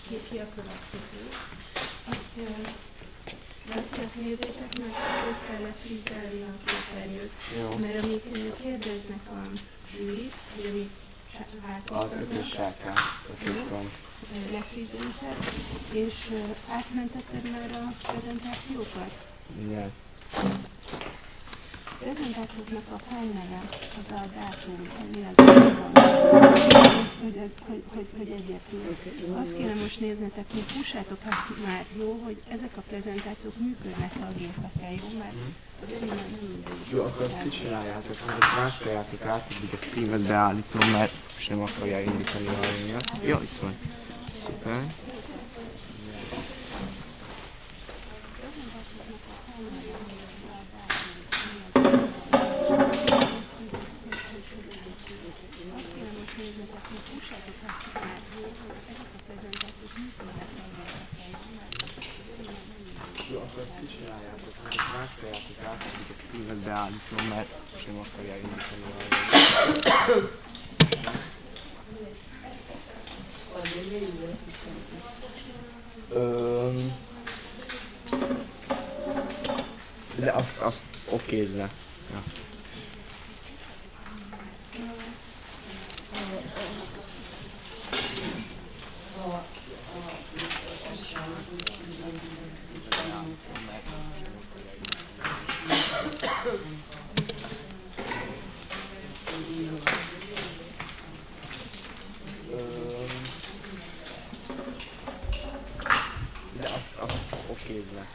ki a következő. Azt nézzétek meg, hogy kell lefrizelni a képernyőt. Mert amíg kérdeznek a zsűrit, hogy amíg az ötös sákán, ötösben. Lefrizelted, és átmentetted már a prezentációkat? Igen. A prezentációknak a fájlneve az a dátum, mi az hogy egyértelmű. Azt kéne most néznetek, hogy fussátok át már, jó, hogy ezek a prezentációk működnek a gépeken, jó? Mert azért már nem mindegy. Jó, akkor azt is csináljátok, hogy másoljátok át, addig a streamet beállítom, mert sem akarja indítani a lényet. Jó, itt van. Szuper. Jó, akkor ezt is csináljátok, hogy másoljátok át, addig a streamet beállítom, mert sem akarja indítani a lényet. De azt okézne. Ja. De azt okézne.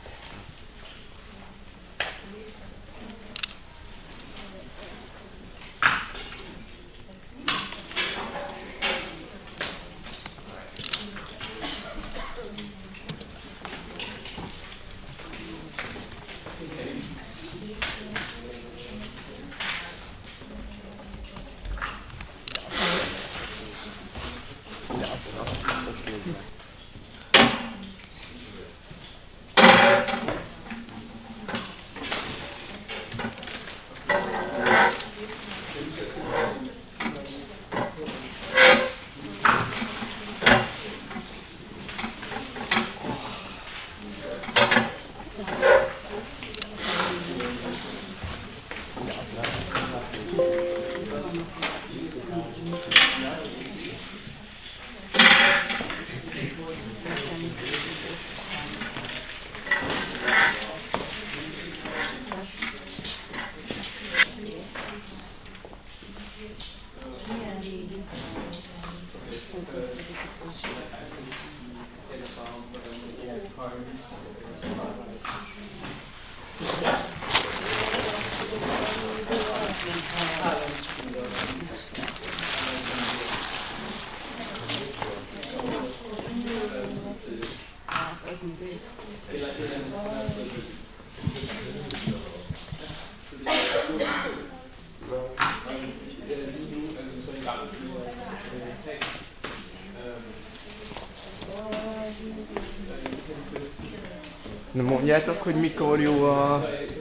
Na mondjátok, hogy mikor jó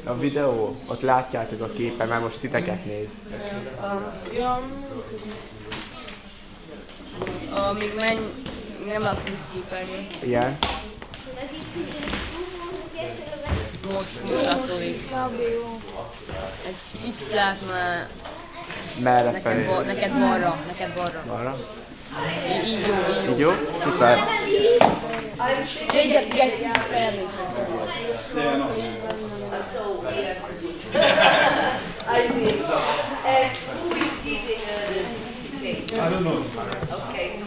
a videó? Ott látjátok a képen, mert most titeket néz. Még nem látszik képernyő. Igen? Most látszik. Egy X lát már. Merre felé? Neked balra. Balra? Így jó, így jó. Így jó? Szuper. Igen, felmegyünk. I don't know. Okay.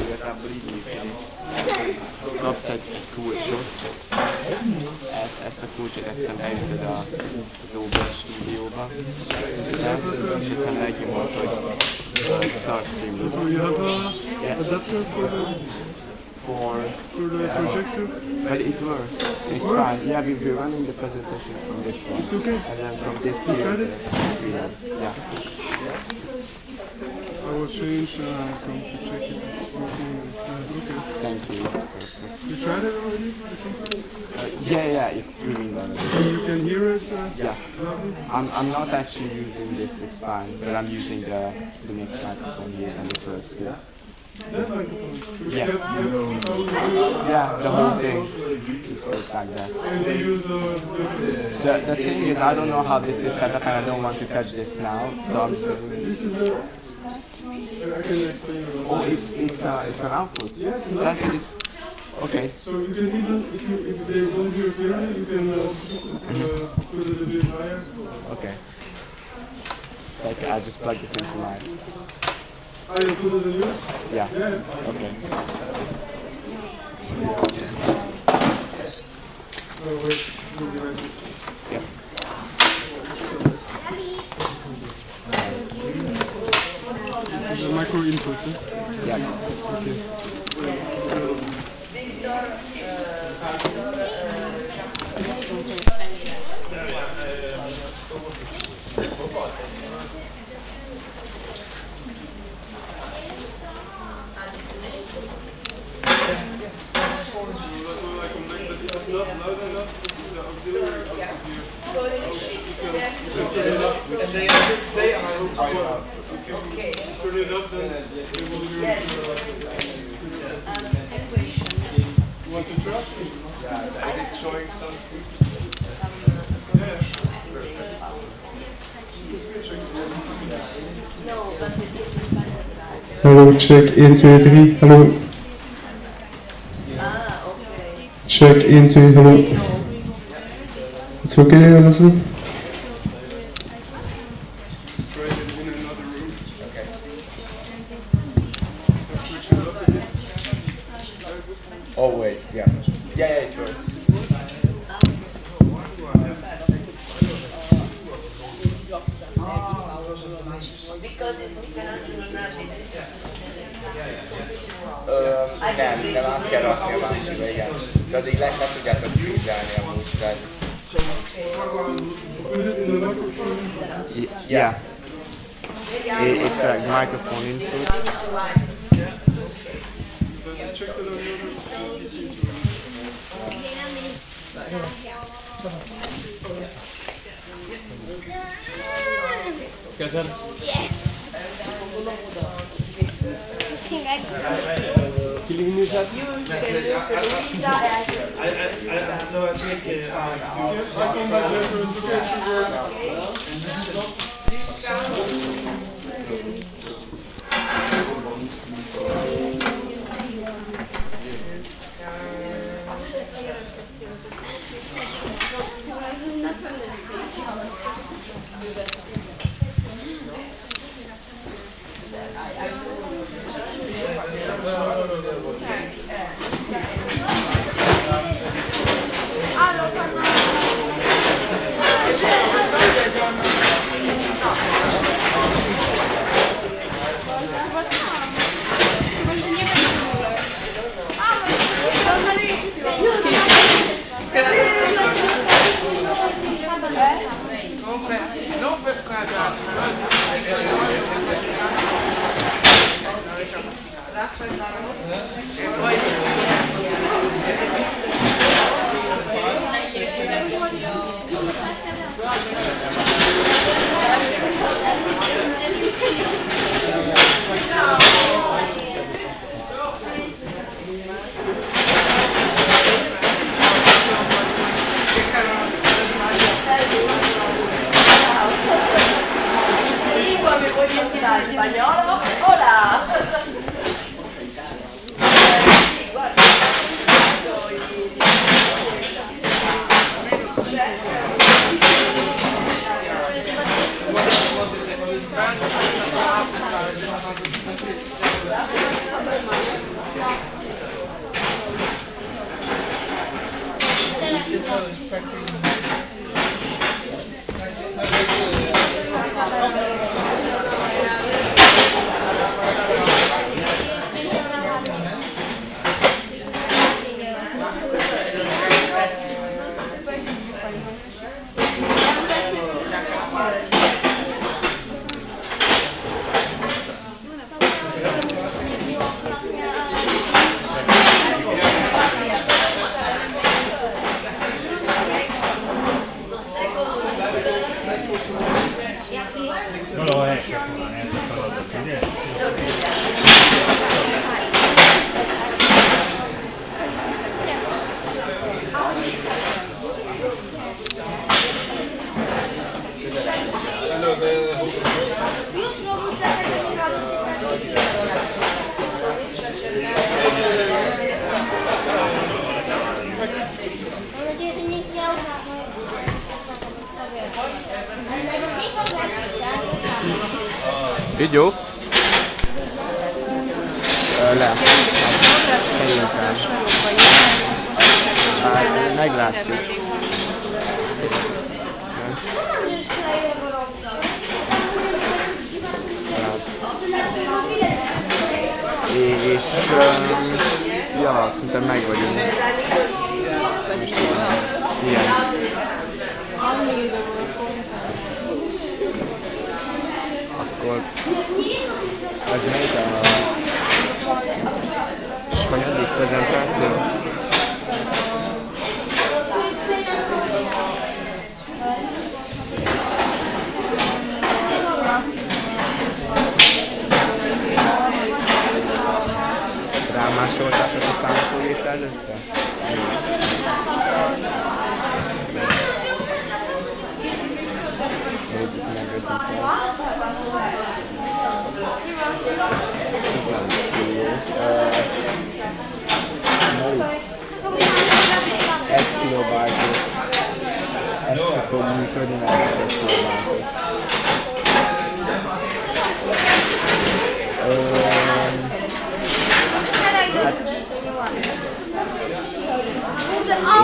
Igazából így működik. Kapsz egy kulcsot, ezt a kulcsot egyszerűen beütöd az OBS stúdióba, és aztán megnyomod, hogy start stream. So you have a adapter for the projector? But it works. It's fine. Yeah, we'll be running the presentations from this one. It's okay? And then from this here, the stream. Yeah. I will change to check if it's working. Okay. thank you. You tried it already? Yeah, it's really lovely. You can hear it? Yeah. Lovely? I'm not actually using this, it's fine, but I'm using the microphone here and it works good. That microphone? Yeah. Get sound? Yeah, the whole thing. It's good like that. And they use The thing is, I don't know how this is set up and I don't want to touch this now, so I'm just... this is a... I can explain. Oh, it's an output? Yes, That is... Okay. So you can even, if they don't hear clearly, you can put it a bit higher. Okay. So I just plug this into my... Ah, you put it in yours? Yeah. Yeah. Okay. Oh, wait. Maybe like this. Yeah. This is a micro input, eh? Yeah. Turn it up, then it will do it. You want to try? Is it showing some... Hallo, check 1, 2, 3, hallo. Check 1, 2, hallo. It's okay, Alison? Try it in another room. Okay. Oh wait, yeah. Yeah, it works. Nem át kell rakni a másikba, igen. De addig le tudjátok frízelni amúgy, tehát... Yeah. It's a microphone input. Így jó? Lehet. Szerintem. Hát, meglátjuk. És ja, szinte meg vagyunk. Igen. Akkor ez melyik a hanyadik prezentáció? Rámásoltátok a számítógép előtte? Nézzük meg őszintén. Ez nem túl jó. Egy kilobájtos. Ez se fog működni, mert ez is egy kilobájtos.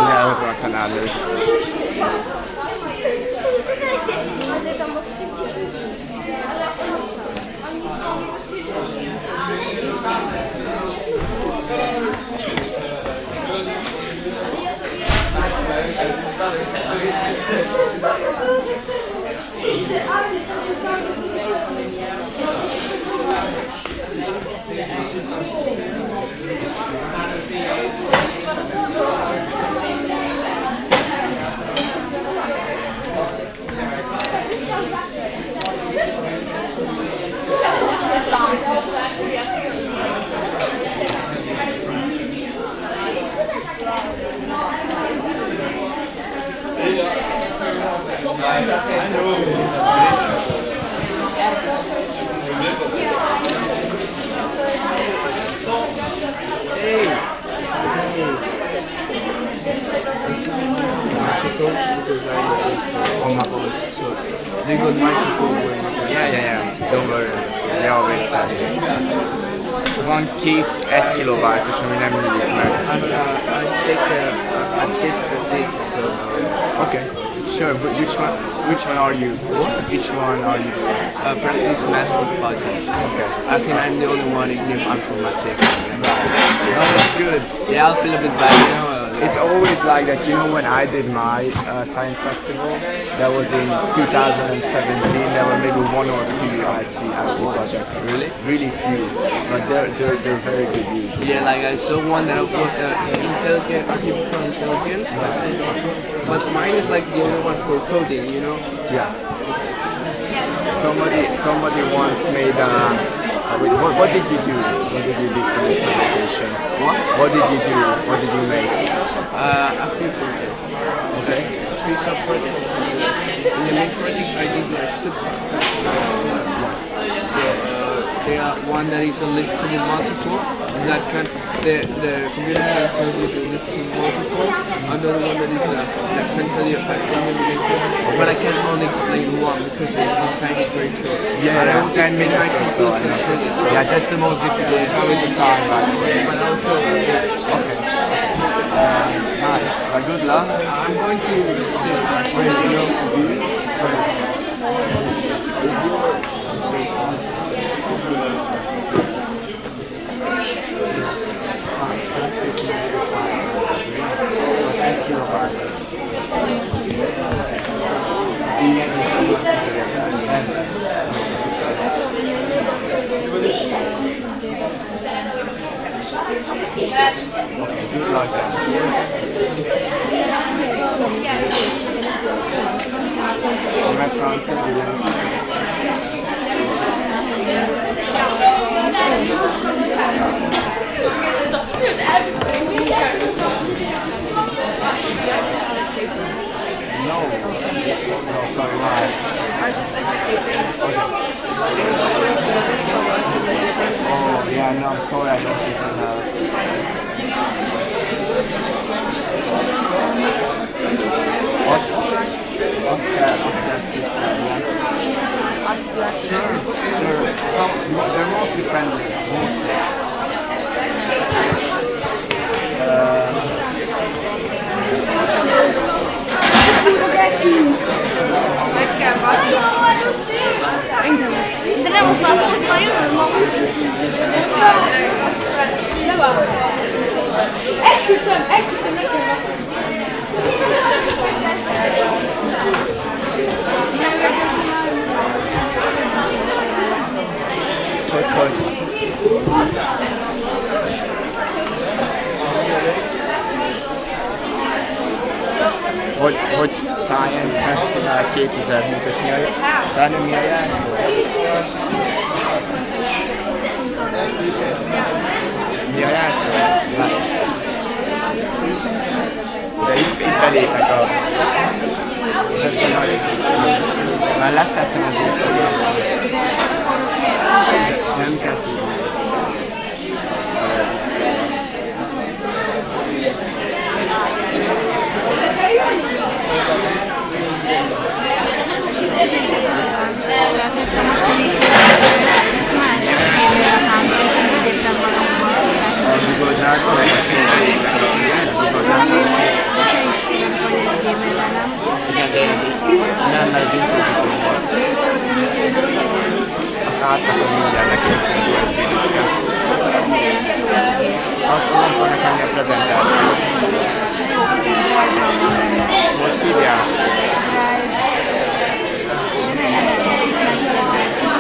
Én elhozom a tanárnőt. They got microphone. Yeah. Don't worry. They always have this. Van két 1 kilobájtos, ami nem nyílik meg. I take the seat. Okay. Sure, but which one are you? Which one are you doing? Practice math with Python. Okay. I think I'm the only one in informatics. No, that's good. Yeah, I'll feel a bit bad, you know. It's always like that, you know, when I did my science festival, that was in 2017, there were maybe 1 or 2 IT projects. Really? Really few, but they're very good usually. Yeah, like I saw one that was artificial intelligence, but mine is like the only one for coding, you know? Yeah. Somebody once made wait, what did you do? What did you do for this presentation? What did you do? What did you make? A few projects. Okay. A few sub-projects. In the main project, I did like So there are one that is a list with multiple, that can the computer can tell you the list with multiple. Another one that is that can tell you a fast combinator, but I can only explain one because the time is very short. Yeah, but I want 10 minutes or so. Yeah, that's the most difficult. It's always the time, right? But I'll show you. Okay. Nice. Well, good luck. I'm going to sit back where you know. Good luck. I'm at France. No, sorry, why? Oh, yeah, no, I'm sorry, I don't think I have. Oscar, yes. Sure. hogy Science Festival 2020-as mi a jelszó? Mi a jelszó? De itt belépek a... És ezt a nagy... Már leszettem az Instagramon. Nem kell tudni. Tehát, hogyha most ez más, én megértem magamban. A Google Drive-ban nem, mert az introduktól volt. Azt átrakom mindjárt neki ezt a USB diszket. Akkor ez mire lesz jó az a gép? Azon fognak menni a prezentációt. Jó, igen, Drive-ban van benne. Hogy hívják? Drive. De nem, itt meg itt a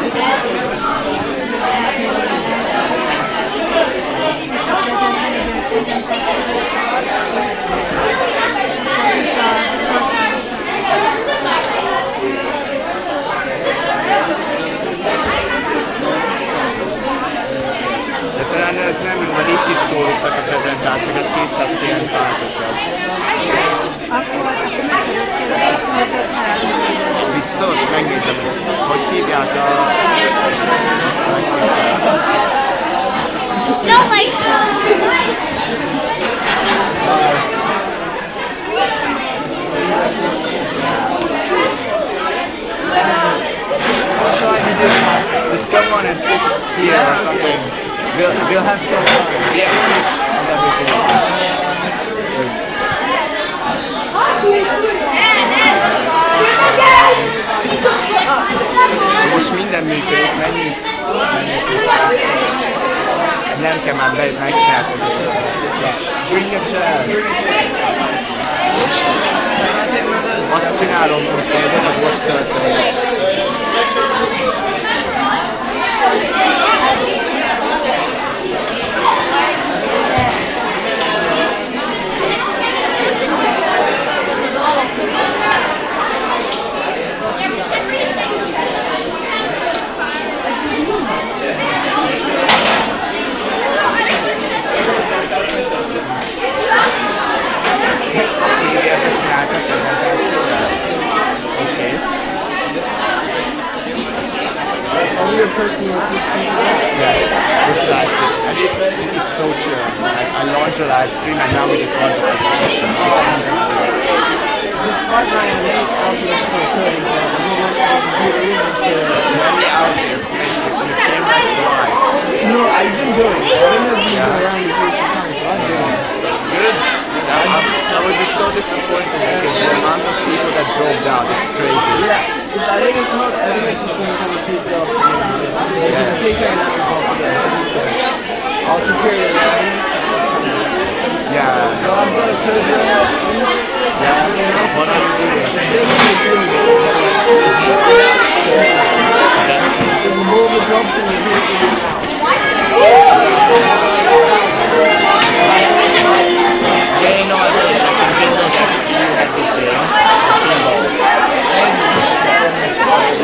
prezentáció. De talán ez nem jó, mert itt is toljuk a prezentációkat 209 bátosabb. Akkor meg tudod kérdezni, azt mondod, hogy Biztos? Megnézem ezt. Hogy hívják a... No, like... What shall I be doing? Just come on and sit here or something. We'll have some fun. We have clips and everything. Most minden működik, menjünk. Nem kell már megcsinálkozni. Bring a chair. Azt csinálom, hogy most töltöm. So you're a personal assistant to that? Yes, precisely. And it's so true. Like, I launched a live stream and now we just want to ask questions. Despite my innate outlook still coding, I don't like how the computer is. It's Many out there, it's making it. You came back twice. no, I've been doing it. I don't know if you've been around me for some time, so I'm doing it. Good. I was just so disappointed because the amount of people that dropped out, it's crazy. Yeah, I think it's not. I think it's just because it's on a Tuesday off. Because it takes like an hour and a half to get ready, so after period 11, it's just kind of. Yeah. Well, I've got a code here. It's really nice. What are you doing? It's basically doing it. So the more the drops in your head in your house. Yeah, you know, I really like the videos that you had this day.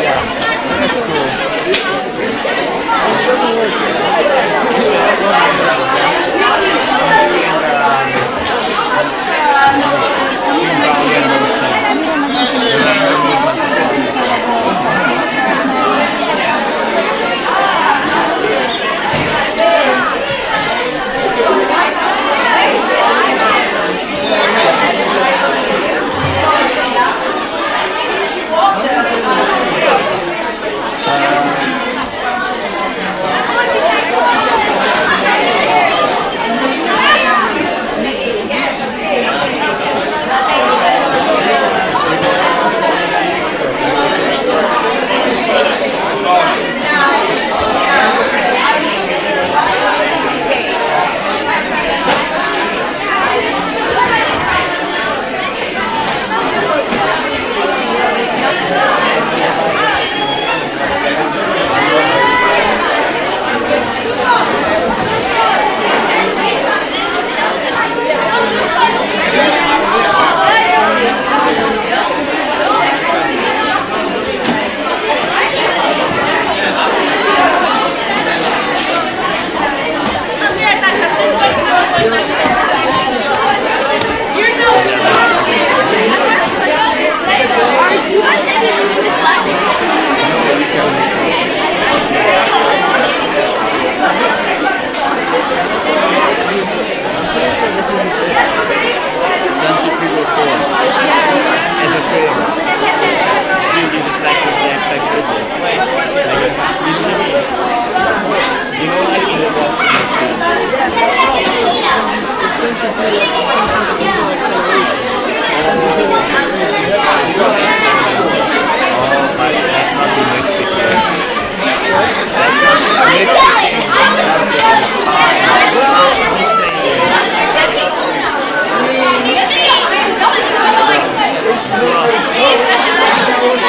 Yeah, that's cool. It doesn't work Mindennek you just like for example like physics? Like, you know, like in the washing machine. Yeah, that's not force. It's centrifugal acceleration. Centrifugal acceleration. It's not actual force. Oh, but that's not the nitpicking. Sorry? That's not the nitpicking. That's not the time. I'm just saying. It's the force is acting outwards.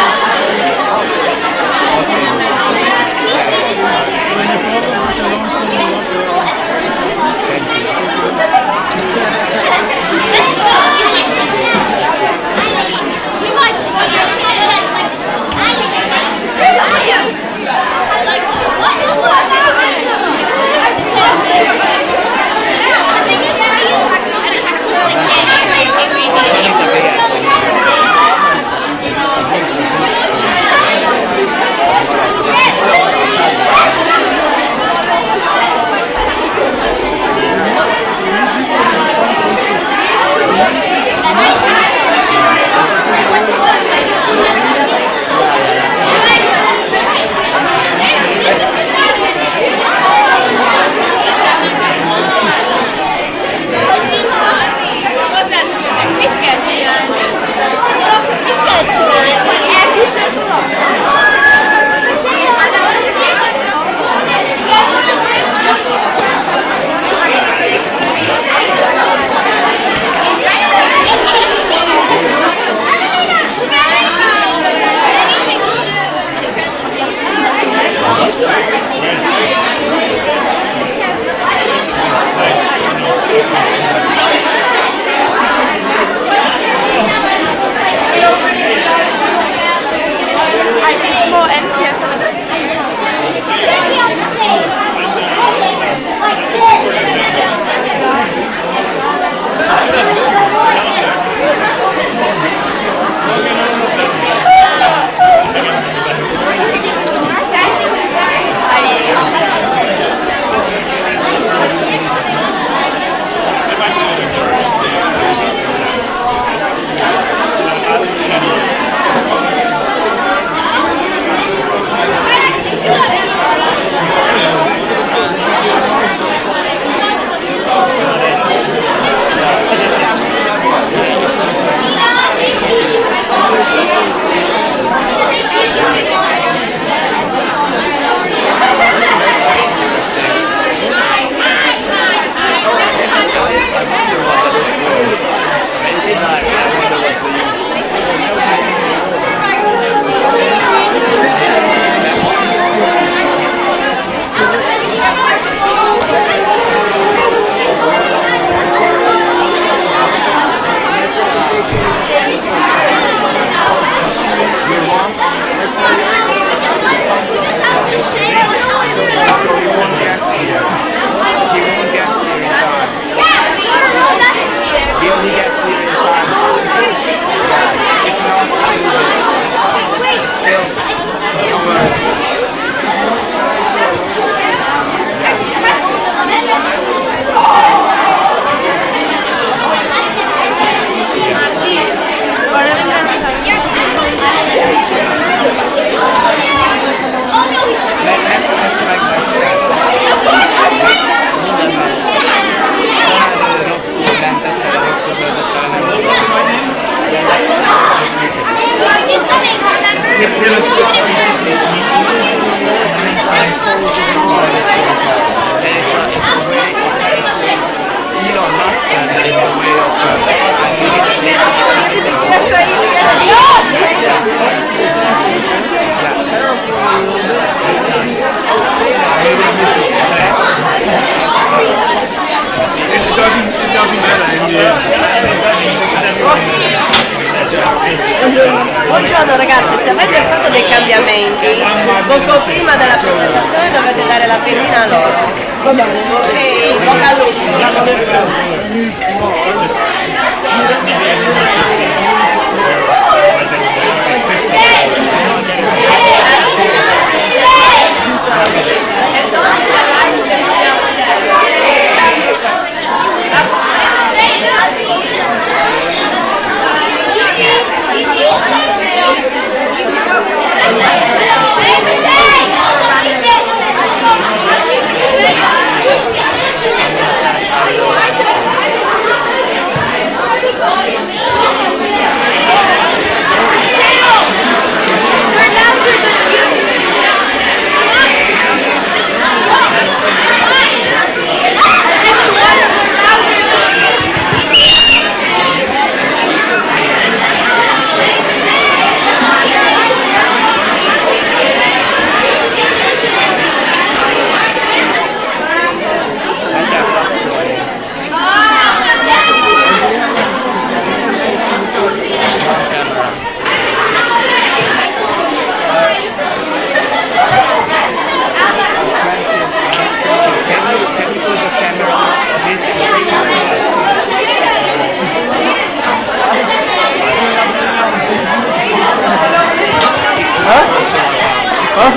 Buongiorno ragazzi, se avete fatto dei cambiamenti, poco prima della presentazione dovete dare la pennina a loro. Va bene. Ok, bocca al lupo.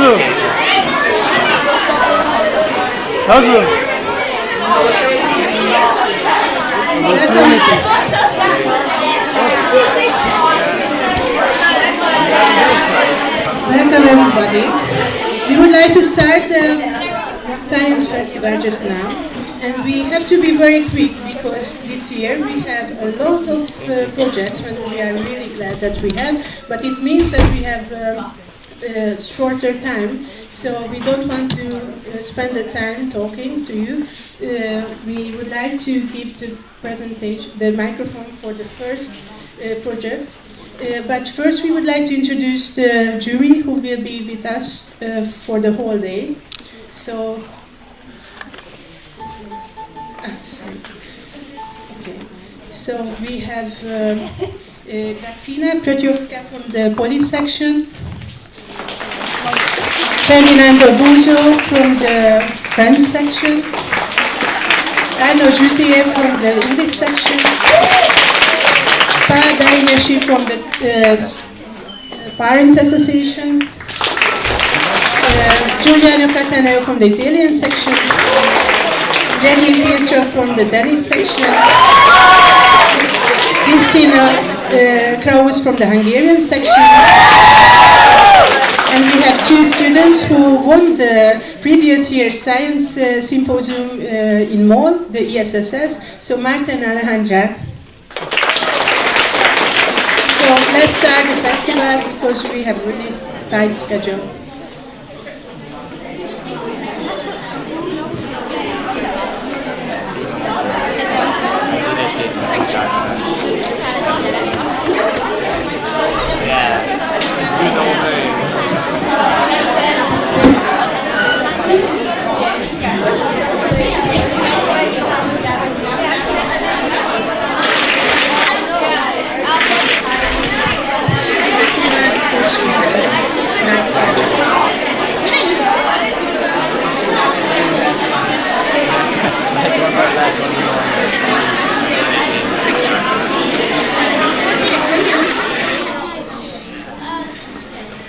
Nazlı. Nazlı. Welcome everybody. We would like to start the Science Festival just now. And we have to be very quick because this year we have a lot of projects and we are really glad that we have. But it means that we have shorter time, so we don't want to spend the time talking to you. We would like to give the presentation, the microphone for the first project. But first we would like to introduce the jury who will be with us for the whole day. So, so we have Gratina Piotrowska from the police section, Ferdinando Buzo from the French section, Arno Jutier from the English section, Pa Daineshi from the Parents Association, Giuliano Cattaneo from the Italian section, Jenny Pietro from the Danish section, Kristina Kraus from the Hungarian section, and we have two students who won the previous year's science symposium in Mol, the ESSS, so Marta and Alejandra. So let's start the festival because we have a really tight schedule.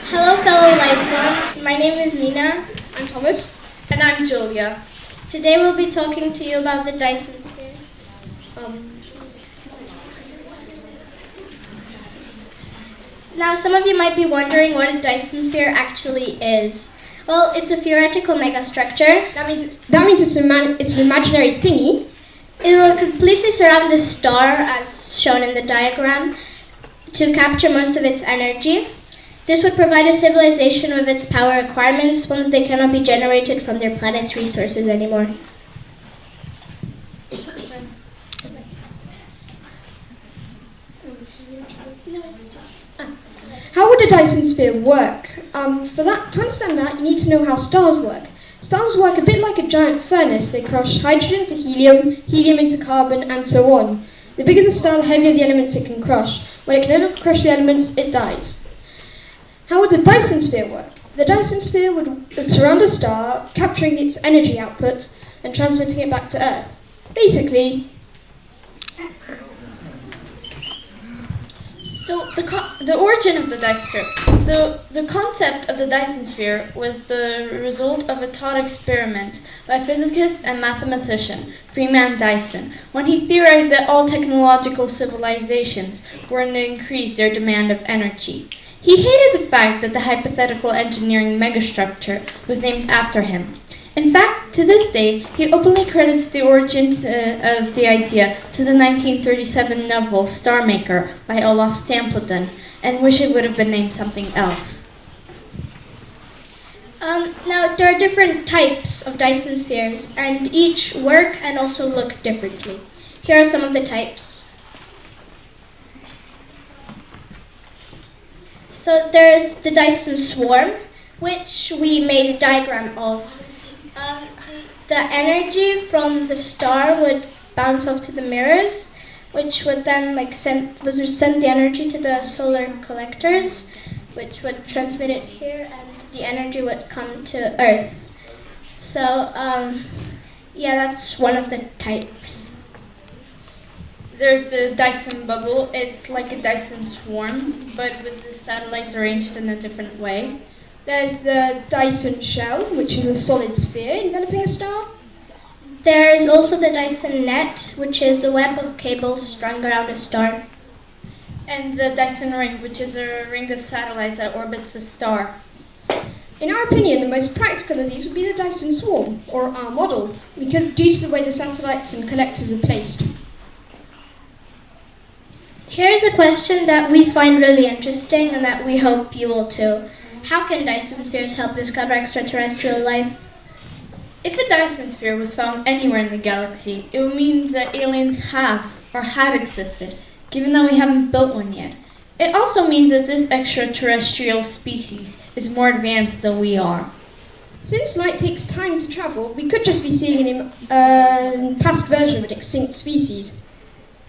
Hello fellow lifeforms, my name is Mina. I'm Thomas. And I'm Julia. Today we'll be talking to you about the Dyson sphere. Now some of you might be wondering what a Dyson sphere actually is. Well, it's a theoretical megastructure. That means it's an imaginary thingy. It will completely surround the star, as shown in the diagram, to capture most of its energy. This would provide a civilization with its power requirements once they cannot be generated from their planet's resources anymore. How would a Dyson sphere work? To understand that, you need to know how stars work. Stars work a bit like a giant furnace. They crush hydrogen to helium, helium into carbon, and so on. The bigger the star, the heavier the elements it can crush. When it can no longer crush the elements, it dies. How would the Dyson sphere work? The Dyson sphere would surround a star, capturing its energy output and transmitting it back to Earth. Basically, so the origin of the Dyson sphere. The concept of the Dyson sphere was the result of a thought experiment by physicist and mathematician Freeman Dyson, when he theorized that all technological civilizations were to increase their demand of energy. He hated the fact that the hypothetical engineering megastructure was named after him. In fact, to this day, he openly credits the origins of the idea to the 1937 novel Star Maker by Olaf Stapledon, and wish it would have been named something else. Now, there are different types of Dyson spheres, and each work and also look differently. Here are some of the types. So there's the Dyson swarm, which we made a diagram of. The energy from the star would bounce off to the mirrors, which would then send the energy to the solar collectors, which would transmit it here, and the energy would come to Earth. So, yeah, that's one of the types. There's the Dyson bubble. It's like a Dyson swarm, but with the satellites arranged in a different way. There's the Dyson shell, which is a solid sphere enveloping a star. There's also the Dyson net, which is a web of cables strung around a star. And the Dyson ring, which is a ring of satellites that orbits a star. In our opinion, the most practical of these would be the Dyson swarm, or our model, because due to the way the satellites and collectors are placed. Here's a question that we find really interesting and that we hope you will too. How can Dyson spheres help discover extraterrestrial life? If a Dyson sphere was found anywhere in the galaxy, it would mean that aliens have or had existed, given that we haven't built one yet. It also means that this extraterrestrial species is more advanced than we are. Since light takes time to travel, we could just be seeing a past version of an extinct species.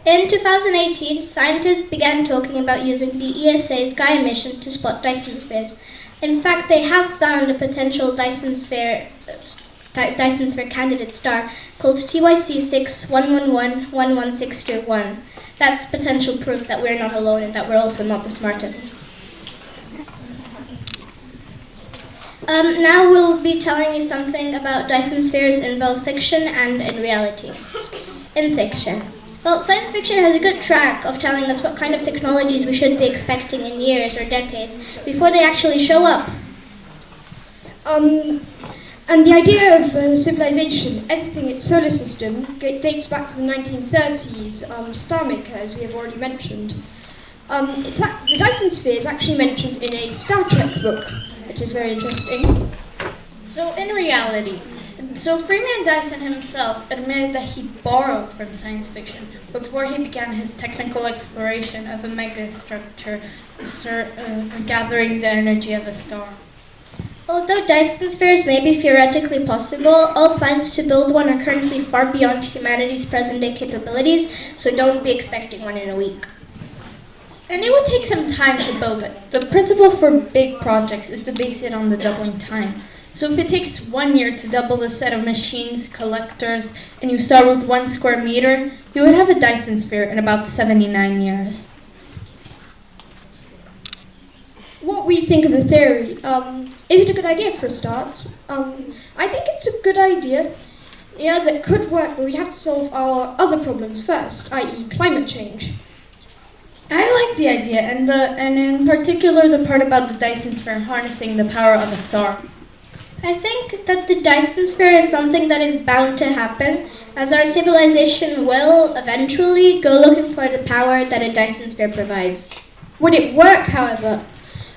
In 2018, scientists began talking about using the ESA's Gaia mission to spot Dyson spheres. In fact, they have found a potential Dyson sphere candidate star called TYC 6111161. That's potential proof that we're not alone and that we're also not the smartest. Now we'll be telling you something about Dyson spheres in both fiction and in reality. In fiction. Well, science fiction has a good track of telling us what kind of technologies we should be expecting in years or decades before they actually show up. And the idea of civilization editing its solar system dates back to the 1930s, Star Maker, as we have already mentioned. The Dyson sphere is actually mentioned in a Star Trek book, which is very interesting. So in reality, Freeman Dyson himself admitted that he borrowed from science fiction before he began his technical exploration of a megastructure gathering the energy of a star. Although Dyson spheres may be theoretically possible, all plans to build one are currently far beyond humanity's present-day capabilities, so don't be expecting one in a week. And it would take some time to build it. The principle for big projects is to base it on the doubling time. So if it takes 1 year to double the set of machines, collectors, and you start with 1 square meter, you would have a Dyson sphere in about 79 years. What we think of the theory, is it a good idea for a start? I think it's a good idea. Yeah, that could work, but we have to solve our other problems first, i.e. climate change. I like the idea, and in particular the part about the Dyson sphere harnessing the power of a star. I think that the Dyson sphere is something that is bound to happen, as our civilization will eventually go looking for the power that a Dyson sphere provides. Would it work, however?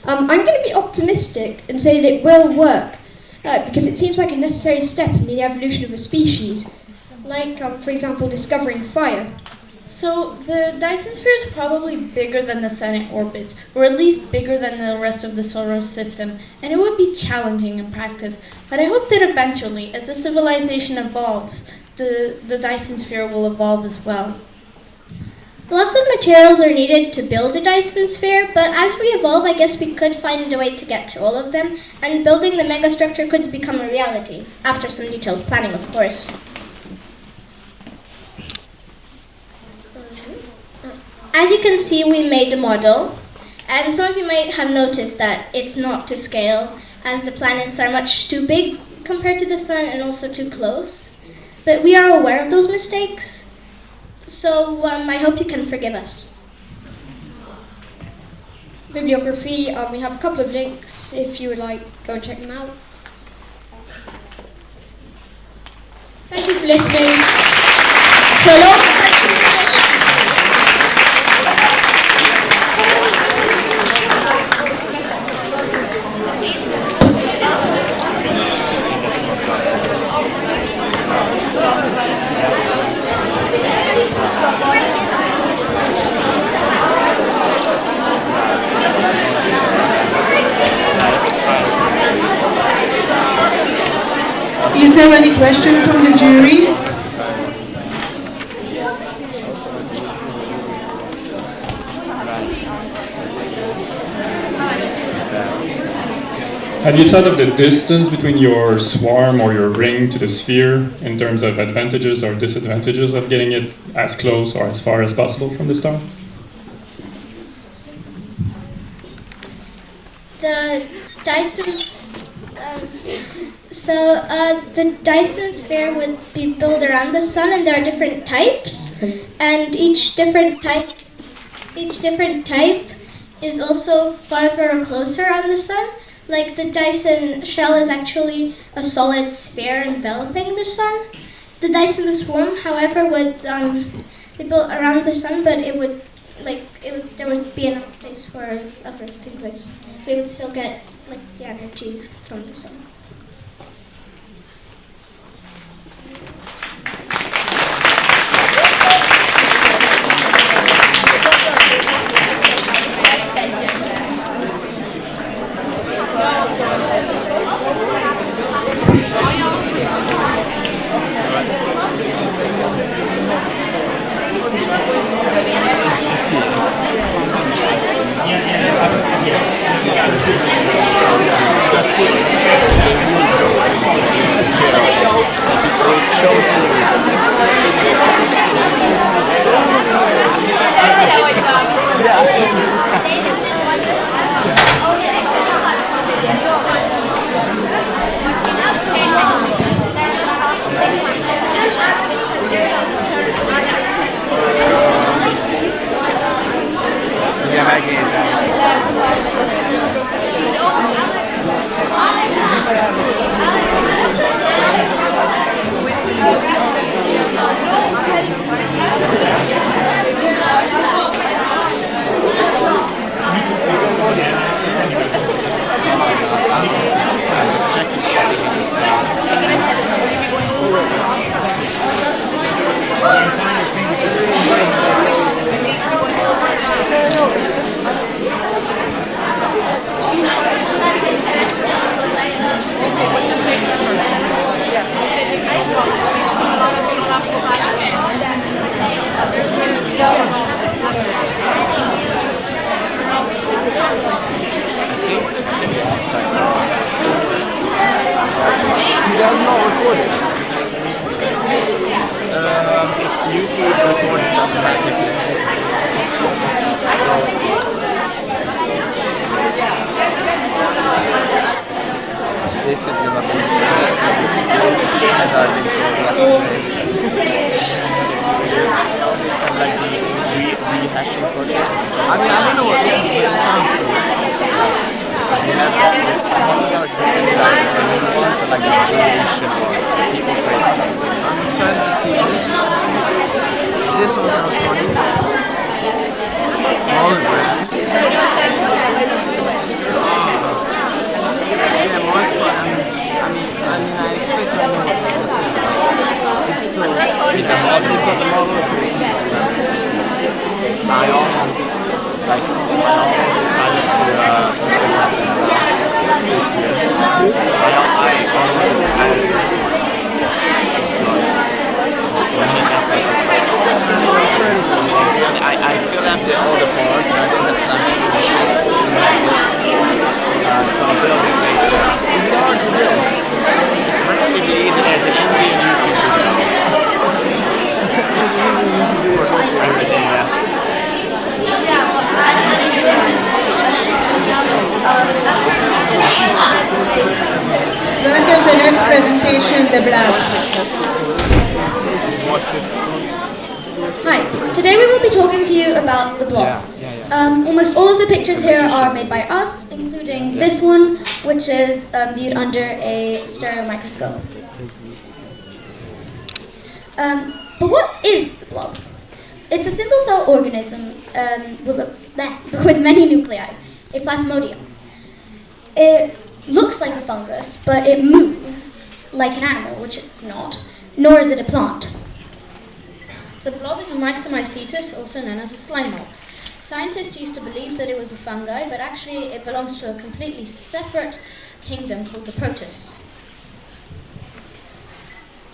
I'm going to be optimistic and say that it will work, because it seems like a necessary step in the evolution of a species, like, for example, discovering fire. So the Dyson sphere is probably bigger than the sun it orbits, or at least bigger than the rest of the solar system, and it would be challenging in practice. But I hope that eventually, as the civilization evolves, the Dyson sphere will evolve as well. Lots of materials are needed to build a Dyson sphere, but as we evolve, I guess we could find a way to get to all of them, and building the megastructure could become a reality, after some detailed planning, of course. As you can see, we made a model, and some of you might have noticed that it's not to scale, as the planets are much too big compared to the sun and also too close. But we are aware of those mistakes, so I hope you can forgive us. Bibliography, we have a couple of links if you would like, go and check them out. Thank you for listening. So long, thanks for the invitation. Is there any question from the jury? Have you thought of the distance between your swarm or your ring to the sphere in terms of advantages or disadvantages of getting it as close or as far as possible from the star? The the Dyson sphere would be built around the sun, and there are different types, and each different type is also farther or closer on the sun. Like the Dyson shell is actually a solid sphere enveloping the sun. The Dyson swarm, however, would be built around the sun, but there would be enough space for other things. Like we would still get the energy from the sun. That's not recorded. It's YouTube recording automatically. This is gonna be as I've been told. It's like these rehashing projects. I don't know what this is, but it sounds cool. You have some of the ones are like the generation ones, but people create something. I'm excited to see this. This one sounds funny. Hologram. Yeah, Mars Cloud. I expect I know what this is. It's still with the model creating stuff. I almost decided to present this year. I still have all the parts, and I don't have time to finish it like this. So I'm building later. It's hard to build. It's relatively easy as it can be a YouTube video. For everything, yeah. Welcome to the next presentation, The Blob. Hi, today we will be talking to you about the blob. Almost all of the pictures here are made by us, including this one, which is viewed under a stereo microscope. But what is the blob? It's a single-cell organism with many nuclei, a plasmodium. It looks like a fungus, but it moves like an animal, which it's not, nor is it a plant. The blob is a myxomycetus, also known as a slime mold. Scientists used to believe that it was a fungi, but actually it belongs to a completely separate kingdom called the protists.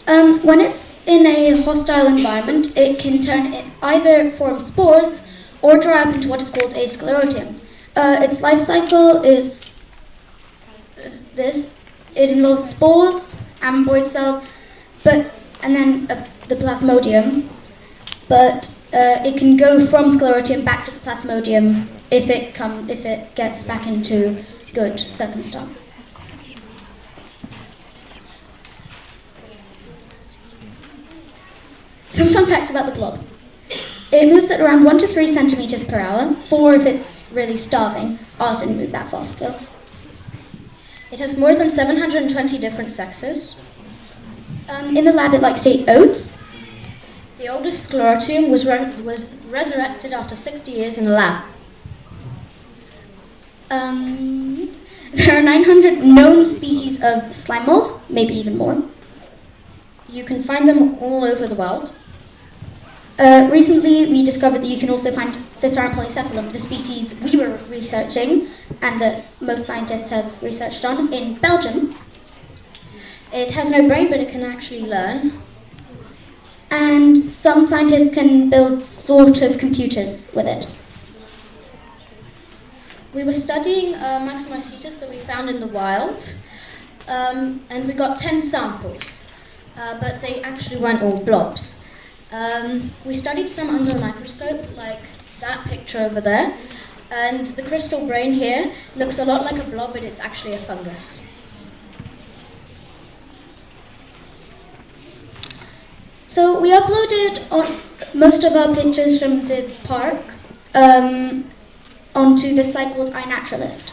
When it's in a hostile environment, it can either form spores or dry up into what is called a sclerotium. Its life cycle is this. It involves spores, ameboid cells, and then the plasmodium. But it can go from sclerotium back to the plasmodium if it gets back into good circumstances. Some fun facts about the blob. It moves at around 1 to 3 centimeters per hour, 4 if it's really starving. Ours didn't move that fast though. It has more than 720 different sexes. In the lab it likes to eat oats. The oldest sclerotium was resurrected after 60 years in a lab. There are 900 known species of slime mold, maybe even more. You can find them all over the world. Recently, we discovered that you can also find Physarum polycephalum, the species we were researching and that most scientists have researched on, in Belgium. It has no brain, but it can actually learn. And some scientists can build sort of computers with it. We were studying Maximycetus that we found in the wild, and we got 10 samples, but they actually weren't all blobs. We studied some under a microscope, like that picture over there, and the crystal brain here looks a lot like a blob, but it's actually a fungus. So we uploaded most of our pictures from the park onto this site called iNaturalist.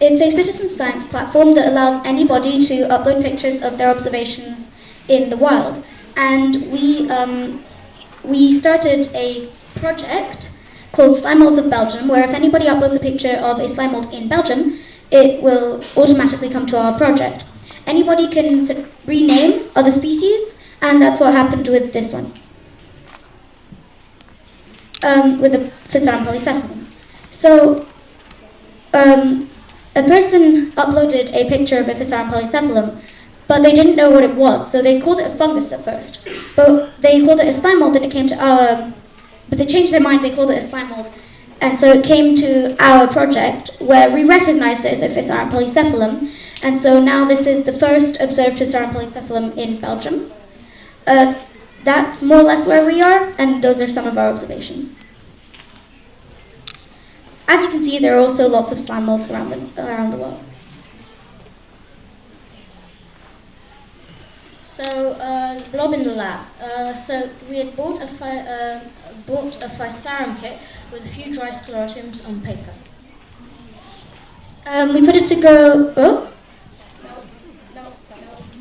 It's a citizen science platform that allows anybody to upload pictures of their observations in the wild. And we started a project called Slime Molds of Belgium, where if anybody uploads a picture of a slime mold in Belgium, it will automatically come to our project. Anybody can rename other species, and that's what happened with this one, with the Physarum polycephalum. So, a person uploaded a picture of a Physarum polycephalum, but they didn't know what it was, so they called it a fungus at first. But they called it a slime mold, and it came to our... But they changed their mind, they called it a slime mold. And so it came to our project, where we recognized it as a Physarum polycephalum, and so now this is the first observed Physarum polycephalum in Belgium. That's more or less where we are, and those are some of our observations. As you can see, there are also lots of slime molds around the world. So, blob in the lab. So we had bought a Physarum kit with a few dry sclerotiums on paper. We put it to grow.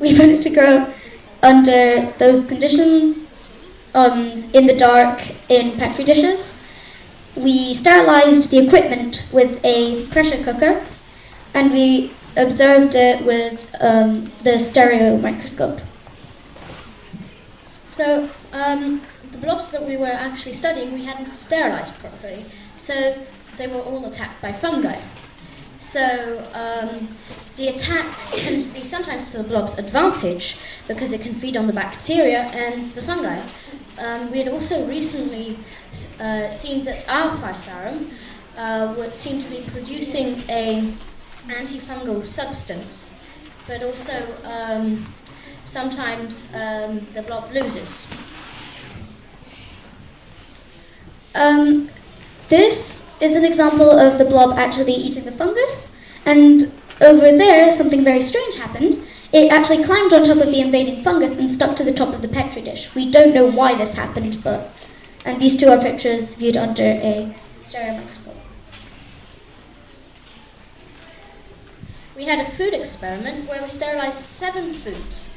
We put it to grow under those conditions, in the dark, in petri dishes. We sterilized the equipment with a pressure cooker, and we observed it with the stereo microscope. So the blobs that we were actually studying, we hadn't sterilized properly, so they were all attacked by fungi. So the attack can be sometimes to the blob's advantage because it can feed on the bacteria and the fungi. We had also recently seen that our Physarum would seem to be producing an antifungal substance, but also sometimes the blob loses. This is an example of the blob actually eating the fungus, and over there something very strange happened. It actually climbed on top of the invading fungus and stuck to the top of the petri dish. We don't know why this happened, and these two are pictures viewed under a stereo microscope. We had a food experiment where we sterilized 7 foods,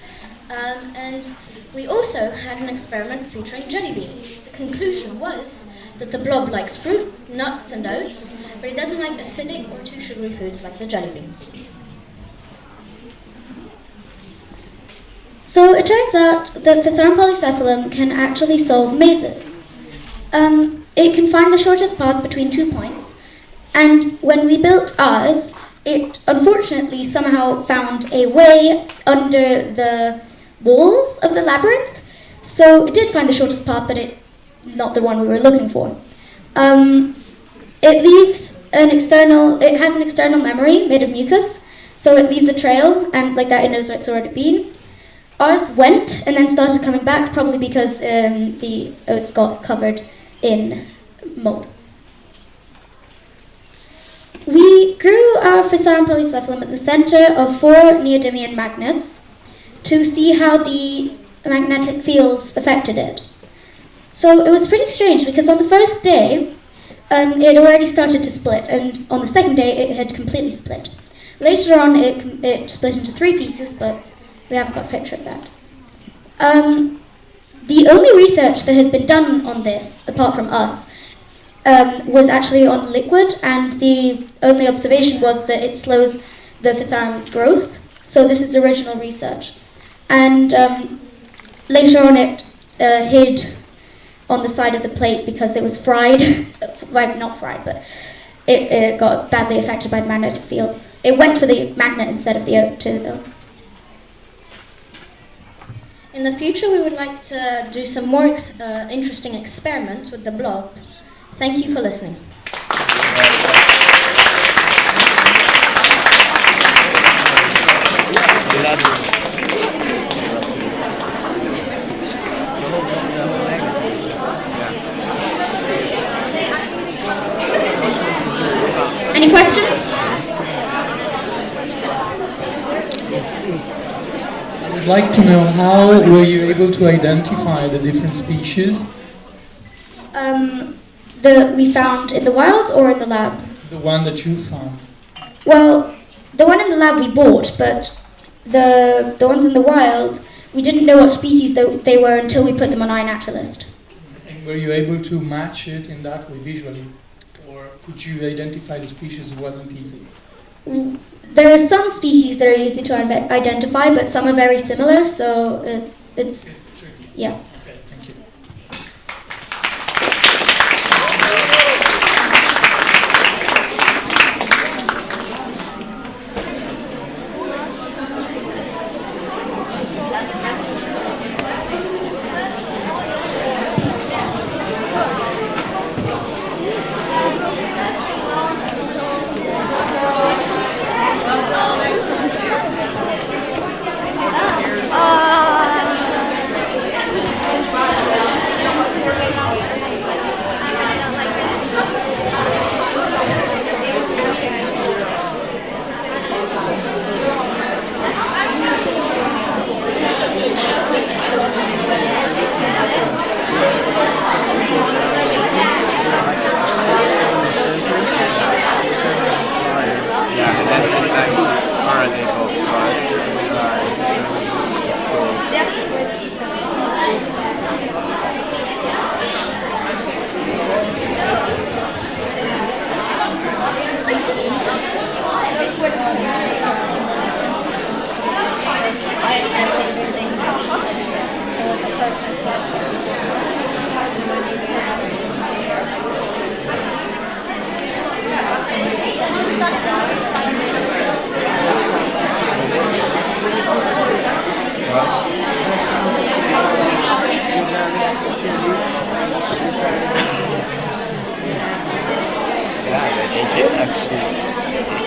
and we also had an experiment featuring jelly beans. The conclusion was that the blob likes fruit, nuts and oats, but it doesn't like acidic or too sugary foods like the jelly beans. So it turns out that Physarum polycephalum can actually solve mazes. It can find the shortest path between 2 points, and when we built ours, it unfortunately somehow found a way under the walls of the labyrinth. So it did find the shortest path, but not the one we were looking for. It has an external memory made of mucus, so it leaves a trail, and like that it knows where it's already been. Ours went and then started coming back, probably because the oats got covered in mold. We grew our Physarum polycephalum at the center of 4 neodymium magnets to see how the magnetic fields affected it. So it was pretty strange because on the first day, it already started to split, and on the second day, it had completely split. Later on, it split into 3 pieces, but we haven't got a picture of that. The only research that has been done on this, apart from us, was actually on liquid, and the only observation was that it slows the Physarum's growth. So this is original research. And later on, it hid on the side of the plate because it was fried. Well, not fried, but it got badly affected by the magnetic fields. It went for the magnet instead of the O2, though. In the future, we would like to do some more interesting experiments with the blob. Thank you for listening. Any questions? I'd like to know, how were you able to identify the different species? That we found in the wild or in the lab? The one that you found. Well, the one in the lab we bought, but the ones in the wild, we didn't know what species they were until we put them on iNaturalist. And were you able to match it in that way visually? Or could you identify the species? It wasn't easy. There are some species that are easy to identify, but some are very similar, so it's tricky. Yeah. Okay, thank you.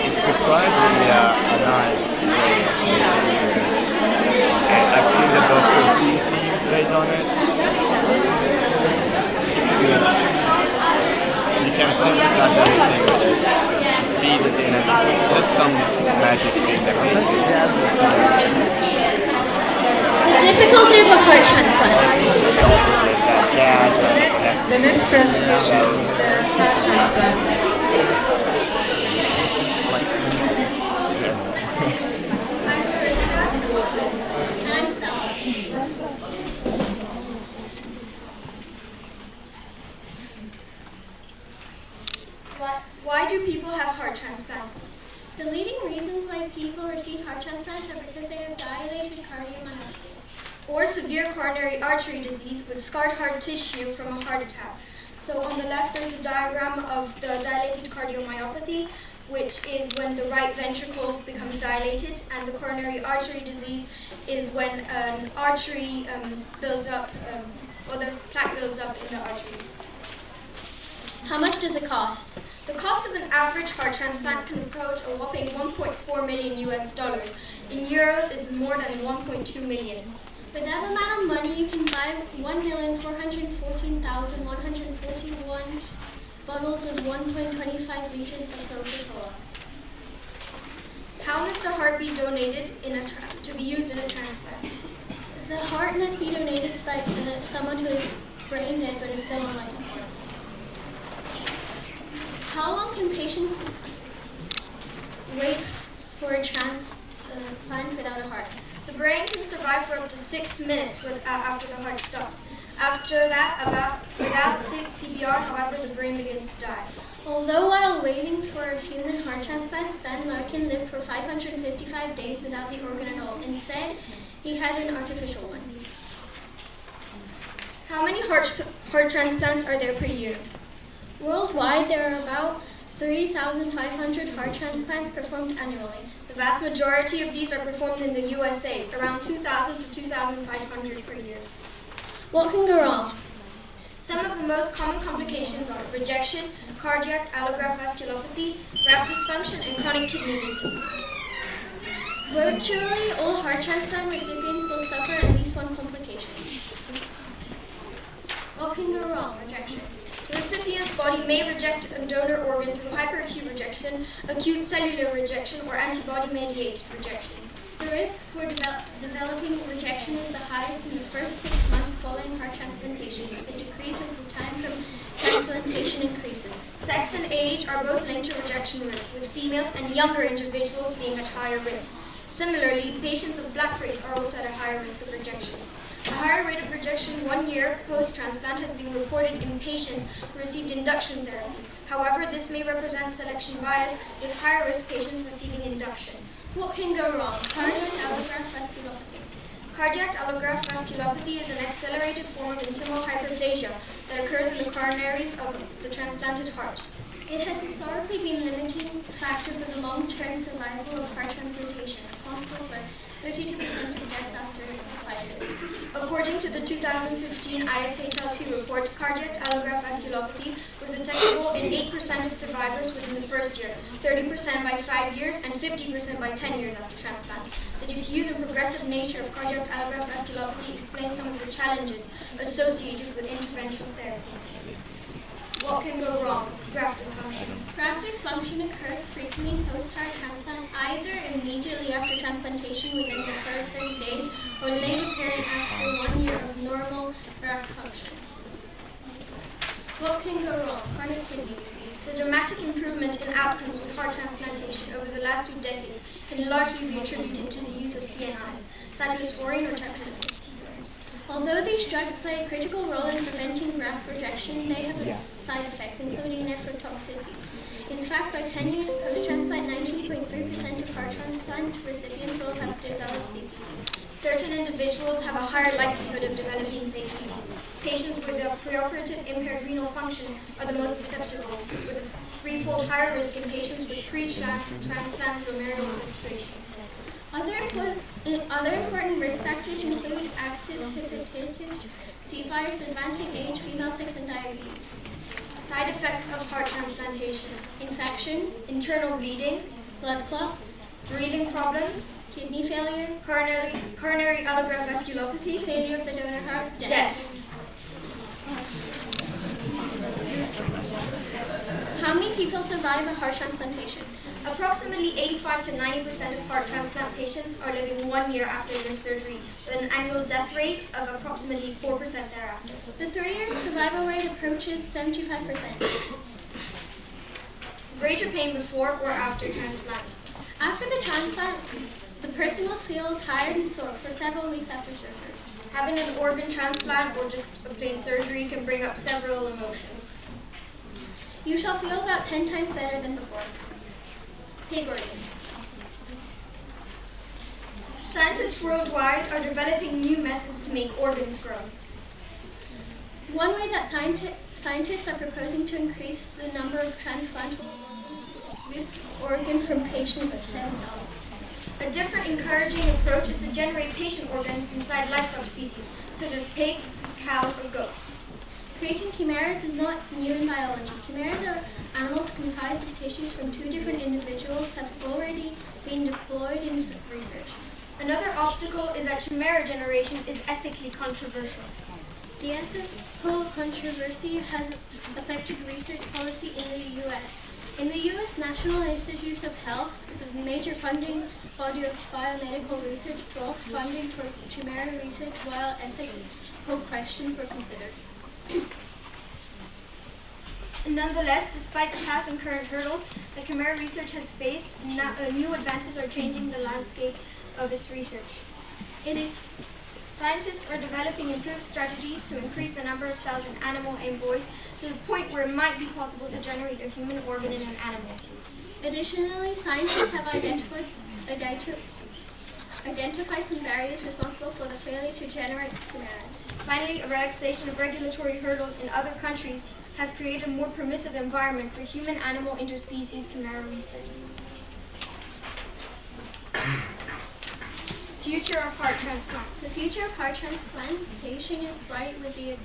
It's surprisingly a nice way of using it. And I've seen the Dr. Who team played on it. It's good. You can synthesize everything with it, feed it in, and there's some magic thing that makes it jazz or something. The difficulty of a heart transplant. Jazz and The next presentation is the heart transplant. Why do people have heart transplants? The leading reasons why people receive heart transplants are because they have dilated cardiomyopathy or severe coronary artery disease with scarred heart tissue from a heart attack. So on the left there's a diagram of the dilated cardiomyopathy, which is when the right ventricle becomes dilated, and the coronary artery disease is when an artery builds up, or the plaque builds up in the artery. How much does it cost? The cost of an average heart transplant can approach a whopping $1.4 million US. In euros, it's more than 1.2 million. For that amount of money, you can buy 1,414,141 bottle levels of 1.25 liters of Coca-Cola. How must the heart be donated to be used in a transplant? The heart must be donated by someone who is brain dead but is still on life support. How long can patients wait for a transplant without a heart? The brain can survive for up to 6 minutes after the heart stops. After that, without CPR, however, the brain begins to die. Although while waiting for a human heart transplant, Stan Larkin lived for 555 days without the organ at all. Instead, he had an artificial one. How many heart transplants are there per year? Worldwide, there are about 3,500 heart transplants performed annually. The vast majority of these are performed in the USA, around 2,000 to 2,500 per year. What can go wrong? Some of the most common complications are rejection, cardiac allograft vasculopathy, graft dysfunction, and chronic kidney disease. Virtually all heart transplant recipients will suffer at least one complication. What can go wrong? Rejection. The recipient's body may reject a donor organ through hyperacute rejection, acute cellular rejection, or antibody-mediated rejection. The risk for developing rejection is the highest in the first 6 months following heart transplantation. It decreases as the time from transplantation increases. Sex and age are both linked to rejection risk, with females and younger individuals being at higher risk. Similarly, patients of black race are also at a higher risk of rejection. A higher rate of rejection 1 year post-transplant has been reported in patients who received induction therapy. However, this may represent selection bias with higher risk patients receiving induction. What can go wrong? Cardiac allograft vasculopathy. Cardiac allograft vasculopathy is an accelerated form of intimal hyperplasia that occurs in the coronaries of the transplanted heart. It has historically been a limiting factor for the long-term survival of heart transplantation, responsible for 32% of deaths after 5 years. According to the 2015 ISHL2 report, cardiac allograft vasculopathy was detectable in 8% of survivors within the first year, 30% by 5 years, and 50% by 10 years after transplant. The diffuse and progressive nature of cardiac allograft vasculopathy explains some of the challenges associated with interventional therapy. What can go wrong? Graft dysfunction. Graft dysfunction occurs frequently post-heart transplant, either immediately after transplantation within the first 30 days, or late occurring after 1 year of normal graft function. What can go wrong? Chronic kidney disease. The dramatic improvement in outcomes with heart transplantation over the last 2 decades can largely be attributed to the use of CNIs, cyclosporine or tacrolimus. Although these drugs play a critical role in preventing graft rejection, they have side effects, including nephrotoxicity. In fact, by 10 years post-transplant, 19.3% of heart transplant recipients will have developed CP. Certain individuals have a higher likelihood of developing CP. Patients with a preoperative impaired renal function are the most susceptible, with a threefold higher risk in patients with pre-transplant glomerular filtration. Other important risk factors include active hepatitis, C virus, advancing age, female sex, and diabetes. Side effects of heart transplantation: infection, internal bleeding, blood clots, breathing problems, kidney failure, coronary allograft vasculopathy, failure of the donor heart, death. How many people survive a heart transplantation? Approximately 85 to 90% of heart transplant patients are living 1 year after their surgery, with an annual death rate of approximately 4% thereafter. The 3-year survival rate approaches 75%. Greater pain before or after transplant. After the transplant, the person will feel tired and sore for several weeks after surgery. Having an organ transplant or just a plain surgery can bring up several emotions. You shall feel about 10 times better than before. Pig organ. Scientists worldwide are developing new methods to make organs grow. One way that scientists are proposing to increase the number of transplantable organs is organ from patient stem cells. A different encouraging approach is to generate patient organs inside livestock species, such as pigs, cows, or goats. Creating chimeras is not new in biology. Chimeras are animals comprised of tissues from 2 different individuals that have already been deployed in research. Another obstacle is that chimera generation is ethically controversial. The ethical controversy has affected research policy in the U.S. In the U.S., National Institutes of Health, the major funding body of biomedical research, blocked funding for chimera research while ethical questions were considered. Nonetheless, despite the past and current hurdles that chimera research has faced, new advances are changing the landscape of its research. Scientists are developing improved strategies to increase the number of cells in animal embryos to the point where it might be possible to generate a human organ in an animal. Additionally, scientists have identified some barriers responsible for the failure to generate chimeras. Finally, a relaxation of regulatory hurdles in other countries has created a more permissive environment for human-animal interspecies chimera research. Future of heart transplants. The future of heart transplantation is bright with the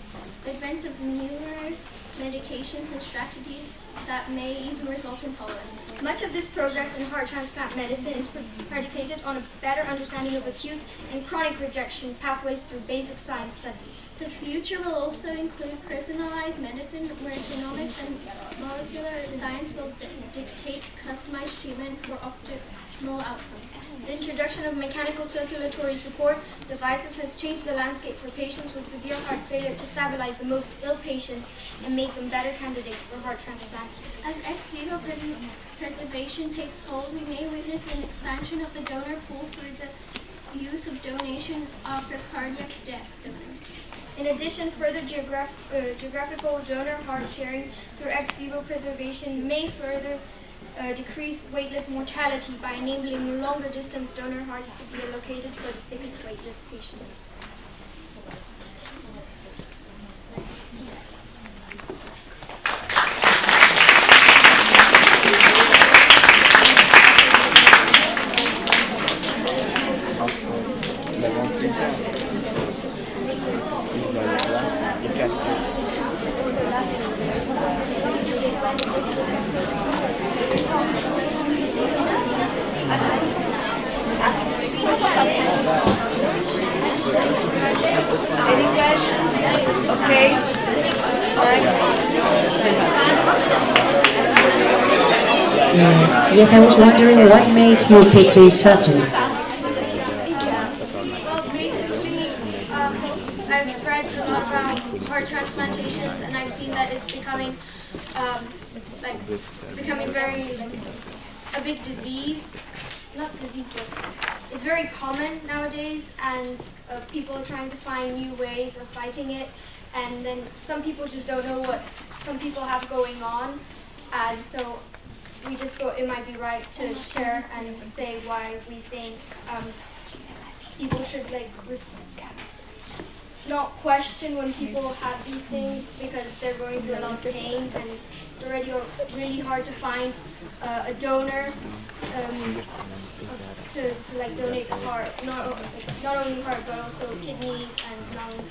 advent of newer medications and strategies that may even result in tolerance. Much of this progress in heart transplant medicine is predicated on a better understanding of acute and chronic rejection pathways through basic science studies. The future will also include personalized medicine, where genomics and molecular science will dictate customized treatment for optimal outcomes. The introduction of mechanical circulatory support devices has changed the landscape for patients with severe heart failure to stabilize the most ill patients and make them better candidates for heart transplant. As ex vivo preservation takes hold, we may witness an expansion of the donor pool through the use of donations after cardiac death donors. In addition, further geographical donor heart sharing through ex vivo preservation may further decrease waitlist mortality by enabling longer distance donor hearts to be allocated for the sickest waitlist patients. Yes, I was wondering what made you pick this subject. Well, basically, I've read a lot about heart transplantations, and I've seen that it's becoming, a big disease. Not disease, but it's very common nowadays, and people are trying to find new ways of fighting it. And then some people just don't know what some people have going on, and so we just thought it might be right to share and say why we think people should not question when people have these things, because they're going through a lot of pain, and it's already really hard to find a donor to donate heart, not only heart but also kidneys and lungs.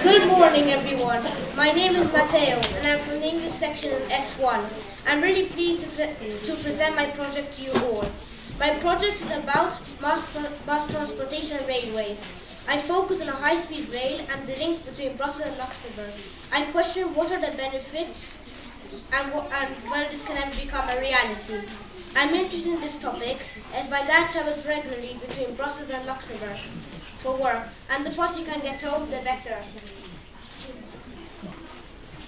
Good morning, everyone. My name is Matteo, and I'm from the English section of S1. I'm really pleased to present my project to you all. My project is about mass transportation railways. I focus on a high-speed rail and the link between Brussels and Luxembourg. I question what are the benefits and whether this can ever become a reality. I'm interested in this topic, as my dad travels regularly between Brussels and Luxembourg for work, and the faster you can get home, the better.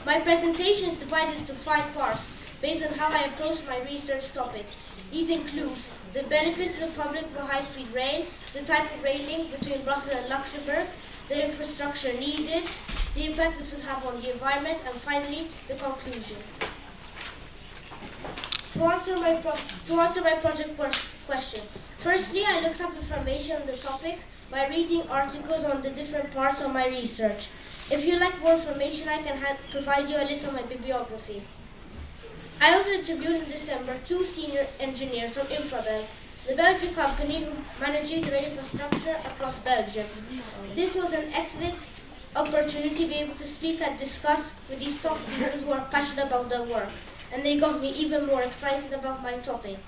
My presentation is divided into 5 parts. based on how I approach my research topic. These include the benefits to the public of a high-speed rail, the type of railing between Brussels and Luxembourg, the infrastructure needed, the impact this would have on the environment, and finally, the conclusion. To answer my project question, firstly, I looked up information on the topic by reading articles on the different parts of my research. If you'd like more information, I can provide you a list of my bibliography. I also interviewed in December 2 senior engineers from Infrabel, the Belgian company who manages the rail infrastructure across Belgium. This was an excellent opportunity to be able to speak and discuss with these top people who are passionate about their work, and they got me even more excited about my topic.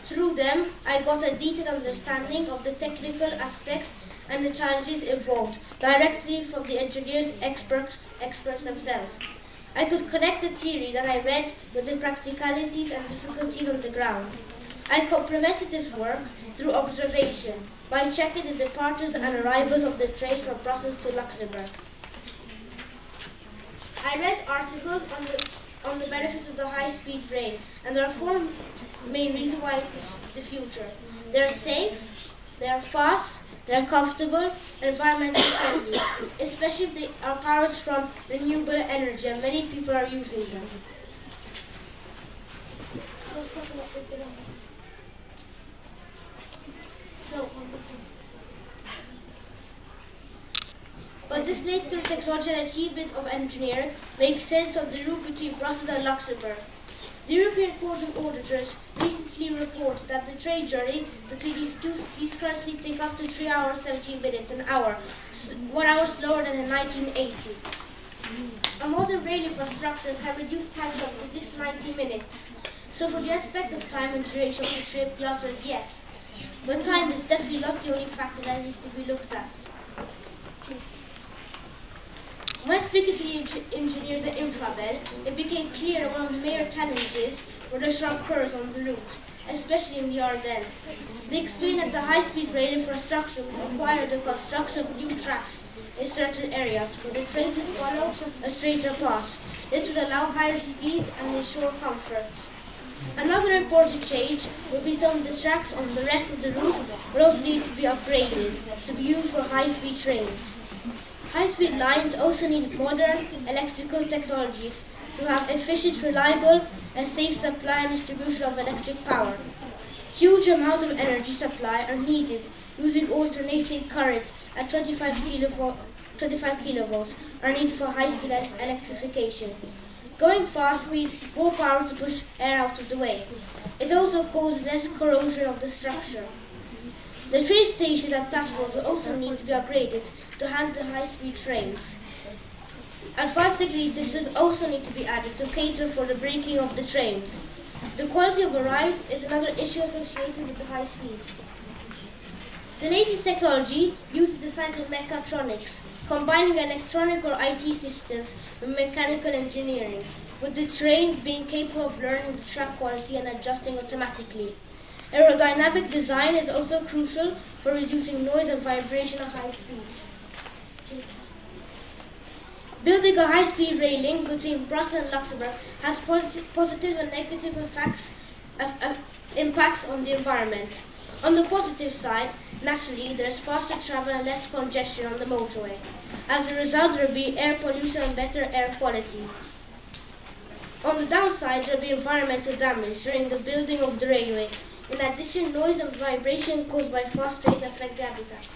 Through them, I got a detailed understanding of the technical aspects and the challenges involved directly from the engineers experts themselves. I could connect the theory that I read with the practicalities and difficulties on the ground. I complemented this work through observation by checking the departures and arrivals of the trains from Brussels to Luxembourg. I read articles on the benefits of the high-speed rail, and there are four main reasons why it is the future. They are safe, they are fast, they are comfortable, and environmentally friendly, especially if they are powered from renewable energy, and many people are using them. But this later technological achievement of engineering makes sense of the route between Brussels and Luxembourg. The European Court of Auditors recently reported that the train journey between these two cities currently takes up to 3 hours 17 minutes an hour, 1 hour slower than in 1980. A modern rail infrastructure can reduce time up to just 90 minutes. So for the aspect of time and duration of the trip, the answer is yes. But time is definitely not the only factor that needs to be looked at. When speaking to the engineers at Infrabel, it became clear that one of the major challenges were the sharp curves on the route, especially in the Ardennes. They explained that the high-speed rail infrastructure would require the construction of new tracks in certain areas for the train to follow a straighter path. This would allow higher speeds and ensure comfort. Another important change would be some of the tracks on the rest of the route would also need to be upgraded to be used for high-speed trains. High-speed lines also need modern electrical technologies to have efficient, reliable, and safe supply and distribution of electric power. Huge amounts of energy supply are needed using alternating current at 25 kilovolts are needed for high-speed electrification. Going fast means more power to push air out of the way. It also causes less corrosion of the structure. The train stations and platforms will also need to be upgraded to handle high-speed trains. Advanced signaling systems also need to be added to cater for the braking of the trains. The quality of a ride is another issue associated with the high speed. The latest technology uses the science of mechatronics, combining electronic or IT systems with mechanical engineering, with the train being capable of learning the track quality and adjusting automatically. Aerodynamic design is also crucial for reducing noise and vibration at high speeds. Building a high-speed rail link between Brussels and Luxembourg has positive and negative impacts on the environment. On the positive side, naturally, there is faster travel and less congestion on the motorway. As a result, there will be air pollution and better air quality. On the downside, there will be environmental damage during the building of the railway. In addition, noise and vibration caused by fast trains affect the habitat.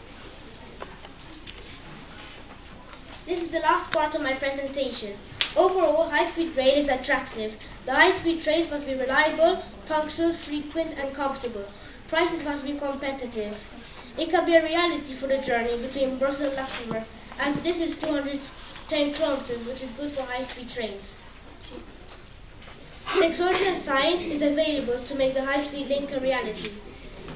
This is the last part of my presentation. Overall, high-speed rail is attractive. The high-speed trains must be reliable, punctual, frequent, and comfortable. Prices must be competitive. It can be a reality for the journey between Brussels and Luxembourg, as this is 210 kilometers, which is good for high-speed trains. Technology and science is available to make the high-speed link a reality.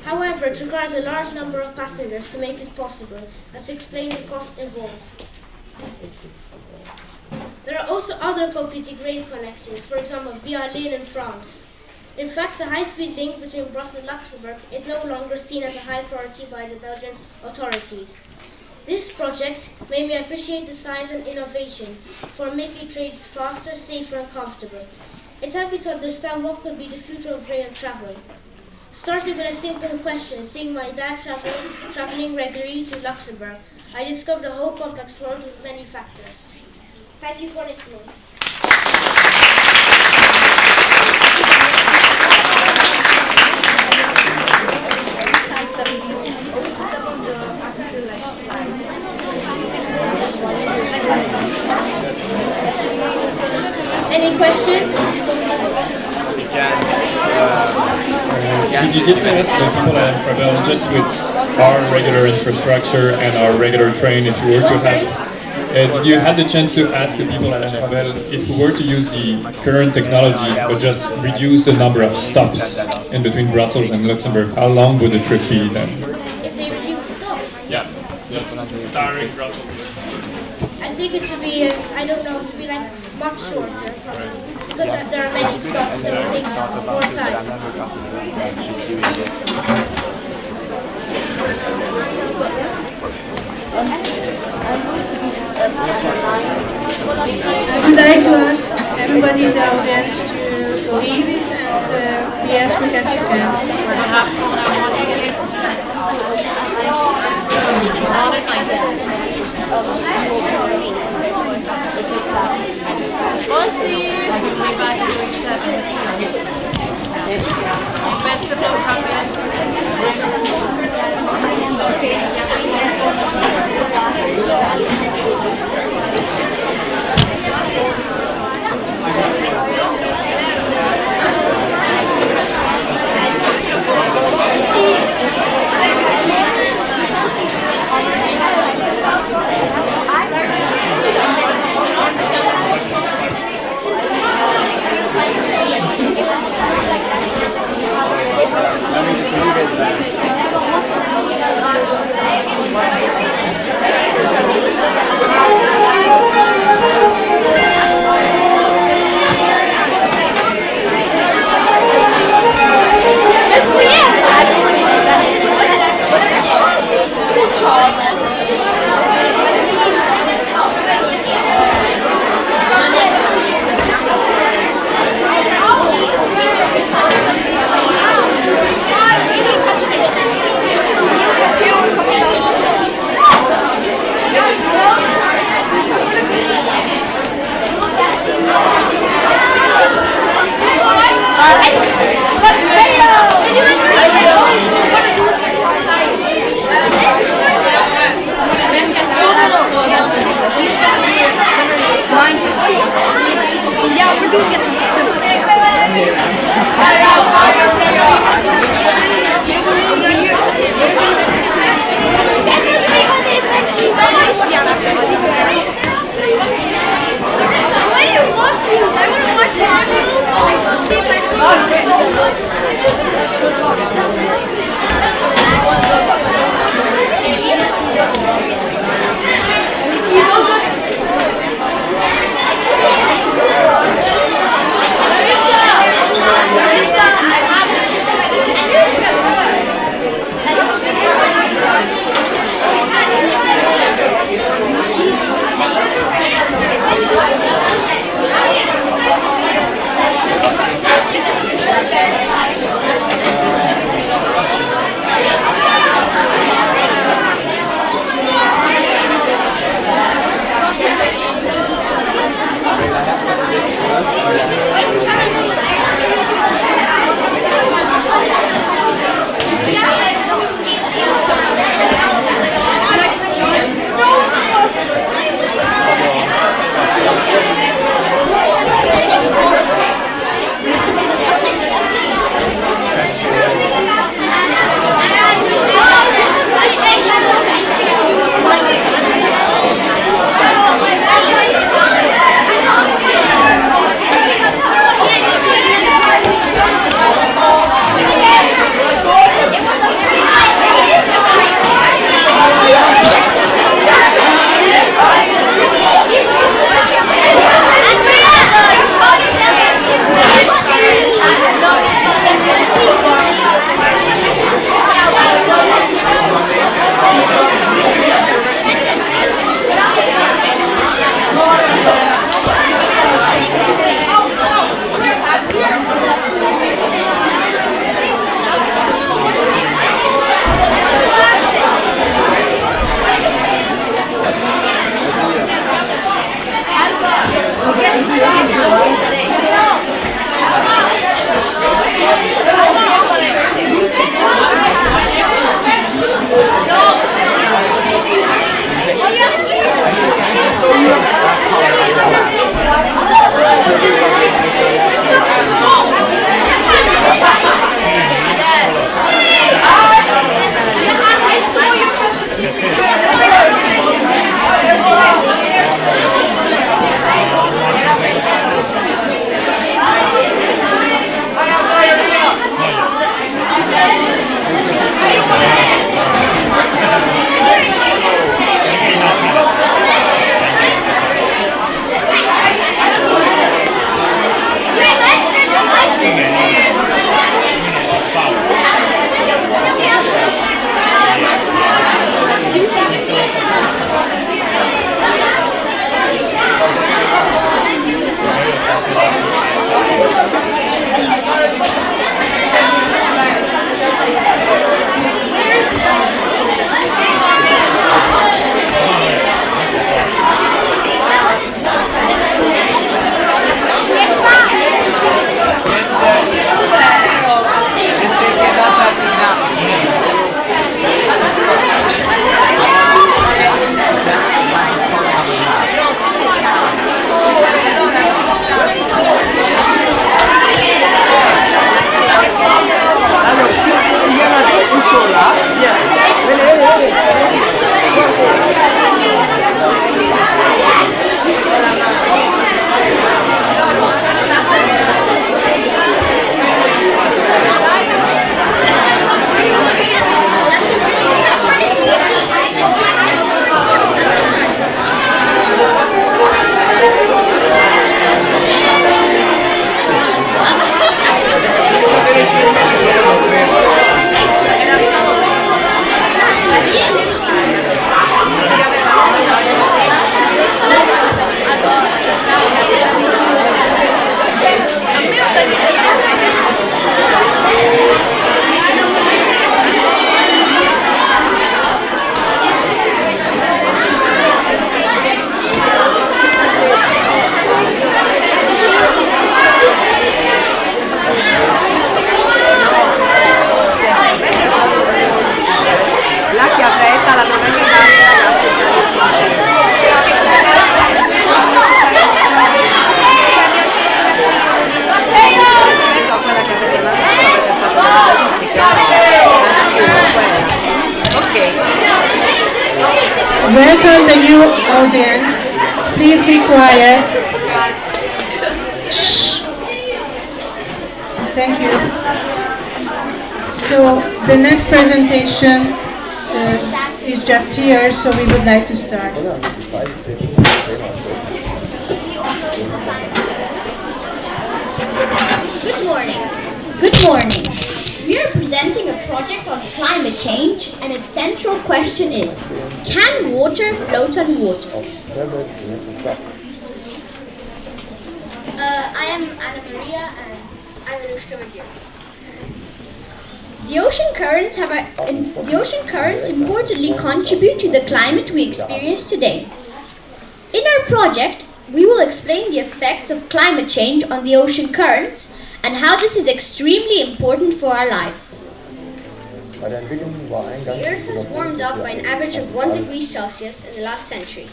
However, it requires a large number of passengers to make it possible, and to explain the cost involved. There are also other competing rail connections, for example, via Lille in France. In fact, the high-speed link between Brussels and Luxembourg is no longer seen as a high priority by the Belgian authorities. This project made me appreciate the science and innovation for making trains faster, safer, and comfortable. It's helping to understand what could be the future of rail travel. Starting with a simple question, seeing my dad traveling regularly to Luxembourg, I discovered a whole complex world with many factors. Thank you for listening. Any questions? Did you get to ask the people at Travel just with our regular infrastructure and our regular train if you were to have? Did you have the chance to ask the people at Travel if we were to use the current technology but just reduce the number of stops in between Brussels and Luxembourg, how long would the trip be then? If they reduce the stop? Yeah. Direct Brussels. I think it should be, I don't know, it should be like much shorter. Because there are many stops that will take more time. I would like to ask everybody in the audience to leave it and be as quick as you Thank you. La chiavetta, la donna che Welcome the new audience. Please be quiet. Shh. Thank you. So the next presentation is just here, so we would like to start. Good morning. Good morning. We are presenting a project on climate change, and its central question is, can water float on water? I am Anna Maria and I'm Anushka Madhya. The ocean currents importantly contribute to the climate we experience today. In our project, we will explain the effects of climate change on the ocean currents and how this is extremely important for our lives. The Earth has warmed up by an average of 1 degree Celsius in the last century.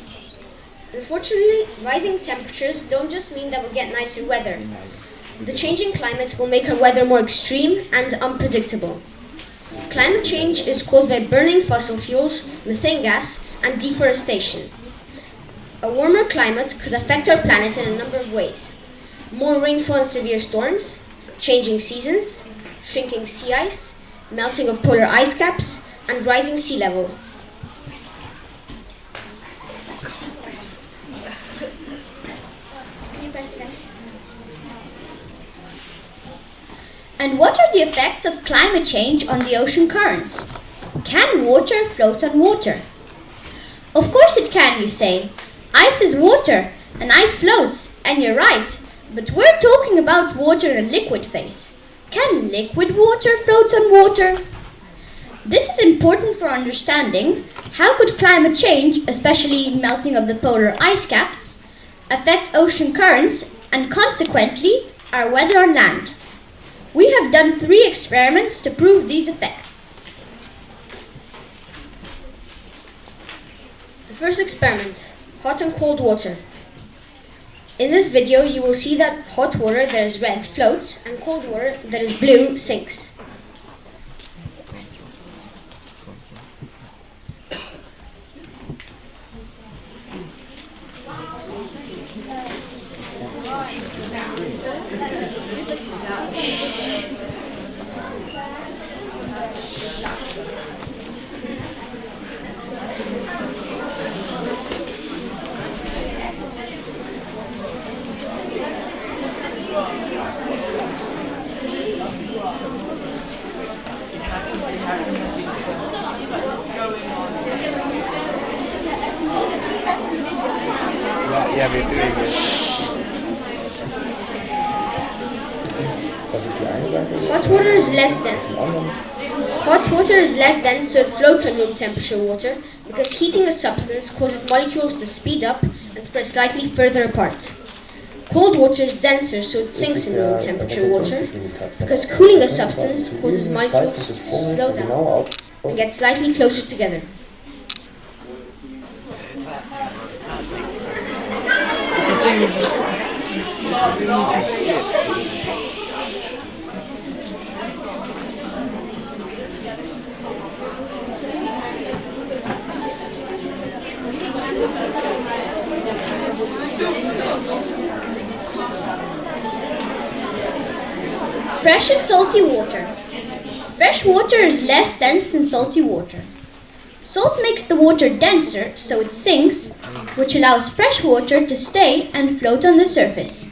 Unfortunately, rising temperatures don't just mean that we'll get nicer weather. The changing climate will make our weather more extreme and unpredictable. Climate change is caused by burning fossil fuels, methane gas, and deforestation. A warmer climate could affect our planet in a number of ways. More rainfall and severe storms, changing seasons, shrinking sea ice, melting of polar ice caps, and rising sea level. And what are the effects of climate change on the ocean currents? Can water float on water? Of course it can, you say. Ice is water, and ice floats, and you're right. But we're talking about water in liquid phase. Can liquid water float on water? This is important for understanding how could climate change, especially melting of the polar ice caps, affect ocean currents and consequently our weather on land. We have done 3 experiments to prove these effects. The first experiment, hot and cold water. In this video you will see that hot water that is red floats and cold water that is blue sinks. Yeah, we're doing it. Hot water is less dense, so it floats on room temperature water because heating a substance causes molecules to speed up and spread slightly further apart. Cold water is denser, so it sinks in room temperature water because cooling a substance causes molecules to slow down and get slightly closer together. Fresh and salty water. Fresh water is less dense than salty water. Salt makes the water denser, so it sinks, which allows fresh water to stay and float on the surface.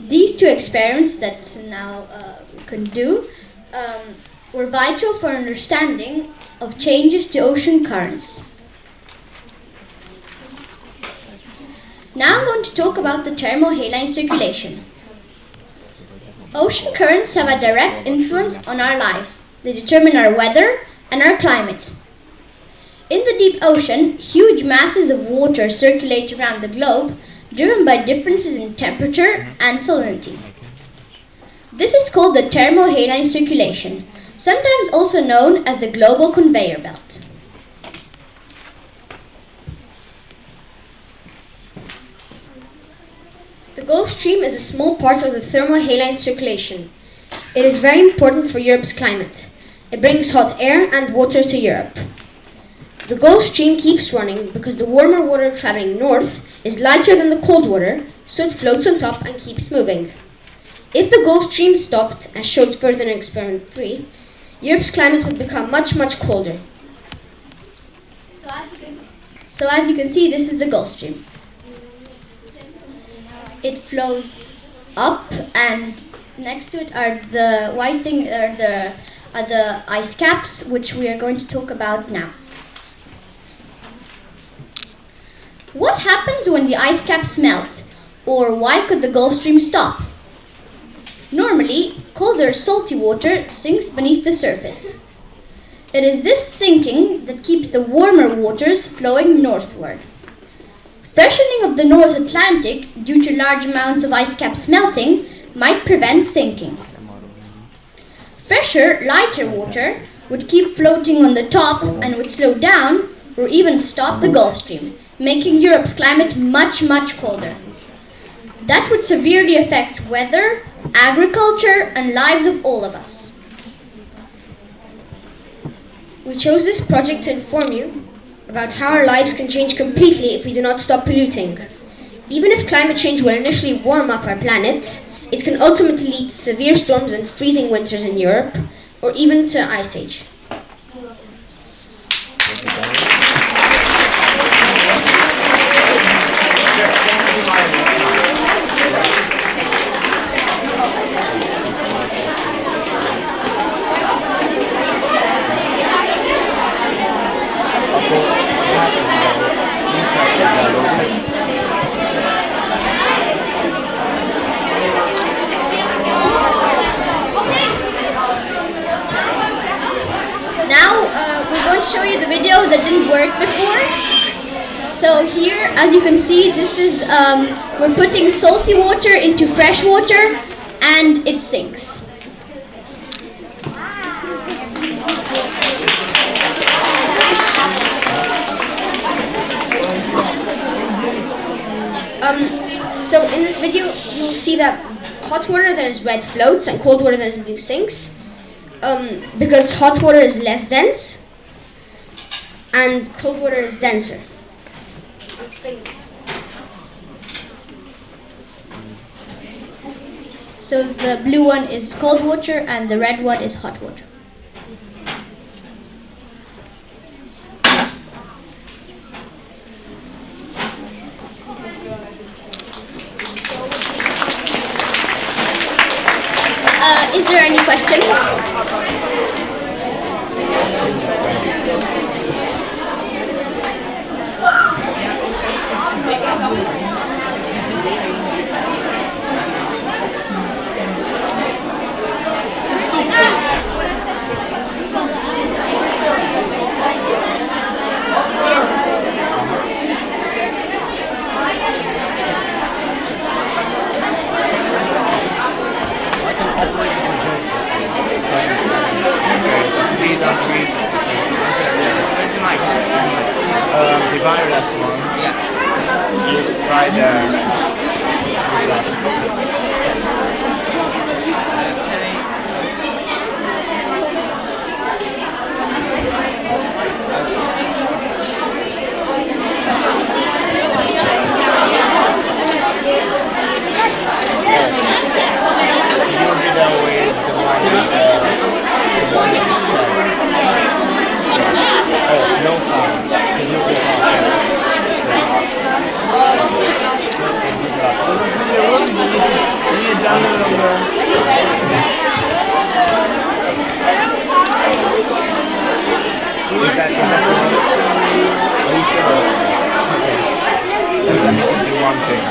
These two experiments that now we can do were vital for understanding of changes to ocean currents. Now I'm going to talk about the thermohaline circulation. Ocean currents have a direct influence on our lives. They determine our weather and our climate. In the deep ocean, huge masses of water circulate around the globe, driven by differences in temperature and salinity. This is called the thermohaline circulation, sometimes also known as the global conveyor belt. The Gulf Stream is a small part of the thermohaline circulation. It is very important for Europe's climate. It brings hot air and water to Europe. The Gulf Stream keeps running because the warmer water traveling north is lighter than the cold water, so it floats on top and keeps moving. If the Gulf Stream stopped, as showed further in Experiment 3, Europe's climate would become much, much colder. So as you can see, this is the Gulf Stream. It flows up, and next to it are the white thing, are the ice caps, which we are going to talk about now. What happens when the ice caps melt, or why could the Gulf Stream stop? Normally, colder salty water sinks beneath the surface. It is this sinking that keeps the warmer waters flowing northward. Freshening of the North Atlantic due to large amounts of ice caps melting might prevent sinking. Fresher, lighter water would keep floating on the top and would slow down or even stop the Gulf Stream, making Europe's climate much, much colder. That would severely affect weather, agriculture, and lives of all of us. We chose this project to inform you about how our lives can change completely if we do not stop polluting. Even if climate change will initially warm up our planet, it can ultimately lead to severe storms and freezing winters in Europe, or even to ice age. Show you the video that didn't work before. So here, as you can see, this is we're putting salty water into fresh water and it sinks. So in this video you'll see that hot water that is red floats and cold water that is blue sinks, because hot water is less dense and cold water is denser. So the blue one is cold water and the red one is hot water. Is there any questions? The virus one. Yeah. It's right there. Are you sure? Okay. So let me just do one thing.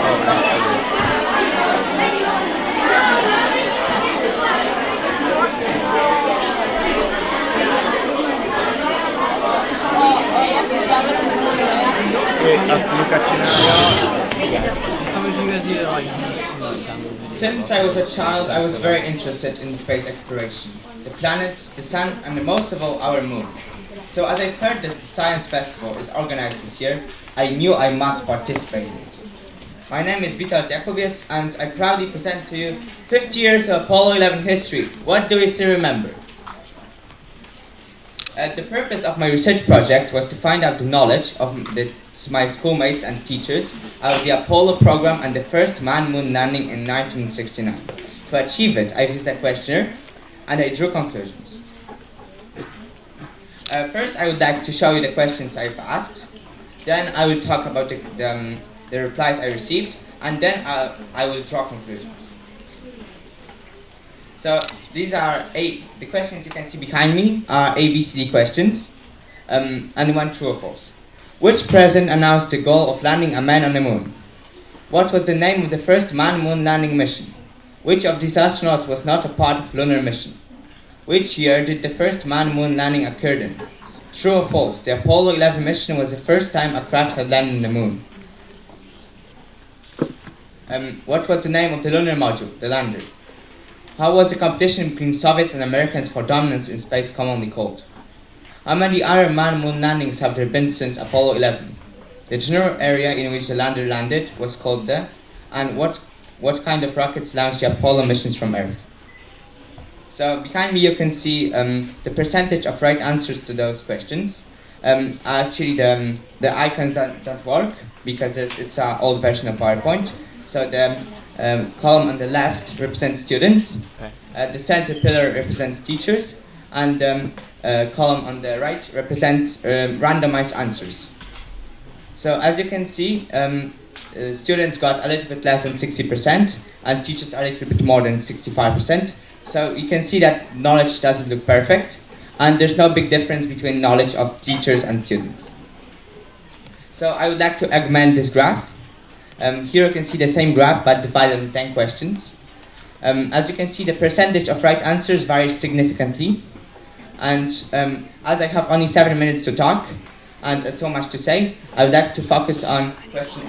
Oh, actually. Wait, look at you now. Some of you guys need to like download. Since I was a child, I was very interested in space exploration. The planets, the sun, and most of all, our moon. So as I heard that the Science Festival is organized this year, I knew I must participate in it. My name is Vital Jakovic, and I proudly present to you 50 years of Apollo 11 history. What do we still remember? The purpose of my research project was to find out the knowledge of my schoolmates and teachers about the Apollo program and the first man-moon landing in 1969. To achieve it, I used a questionnaire and I drew conclusions. First, I would like to show you the questions I've asked. Then I will talk about the replies I received, and then I will draw conclusions. So these are the questions you can see behind me are ABCD questions, and one true or false. Which president announced the goal of landing a man on the moon? What was the name of the first man-moon landing mission? Which of these astronauts was not a part of lunar mission? Which year did the first man-moon landing occur in? True or false? The Apollo 11 mission was the first time a craft had landed on the moon. What was the name of the lunar module, the lander? How was the competition between Soviets and Americans for dominance in space commonly called? How many other man-moon landings have there been since Apollo 11? The general area in which the lander landed was called and what kind of rockets launched the Apollo missions from Earth? So behind me you can see the percentage of right answers to those questions. Actually the icons don't work because it's an old version of PowerPoint. So the column on the left represents students, the center pillar represents teachers, and the column on the right represents randomized answers. So as you can see, students got a little bit less than 60% and teachers a little bit more than 65%. So you can see that knowledge doesn't look perfect, and there's no big difference between knowledge of teachers and students. So I would like to augment this graph. Here you can see the same graph but divided into 10 questions. As you can see, the percentage of right answers varies significantly. And as I have only 7 minutes to talk and so much to say, I would like to focus on question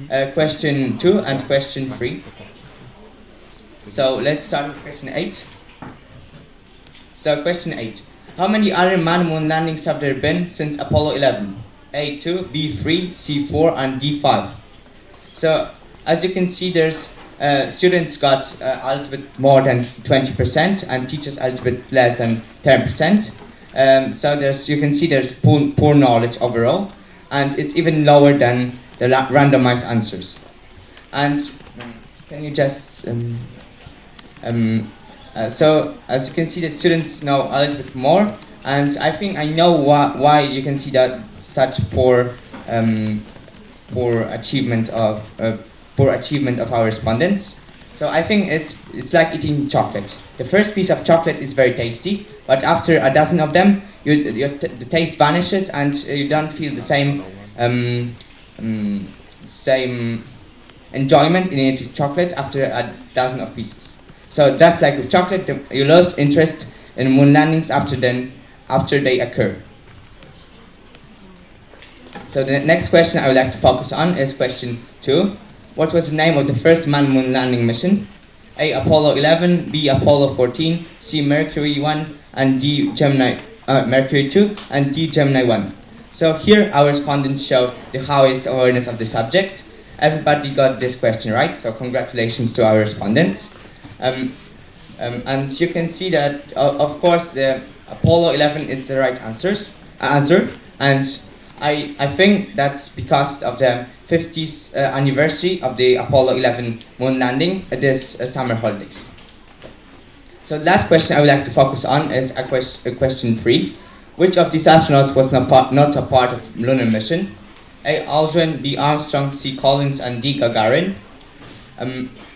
8, question 2 and question 3. So let's start with question 8. So question 8. How many other man-moon landings have there been since Apollo 11? A2, B3, C4 and D5. So as you can see, there's students got a little bit more than 20% and teachers a little bit less than 10%. So you can see there's poor knowledge overall, and it's even lower than the randomized answers. And can you just so as you can see, the students know a little bit more, and I think I know why you can see that such poor achievement of our respondents. So I think it's like eating chocolate. The first piece of chocolate is very tasty, but after a dozen of them, the taste vanishes and you don't feel the same same enjoyment in eating chocolate after a dozen of pieces. So just like with chocolate, you lose interest in moon landings after they occur. So the next question I would like to focus on is question 2. What was the name of the first man-moon landing mission? A. Apollo 11, B. Apollo 14, C. Mercury 1, and D. Mercury 2, and D. Gemini 1. So here our respondents show the highest awareness of the subject. Everybody got this question right, so congratulations to our respondents. And you can see that, of course, the Apollo 11 is the right answer, and I think that's because of the 50th anniversary of the Apollo 11 moon landing this summer holidays. So the last question I would like to focus on is question 3. Which of these astronauts was not a part of lunar mission? A. Aldrin, B. Armstrong, C. Collins, and D. Gagarin.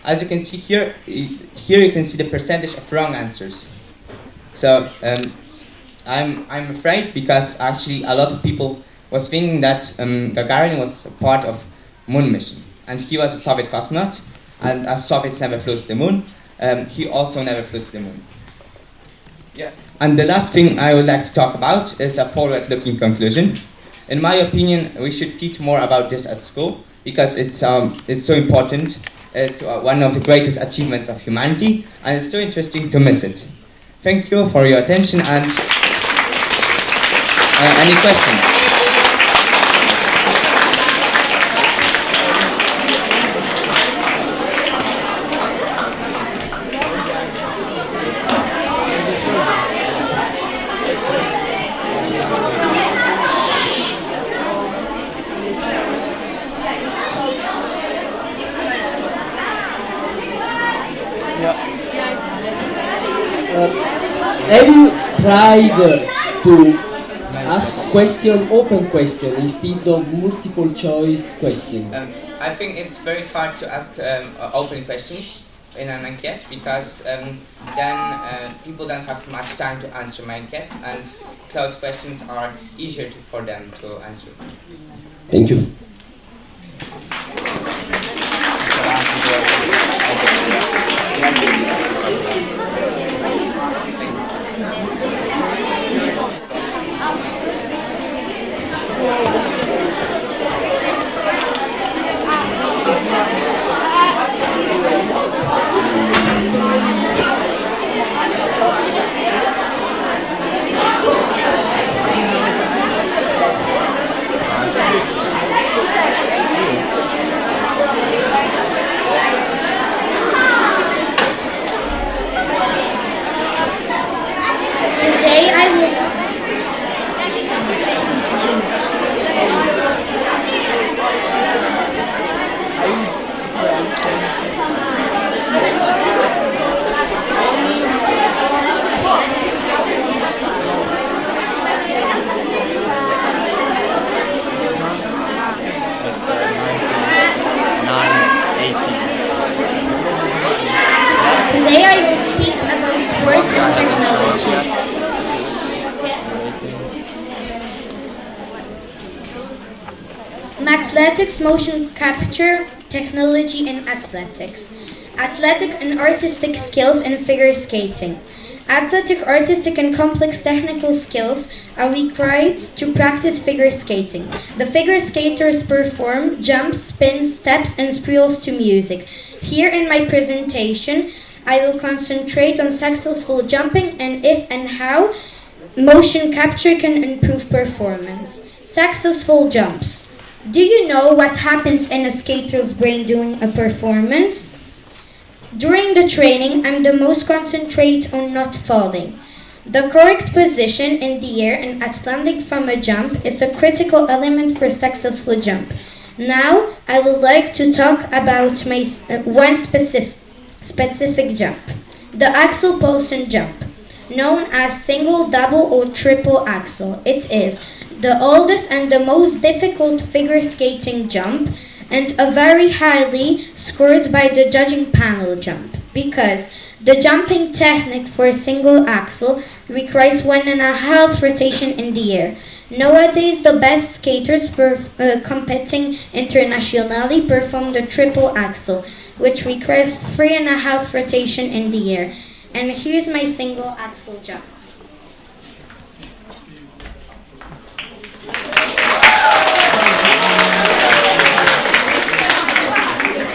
As you can see here you can see the percentage of wrong answers. So I'm afraid because actually a lot of people was thinking that Gagarin was a part of moon mission, and he was a Soviet cosmonaut, and as Soviets never flew to the moon, he also never flew to the moon. Yeah. And the last thing I would like to talk about is a forward-looking conclusion. In my opinion, we should teach more about this at school because it's so important. It's one of the greatest achievements of humanity, and it's so interesting to miss it. Thank you for your attention, and any questions? Have you tried to ask open question instead of multiple choice question? I think it's very hard to ask open questions in an enquete because then people don't have much time to answer my enquete, and closed questions are easier for them to answer. Thank you. Today I was Today I will speak about sports and technology. Athletics, motion capture, technology and athletics. Athletic and artistic skills in figure skating. Athletic, artistic and complex technical skills are required to practice figure skating. The figure skaters perform jumps, spins, steps and spirals to music. Here in my presentation, I will concentrate on successful jumping and if and how motion capture can improve performance. Successful jumps. Do you know what happens in a skater's brain during a performance? During the training, I'm the most concentrate on not falling. The correct position in the air and at landing from a jump is a critical element for a successful jump. Now, I would like to talk about my one specific jump. The axel Paulsen jump, known as single, double or triple axel. It is the oldest and the most difficult figure skating jump and a very highly scored by the judging panel jump because the jumping technique for a single axel requires 1.5 rotation in the air. Nowadays, the best skaters competing internationally perform the triple axel, which requires 3.5 rotation in the air. And here's my single axel jump.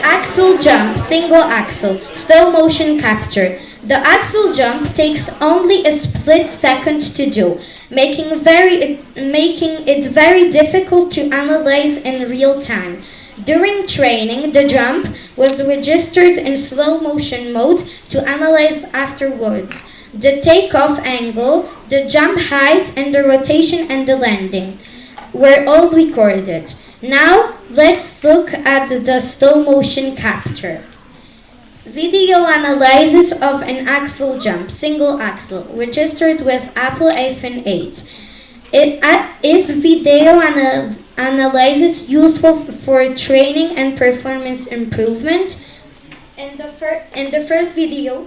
Axel jump, single axel, slow motion capture. The axel jump takes only a split second to do, making it very difficult to analyze in real time. During training, the jump was registered in slow motion mode to analyze afterwards. The takeoff angle, the jump height, and the rotation and the landing were all recorded. Now, let's look at the slow motion capture. Video analysis of an axel jump, single axel, registered with Apple iPhone 8. Is video analysis useful for training and performance improvement? In the first video,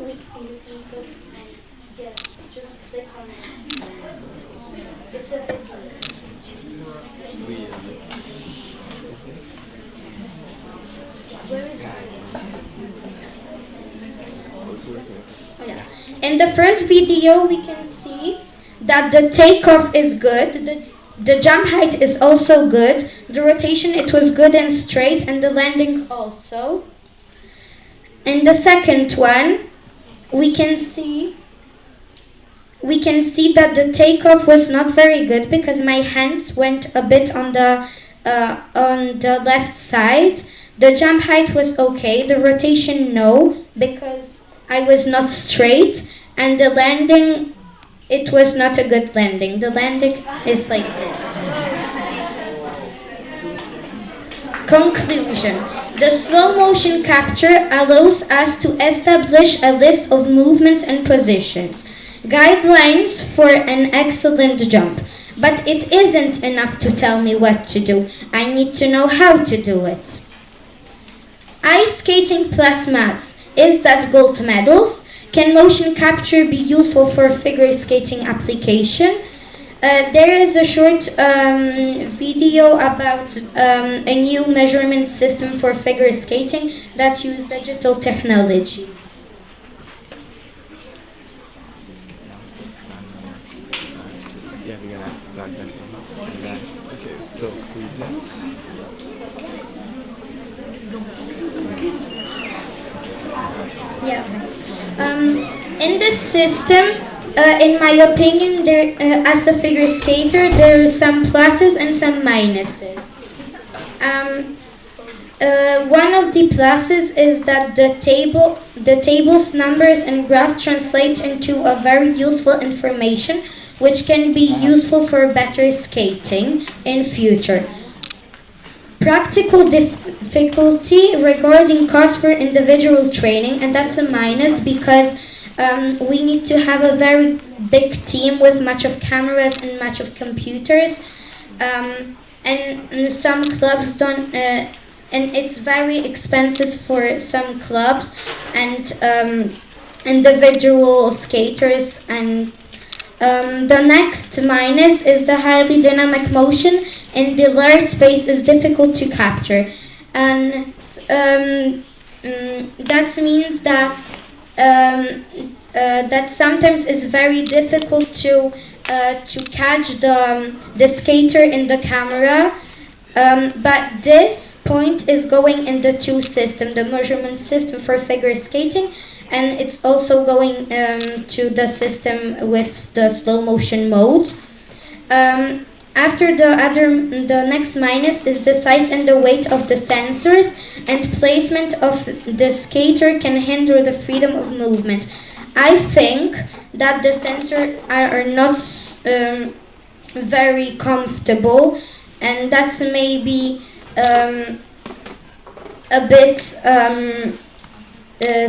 In the first video, we can see that the takeoff is good, the jump height is also good, the rotation it was good and straight, and the landing also. In the second one, we can see that the takeoff was not very good because my hands went a bit on the left side. The jump height was okay, the rotation no, because I was not straight, and the landing, it was not a good landing. The landing is like this. Conclusion. The slow motion capture allows us to establish a list of movements and positions, guidelines for an excellent jump. But it isn't enough to tell me what to do. I need to know how to do it. Ice skating plus maths. Is that gold medals? Can motion capture be useful for figure skating application? There is a short video about a new measurement system for figure skating that uses digital technology. Yeah, we're gonna plug that in. Yeah. Okay, so who's next? Yeah. In this system, in my opinion, there, as a figure skater, there are some pluses and some minuses. One of the pluses is that the table's numbers and graph translate into a very useful information, which can be useful for better skating in future. Practical difficulty regarding cost for individual training, and that's a minus because we need to have a very big team with much of cameras and much of computers, and some clubs don't, and it's very expensive for some clubs and individual skaters. And the next minus is the highly dynamic motion in the large space is difficult to capture, and that means that that sometimes it's very difficult to catch the skater in the camera. But this point is going in the two system, the measurement system for figure skating, and it's also going to the system with the slow motion mode. After the next minus is the size and the weight of the sensors, and placement of the skater can hinder the freedom of movement. I think that the sensors are not very comfortable, and that's maybe a bit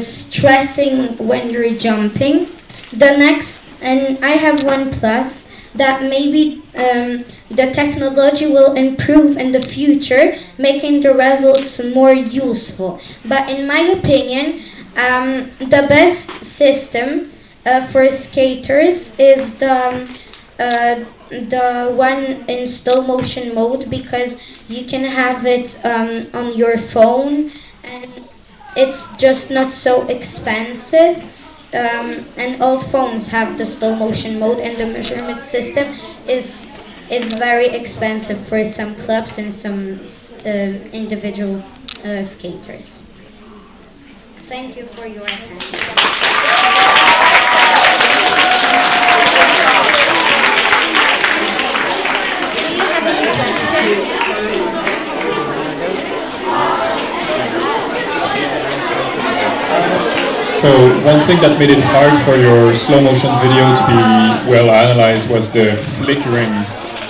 stressing when you're jumping. The next, and I have one plus, that maybe the technology will improve in the future, making the results more useful. But in my opinion, the best system for skaters is the one in slow motion mode, because you can have it on your phone, and it's just not so expensive. And all phones have the slow motion mode, and the measurement system is very expensive for some clubs and some individual skaters. Thank you for your attention. Do you have any questions? So one thing that made it hard for your slow motion video to be well analyzed was the flickering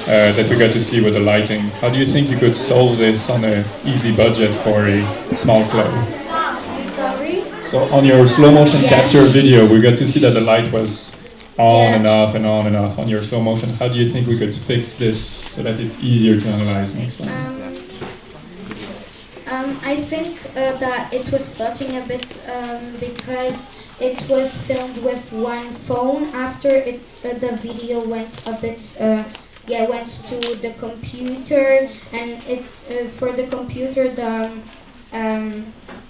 that we got to see with the lighting. How do you think you could solve this on an easy budget for a small club? Sorry? So on your slow motion capture video, we got to see that the light was on and off and on and off on your slow motion. How do you think we could fix this so that it's easier to analyze next time? I think that it was floating a bit because it was filmed with one phone. After the video went a bit, went to the computer, and it's for the computer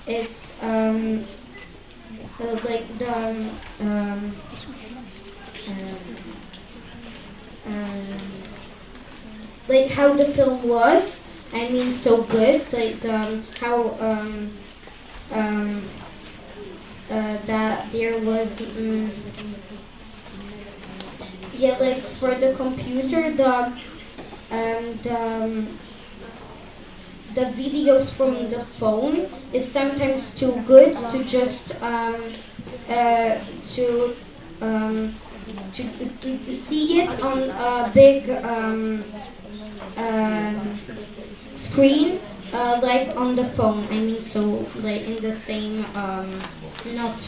it's like like how the film was. I mean, so good. Like how that there was like for the computer the videos from the phone is sometimes too good to just to see it on a big screen like on the phone. I mean, so like in the same not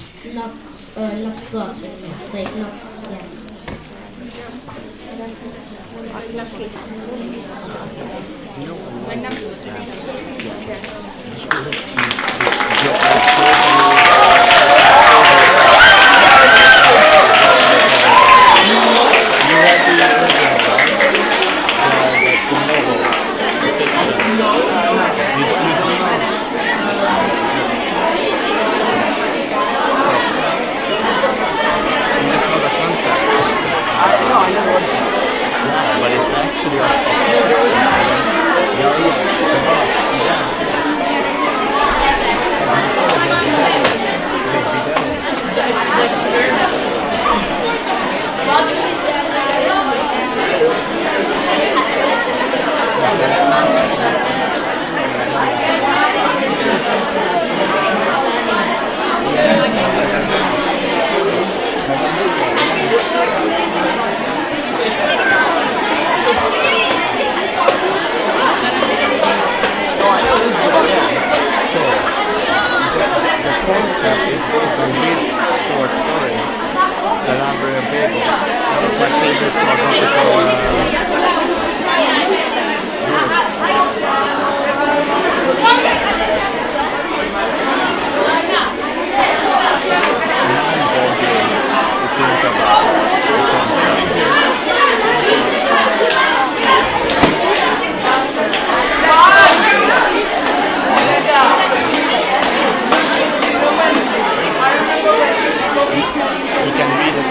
floating, like not But it's actually concept is based on his short story, The Library of Babel. It's one of my favorite philosophical works. It's mind-boggling to think about the concept. You can read it.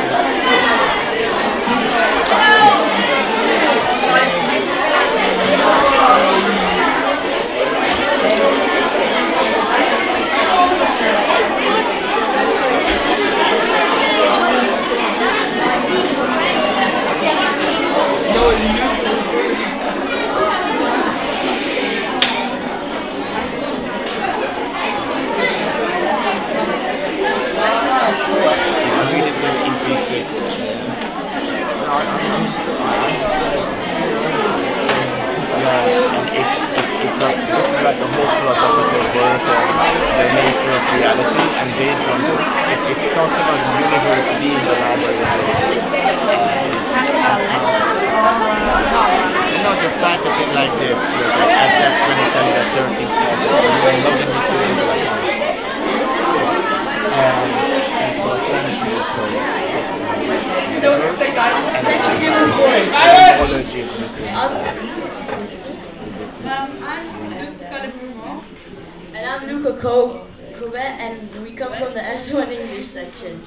This is like a whole philosophical work on the nature of reality, and based on this, it talks about the universe being the library. No, just type it in like this, like SF2010 that 13 started, and then log into it. And so essentially, so it's the universe, and knowledge is And I'm Luca Covet, and we come from the S1 English section.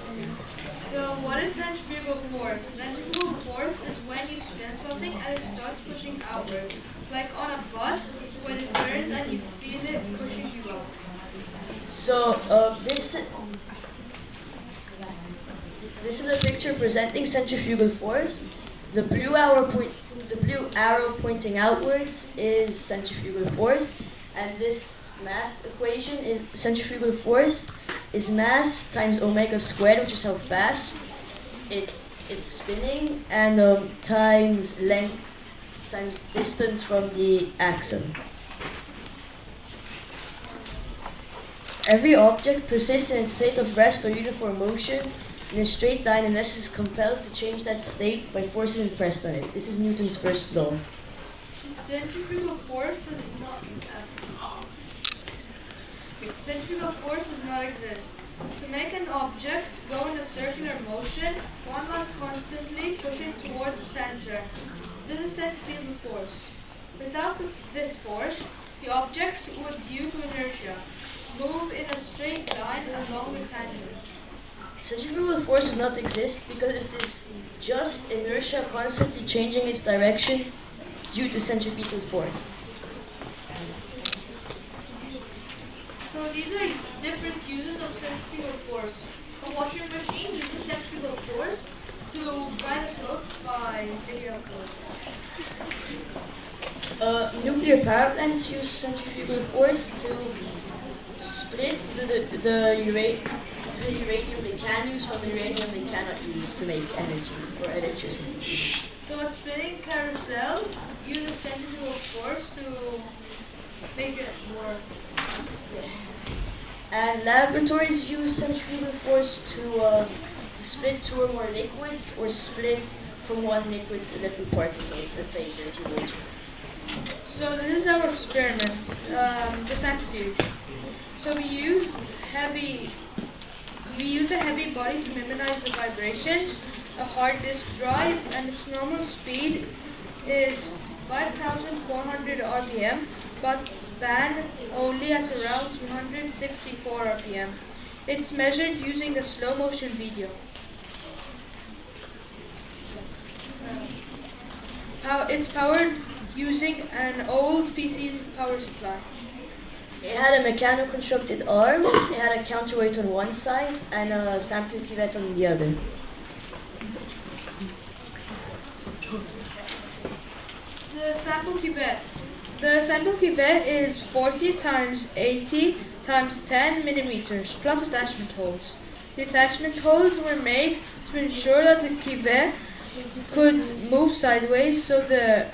So what is centrifugal force? Centrifugal force is when you spin something and it starts pushing outward. Like on a bus, when it turns and you feel it pushing you up. So this is a picture presenting centrifugal force. The blue arrow pointing outwards is centrifugal force, and this math equation is centrifugal force is mass times omega squared, which is how fast it's spinning, and times length times distance from the axis. Every object persists in a state of rest or uniform motion in a straight line unless it is compelled to change that state by forces impressed on it. This is Newton's first law. Centrifugal force does not exist. To make an object go in a circular motion, one must constantly push it towards the center. This is centrifugal force. Without this force, the object would, due to inertia, move in a straight line along the tangent. Centrifugal force does not exist because it is just inertia constantly changing its direction due to centripetal force. So these are different uses of centrifugal force. A washing machine uses centrifugal force to dry the clothes by taking out clothes. Nuclear power plants use centrifugal force to split the uranium they can use from the uranium they cannot use to make energy or electricity. So a spinning carousel uses centrifugal force to make it work. And laboratories use centrifugal force to split two or more liquids or split from one liquid to little particles, let's say dirty water. So this is our experiment, the centrifuge. So we use a heavy body to minimize the vibrations, a hard disk drive, and its normal speed is 5,400 RPM, but span only at around 264 RPM. It's measured using a slow motion video. It's powered using an old PC power supply. It had a mechanical constructed arm, it had a counterweight on one side and a sampling cuvette on the other. The sample cuvette. The sample cuvette is 40 times 80 times 10 millimeters plus attachment holes. The attachment holes were made to ensure that the cuvette could move sideways so the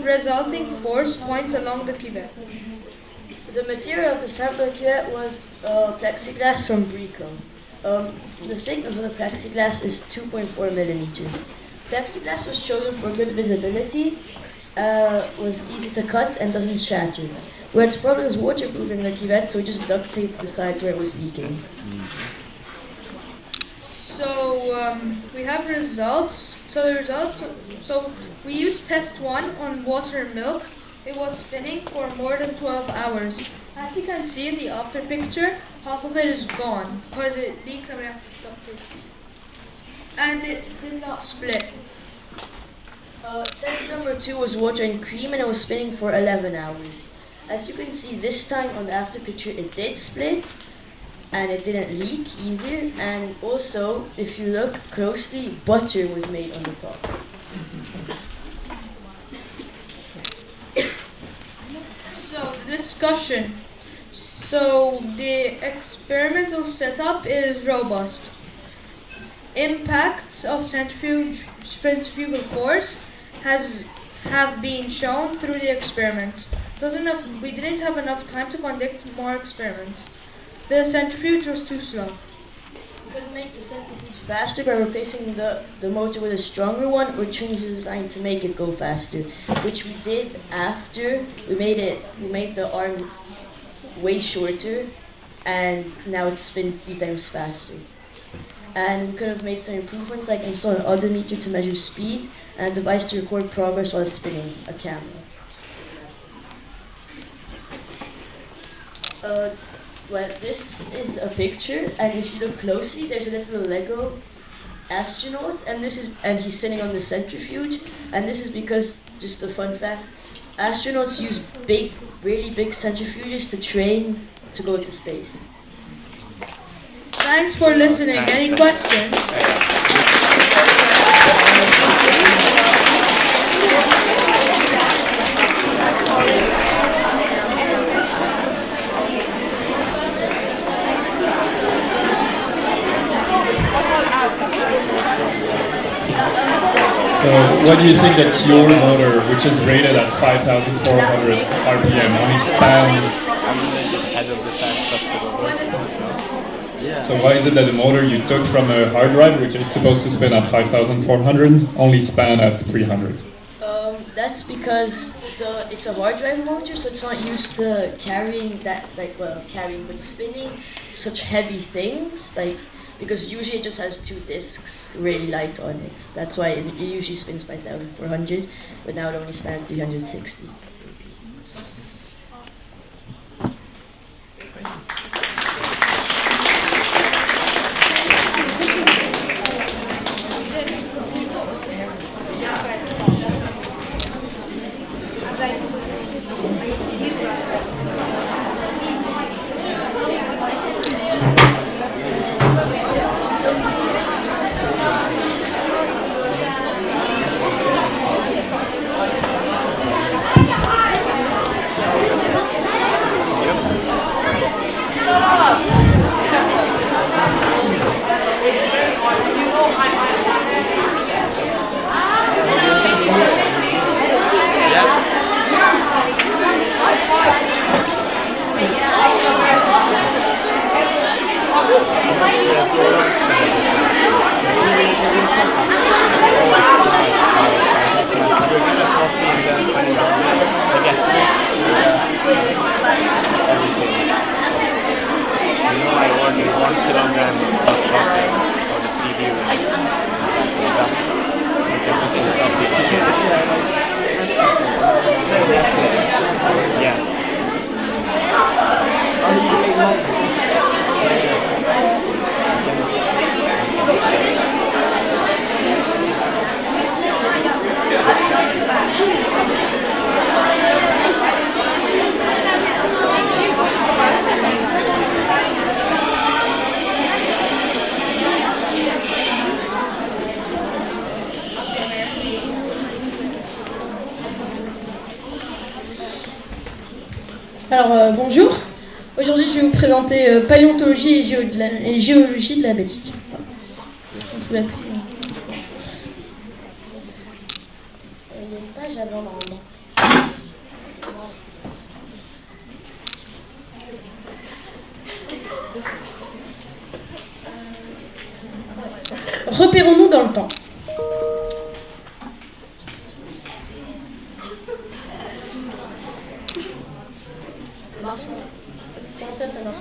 resulting force points along the cuvette. The material of the sample cuvette was plexiglass from Brico. The thickness of the plexiglass is 2.4 millimeters. Plexiglass was chosen for good visibility, was easy to cut and doesn't shatter. We had problems waterproofing the cuvette, so we just duct taped the sides where it was leaking. So we have results. So we used test 1 on water and milk. It was spinning for more than 12 hours. As you can see in the after picture, half of it is gone because it leaked and we have to duct tape. And it did not split. Test number 2 was water and cream and it was spinning for 11 hours. As you can see this time on the after picture it did split and it didn't leak either, and also if you look closely butter was made on the top. So discussion. So the experimental setup is robust. Impacts of centrifugal force have been shown through the experiments. We didn't have enough time to conduct more experiments. The centrifuge was too slow. We could make the centrifuge faster by replacing the motor with a stronger one or change the design to make it go faster, which we did after. We made the arm way shorter and now it spins 3 times faster. And we could have made some improvements like install an odometer to measure speed and a device to record progress while spinning, a camera. Well, this is a picture, and if you look closely, there's a little Lego astronaut, and he's sitting on the centrifuge, and this is because, just a fun fact, astronauts use really big centrifuges to train to go to space. Thanks for listening. Any questions? So what do you think that your motor, which is rated at 5,400 RPM, only spans? So why is it that the motor you took from a hard drive, which is supposed to spin at 5,400, only span at 300? That's because it's a hard drive motor, so it's not used to carrying but spinning such heavy things, because usually it just has 2 discs really light on it. That's why it usually spins by 1400, but now it only spans 360. Alors bonjour, aujourd'hui je vais vous présenter paléontologie et géologie de la Belgique. Il y a une page avant normalement. Repérons-nous dans le temps. Ça marche pas. Comment ça marche pas?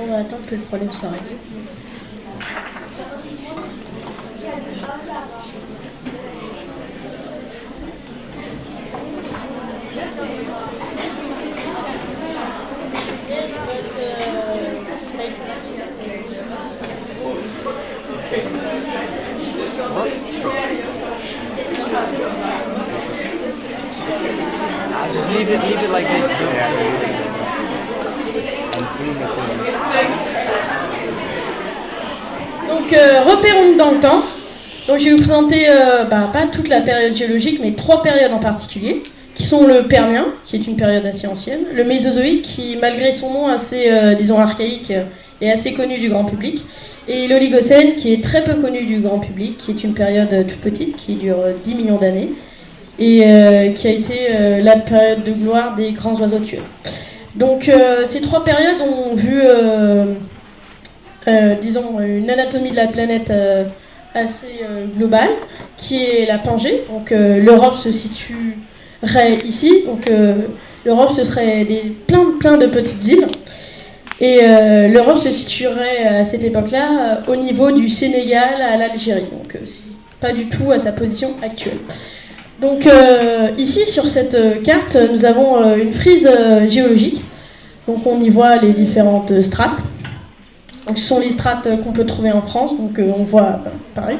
On va attendre que le problème s'arrête. Just leave it like this. Donc repérons dans le temps. Donc je vais vous présenter pas toute la période géologique, mais 3 périodes en particulier, qui sont le Permien, qui est une période assez ancienne, le Mésozoïque, qui malgré son nom assez, archaïque, est assez connu du grand public, et l'Oligocène, qui est très peu connu du grand public, qui est une période toute petite, qui dure 10 millions d'années, et qui a été la période de gloire des grands oiseaux tueurs. Donc ces 3 périodes ont vu, une anatomie de la planète assez globale, qui est la Pangée. Donc l'Europe se situerait ici. Donc l'Europe, ce serait plein de petites îles. Et l'Europe se situerait à cette époque-là au niveau du Sénégal à l'Algérie. Donc pas du tout à sa position actuelle. Donc ici sur cette carte, nous avons une frise géologique. Donc on y voit les différentes strates. Donc ce sont les strates qu'on peut trouver en France, donc on voit pareil,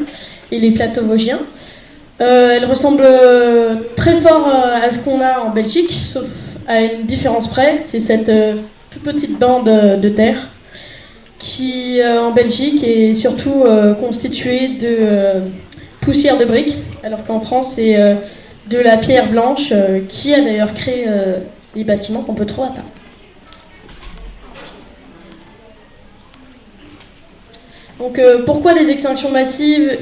et les plateaux vosgiens. Elles ressemblent très fort à ce qu'on a en Belgique, sauf à une différence près, c'est cette toute petite bande de terre qui en Belgique est surtout constituée de poussière de briques, alors qu'en France c'est de la pierre blanche, qui a d'ailleurs créé les bâtiments qu'on peut trouver à Paris. Donc pourquoi des extinctions massives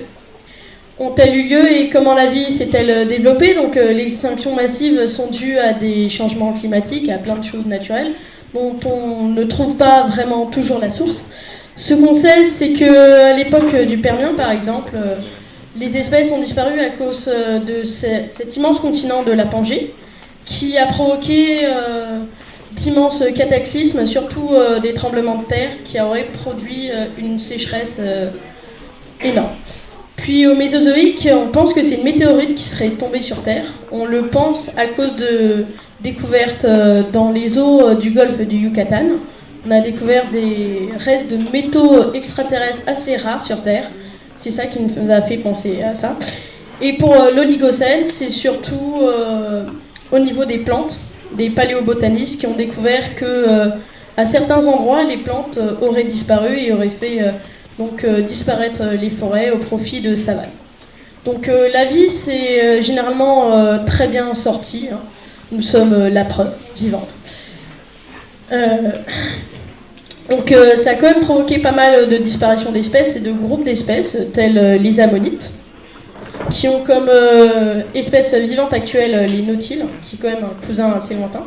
ont-elles eu lieu et comment la vie s'est-elle développée? Donc les extinctions massives sont dues à des changements climatiques, à plein de choses naturelles dont on ne trouve pas vraiment toujours la source. Ce qu'on sait, c'est qu'à l'époque du Permien, par exemple, les espèces ont disparu à cause de cet immense continent de la Pangée, qui a provoqué d'immenses cataclysmes, surtout des tremblements de terre, qui auraient produit une sécheresse énorme. Puis au Mésozoïque, on pense que c'est une météorite qui serait tombée sur Terre. On le pense à cause de découvertes dans les eaux du golfe du Yucatan. On a découvert des restes de métaux extraterrestres assez rares sur Terre. C'est ça qui nous a fait penser à ça. Et pour l'Oligocène, c'est surtout au niveau des plantes, des paléobotanistes qui ont découvert que à certains endroits, les plantes auraient disparu et auraient fait disparaître les forêts au profit de savanes. Donc la vie, c'est généralement très bien sorti. Hein. Nous sommes la preuve vivante. Donc ça a quand même provoqué pas mal de disparitions d'espèces et de groupes d'espèces, tels les ammonites, qui ont comme espèce vivante actuelle les nautiles, qui est quand même un cousin assez lointain.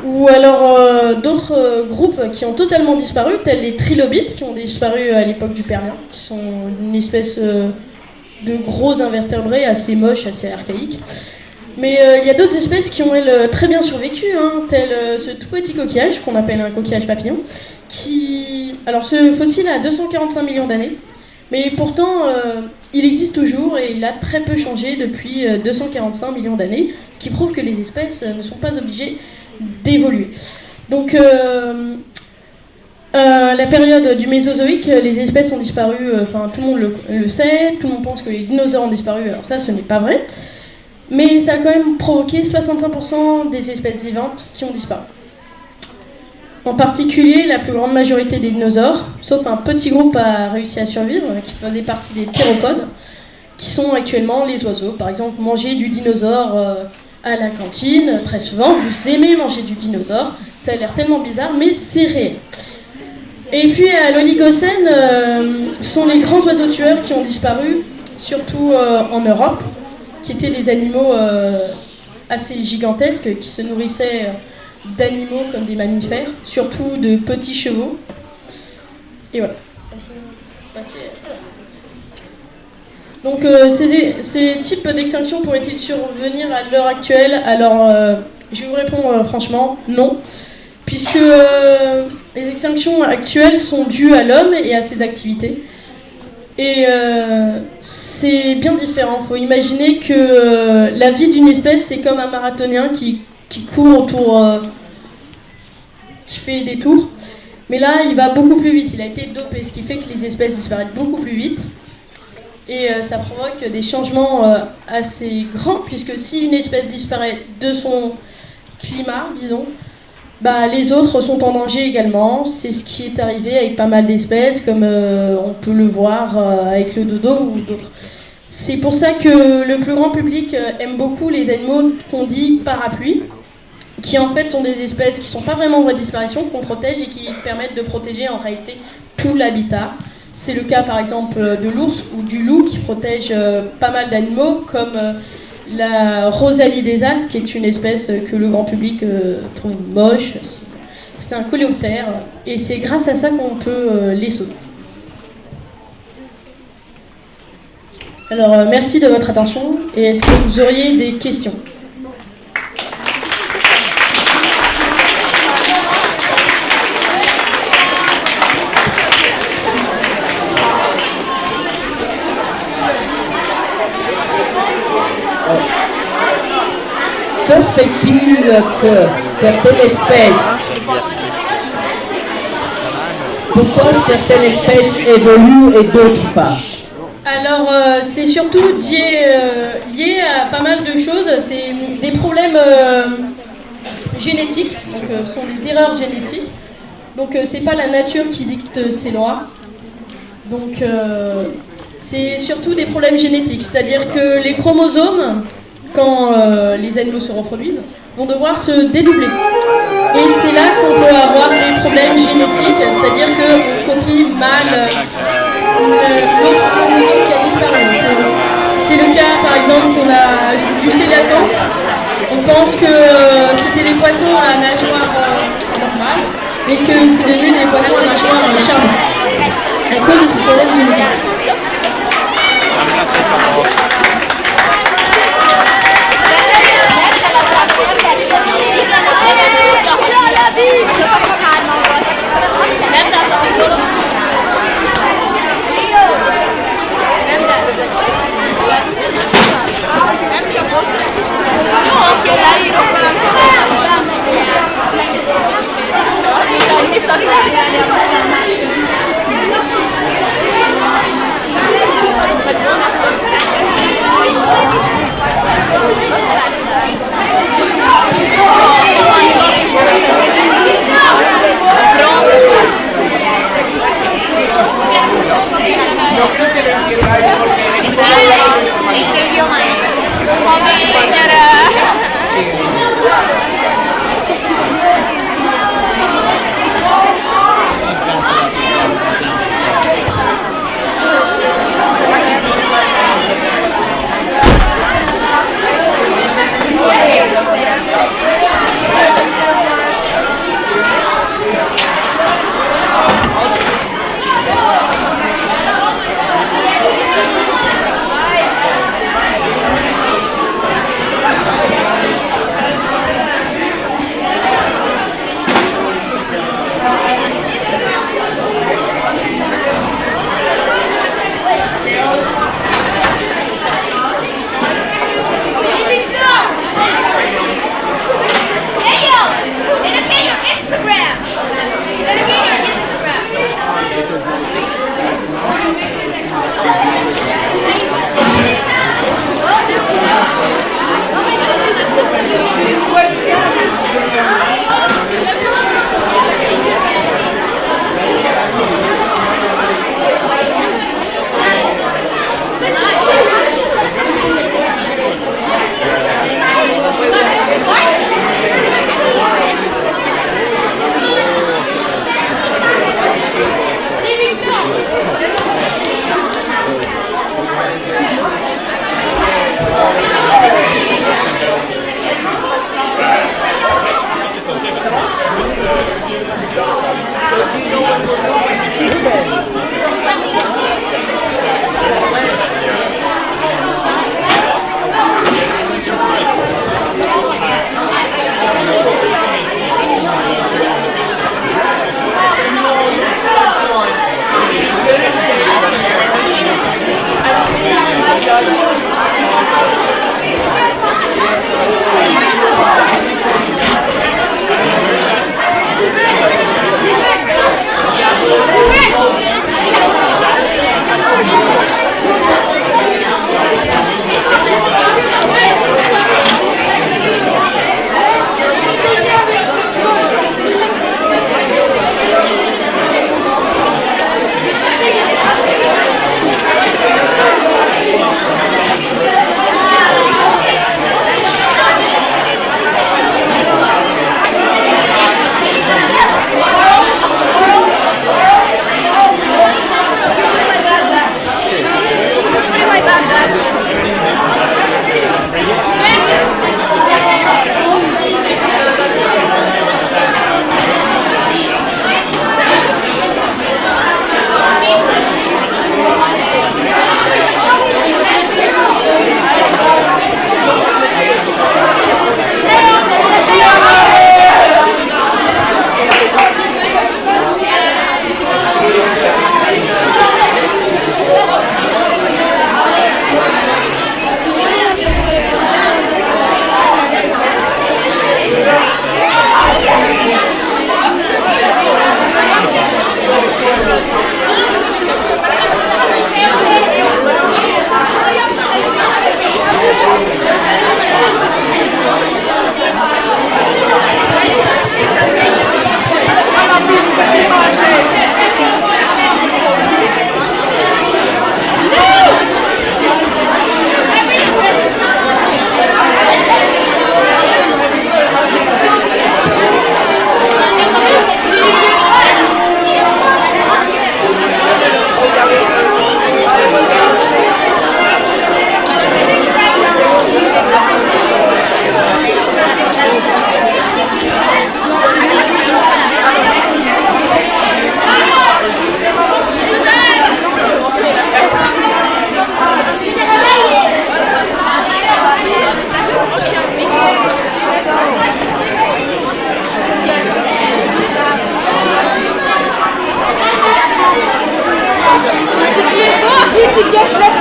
Ou alors d'autres groupes qui ont totalement disparu, tels les trilobites, qui ont disparu à l'époque du Permien, qui sont une espèce de gros invertébrés assez moches, assez archaïques. Mais il y a d'autres espèces qui ont, elles, très bien survécu, hein, tel ce tout petit coquillage, qu'on appelle un coquillage papillon, qui... Alors ce fossile a 245 millions d'années, mais pourtant il existe toujours et il a très peu changé depuis 245 millions d'années, ce qui prouve que les espèces ne sont pas obligées d'évoluer. Donc la période du Mésozoïque, les espèces ont disparu, tout le monde le sait, tout le monde pense que les dinosaures ont disparu, alors ça ce n'est pas vrai. Mais ça a quand même provoqué 65% des espèces vivantes qui ont disparu. En particulier, la plus grande majorité des dinosaures, sauf un petit groupe a réussi à survivre, qui faisait partie des théropodes, qui sont actuellement les oiseaux. Par exemple, manger du dinosaure à la cantine, très souvent, vous aimez manger du dinosaure, ça a l'air tellement bizarre, mais c'est réel. Et puis à l'Oligocène, sont les grands oiseaux tueurs qui ont disparu, surtout en Europe, qui étaient des animaux assez gigantesques, qui se nourrissaient d'animaux comme des mammifères, surtout de petits chevaux. Et voilà. Donc ces types d'extinction pourraient-ils survenir à l'heure actuelle? Alors, je vais vous répondre franchement, non. Puisque les extinctions actuelles sont dues à l'homme et à ses activités. Et c'est bien différent. Il faut imaginer que la vie d'une espèce, c'est comme un marathonien qui court autour, qui fait des tours. Mais là, il va beaucoup plus vite. Il a été dopé, ce qui fait que les espèces disparaissent beaucoup plus vite. Et ça provoque des changements assez grands, puisque si une espèce disparaît de son climat, disons, les autres sont en danger également. C'est ce qui est arrivé avec pas mal d'espèces, comme on peut le voir avec le dodo ou d'autres. C'est pour ça que le plus grand public aime beaucoup les animaux qu'on dit parapluies, qui en fait sont des espèces qui ne sont pas vraiment en voie de disparition, qu'on protège et qui permettent de protéger en réalité tout l'habitat. C'est le cas par exemple de l'ours ou du loup qui protège pas mal d'animaux, comme la rosalie des Alpes, qui est une espèce que le grand public trouve moche. C'est un coléoptère et c'est grâce à ça qu'on peut les sauver. Alors merci de votre attention et est-ce que vous auriez des questions ? Que fait-il que certaines espèces, pourquoi certaines espèces évoluent et d'autres pas? Alors c'est surtout lié à pas mal de choses, c'est des problèmes génétiques, donc ce sont des erreurs génétiques, donc c'est pas la nature qui dicte ses lois, donc c'est surtout des problèmes génétiques, c'est-à-dire que les chromosomes quand les animaux se reproduisent, vont devoir se dédoubler. Et c'est là qu'on peut avoir des problèmes génétiques, c'est-à-dire qu'on copie mal l'autre chromosome qui a disparu. C'est le cas, par exemple, qu'on a du sélacan. On pense que c'était des poissons à nageoire normale, mais que c'est devenu des poissons à nageoire charnée, à cause de ce problème génétique.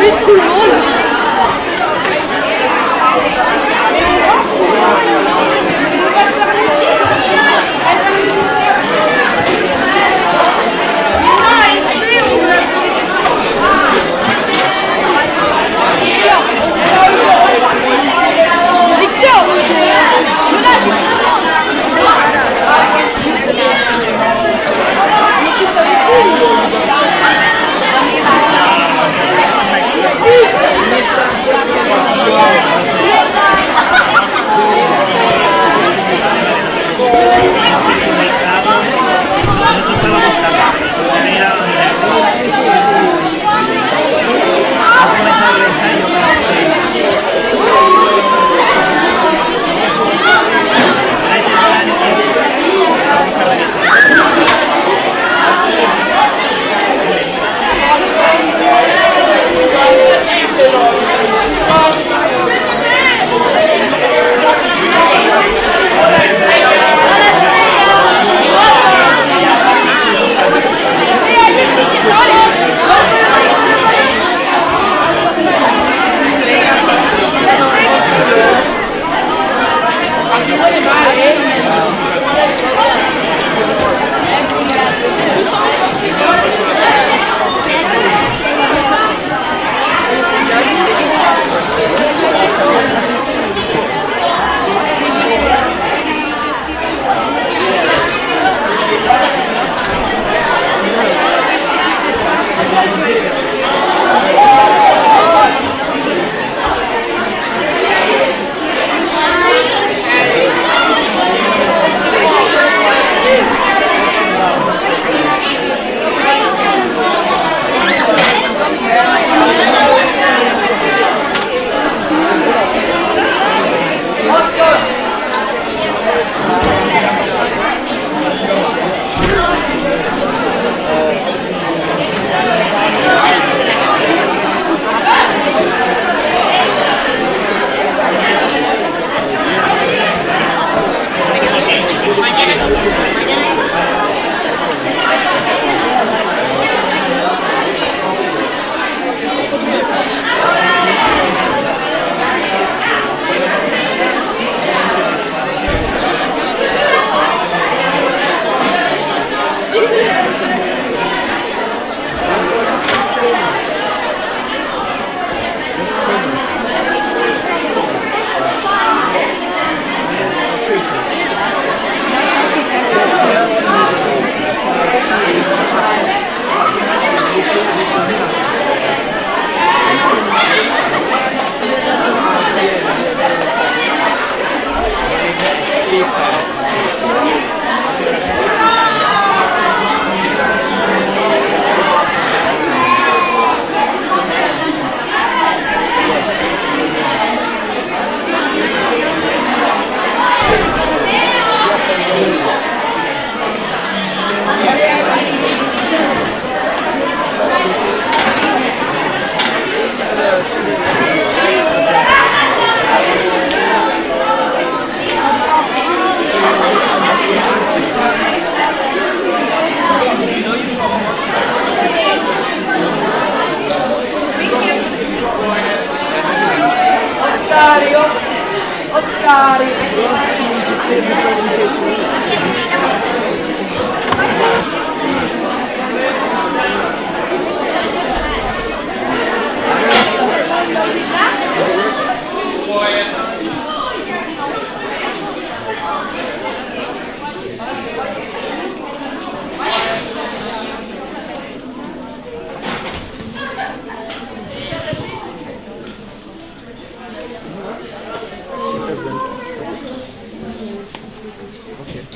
J'invite tout le monde.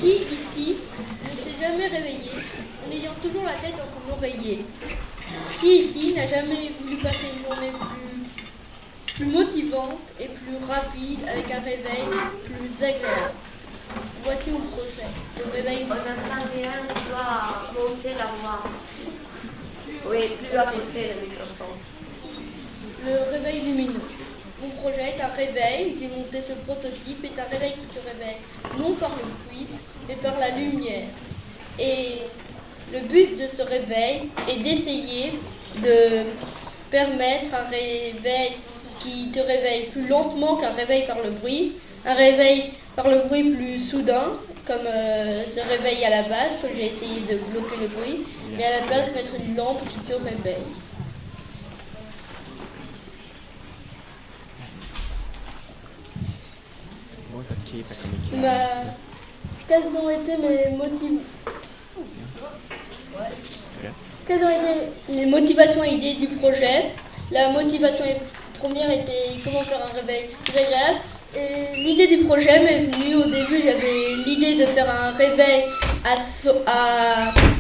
Qui ici ne s'est jamais réveillé en ayant toujours la tête dans son oreiller? Qui ici n'a jamais voulu passer une journée plus motivante et plus rapide avec un réveil plus agréable? Voici mon projet. Le réveil. On entend bien, on doit monter la voix. Oui, plus à peu près le microphone. Le réveil lumineux. Mon projet est un réveil, j'ai monté ce prototype, est un réveil qui se réveille non par le bruit, mais par la lumière. Et le but de ce réveil est d'essayer permettre un réveil qui te réveille plus lentement qu'un réveil par le bruit, un réveil par le bruit plus soudain, comme ce réveil à la base, que j'ai essayé de bloquer le bruit, mais à la place mettre une lampe qui te réveille. Quelles ont été les motivations et idées du projet? La motivation première était comment faire un réveil plus agréable. Et l'idée du projet m'est venue au début, j'avais l'idée de faire un réveil à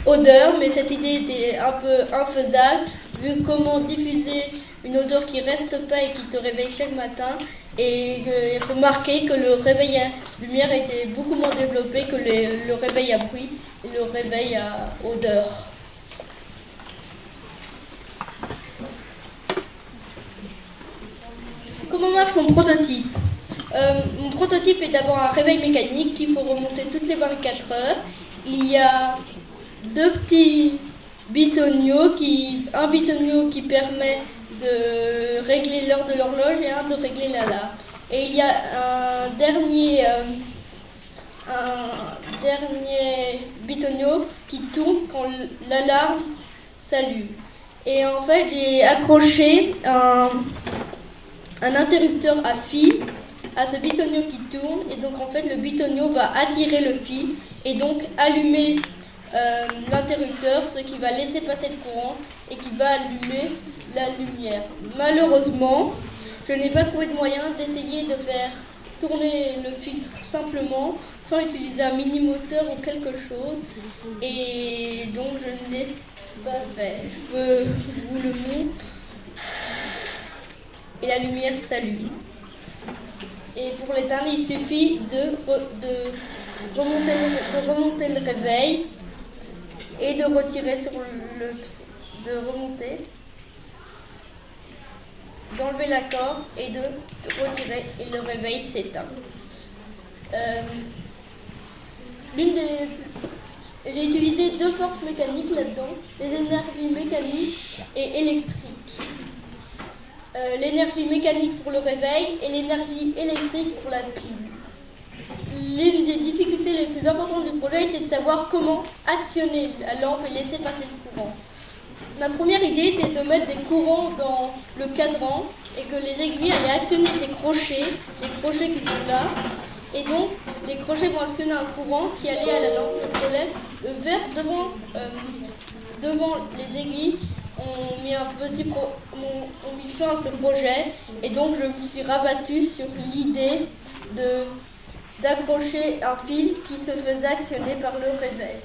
odeur, mais cette idée était un peu infaisable, vu comment diffuser une odeur qui reste pas et qui te réveille chaque matin. Et j'ai remarqué que le réveil à lumière était beaucoup moins développé que le réveil à bruit et le réveil à odeur. Comment marche mon prototype? Mon prototype est d'abord un réveil mécanique qu'il faut remonter toutes les 24 heures. Il y a deux petits bitonio, un bitonio qui permet de régler l'heure de l'horloge et un de régler l'alarme. Et il y a un dernier bitonio qui tourne quand l'alarme s'allume. Et en fait, j'ai accroché un interrupteur à fil à ce bitonio qui tourne, et donc en fait le bitonio va attirer le fil et donc allumer l'interrupteur, ce qui va laisser passer le courant et qui va allumer la lumière. Malheureusement, je n'ai pas trouvé de moyen d'essayer de faire tourner le filtre simplement sans utiliser un mini-moteur ou quelque chose, et donc je ne l'ai pas fait. Je vous le montre. Et la lumière s'allume. Et pour l'éteindre, il suffit de remonter le réveil et de retirer sur de remonter, d'enlever la corde et de retirer, et le réveil s'éteint. J'ai utilisé deux forces mécaniques là-dedans, les énergies mécaniques et électriques. L'énergie mécanique pour le réveil et l'énergie électrique pour la pile. L'une des difficultés les plus importantes du projet était de savoir comment actionner la lampe et laisser passer le courant. Ma première idée était de mettre des courants dans le cadran et que les aiguilles allaient actionner ces crochets, les crochets qui sont là, et donc les crochets vont actionner un courant qui allait à la lampe. Le verre devant les aiguilles ont mis fin à ce projet, et donc je me suis rabattue sur l'idée d'accrocher un fil qui se faisait actionner par le réveil.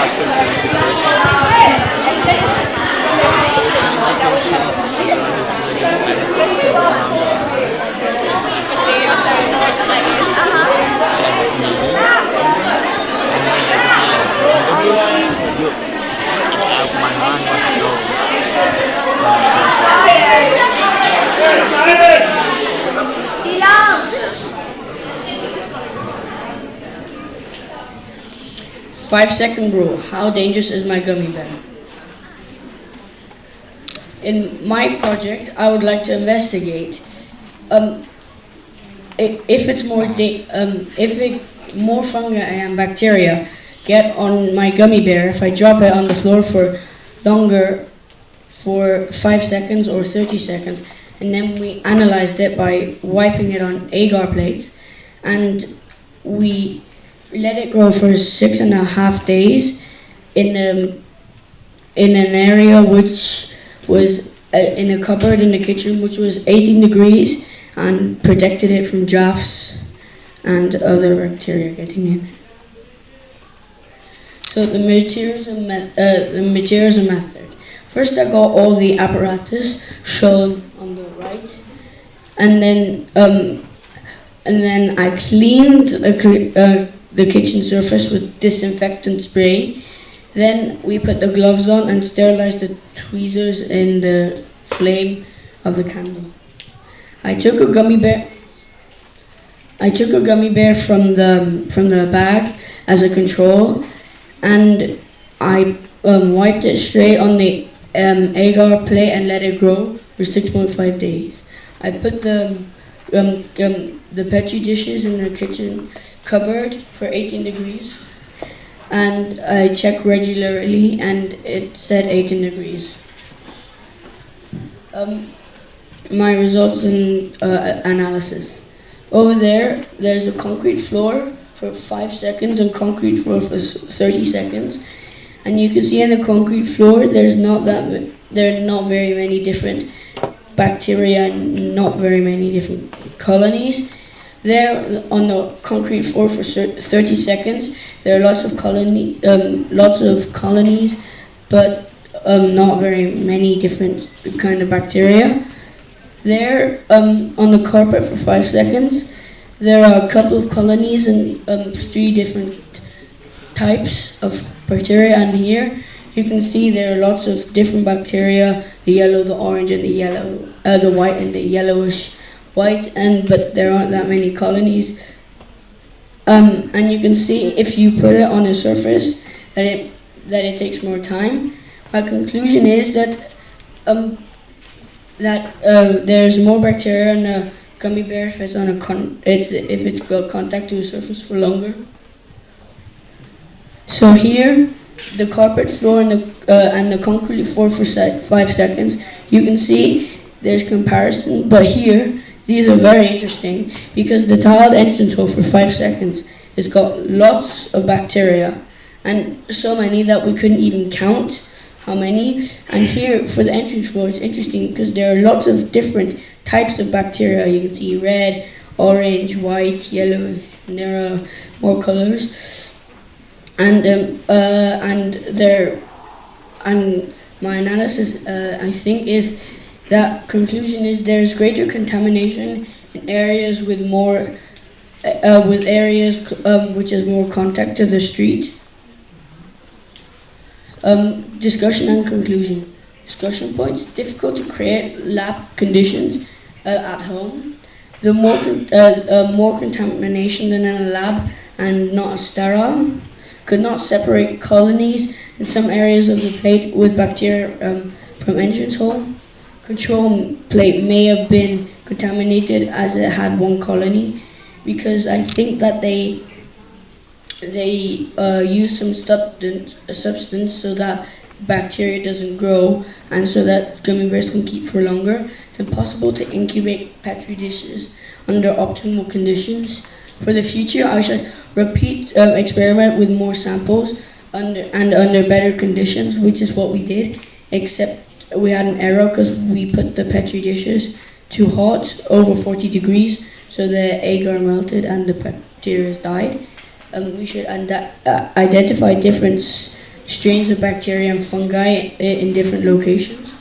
passive integration social mutations under his religious benefits that go around the my mind was blown. 5-second rule. How dangerous is my gummy bear? In my project, I would like to investigate if more fungi and bacteria get on my gummy bear if I drop it on the floor for longer, for 5 seconds or 30 seconds, and then we analyzed it by wiping it on agar plates, and we let it grow for 6.5 days in an area which was in a cupboard in the kitchen, which was 18 degrees, and protected it from drafts and other bacteria getting in. So the materials and method. First, I got all the apparatus shown on the right, and then I cleaned the kitchen surface with disinfectant spray. Then we put the gloves on and sterilized the tweezers in the flame of the candle. I took a gummy bear from the bag as a control, and I wiped it straight on the agar plate and let it grow for 6.5 days. I put the petri dishes in the kitchen cupboard for 18 degrees, and I checked regularly, and it said 18 degrees. My results in analysis. Over there's a concrete floor for 5 seconds and concrete floor for 30 seconds. And you can see in the concrete floor there are not very many different bacteria and not very many different colonies. There on the concrete floor for 30 seconds there are lots of colonies, but not very many different kind of bacteria. There on the carpet for 5 seconds there are a couple of colonies and 3 different types of bacteria, and here you can see there are lots of different bacteria, the yellow, the orange, and the white and the yellowish white, but there aren't that many colonies. And you can see if you put it on a surface that it takes more time. My conclusion is that there's more bacteria in a gummy bear if it's got contact to a surface for longer. So here, the carpet floor and the concrete floor for 5 seconds, you can see there's comparison, but here, these are very interesting because the tiled entrance hole for 5 seconds has got lots of bacteria, and so many that we couldn't even count how many. And here, for the entrance floor, it's interesting because there are lots of different types of bacteria. You can see red, orange, white, yellow, and there are more colors. And my analysis, I think, is that conclusion is there's greater contamination in areas with areas which is more contact to the street. Discussion and conclusion. Discussion points: difficult to create lab conditions at home. The more contamination than in a lab and not sterile. Could not separate colonies in some areas of the plate with bacteria from entrance hole. Control plate may have been contaminated as it had one colony, because I think that they use some substance so that bacteria doesn't grow and so that gummy bears can keep for longer. It's impossible to incubate petri dishes under optimal conditions. For the future, I should repeat experiment with more samples under better conditions, which is what we did, except we had an error because we put the petri dishes too hot, over 40 degrees, so the agar melted and the bacteria died. We should identify different strains of bacteria and fungi in different locations.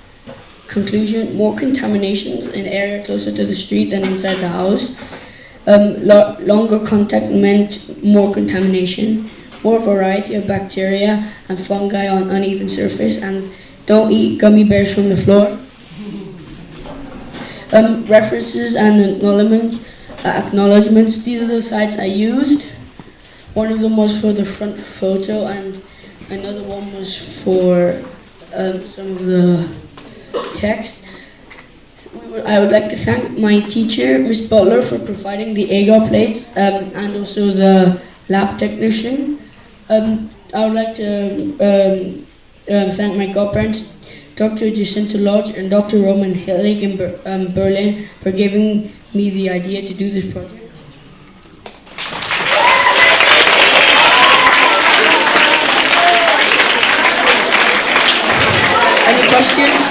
Conclusion, more contamination in area closer to the street than inside the house. Longer contact meant more contamination, more variety of bacteria and fungi on uneven surface, and don't eat gummy bears from the floor. References and acknowledgements, these are the sites I used. One of them was for the front photo and another one was for some of the text. I would like to thank my teacher, Miss Butler, for providing the agar plates and also the lab technician. I would like to thank my godparents, Dr. Jacinta Lodge and Dr. Roman Hillig in Berlin, for giving me the idea to do this project. Any questions?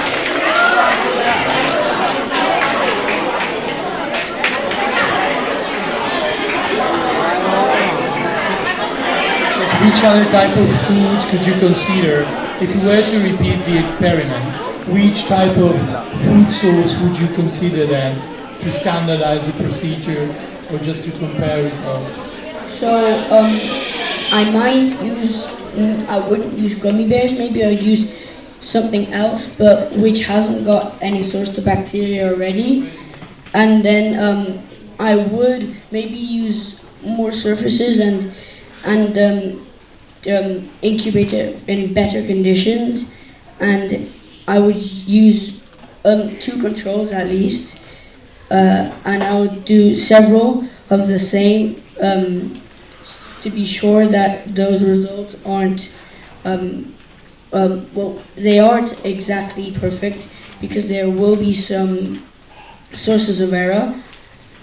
Which other type of food could you consider if you were to repeat the experiment? Which type of food source would you consider then to standardize the procedure or just to compare results? So I might use, I wouldn't use gummy bears, maybe I'd use something else, but which hasn't got any source of bacteria already. And then I would maybe use more surfaces and incubate it in better conditions, and I would use 2 controls at least, and I would do several of the same to be sure that those results aren't well, they aren't exactly perfect, because there will be some sources of error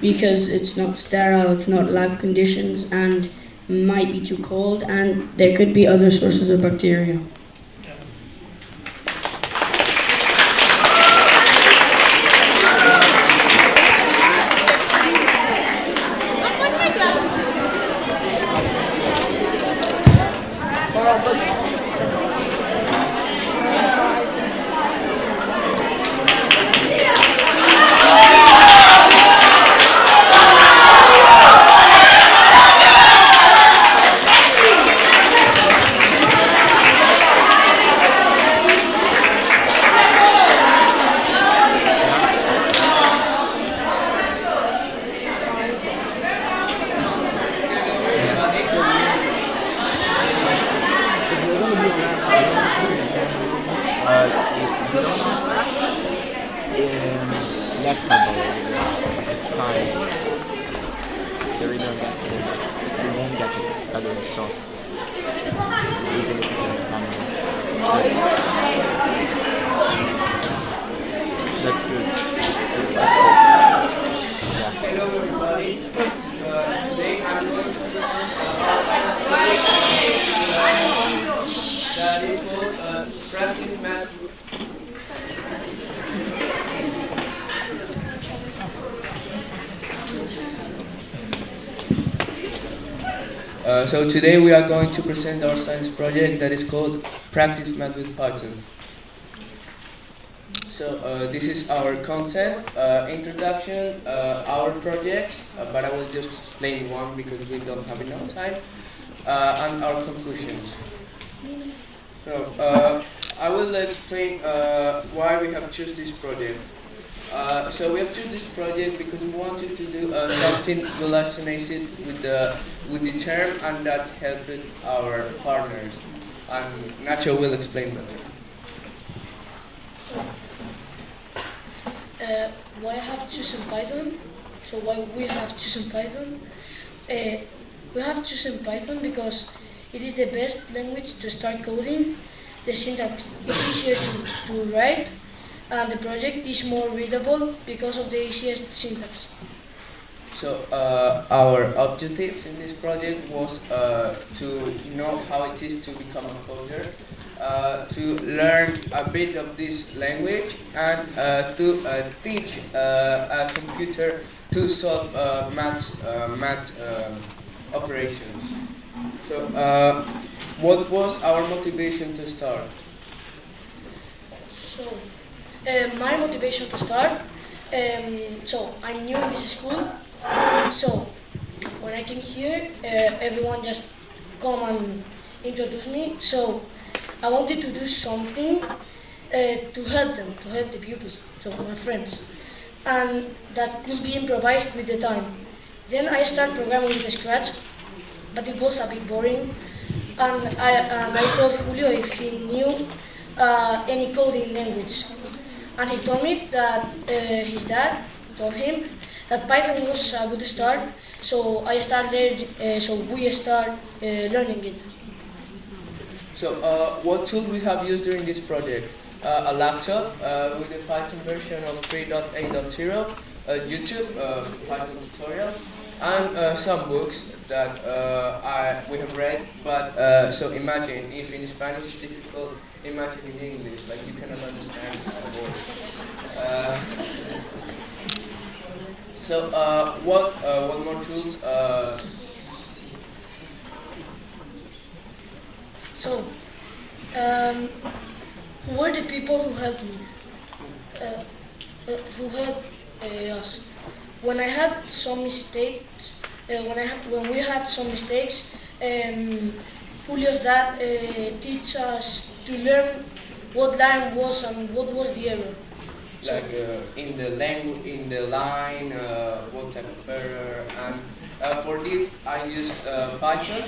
because it's not sterile, it's not lab conditions, and might be too cold, and there could be other sources of bacteria. That's not bad. It's fine. The rhythm gets good. You won't get other shots. Even if you can. That's good. That's good. Yeah. Hello everybody. Today I'm going to that is called practice math. So today we are going to present our science project that is called Practice Math with Python. So this is our content, introduction, our projects, but I will just explain one because we don't have enough time, and our conclusions. So I will explain why we have chosen this project. So we have chosen this project because we wanted to do something related with the term, and that helped our partners. And Nacho will explain better. Why I have chosen Python? So why we have chosen Python? We have chosen Python because it is the best language to start coding. The syntax is easier to write, and the project is more readable because of the easiest syntax. So our objectives in this project was to know how it is to become a coder, to learn a bit of this language, and to teach a computer to solve math operations. So what was our motivation to start? So, my motivation to start, so I'm new in this school, so when I came here, everyone just come and introduce me, so I wanted to do something to help them, to help the pupils, so my friends, and that could be improvised with the time. Then I started programming with Scratch, but it was a bit boring, and I told Julio if he knew any coding language. And he told me that his dad told him that Python was a good start, so I started. So we start learning it. So, what tools we have used during this project? A laptop with the Python version of 3.8.0, YouTube Python tutorial, and some books that we have read. But so imagine if in Spanish it's difficult. Imagine in English, like you cannot understand a word. So what more tools? So, who were the people who helped me? Who helped us? When I had some mistakes, when we had some mistakes, Julio's dad teach us to learn what line was and what was the error. Like in the language, in the line, what type of error, and for this I used Python,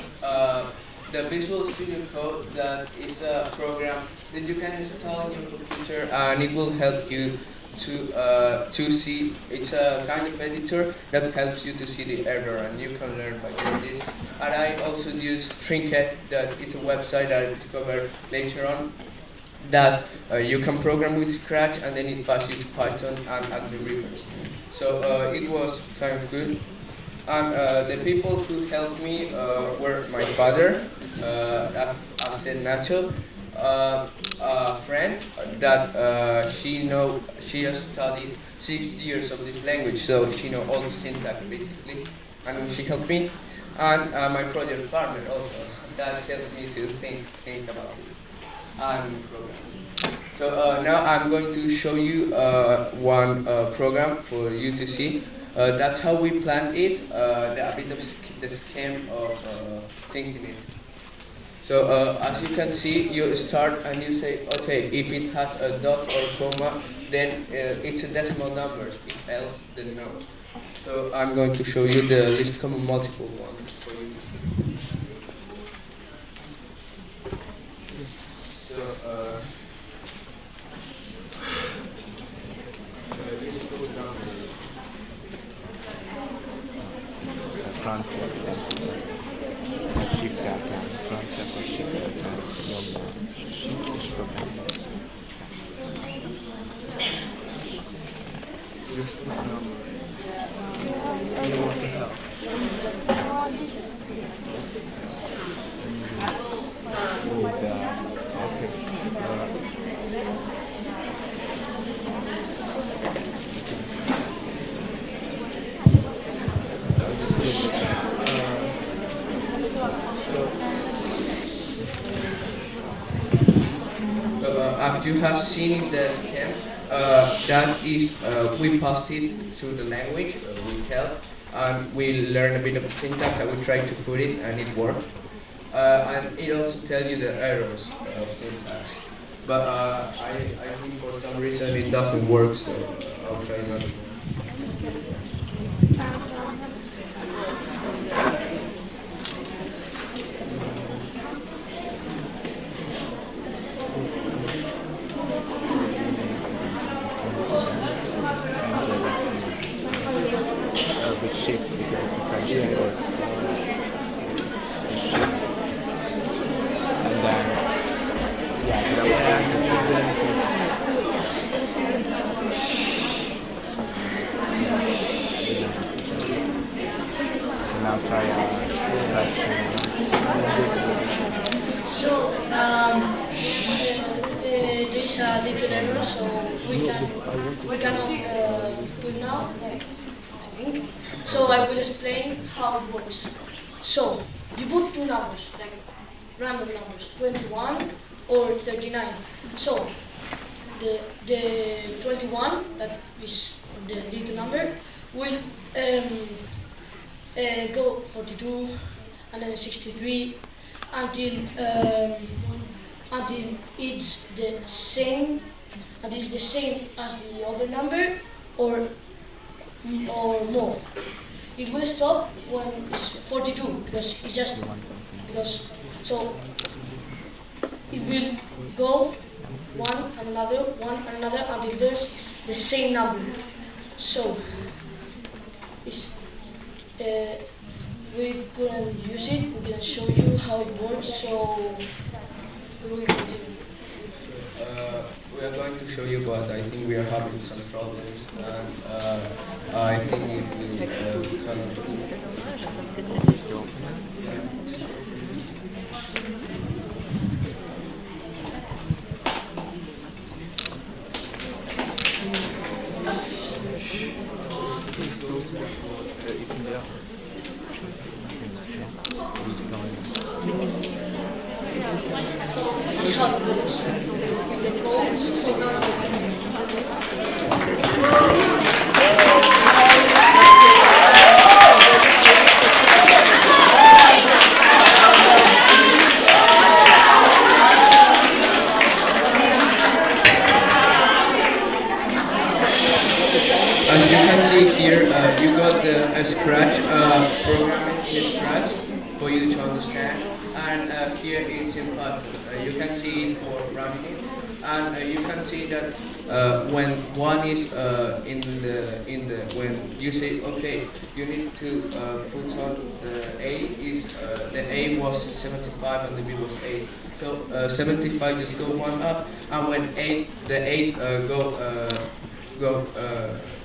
the Visual Studio Code, that is a program that you can install in your computer, and it will help you to see. It's a kind of editor that helps you to see the error, and you can learn by doing this. And I also use Trinket, that is a website that I discovered later on, that you can program with Scratch, and then it passes Python and algorithms. So it was kind of good. And the people who helped me were my father, I said Nacho, a friend that she has studied 6 years of this language, so she knows all the syntax basically, and she helped me. And my project partner also, that helped me to think about it and program. So now I'm going to show you one program for you to see. That's how we planned it, a bit of the scheme of thinking it. So as you can see, you start and you say, okay, if it has a dot or comma, then it's a decimal number. If else, then no. So I'm going to show you the least common multiple one for you. So as you have seen the scheme, that is, we passed it to the language with help, and we learned a bit of syntax, and we tried to put it, and it worked. And it also tells you the errors of syntax. But I think for some reason it doesn't work, so I'll try not to. There is a little error, so we cannot put now, I think. So I will explain how it works. So you put two numbers, like random numbers, 21 or 39. So the 21, that is the little number, will go 42 and then 63 until it's the same, and it's the same as the other number or more. It will stop when it's 42 because it's just because so it will go one and another until there's the same number. So it's we couldn't use it, we couldn't show you how it works, so we will continue. We are going to show you, but I think we are having some problems, and I think it will come. As you can see here, you got the Scratch programming in Scratch for you to understand, and here it's in Python. You can see it for running it, and you can see that when one is in the when you say okay, you need to put on the A is the A was 75 and the B was 8. So 75 just go one up, and when the 8 go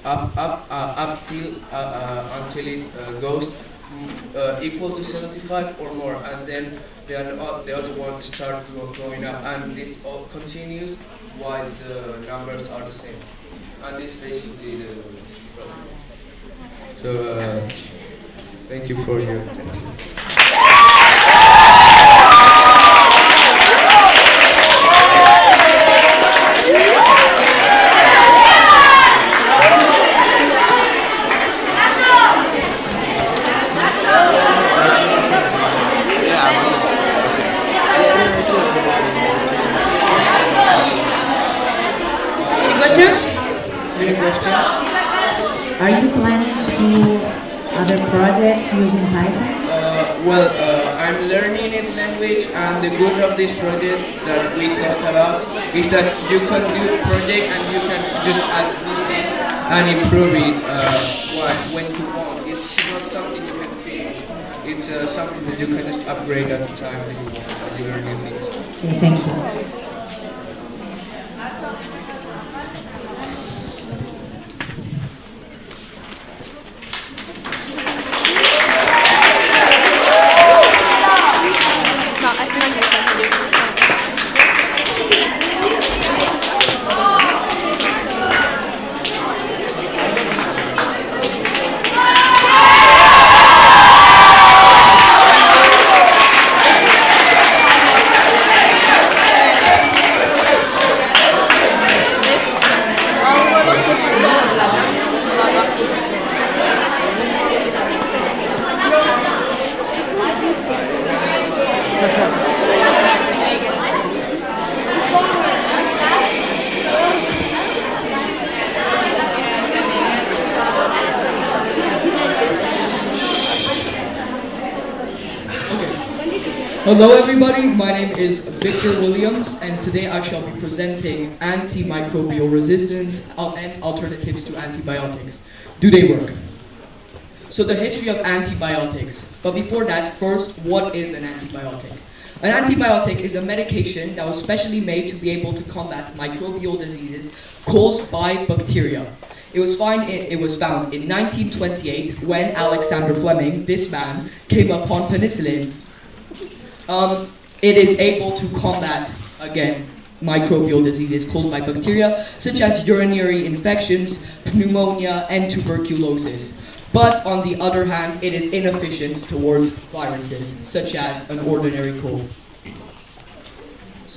up till until it goes equal to 75 or more, and then the other one starts going up, and this all continues while the numbers are the same, and this is basically the problem. So thank you for your attention. Are you planning to do other projects using Python? I'm learning its language, and the good of this project that we thought about is that you can do a project and you can just add things and improve it when you want. It's not something you can finish. It's something that you can just upgrade at the time that you want and you learn new things. Okay, thank you. Hello everybody, my name is Victor Williams, and today I shall be presenting antimicrobial resistance and alternatives to antibiotics. Do they work? So the history of antibiotics. But before that, first, what is an antibiotic? An antibiotic is a medication that was specially made to be able to combat microbial diseases caused by bacteria. It was found in 1928 when Alexander Fleming, this man, came upon penicillin. It is able to combat, again, microbial diseases caused by bacteria, such as urinary infections, pneumonia, and tuberculosis. But on the other hand, it is inefficient towards viruses, such as an ordinary cold.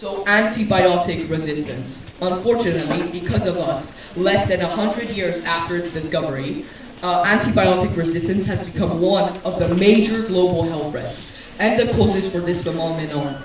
So antibiotic resistance. Unfortunately, because of us, less than 100 years after its discovery, antibiotic resistance has become one of the major global health threats. And the causes for this phenomenon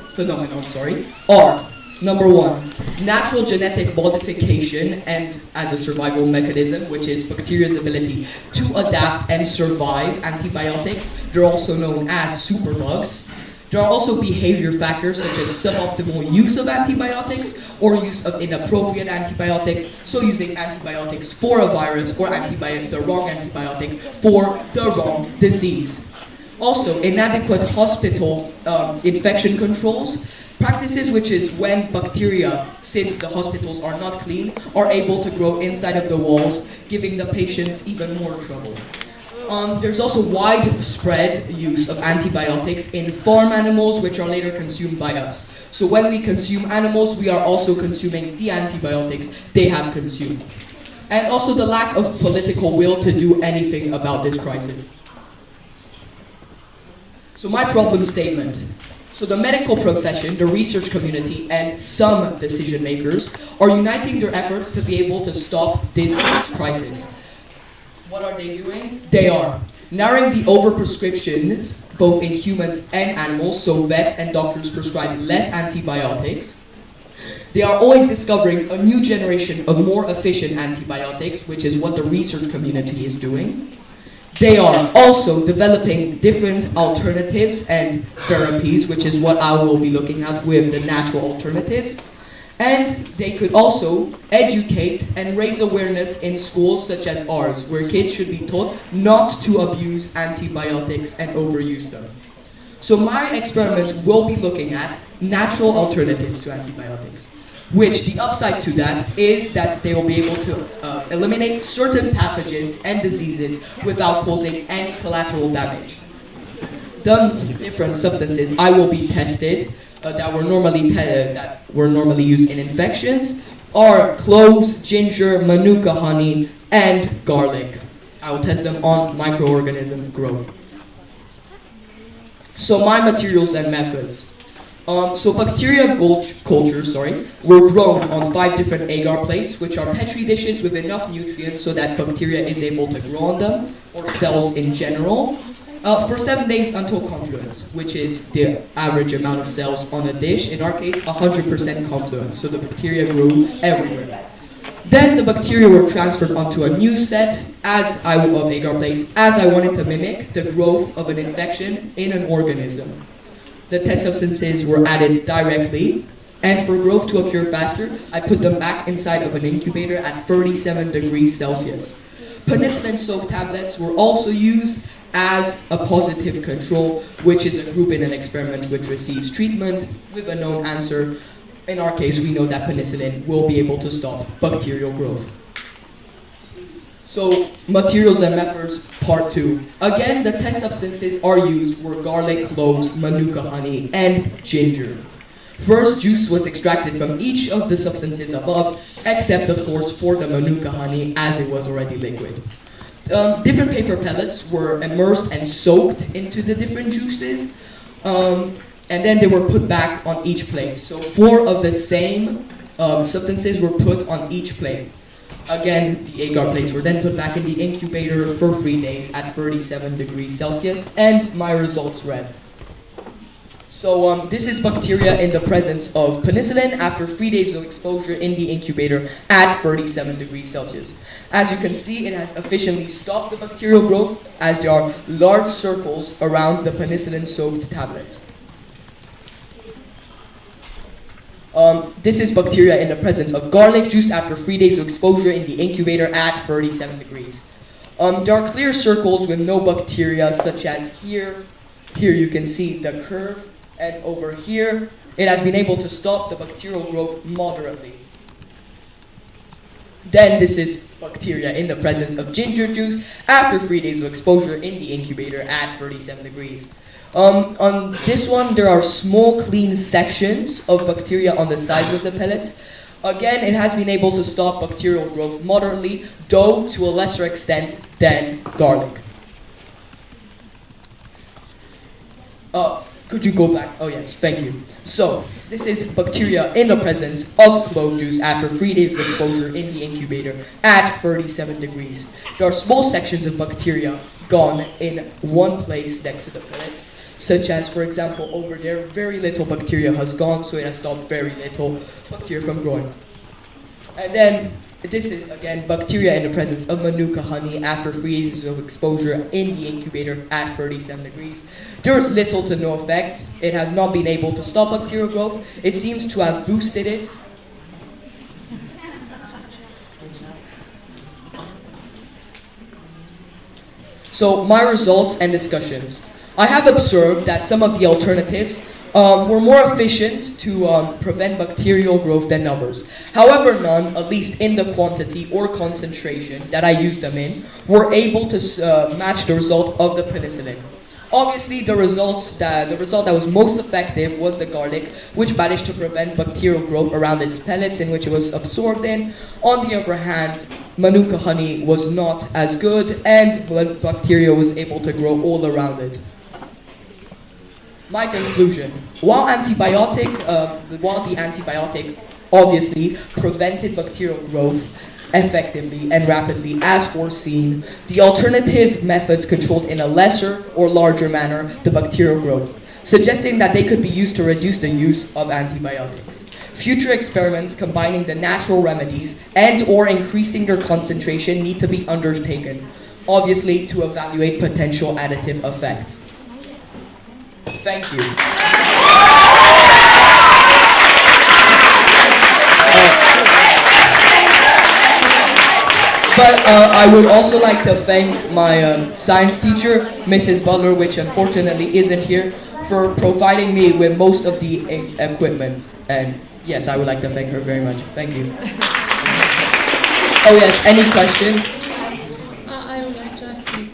are: number one, natural genetic modification and as a survival mechanism, which is bacteria's ability to adapt and survive antibiotics. They're also known as superbugs. There are also behavior factors such as suboptimal use of antibiotics or use of inappropriate antibiotics, so using antibiotics for a virus or the wrong antibiotic for the wrong disease. Also, inadequate hospital infection controls practices, which is when bacteria, since the hospitals are not clean, are able to grow inside of the walls, giving the patients even more trouble. There's also widespread use of antibiotics in farm animals, which are later consumed by us. So when we consume animals, we are also consuming the antibiotics they have consumed. And also the lack of political will to do anything about this crisis. So my problem statement. So the medical profession, the research community, and some decision makers are uniting their efforts to be able to stop this crisis. What are they doing? They are narrowing the overprescriptions, both in humans and animals, so vets and doctors prescribe less antibiotics. They are always discovering a new generation of more efficient antibiotics, which is what the research community is doing. They are also developing different alternatives and therapies, which is what I will be looking at with the natural alternatives. And they could also educate and raise awareness in schools such as ours, where kids should be taught not to abuse antibiotics and overuse them. So my experiments will be looking at natural alternatives to antibiotics, which the upside to that is that they will be able to eliminate certain pathogens and diseases without causing any collateral damage. The different substances I will be tested that were normally used in infections are cloves, ginger, manuka honey, and garlic. I will test them on microorganism growth. So my materials and methods. So bacteria cultures, were grown on 5 different agar plates, which are petri dishes with enough nutrients so that bacteria is able to grow on them, or cells in general, for 7 days until confluence, which is the average amount of cells on a dish. In our case, 100% confluence, so the bacteria grew everywhere. Then the bacteria were transferred onto a new set of agar plates, as I wanted to mimic the growth of an infection in an organism. The test substances were added directly, and for growth to occur faster, I put them back inside of an incubator at 37 degrees Celsius. Penicillin soap tablets were also used as a positive control, which is a group in an experiment which receives treatment with a known answer. In our case, we know that penicillin will be able to stop bacterial growth. So, materials and methods, part 2. Again, the test substances are used were garlic, cloves, manuka honey, and ginger. First, juice was extracted from each of the substances above, except of course for the manuka honey, as it was already liquid. Different paper pellets were immersed and soaked into the different juices, and then they were put back on each plate. So 4 of the same substances were put on each plate. Again, the agar plates were then put back in the incubator for 3 days at 37 degrees Celsius, and my results read. So this is bacteria in the presence of penicillin after 3 days of exposure in the incubator at 37 degrees Celsius. As you can see, it has efficiently stopped the bacterial growth as there are large circles around the penicillin-soaked tablets. This is bacteria in the presence of garlic juice after 3 days of exposure in the incubator at 37 degrees. There are clear circles with no bacteria, such as here. Here you can see the curve, and over here, it has been able to stop the bacterial growth moderately. Then this is bacteria in the presence of ginger juice after 3 days of exposure in the incubator at 37 degrees. On this one, there are small clean sections of bacteria on the sides of the pellets. Again, it has been able to stop bacterial growth moderately, though to a lesser extent than garlic. Could you go back? Oh yes, thank you. So, this is bacteria in the presence of clove juice after 3 days exposure in the incubator at 37 degrees. There are small sections of bacteria gone in one place next to the pellet, such as, for example, over there, very little bacteria has gone, so it has stopped very little bacteria from growing. And then, this is, again, bacteria in the presence of Manuka honey after 3 days of exposure in the incubator at 37 degrees. There is little to no effect. It has not been able to stop bacterial growth. It seems to have boosted it. So, my results and discussions. I have observed that some of the alternatives were more efficient to prevent bacterial growth than others. However, none, at least in the quantity or concentration that I used them in, were able to match the result of the penicillin. Obviously, the result that was most effective was the garlic, which managed to prevent bacterial growth around its pellets in which it was absorbed in. On the other hand, Manuka honey was not as good, and bacteria was able to grow all around it. My conclusion: while the antibiotic obviously prevented bacterial growth effectively and rapidly as foreseen, the alternative methods controlled in a lesser or larger manner the bacterial growth, suggesting that they could be used to reduce the use of antibiotics. Future experiments combining the natural remedies and or increasing their concentration need to be undertaken, obviously to evaluate potential additive effects. Thank you. But I would also like to thank my science teacher, Mrs. Butler, which unfortunately isn't here, for providing me with most of the equipment. And yes, I would like to thank her very much. Thank you. Oh yes, any questions? I would like to ask you,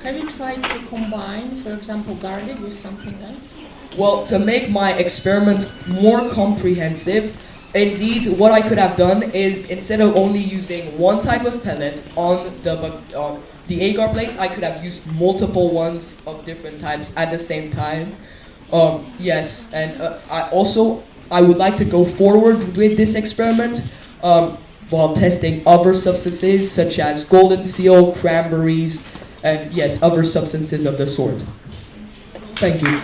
have you tried to combine, for example, garlic with something else? Well, to make my experiment more comprehensive, indeed, what I could have done is, instead of only using one type of pellet on the agar plates, I could have used multiple ones of different types at the same time. Yes, and I would like to go forward with this experiment while testing other substances such as golden seal, cranberries, and yes, other substances of the sort. Thank you.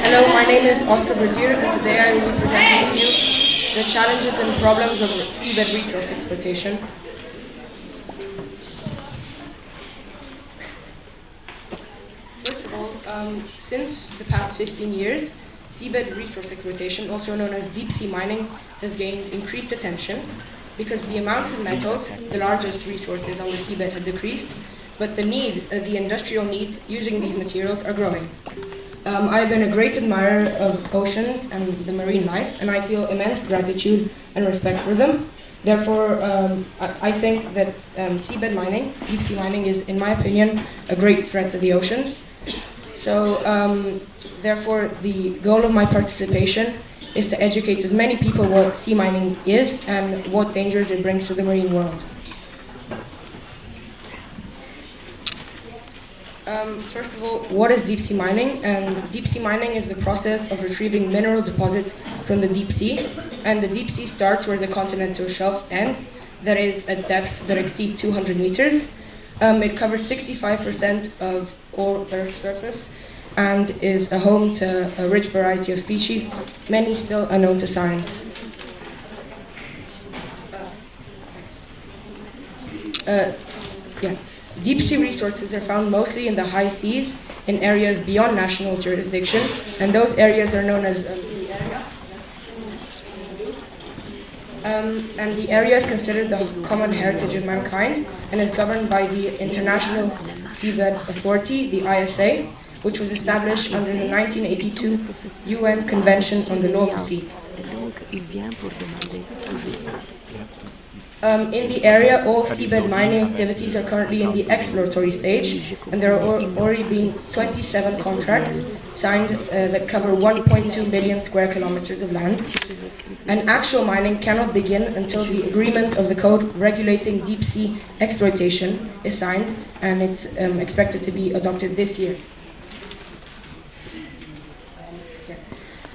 Hello, my name is Oscar Bertier, and today I will be presenting to you the challenges and problems of seabed resource exploitation. First of all, since the past 15 years, seabed resource exploitation, also known as deep sea mining, has gained increased attention because the amounts of metals, the largest resources on the seabed, have decreased, but the industrial need using these materials are growing. I've been a great admirer of oceans and the marine life, and I feel immense gratitude and respect for them. Therefore, I think that seabed mining, deep sea mining, is, in my opinion, a great threat to the oceans. So, therefore, the goal of my participation is to educate as many people what sea mining is and what dangers it brings to the marine world. First of all, what is deep sea mining? And deep sea mining is the process of retrieving mineral deposits from the deep sea, and the deep sea starts where the continental shelf ends, that is at depths that exceed 200 meters. It covers 65% of all Earth's surface and is a home to a rich variety of species, many still unknown to science. Deep sea resources are found mostly in the high seas, in areas beyond national jurisdiction, and those areas are known as the area. And the area is considered the common heritage of mankind and is governed by the International Seabed Authority, the ISA, which was established under the 1982 UN Convention on the Law of the Sea. In the area, all seabed mining activities are currently in the exploratory stage, and there are already been 27 contracts signed that cover 1.2 million square kilometers of land. And actual mining cannot begin until the agreement of the code regulating deep sea exploitation is signed, and it's expected to be adopted this year.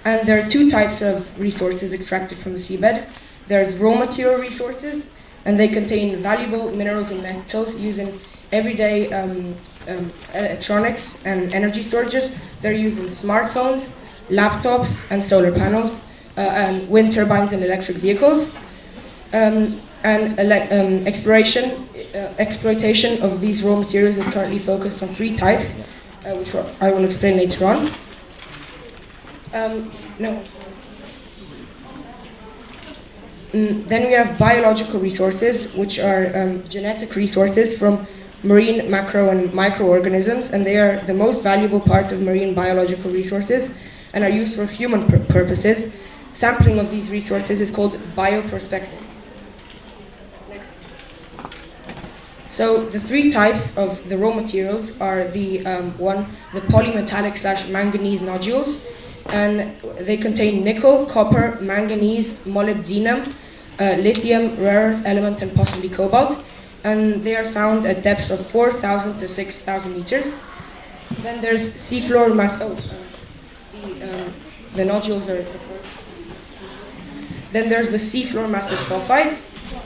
And there are two types of resources extracted from the seabed. There's raw material resources, and they contain valuable minerals and metals used in everyday electronics and energy storages. They're used in smartphones, laptops, and solar panels, and wind turbines and electric vehicles. Exploitation of these raw materials is currently focused on three types, which I will explain later on. Then we have biological resources, which are genetic resources from marine macro and microorganisms, and they are the most valuable part of marine biological resources and are used for human purposes. Sampling of these resources is called bioprospecting. So the three types of the raw materials are the polymetallic / manganese nodules, and they contain nickel, copper, manganese, molybdenum, lithium, rare earth elements, and possibly cobalt, and they are found at depths of 4,000 to 6,000 meters. Then there's seafloor mass. The nodules are. Then there's the seafloor massive sulfides,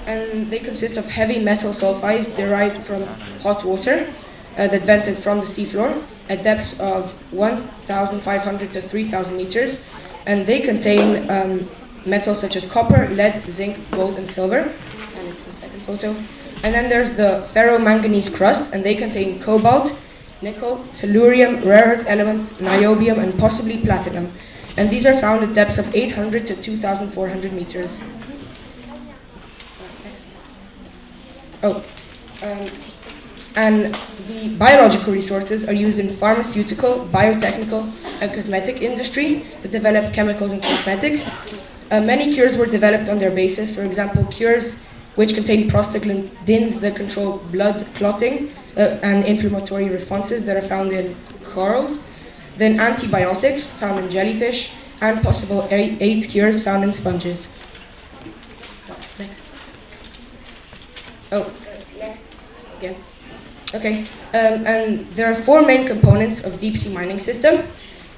and they consist of heavy metal sulfides derived from hot water that vented from the seafloor at depths of 1,500 to 3,000 meters, and they contain metals such as copper, lead, zinc, gold, and silver. And it's the second photo. And then there's the ferromanganese crusts, and they contain cobalt, nickel, tellurium, rare earth elements, niobium, and possibly platinum. And these are found at depths of 800 to 2,400 meters. And the biological resources are used in pharmaceutical, biotechnical, and cosmetic industry to develop chemicals and cosmetics. Many cures were developed on their basis. For example, cures which contain prostaglandins that control blood clotting and inflammatory responses that are found in corals. Then antibiotics found in jellyfish, and possible AIDS cures found in sponges. Next. Again. Okay, and there are four main components of deep sea mining system.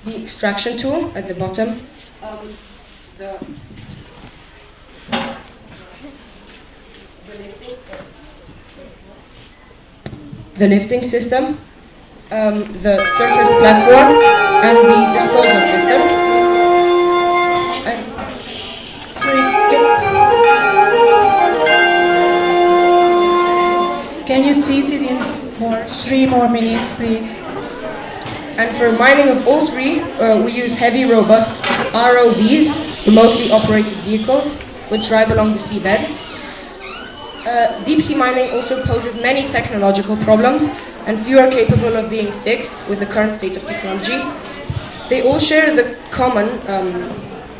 The extraction tool at the bottom, the lifting system, the surface platform, and the disposal system. Can you see to the for 3 more minutes, please? And for mining of all three, we use heavy, robust ROVs, remotely operated vehicles, which drive along the seabed. Deep sea mining also poses many technological problems, and few are capable of being fixed with the current state of technology. They all share the common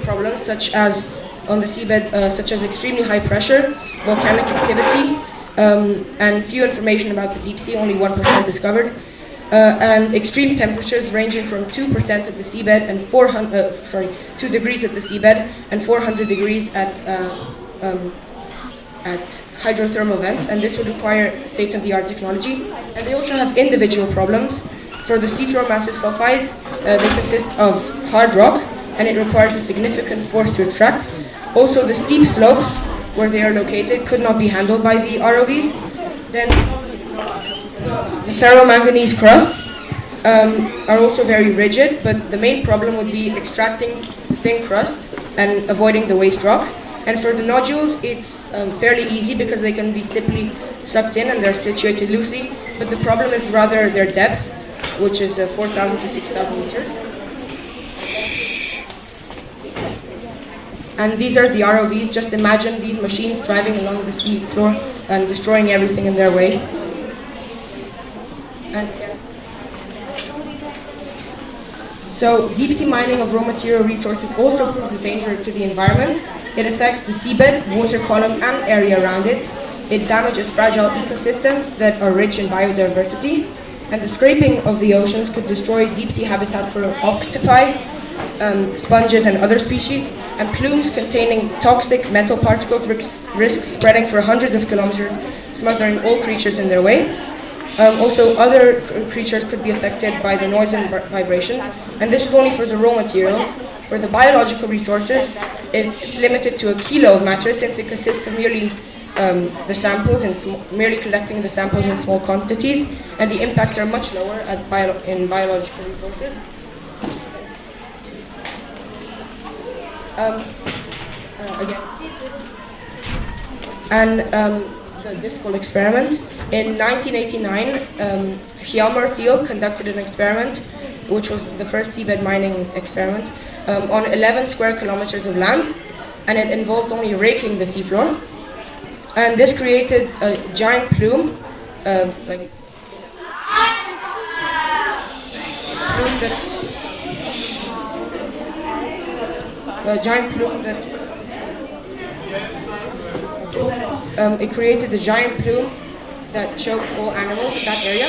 problems, such as on the seabed, such as extremely high pressure, volcanic activity, and few information about the deep sea, only 1% discovered, and extreme temperatures ranging from 2% at the seabed and 2 degrees at the seabed and 400 degrees at hydrothermal vents, and this would require state-of-the-art technology. And they also have individual problems. For the seafloor massive sulfides, they consist of hard rock, and it requires a significant force to extract. Also, the steep slopes where they are located could not be handled by the ROVs. Then the ferromanganese crusts are also very rigid, but the main problem would be extracting the thin crust and avoiding the waste rock. And for the nodules, it's fairly easy because they can be simply sucked in and they're situated loosely, but the problem is rather their depth, which is 4,000 to 6,000 meters. And these are the ROVs. Just imagine these machines driving along the sea floor and destroying everything in their way. So deep sea mining of raw material resources also poses a danger to the environment. It affects the seabed, water column, and area around it. It damages fragile ecosystems that are rich in biodiversity. And the scraping of the oceans could destroy deep sea habitats for octopi, sponges, and other species. And plumes containing toxic metal particles risk spreading for hundreds of kilometers, smothering all creatures in their way. Also, other creatures could be affected by the noise and vibrations, and this is only for the raw materials. For the biological resources, it's limited to a kilo of matter, since it consists of merely the samples and merely collecting the samples in small quantities, and the impacts are much lower in biological resources. The Discal experiment. In 1989, Hjalmar Thiel conducted an experiment, which was the first seabed mining experiment, on 11 square kilometers of land, and it involved only raking the seafloor. And this created a giant plume, it created a giant plume that choked all animals in that area,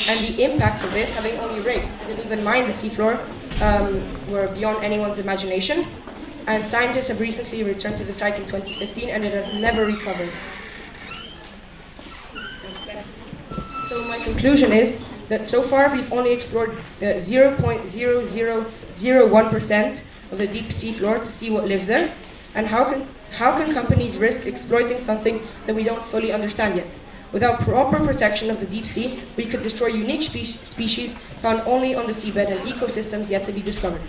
and the impacts of this, having only raked, didn't even mine the seafloor, were beyond anyone's imagination. And scientists have recently returned to the site in 2015, and it has never recovered. So my conclusion is that so far we've only explored 0.0001% of the deep sea floor to see what lives there, and how can companies risk exploiting something that we don't fully understand yet? Without proper protection of the deep sea, we could destroy unique species found only on the seabed and ecosystems yet to be discovered.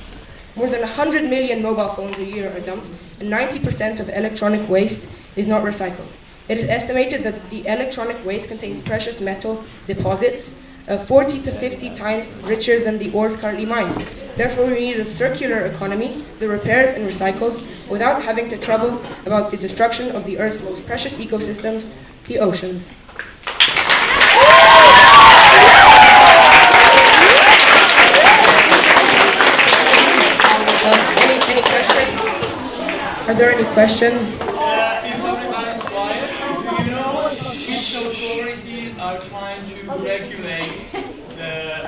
More than 100 million mobile phones a year are dumped, and 90% of electronic waste is not recycled. It is estimated that the electronic waste contains precious metal deposits 40 to 50 times richer than the ores currently mined. Therefore, we need a circular economy that repairs and recycles without having to trouble about the destruction of the Earth's most precious ecosystems, the oceans. Any questions? Are there any questions? Which authorities are trying to regulate the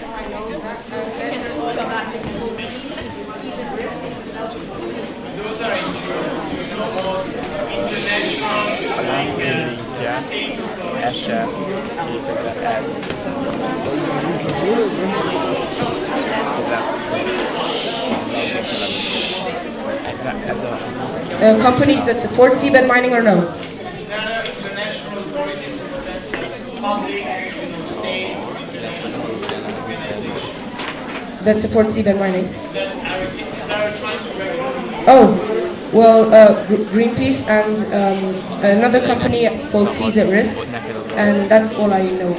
mining? Those are companies that support seabed mining or no? international authorities representing public, states, or international organizations That support seabed mining. that are trying to regulate. Oh, well, Greenpeace and another company called Seas at Risk, and that's all I know.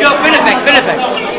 Yo, fill effect.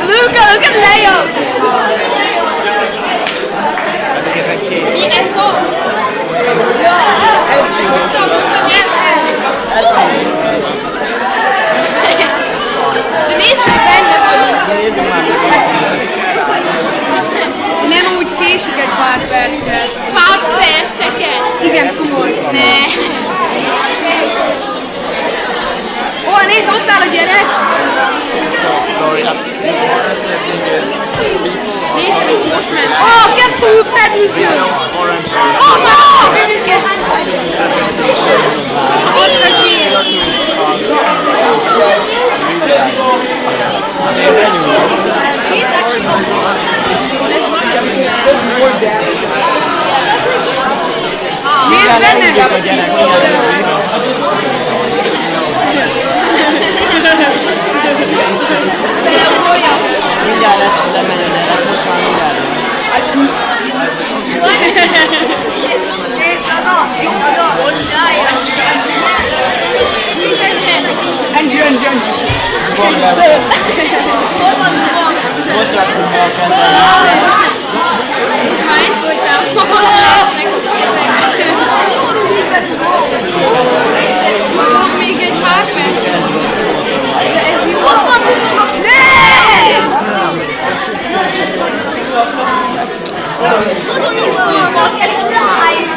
Luca, look at Leo. He is off. Nézd, hogy benne vagyunk. Nem úgy késik egy pár percet. Pár perceket? Igen, komoly. Ne. Ó, nézd, ott áll a gyerek. Nézd, hogy most ment. Oh, qu'est-ce que vous faites, monsieur? Oh non! Ott a zsír. Nézd benne! Mindjárt lesz, hogy lemenjen erre, most már most raktunk be a kedvet. Hány voltál? Még egy pár perc. De ez jó. Ott van, Look at these girls, look at flies.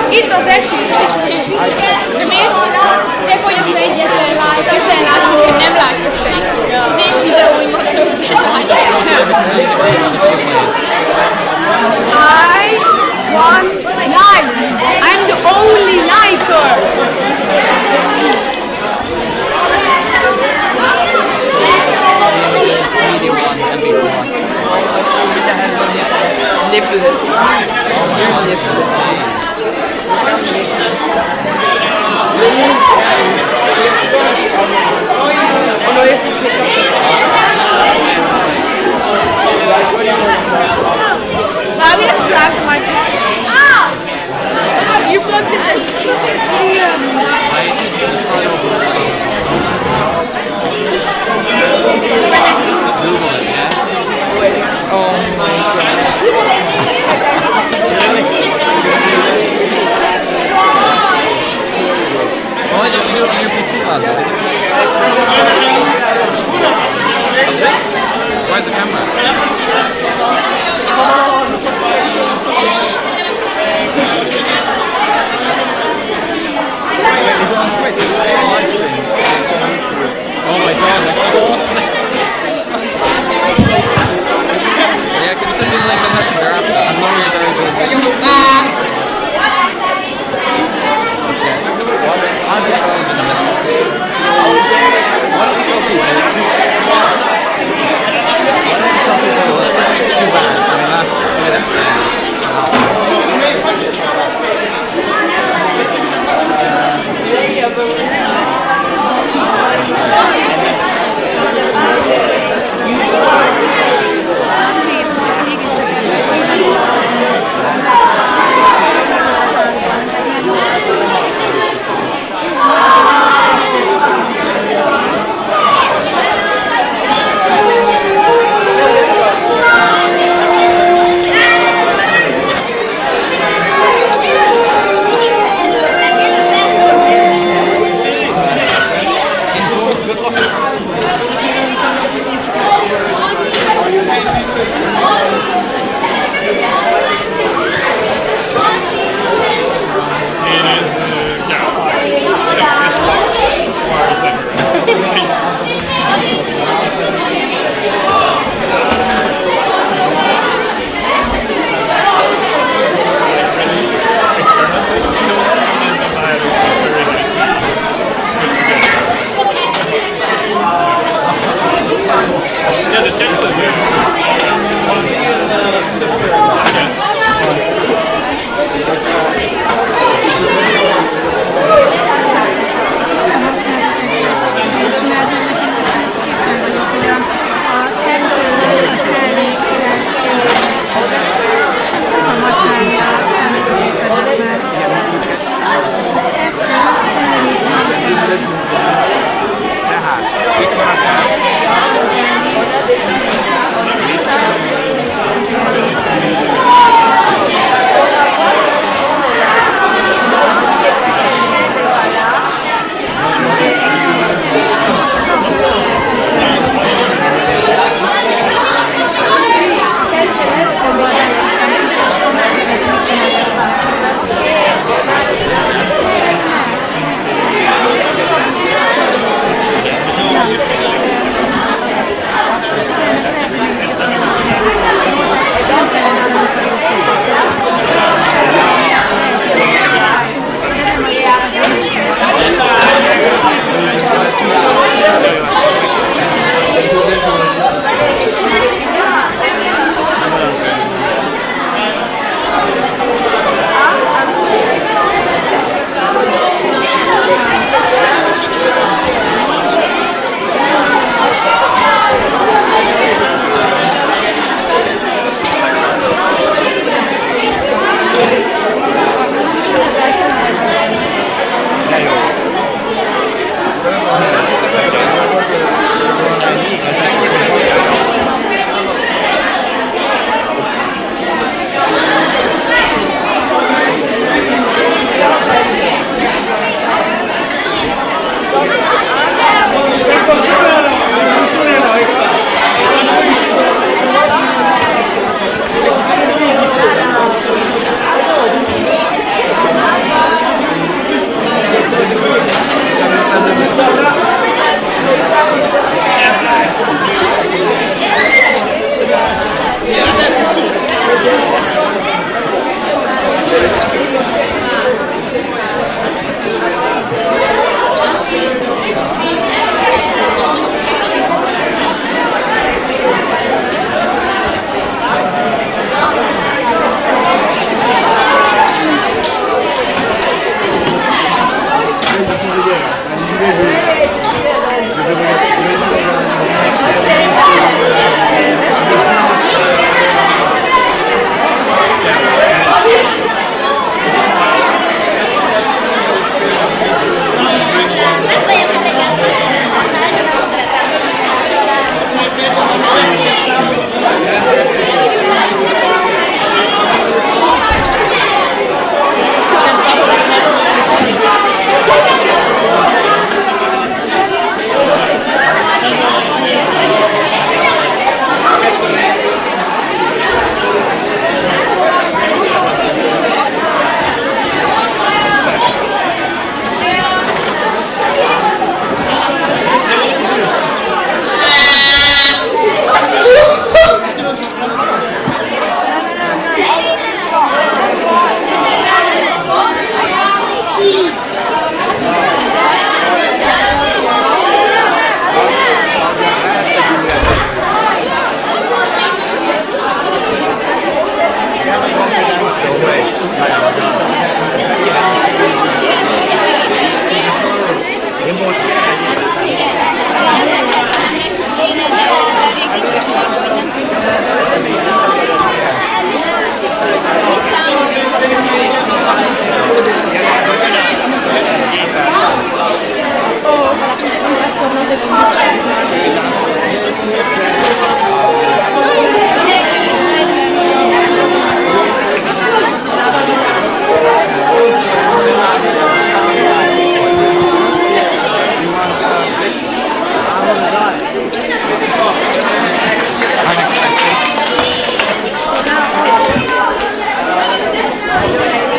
Itt az eső. De miért? Te vagy az egyetlen like, hiszen látjuk, hogy nem látja senki. Az én videóimon többet látják. I want like. I'm the only liker. Bobby just slapped my face. Ah! You plugged in Oh my Where's the camera?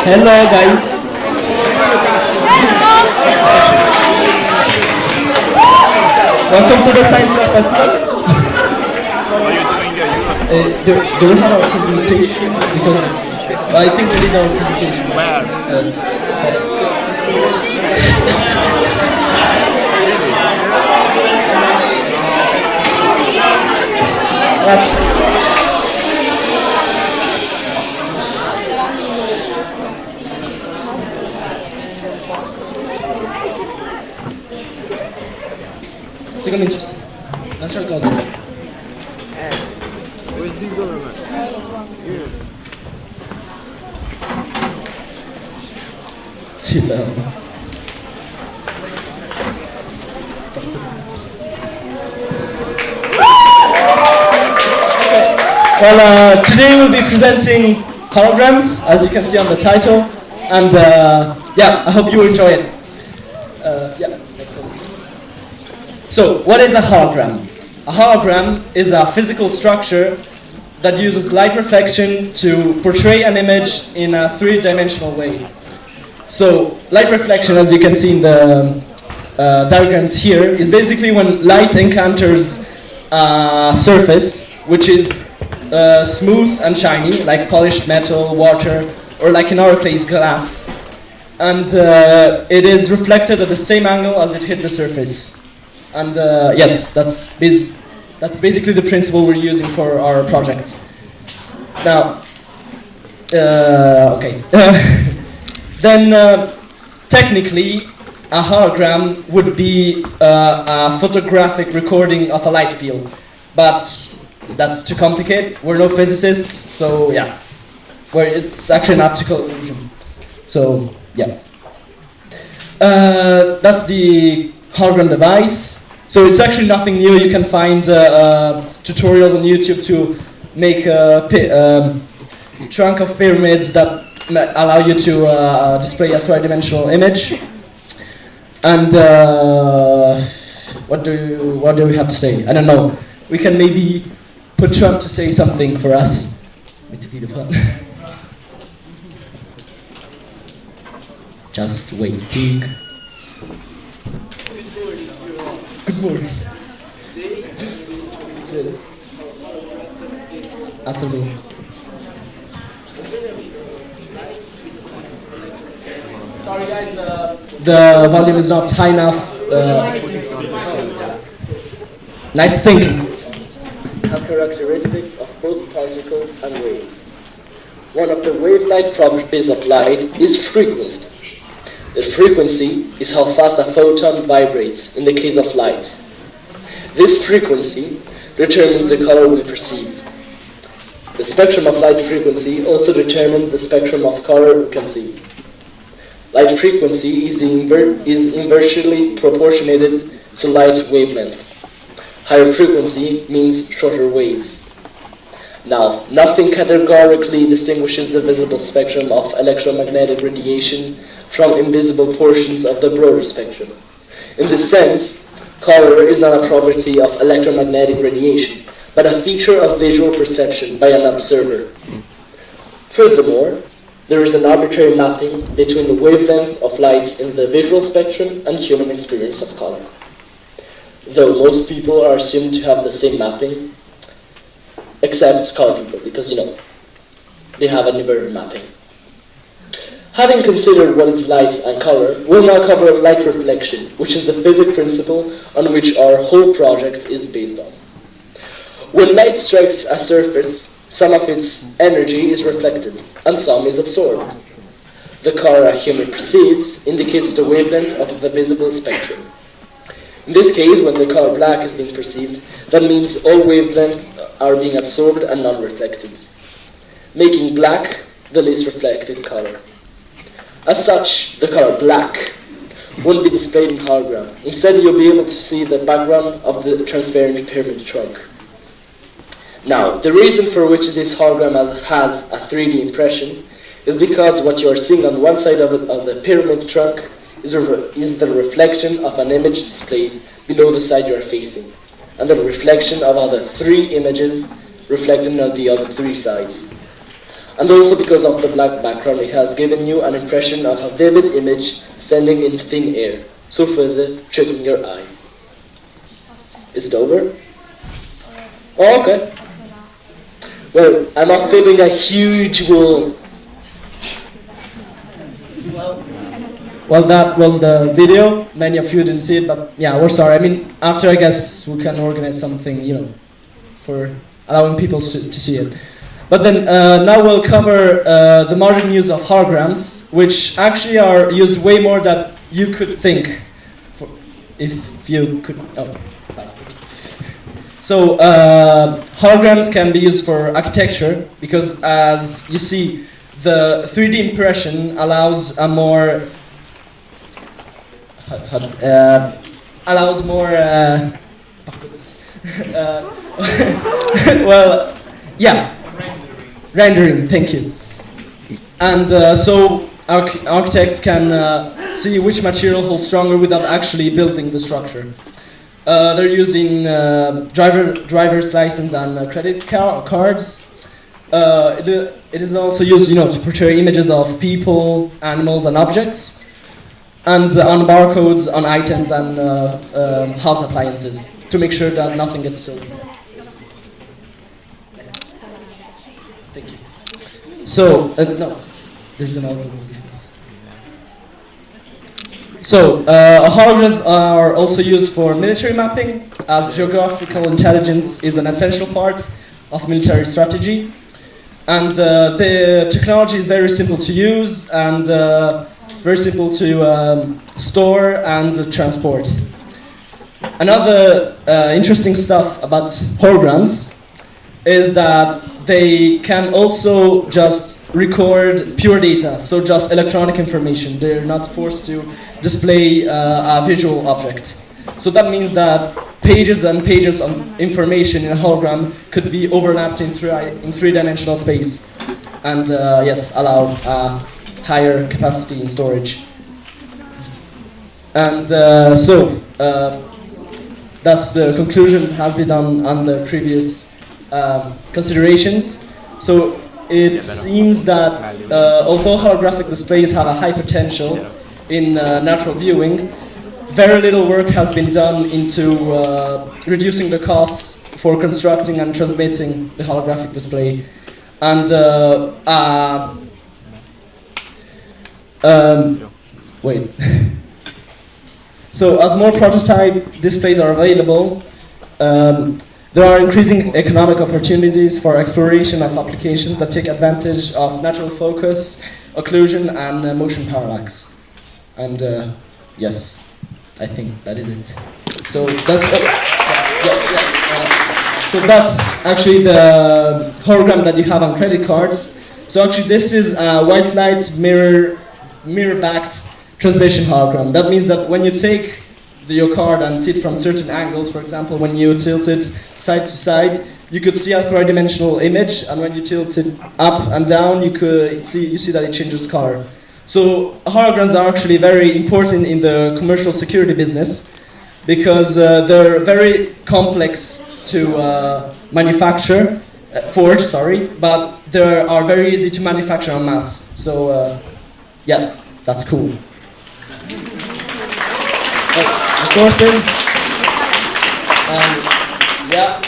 Hello guys. Welcome to the Science Lab Festival. Do we have our presentation? Because I think we need our presentation. Where? Secondo non c'è cosa. Where's the government? Here. Sì, però. Well, today we'll be presenting holograms, as you can see on the title, and yeah, I hope you enjoy it. Yeah. So, what is a hologram? A hologram is a physical structure that uses light reflection to portray an image in a three-dimensional way. So, light reflection, as you can see in the diagrams here, is basically when light encounters a surface which is smooth and shiny, like polished metal, water, or like in our case, glass. And it is reflected at the same angle as it hit the surface. And yes, that's basically the principle we're using for our project. Now, okay. Then technically, a hologram would be a photographic recording of a light field, but that's too complicated. We're no physicists, so yeah, it's actually an optical illusion. So yeah, that's the hologram device. So it's actually nothing new. You can find tutorials on YouTube to make a trunk of pyramids that allow you to display a three-dimensional image. And what do we have to say? I don't know. We can maybe put Trump to say something for us. Just waiting. Good morning. Still. Absolutely. Sorry guys, the volume is not high enough. Nice thinking. Have characteristics of both particles and waves. One of the wave-like properties of light is frequency. The frequency is how fast a photon vibrates in the case of light. This frequency determines the color we perceive. The spectrum of light frequency also determines the spectrum of color we can see. Light frequency is inversely proportionated to light wavelength. Higher frequency means shorter waves. Now, nothing categorically distinguishes the visible spectrum of electromagnetic radiation from invisible portions of the broader spectrum. In this sense, color is not a property of electromagnetic radiation, but a feature of visual perception by an observer. Furthermore, there is an arbitrary mapping between the wavelength of light in the visual spectrum and human experience of color. Though most people are assumed to have the same mapping, except color people, because they have an inverted mapping. Having considered what is light and color, we'll now cover light reflection, which is the physics principle on which our whole project is based on. When light strikes a surface, some of its energy is reflected, and some is absorbed. The color a human perceives indicates the wavelength of the visible spectrum. In this case, when the color black is being perceived, that means all wavelengths are being absorbed and non-reflected, making black the least reflected color. As such, the color black won't be displayed in hologram. Instead, you'll be able to see the background of the transparent pyramid trunk. Now, the reason for which this hologram has a 3D impression is because what you are seeing on one side of the pyramid trunk is the reflection of an image displayed below the side you are facing, and the reflection of other 3 images reflected on the other 3 sides. And also because of the black background, it has given you an impression of a vivid image standing in thin air, so further tricking your eye. Is it over? Oh, okay. Well, I'm not filming a huge wall. Well, that was the video. Many of you didn't see it, but yeah, we're sorry. I mean, after I guess we can organize something, for allowing people to see it. But then now we'll cover the modern use of holograms, which actually are used way more than you could think. If you could. Oh, fine. So holograms can be used for architecture because, as you see, the 3D impression allows a more well, yeah, rendering. Thank you. And so architects can see which material holds stronger without actually building the structure. They're using driver's license and credit cards. It is also used, to portray images of people, animals, and objects, and on barcodes on items and house appliances to make sure that nothing gets stolen. Thank you. So, no, there's another one. So, holograms are also used for military mapping, as geographical intelligence is an essential part of military strategy. And the technology is very simple to use and very simple to store and transport. Another interesting stuff about holograms is that they can also just record pure data, so just electronic information. They're not forced to display a visual object. So that means that pages and pages of information in a hologram could be overlapped in three-dimensional space, and yes, allow higher capacity in storage. And so that's the conclusion has been done on the previous considerations. So it seems that although holographic displays have a high potential in natural viewing, very little work has been done into reducing the costs for constructing and transmitting the holographic display. And wait. So as more prototype displays are available, there are increasing economic opportunities for exploration of applications that take advantage of natural focus, occlusion, and motion parallax. And yes. I think that is it. So that's so that's actually the hologram that you have on credit cards. So actually, this is a white light mirror-backed translation hologram. That means that when you take your card and see it from certain angles, for example, when you tilt it side to side, you could see a three-dimensional image, and when you tilt it up and down, you see that it changes color. So holograms are actually very important in the commercial security business because they're very complex to forge, but they are very easy to manufacture en masse. So yeah, that's cool. That's the sources. Yeah,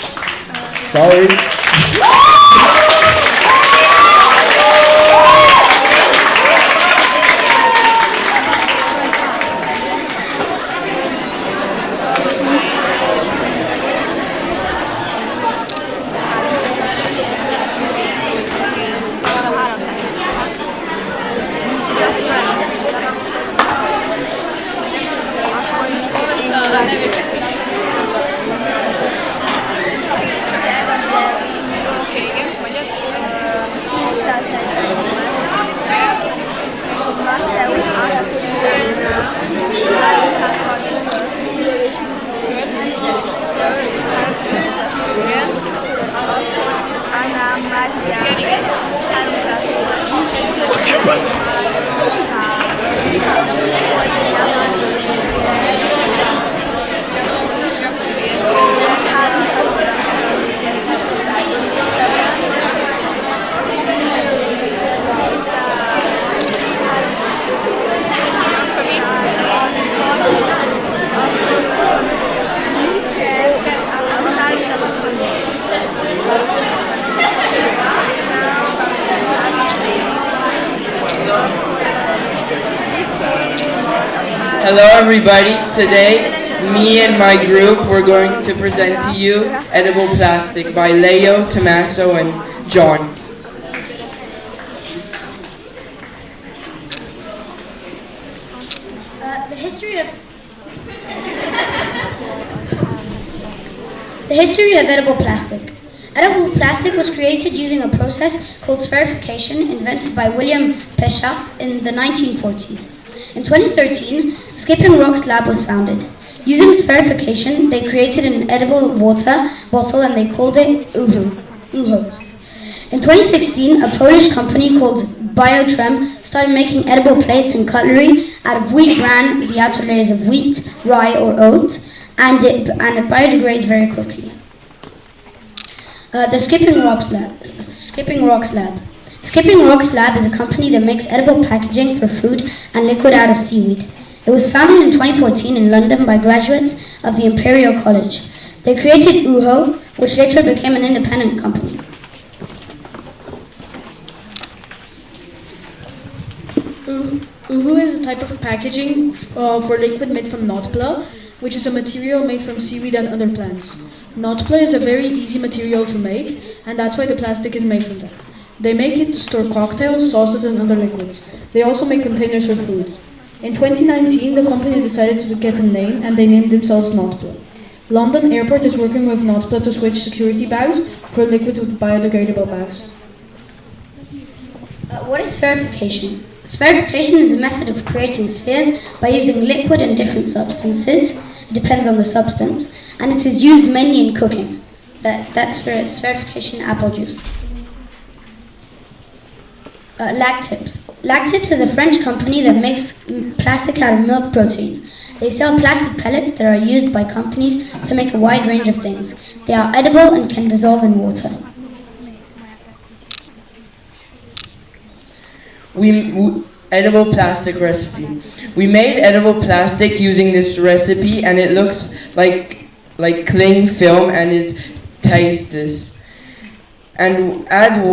sorry. Hello everybody. Today, me and my group, we're going to present to you Edible Plastic by Leo, Tommaso, and John. The history of edible plastic. Edible plastic was created using a process called spherification invented by William Pechat in the 1940s. In 2013, Skipping Rocks Lab was founded. Using spherification, they created an edible water bottle and they called it Uhos. In 2016, a Polish company called Biotrem started making edible plates and cutlery out of wheat bran, the outer layers of wheat, rye or oat, and it biodegrades very quickly. The Skipping Rocks Lab. Skipping Rocks Lab is a company that makes edible packaging for food and liquid out of seaweed. It was founded in 2014 in London by graduates of the Imperial College. They created Uho, which later became an independent company. Uhu is a type of packaging for liquid made from notpla, which is a material made from seaweed and other plants. Notpla is a very easy material to make, and that's why the plastic is made from that. They make it to store cocktails, sauces, and other liquids. They also make containers for food. In 2019, the company decided to get a name, and they named themselves Notpla. London Airport is working with Notpla to switch security bags for liquids with biodegradable bags. What is spherification? Spherification is a method of creating spheres by using liquid and different substances. It depends on the substance, and it is used mainly in cooking. That's for spherification apple juice. Lactips. Lactips is a French company that makes plastic out of milk protein. They sell plastic pellets that are used by companies to make a wide range of things. They are edible and can dissolve in water. Edible plastic recipe. We made edible plastic using this recipe, and it looks like cling film and is tasteless. And add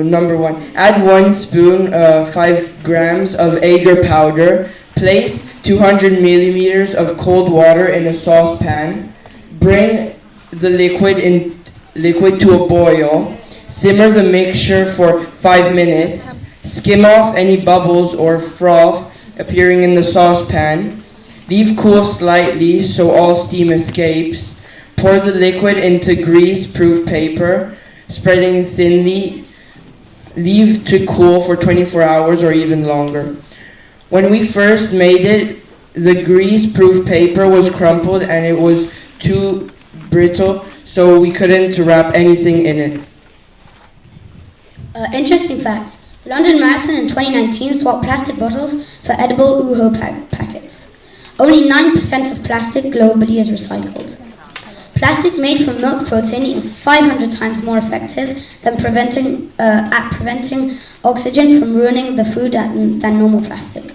number 1. Add 1 spoon, 5 grams of agar powder. Place 200 millimeters of cold water in a saucepan. Bring the liquid to a boil. Simmer the mixture for 5 minutes. Skim off any bubbles or froth appearing in the saucepan. Leave cool slightly so all steam escapes. Pour the liquid into grease-proof paper, spreading thinly. Leave to cool for 24 hours or even longer. When we first made it, the grease-proof paper was crumpled and it was too brittle, so we couldn't wrap anything in it. Interesting fact. The London Marathon in 2019 swapped plastic bottles for edible Uho packets. Only 9% of plastic globally is recycled. Plastic made from milk protein is 500 times more effective than preventing oxygen from ruining the food than normal plastic.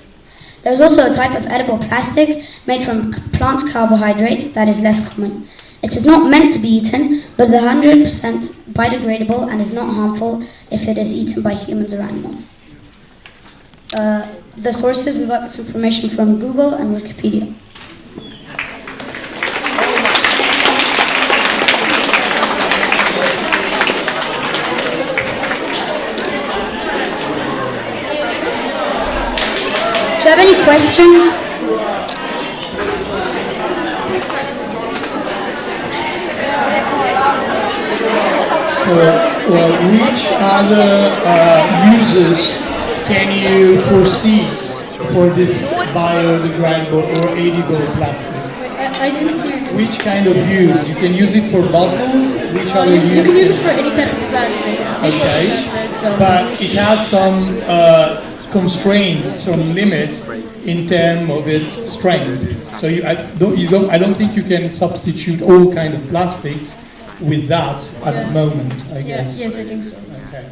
There is also a type of edible plastic made from plant carbohydrates that is less common. It is not meant to be eaten, but is 100% biodegradable and is not harmful if it is eaten by humans or animals. The sources, we got this information from Google and Wikipedia. Do you have any questions? Which other uses can you foresee for this biodegradable or edible plastic? I didn't hear you. Which kind of use? You can use it for bottles? Which other use? You can use it for any type of plastic. Okay, but it has some constraints, some limits in terms of its strength. So I don't think you can substitute all kind of plastics with that at the moment, I guess. Yes, I think so. Okay.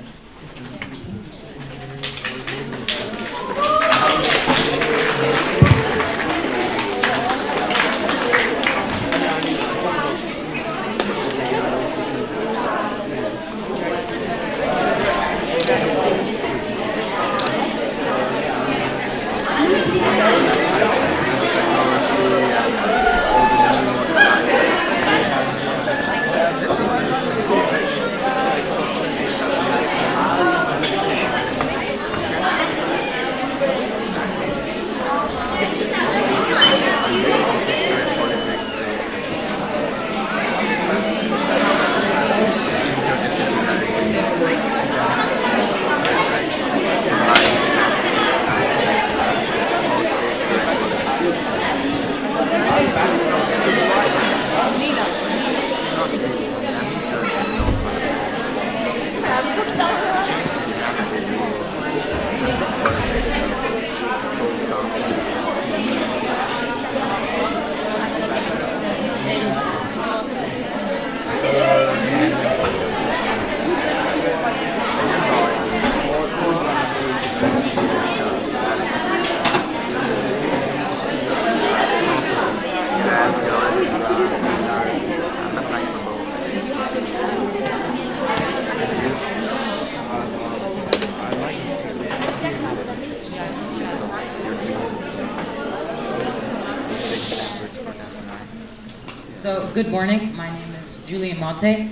So, good morning. My name is Julian Mate.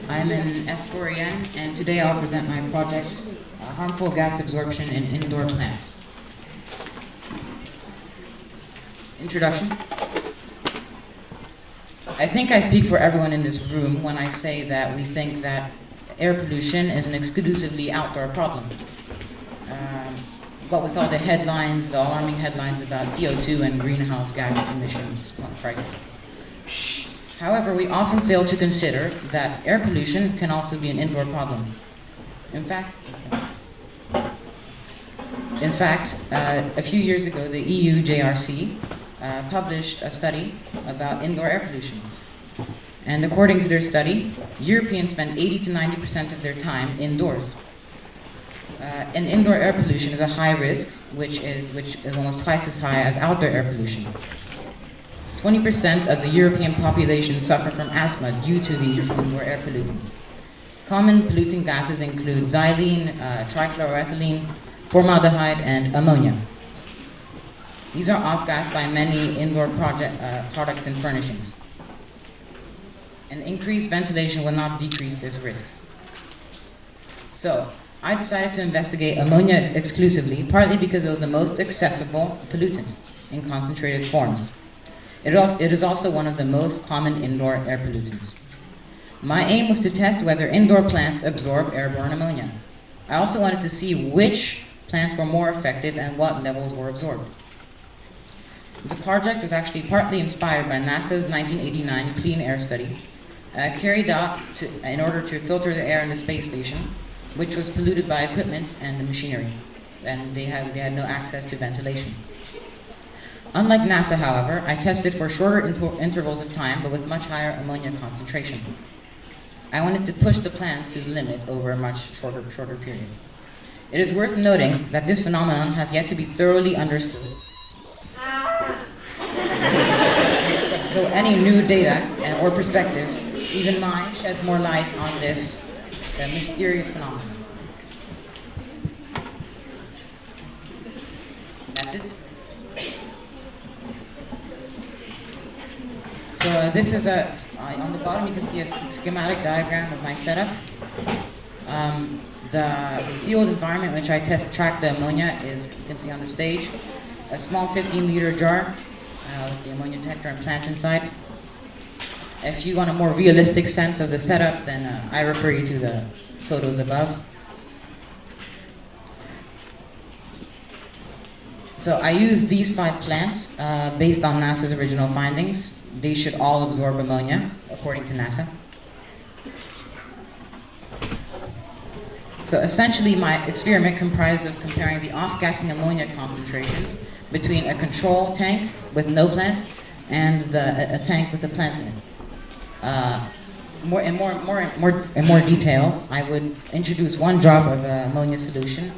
I'm in S4EN, and today I'll present my project, Harmful Gas Absorption in Indoor Plants. Introduction. I think I speak for everyone in this room when I say that we think that air pollution is an exclusively outdoor problem. But with all the headlines, the alarming headlines about CO2 and greenhouse gas emissions crisis. However, we often fail to consider that air pollution can also be an indoor problem. In fact, a few years ago, the EU JRC published a study about indoor air pollution. And according to their study, Europeans spend 80 to 90% of their time indoors. And indoor air pollution is a high risk, which is almost twice as high as outdoor air pollution. 20% of the European population suffer from asthma due to these indoor air pollutants. Common polluting gases include xylene, trichloroethylene, formaldehyde, and ammonia. These are off-gassed by many indoor products and furnishings. And increased ventilation will not decrease this risk. So, I decided to investigate ammonia exclusively, partly because it was the most accessible pollutant in concentrated forms. It is also one of the most common indoor air pollutants. My aim was to test whether indoor plants absorb airborne ammonia. I also wanted to see which plants were more effective and what levels were absorbed. The project was actually partly inspired by NASA's 1989 Clean Air Study, carried out in order to filter the air in the space station, which was polluted by equipment and machinery, and they had no access to ventilation. Unlike NASA, however, I tested for shorter intervals of time, but with much higher ammonia concentration. I wanted to push the plants to the limit over a much shorter period. It is worth noting that this phenomenon has yet to be thoroughly understood. So any new data or perspective, even mine, sheds more light on this mysterious phenomenon. Methods. So this is on the bottom you can see a schematic diagram of my setup. The sealed environment in which I track the ammonia is, you can see on the stage, a small 15-liter jar with the ammonia detector and plant inside. If you want a more realistic sense of the setup, then I refer you to the photos above. So I use these 5 plants based on NASA's original findings. They should all absorb ammonia, according to NASA. So essentially my experiment comprised of comparing the off-gassing ammonia concentrations between a control tank with no plant and a tank with a plant in it. In more detail, I would introduce 1 drop of ammonia solution,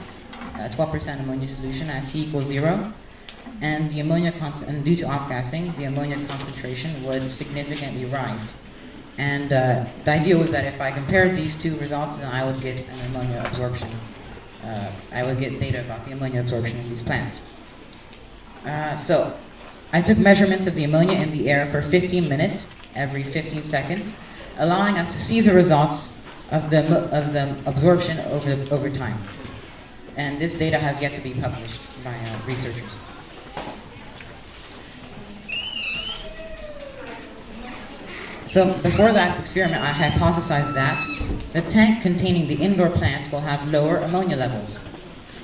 12% ammonia solution at T equals 0, and the ammonia and due to off-gassing, the ammonia concentration would significantly rise. And the idea was that if I compared these 2 results, then I would get an ammonia absorption. I would get data about the ammonia absorption in these plants. So I took measurements of the ammonia in the air for 15 minutes, every 15 seconds, allowing us to see the results of the absorption over time. And this data has yet to be published by researchers. So before that experiment, I hypothesized that the tank containing the indoor plants will have lower ammonia levels.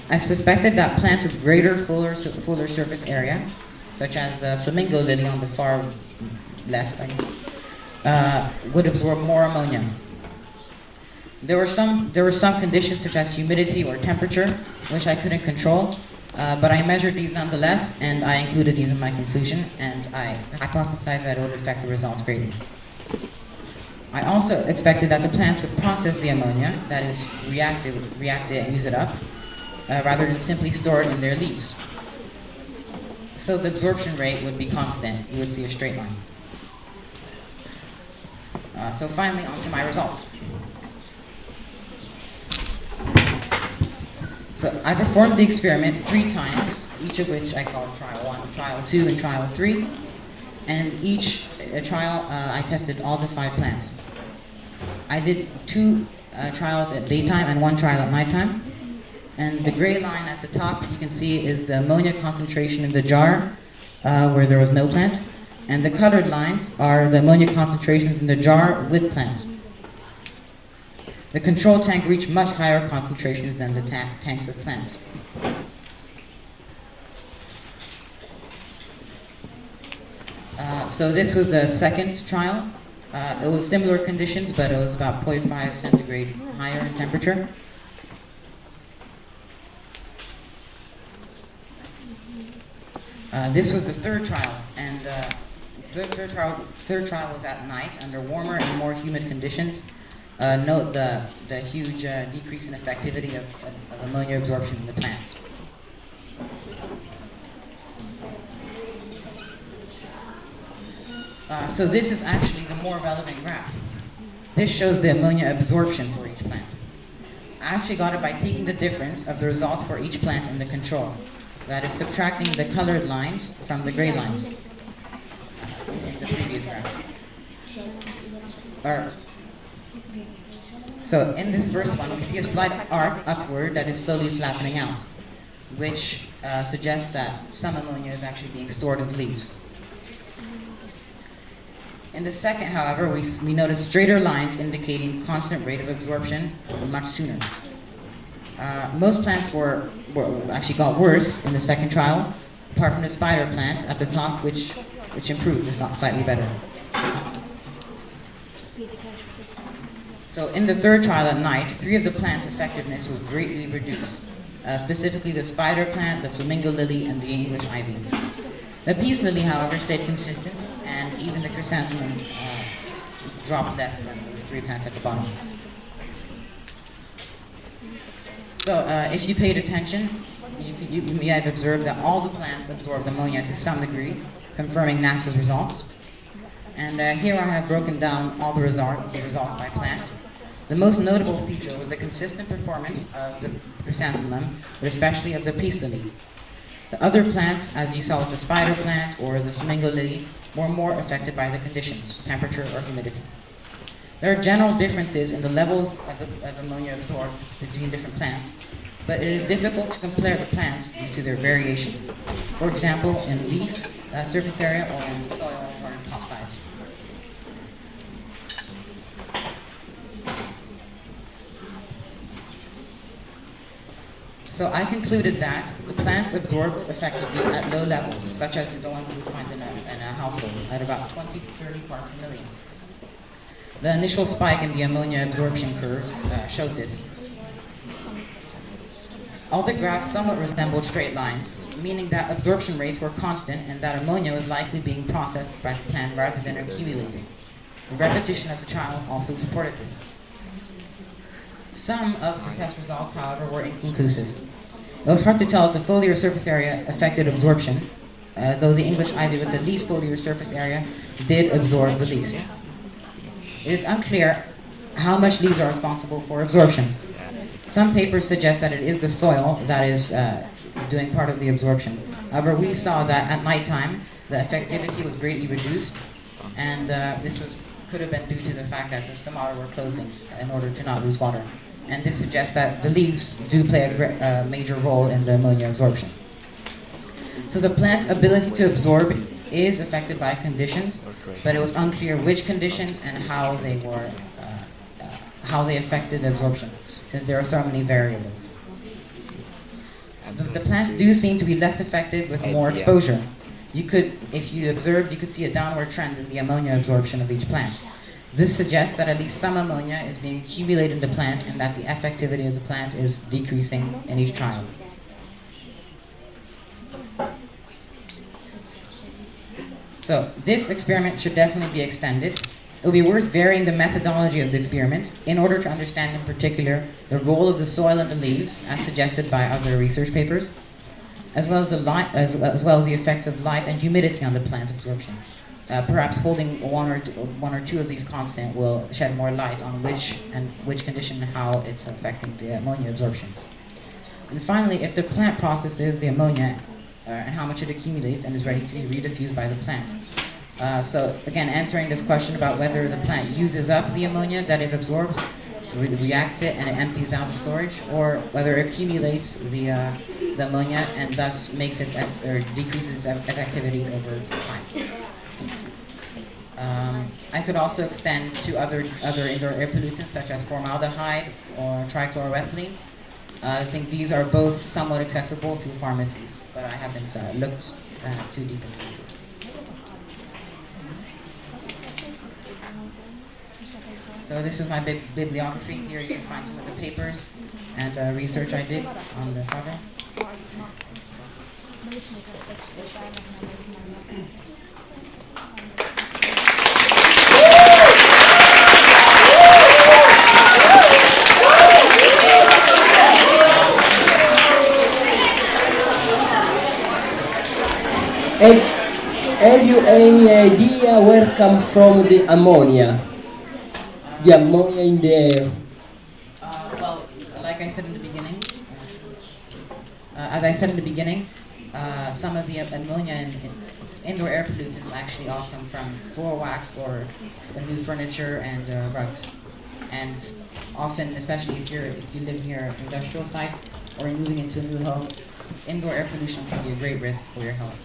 I suspected that plants with greater fuller surface area, such as the flamingo lily on the far left, would absorb more ammonia. There were some conditions such as humidity or temperature, which I couldn't control, but I measured these nonetheless, and I included these in my conclusion, and I hypothesized that it would affect the results greatly. I also expected that the plants would process the ammonia, that is, react it and use it up, rather than simply store it in their leaves. So the absorption rate would be constant. You would see a straight line. So finally, on to my results. So I performed the experiment 3 times, each of which I called trial 1, trial 2, and trial 3. And each trial, I tested all the 5 plants. I did 2 trials at daytime and 1 trial at nighttime. And the gray line at the top, you can see, is the ammonia concentration in the jar where there was no plant. And the colored lines are the ammonia concentrations in the jar with plants. The control tank reached much higher concentrations than the tanks with plants. So this was the second trial. It was similar conditions, but it was about 0.5 centigrade higher in temperature. This was the third trial, and the third trial was at night under warmer and more humid conditions. Note the huge decrease in effectivity of ammonia absorption in the plants. So this is actually the more relevant graph. This shows the ammonia absorption for each plant. I actually got it by taking the difference of the results for each plant in the control. That is subtracting the colored lines from the gray lines in the previous graph. So in this first one, we see a slight arc upward that is slowly flattening out, which suggests that some ammonia is actually being stored in the leaves. In the second, however, we notice straighter lines indicating constant rate of absorption much sooner. Most plants actually got worse in the second trial, apart from the spider plant at the top, which improved, if not slightly better. So in the third trial at night, 3 of the plants' effectiveness was greatly reduced, specifically the spider plant, the flamingo lily, and the English ivy. The peace lily, however, stayed consistent, and even the chrysanthemum dropped less than those 3 plants at the bottom. So if you paid attention, you may have observed that all the plants absorbed ammonia to some degree, confirming NASA's results. And here I have broken down all the results by plant. The most notable feature was the consistent performance of the chrysanthemum, but especially of the peace lily. The other plants, as you saw with the spider plant or the flamingo lily, were more affected by the conditions, temperature or humidity. There are general differences in the levels of ammonia absorbed between different plants, but it is difficult to compare the plants due to their variation. For example, in leaf surface area or in soil or in top size. So I concluded that the plants absorbed effectively at low levels, such as the ones we find in a household, at about 20 to 30 parts per million. The initial spike in the ammonia absorption curves showed this. All the graphs somewhat resembled straight lines, meaning that absorption rates were constant and that ammonia was likely being processed by the plant rather than accumulating. The repetition of the trial also supported this. Some of the test results, however, were inconclusive. It was hard to tell if the foliar surface area affected absorption, though the English ivy with the least foliar surface area did absorb the least. It is unclear how much leaves are responsible for absorption. Some papers suggest that it is the soil that is doing part of the absorption. However, we saw that at nighttime, the effectivity was greatly reduced, and this could have been due to the fact that the stomata were closing in order to not lose water. And this suggests that the leaves do play a major role in the ammonia absorption. So the plant's ability to absorb is affected by conditions, but it was unclear which conditions and how they affected the absorption, since there are so many variables. So the plants do seem to be less effective with more exposure. If you observed, you could see a downward trend in the ammonia absorption of each plant. This suggests that at least some ammonia is being accumulated in the plant and that the effectivity of the plant is decreasing in each trial. So this experiment should definitely be extended. It would be worth varying the methodology of the experiment in order to understand in particular the role of the soil and the leaves, as suggested by other research papers, as well as the effects of light and humidity on the plant absorption. Perhaps holding one or two of these constant will shed more light on which condition and how it's affecting the ammonia absorption. And finally, if the plant processes the ammonia and how much it accumulates and is ready to be rediffused by the plant. So again, answering this question about whether the plant uses up the ammonia that it absorbs, reacts it, and it empties out the storage, or whether it accumulates the ammonia and thus makes its or decreases its effectivity over time. I could also extend to other indoor air pollutants such as formaldehyde or trichloroethylene. I think these are both somewhat accessible through pharmacies, but I haven't looked too deep into it. So this is my bibliography. Here you can find some of the papers and research I did on the project. Have you any idea where comes from the ammonia? The ammonia in the air? Well, like I said in the beginning, as I said in the beginning, some of the ammonia in indoor air pollutants actually all come from floor wax or new furniture and rugs. And often, especially if you live near industrial sites or you're moving into a new home, indoor air pollution can be a great risk for your health.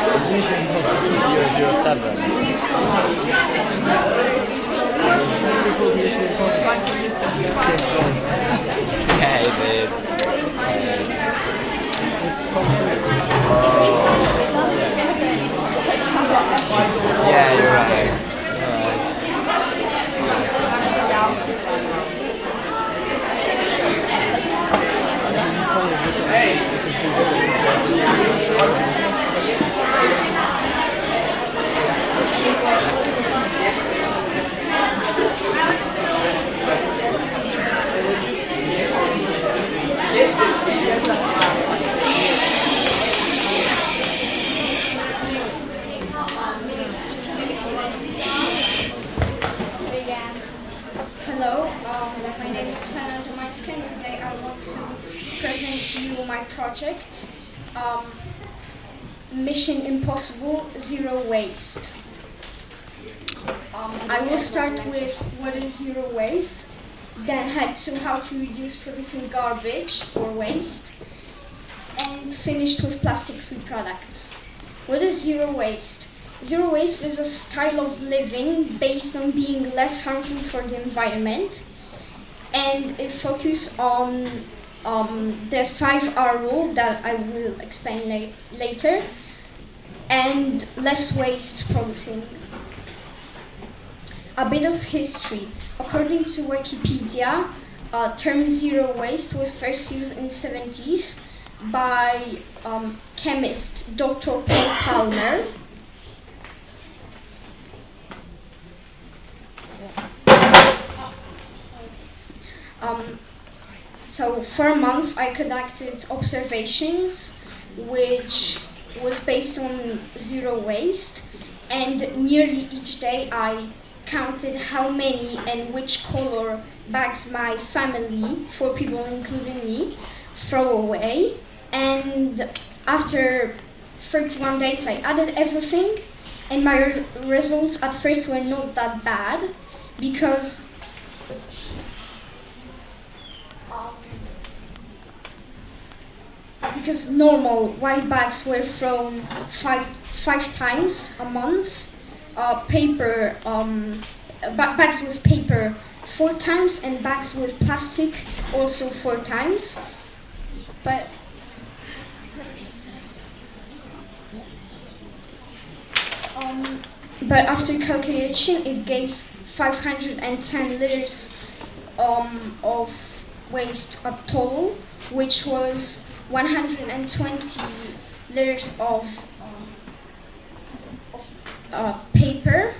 It's Mission Impossible 007. It's never called Mission Impossible. Yeah, it is. It's the Tom Cruise. Yeah, you're right. Hello, my name is Hannah Domańska, and today I want to present to you my project, Mission Impossible Zero Waste. I will start with what is zero waste, then head to how to reduce producing garbage or waste, and finished with plastic free products. What is zero waste? Zero waste is a style of living based on being less harmful for the environment, and it focuses on the 5R rule that I will explain later, and less waste producing. A bit of history. According to Wikipedia, term zero waste was first used in the 70s by chemist Dr. Paul Palmer. So for a month I conducted observations which was based on zero waste, and nearly each day I counted how many and which color bags my family, 4 people including me, throw away. And after 31 days I added everything, and my results at first were not that bad because normal white bags were thrown five times a month, bags with paper 4 times, and bags with plastic also 4 times. But after calculation, it gave 510 liters of waste a total, which was 120 liters of paper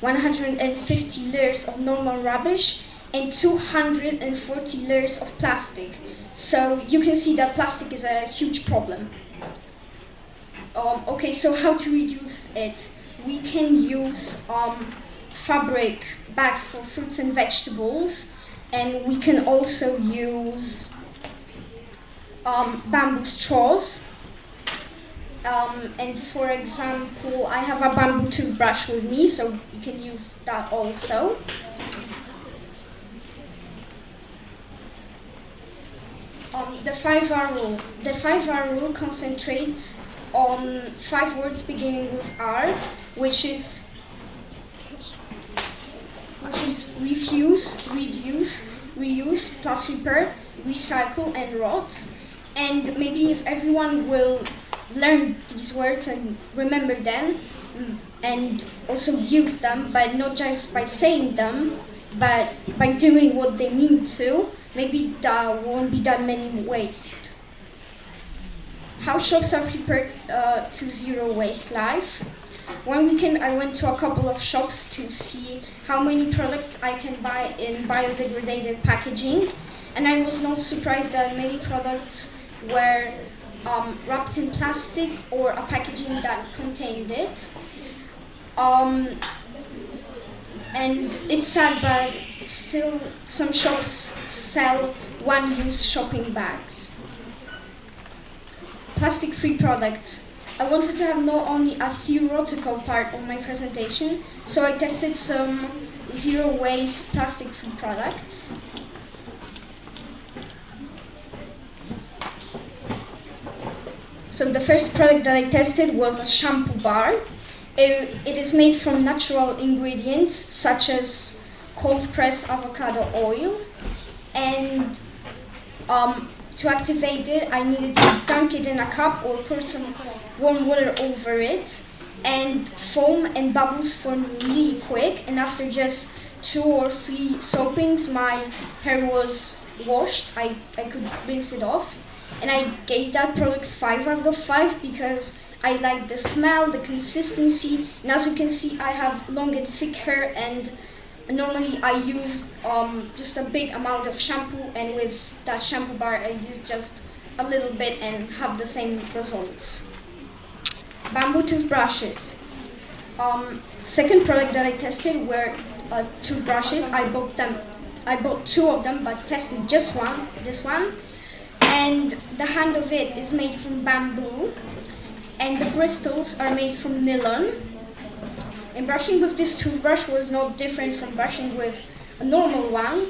150 layers of normal rubbish, and 240 layers of plastic. So you can see that plastic is a huge problem. Okay, so how to reduce it? We can use fabric bags for fruits and vegetables, and we can also use bamboo straws. And for example, I have a bamboo toothbrush with me, so you can use that also. The 5R rule. The 5R rule concentrates on 5 words beginning with R, which is refuse, reduce, reuse, plus repair, recycle, and rot. And maybe if everyone will learn these words and remember them, and also use them, but not just by saying them, but by doing what they mean to, maybe there won't be that many waste. How shops are prepared to zero waste life? One weekend I went to a couple of shops to see how many products I can buy in biodegradable packaging, and I was not surprised that many products were wrapped in plastic or a packaging that contained it. And it's sad, but still some shops sell one-use shopping bags. Plastic-free products. I wanted to have not only a theoretical part of my presentation, so I tested some zero-waste plastic-free products. So the first product that I tested was a shampoo bar. It is made from natural ingredients such as cold-pressed avocado oil, and to activate it, I needed to dunk it in a cup or pour some warm water over it, and foam and bubbles formed really quick, and after just 2 or 3 soapings, my hair was washed. I could rinse it off, and I gave that product 5 out of 5 because I like the smell, the consistency, and as you can see, I have long and thick hair, and normally I use just a big amount of shampoo, and with that shampoo bar I use just a little bit and have the same results. Bamboo toothbrushes. Second product that I tested were toothbrushes. I bought 2 of them, but tested just this one. And the hand of it is made from bamboo, and the bristles are made from nylon. And brushing with this toothbrush was not different from brushing with a normal one.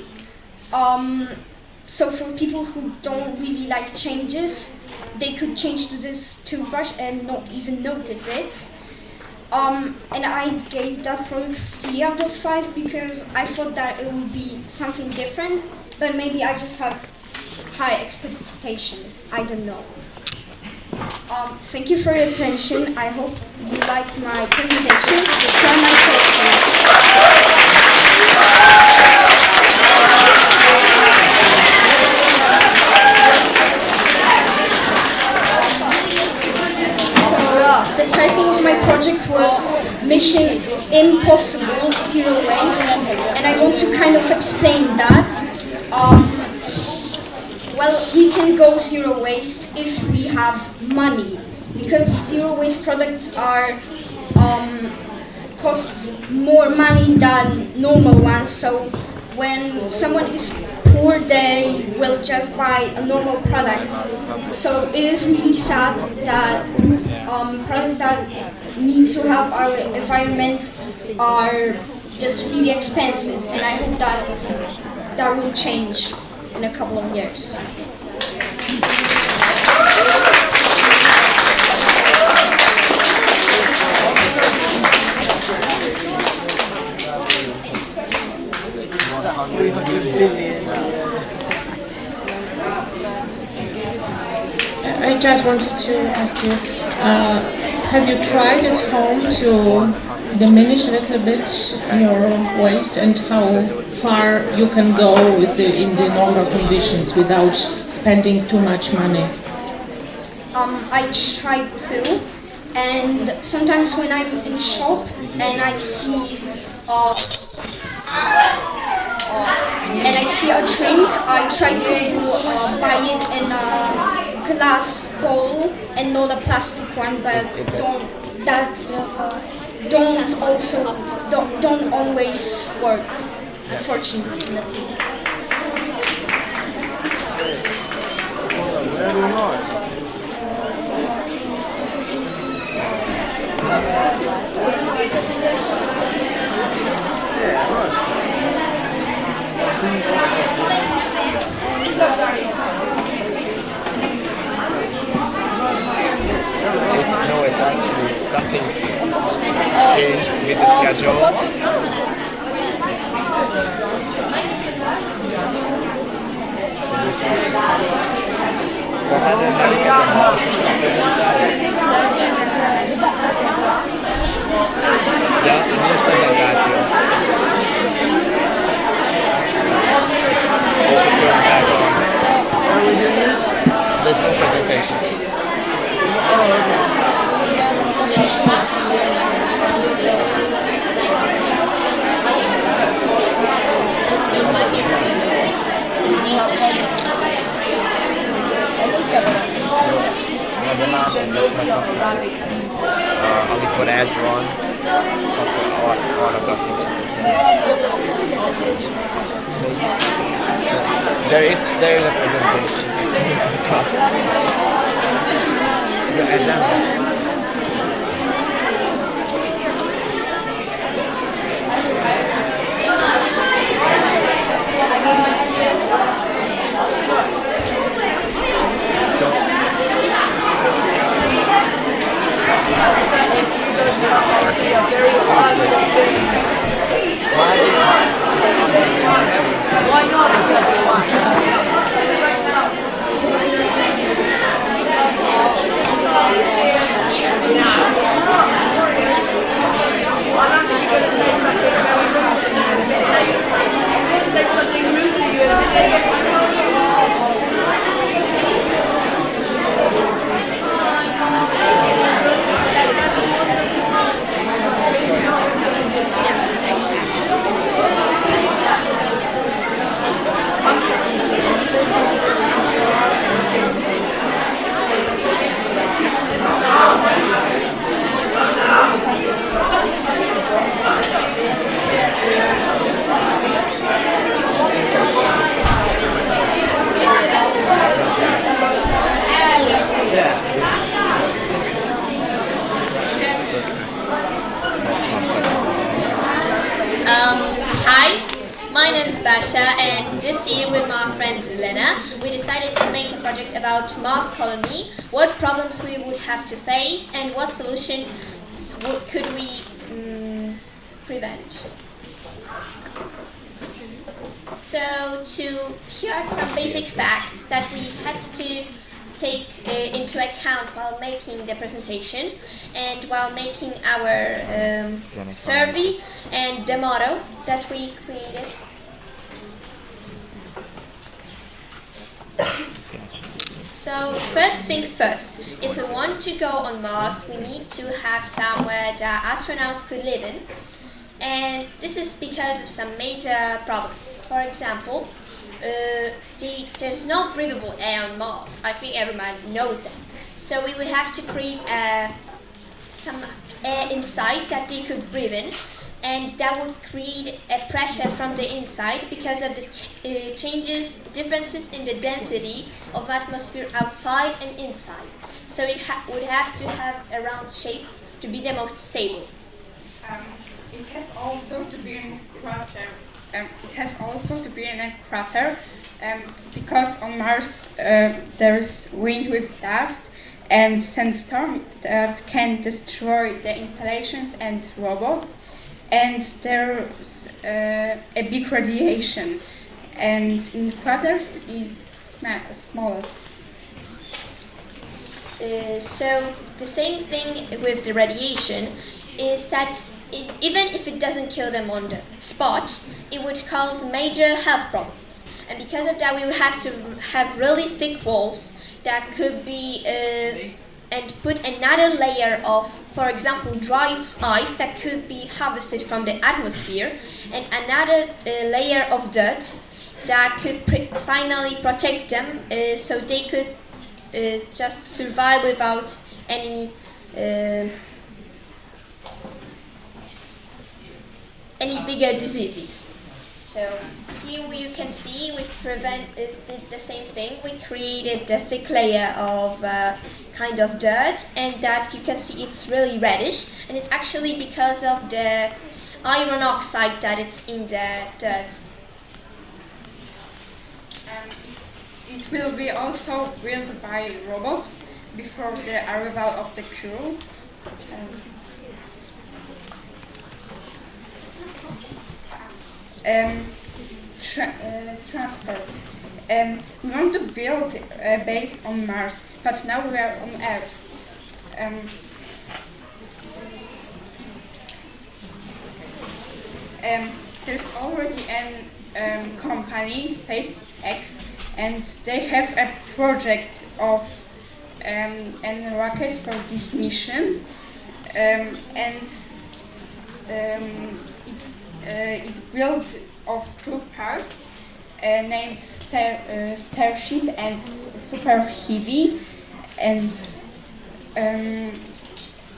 So for people who don't really like changes, they could change to this toothbrush and not even notice it. And I gave that product 3 out of 5 because I thought that it would be something different, but maybe I just have high expectation. I don't know. Thank you for your attention. I hope you liked my presentation. Try my solutions. So the title of my project was Mission Impossible Zero Waste, and I want to kind of explain that. Well, we can go zero waste if we have money, because zero waste products are cost more money than normal ones. So when someone is poor, they will just buy a normal product. So it is really sad that products that need to help our environment are just really expensive, and I hope that will change in a couple of years. I just wanted to ask you, have you tried at home to diminish a little bit your waste, and how far you can go with in the normal conditions without spending too much money? I try to, and sometimes when I'm in shop and I see and I see a drink, I try to buy it in a glass bowl and not a plastic one, but don't always work, unfortunately. It's actually something's changed with the schedule. Yeah, mi presentazione. There's no presentation. Amikor ez van, akkor azt arra There is a presentation. Why not? Hi, my name is Basha, and this year with my friend Lena, we decided to make a project about Mars colony, what problems we would have to face, and what solutions could we prevent. So here are some basic facts that we had to take into account while making the presentation and while making our survey and the motto that we created. So first things first, if we want to go on Mars, we need to have somewhere that astronauts could live in, and this is because of some major problems. For example, there's no breathable air on Mars. I think everyone knows that. So we would have to create some air inside that they could breathe in, and that would create a pressure from the inside because of the differences in the density of atmosphere outside and inside. So it would have to have a round shape to be the most stable. It has also to be in crater. Because on Mars there is wind with dust and sandstorm that can destroy the installations and robots, and there's a big radiation, and in craters is smallest. So the same thing with the radiation is that even if it doesn't kill them on the spot, it would cause major health problems. And because of that, we would have to have really thick walls that could be and put another layer of, for example, dry ice that could be harvested from the atmosphere, and another layer of dirt that could finally protect them so they could just survive without any bigger diseases. So here you can see we did the same thing. We created the thick layer of kind of dirt, and that you can see it's really reddish, and it's actually because of the iron oxide that it's in the dirt. It will be also built by robots before the arrival of the crew. Transport. We want to build a base on Mars, but now we are on Earth. There's already a company, SpaceX, and they have a project of a rocket for this mission, and it's built of two parts named Starship and Super Heavy, and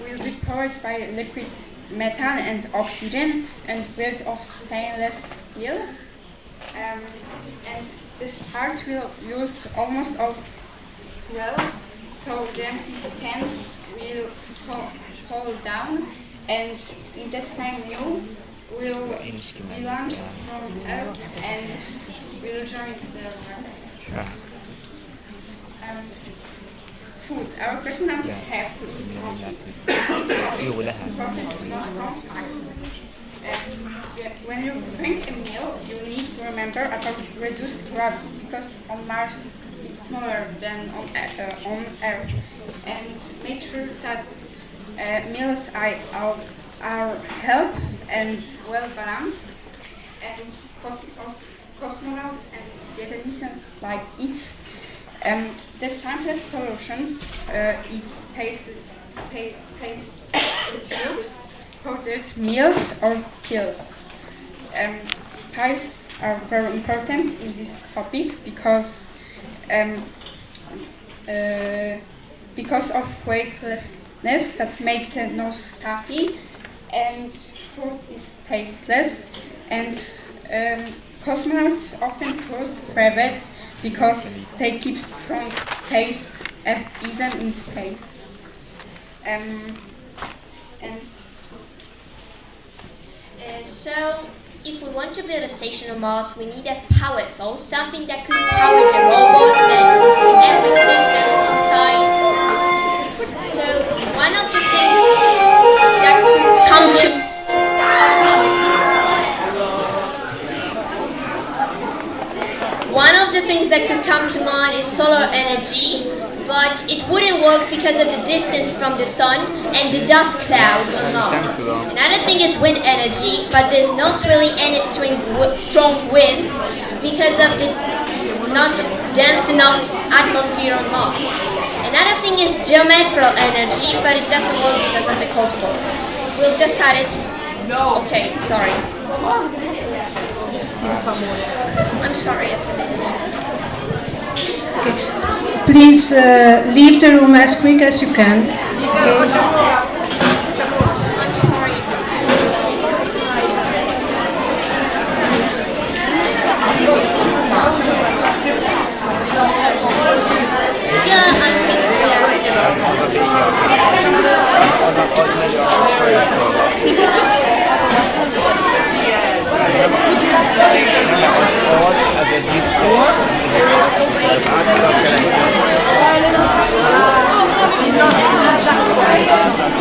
will be powered by liquid methane and oxygen and built of stainless steel. And the start will use almost all fuel, so the tanks will fall down, and in that time you will be launched from Earth and will join the rocket. Food. Our cosmonauts have to when you drink a meal, you need to remember about reduced gravity, because on Mars it's smaller than on Earth. And make sure that meals are healthy and well balanced, and cosmonauts and dietitians like it. The simplest solutions it's pastes, tubes, powdered meals or pills. Spices are very important in this topic because of weightlessness that make the nose stuffy, and food is tasteless, and cosmonauts often choose crevettes because they keep strong taste even in space. So, if we want to build a station on Mars, we need a power source, something that could power the robots and every system inside. So, one of the things that could come to mind is solar energy, but it wouldn't work because of the distance from the sun and the dust clouds on Mars. Another thing is wind energy, but there's not really any strong winds because of the not dense enough atmosphere on Mars. Another thing is geometrical energy, but it doesn't work because of the cold core. We'll just start it. No. Okay, sorry. I'm sorry, it's a minute. Please leave the room as quick as you can. Okay.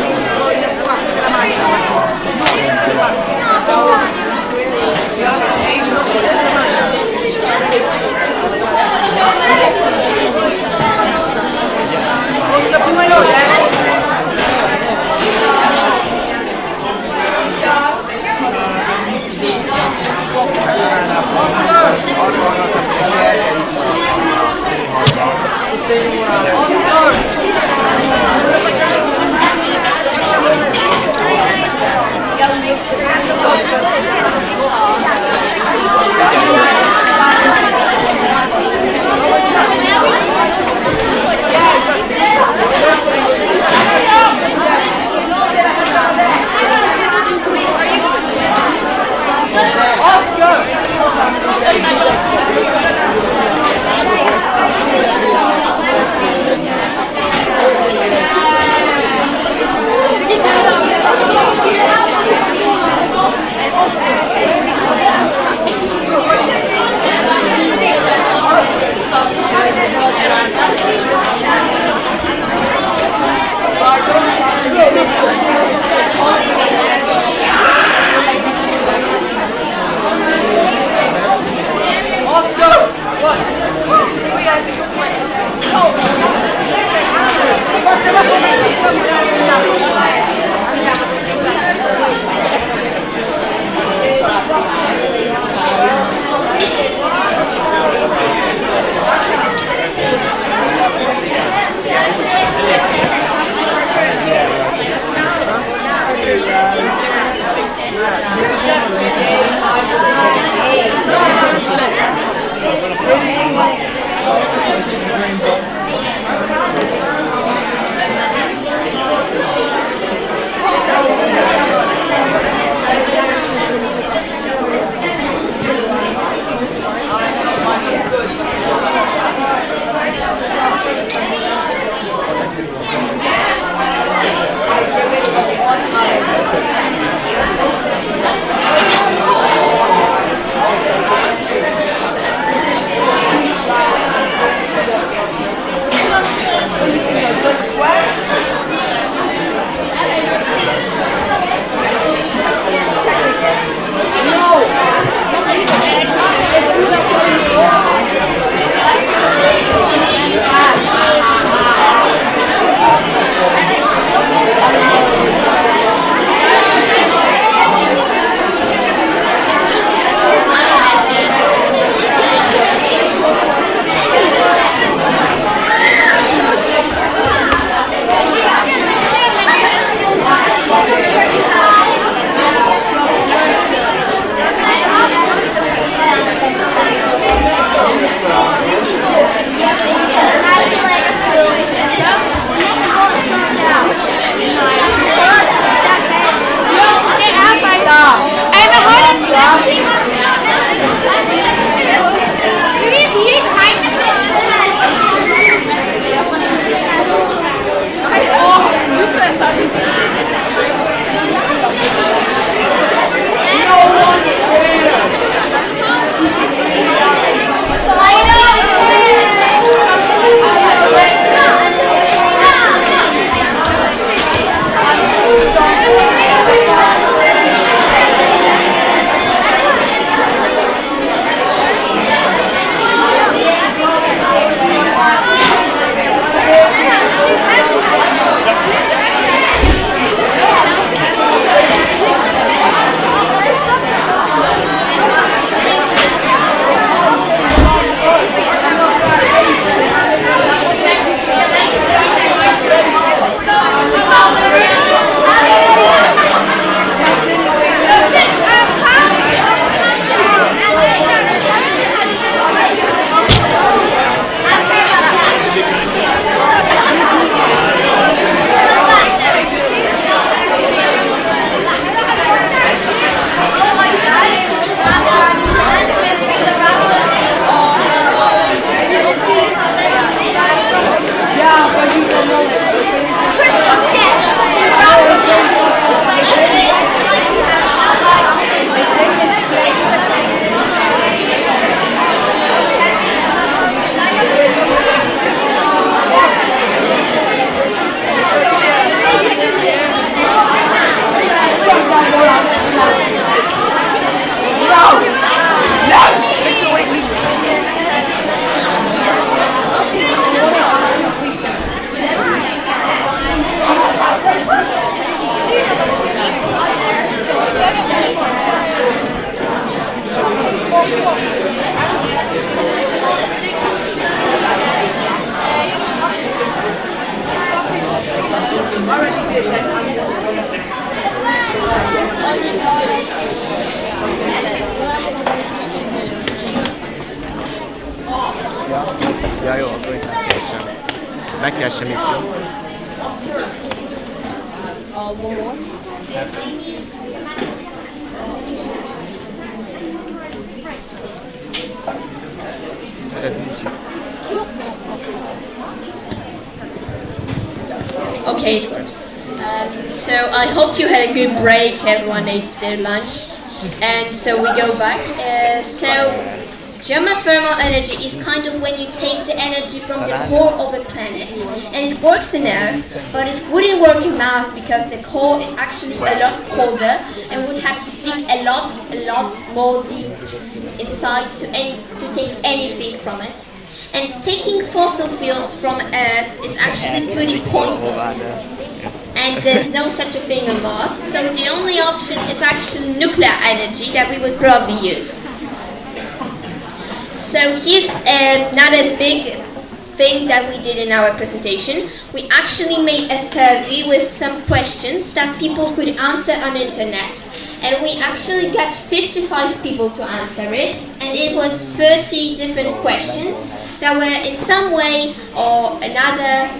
Ja, jó, akkor itt megkeresem itt. Ez nincs itt. Okay, it works. So I hope you had a good break. Everyone ate their lunch, and so we go back. So geothermal energy is kind of when you take the energy from the core of a planet, and it works in Earth, but it wouldn't work in Mars because the core is actually a lot colder, and would have to dig a lot more deep inside to take anything from it. And taking fossil fuels from Earth is actually pretty pointless. And there's no such a thing on Mars, so the only option is actually nuclear energy that we would probably use. So here's another big thing that we did in our presentation. We actually made a survey with some questions that people could answer on the internet. And we actually got 55 people to answer it, and it was 30 different questions that were in some way or another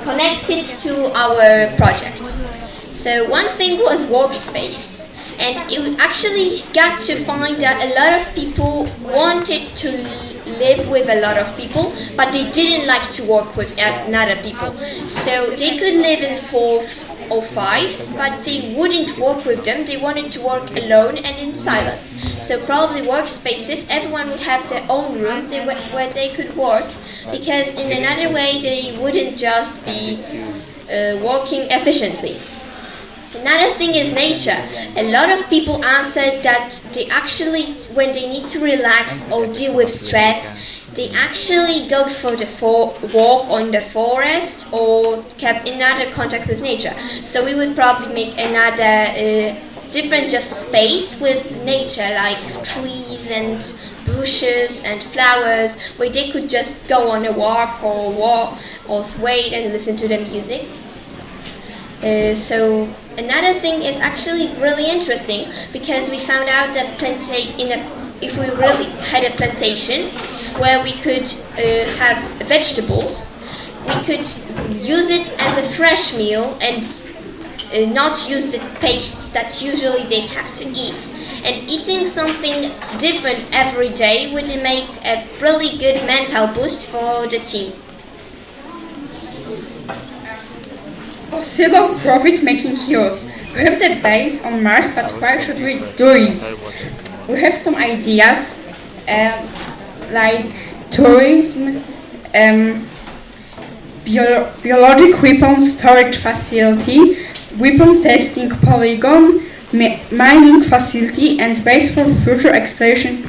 connected to our project. So one thing was workspace. And it actually got to find that a lot of people wanted to live with a lot of people, but they didn't like to work with another people. So they could live in 4s or 5s, but they wouldn't work with them. They wanted to work alone and in silence. So probably workspaces, everyone would have their own room where they could work, because in another way they wouldn't just be working efficiently. Another thing is nature. A lot of people answered that they actually, when they need to relax or deal with stress, they actually go for the walk on the forest or kept another contact with nature. So we would probably make another different just space with nature, like trees and bushes and flowers, where they could just go on a walk or wait and listen to the music. So another thing is actually really interesting, because we found out that if we really had a plantation where we could have vegetables, we could use it as a fresh meal and not use the pastes that usually they have to eat. And eating something different every day would make a really good mental boost for the team. Possible profit-making heroes. We have the base on Mars, but why should we do it? We have some ideas, like tourism, biologic weapons storage facility, weapon testing polygon, mining facility, and base for future exploration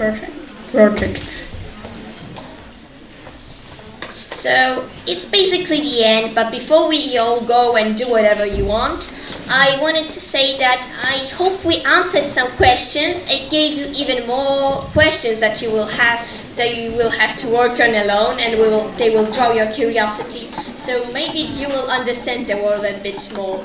projects. So it's basically the end, but before we all go and do whatever you want, I wanted to say that I hope we answered some questions and gave you even more questions that you will have to work on alone, and they will draw your curiosity. So maybe you will understand the world a bit more.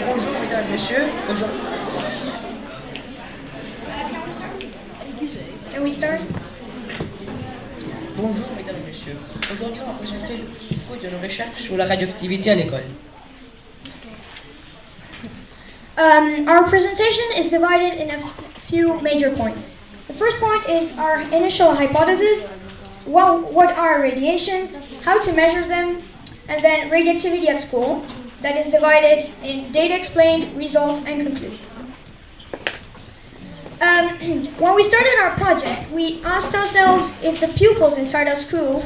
Bonjour mesdames et messieurs, aujourd'hui... Can we start? Bonjour mesdames et messieurs, aujourd'hui on va présenter le fruit de nos recherches sur la radioactivité à l'école. Our presentation is divided in few major points. The first point is our initial hypothesis. What are radiations? How to measure them? And then radioactivity at school. That is divided in data explained, results, and conclusions. When we started our project, we asked ourselves if the pupils inside our school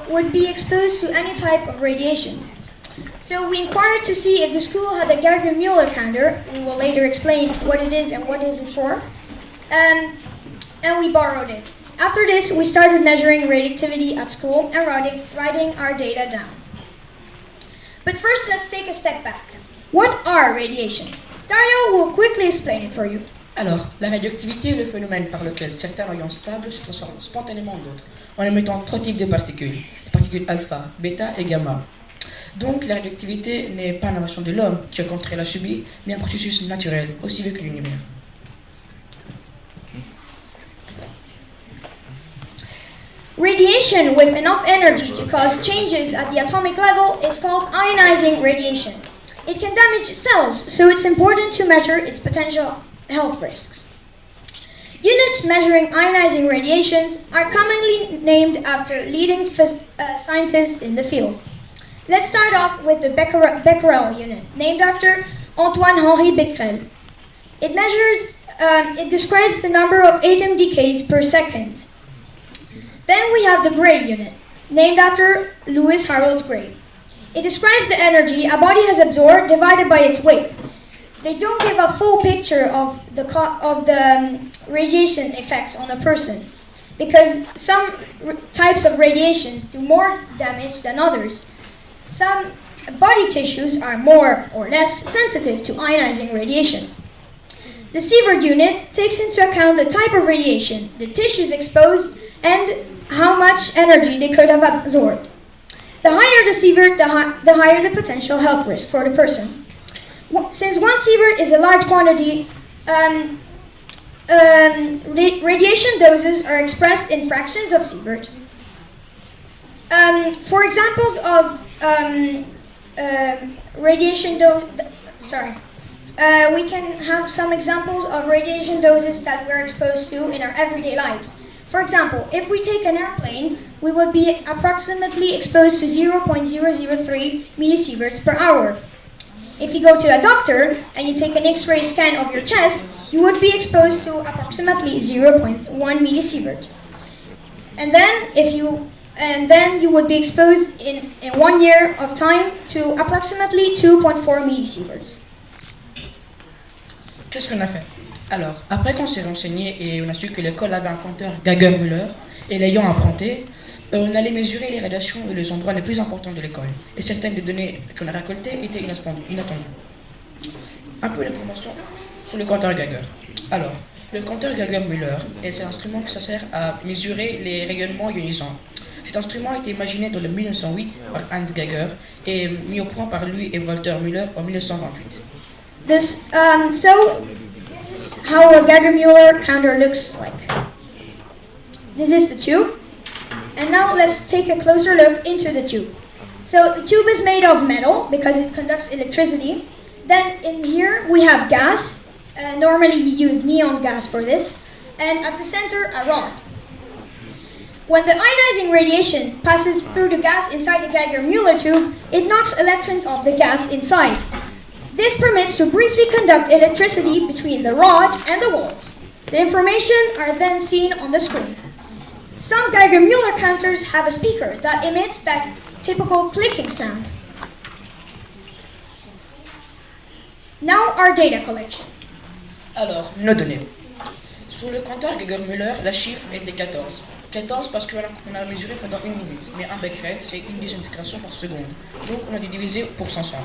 would be exposed to any type of radiation. So we inquired to see if the school had a Geiger-Müller counter. We will later explain what it is and what is it for. And we borrowed it. After this, we started measuring radioactivity at school and writing our data down. But first, let's take a step back. What are radiations? Dario will quickly explain it for you. Alors, la radioactivité est le phénomène par lequel certains rayons stables se transforment spontanément en d'autres, en émettant trois types de particules, les particules alpha, bêta et gamma. Donc, la radioactivité n'est pas une invention de l'homme qui au contraire l'a subie, mais un processus naturel, aussi vieux que l'univers. Radiation with enough energy to cause changes at the atomic level is called ionizing radiation. It can damage cells, so it's important to measure its potential health risks. Units measuring ionizing radiations are commonly named after leading scientists in the field. Let's start off with the Becquerel unit, named after Antoine-Henri Becquerel. It describes the number of atom decays per second. Then we have the Gray unit, named after Lewis Harold Gray. It describes the energy a body has absorbed divided by its weight. They don't give a full picture of the radiation effects on a person, because some types of radiations do more damage than others. Some body tissues are more or less sensitive to ionizing radiation. The Sievert unit takes into account the type of radiation, the tissues exposed, and how much energy they could have absorbed. The higher the Sievert, the higher the potential health risk for the person. Since 1 Sievert is a large quantity, radiation doses are expressed in fractions of Sievert. For examples of radiation dose, we can have some examples of radiation doses that we're exposed to in our everyday lives. For example, if we take an airplane, we would be approximately exposed to 0.003 millisieverts per hour. If you go to a doctor and you take an X-ray scan of your chest, you would be exposed to approximately 0.1 millisievert. And then you would be exposed in 1 year of time to approximately 2.4 millisieverts. Qu'est-ce qu'on a fait? Alors, après qu'on s'est renseigné et on a su que l'école avait un compteur Geiger-Müller, et l'ayant emprunté, on allait mesurer les radiations et les endroits les plus importants de l'école. Et certaines des données qu'on a récoltées étaient inattendues. Un peu d'informations sur le compteur Geiger. Alors, le compteur Geiger-Müller est un instrument qui sert à mesurer les rayonnements ionisants. Cet instrument a été imaginé dans le 1908 par Hans Geiger et mis au point par lui et Walter Müller en 1928. This is how a Geiger-Müller counter looks like. This is the tube. And now let's take a closer look into the tube. So the tube is made of metal because it conducts electricity. Then in here we have gas. Normally you use neon gas for this. And at the center, a rod. When the ionizing radiation passes through the gas inside the Geiger-Müller tube, it knocks electrons off the gas inside. This permits to briefly conduct electricity between the rod and the walls. The information are then seen on the screen. Some Geiger-Müller counters have a speaker that emits that typical clicking sound. Now our data collection. Alors, nos données. Sur le compteur Geiger-Müller, la chiffre était 14. 14 parce qu'on a mesuré pendant 1 minute, mais un becquerel, c'est une désintégration par seconde. Donc on a dû diviser pour 160.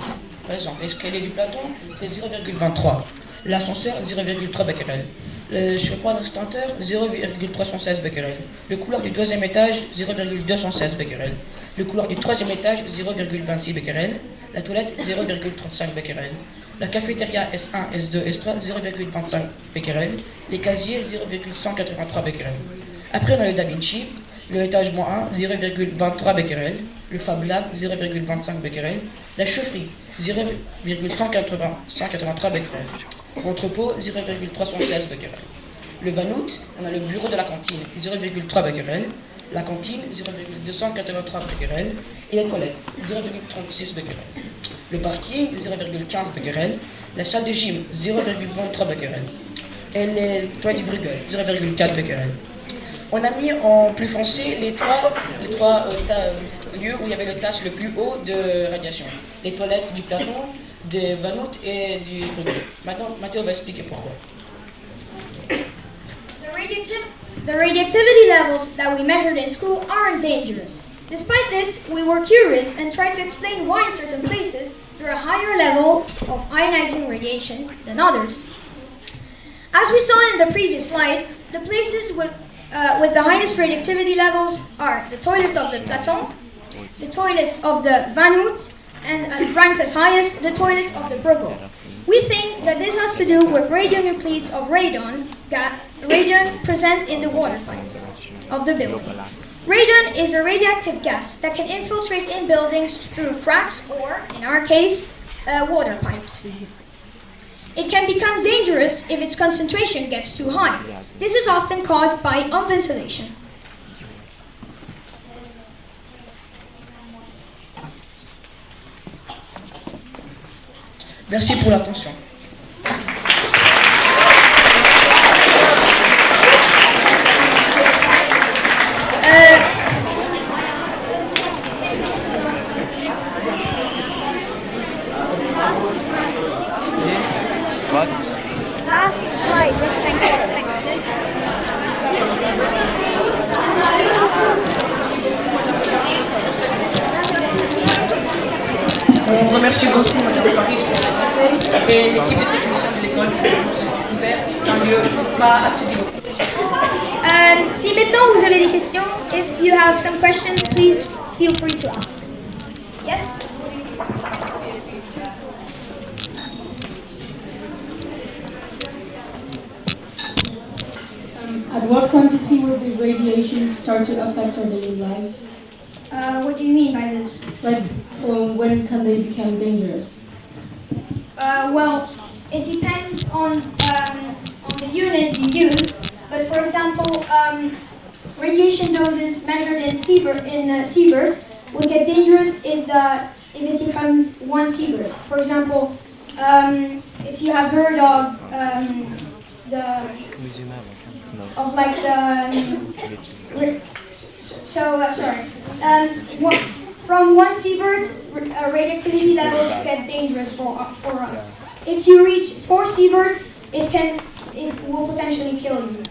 Par exemple, l'escalier du plateau, c'est 0,23. L'ascenseur, 0,3 becquerel. Le surpoids d'un extincteur, 0,316 becquerel. Le couloir du deuxième étage, 0,216 becquerel. Le couloir du troisième étage, 0,26 becquerel. La toilette, 0,35 becquerel. La cafétéria S1, S2, S3, 0,25 becquerel. Les casiers, 0,183 becquerel. Après, on a le Da Vinci, le étage -1, 0,23 becquerel. Le Fab Lab, 0,25 becquerel. La chaufferie, 0,183 becquerel. L'entrepôt, 0,316 becquerel. Le Vanout, on a le bureau de la cantine, 0,3 becquerel. La cantine, 0,283 becquerel. Et les toilettes, 0,36 becquerel. Le parking, 0,15 becquerel. La salle de gym, 0,23 becquerel. Et les toits du Bruegel, 0,4 becquerel. On a mis en plus foncé les trois lieux où il y avait le tasse le plus haut de radiation. Les toilettes du plafond, de Vanout et du Bruegel. Maintenant, Mathéo va expliquer pourquoi. The radioactivity levels that we measured in school aren't dangerous. Despite this, we were curious and tried to explain why in certain places there are higher levels of ionizing radiations than others. As we saw in the previous slide, the places with the highest radioactivity levels are the toilets of the Platon, the toilets of the Vanout, and ranked as highest, the toilets of the Bruegel. We think that this has to do with radionuclides of radon present in the water pipes of the building. Radon is a radioactive gas that can infiltrate in buildings through cracks or, in our case, water pipes. It can become dangerous if its concentration gets too high. This is often caused by unventilation. Merci pour l'attention. What? Last slide, rectangle. On remercie beaucoup Mme Paris pour ses conseils et l'équipe de techniciens de l'école pour nous ouvert. C'est un lieu pas accessible. Si maintenant vous avez des questions, if you have some questions, please feel free to ask. Yes? At what quantity will the radiation start to affect our daily lives? What do you mean by this? Like, when can they become dangerous? Well, it depends on the unit you use. But for example, radiation doses measured in sieverts will get dangerous if it becomes 1 sievert. For example, if you have heard of from 1 sievert, radioactivity levels get dangerous for us. If you reach 4 sieverts, it will potentially kill you.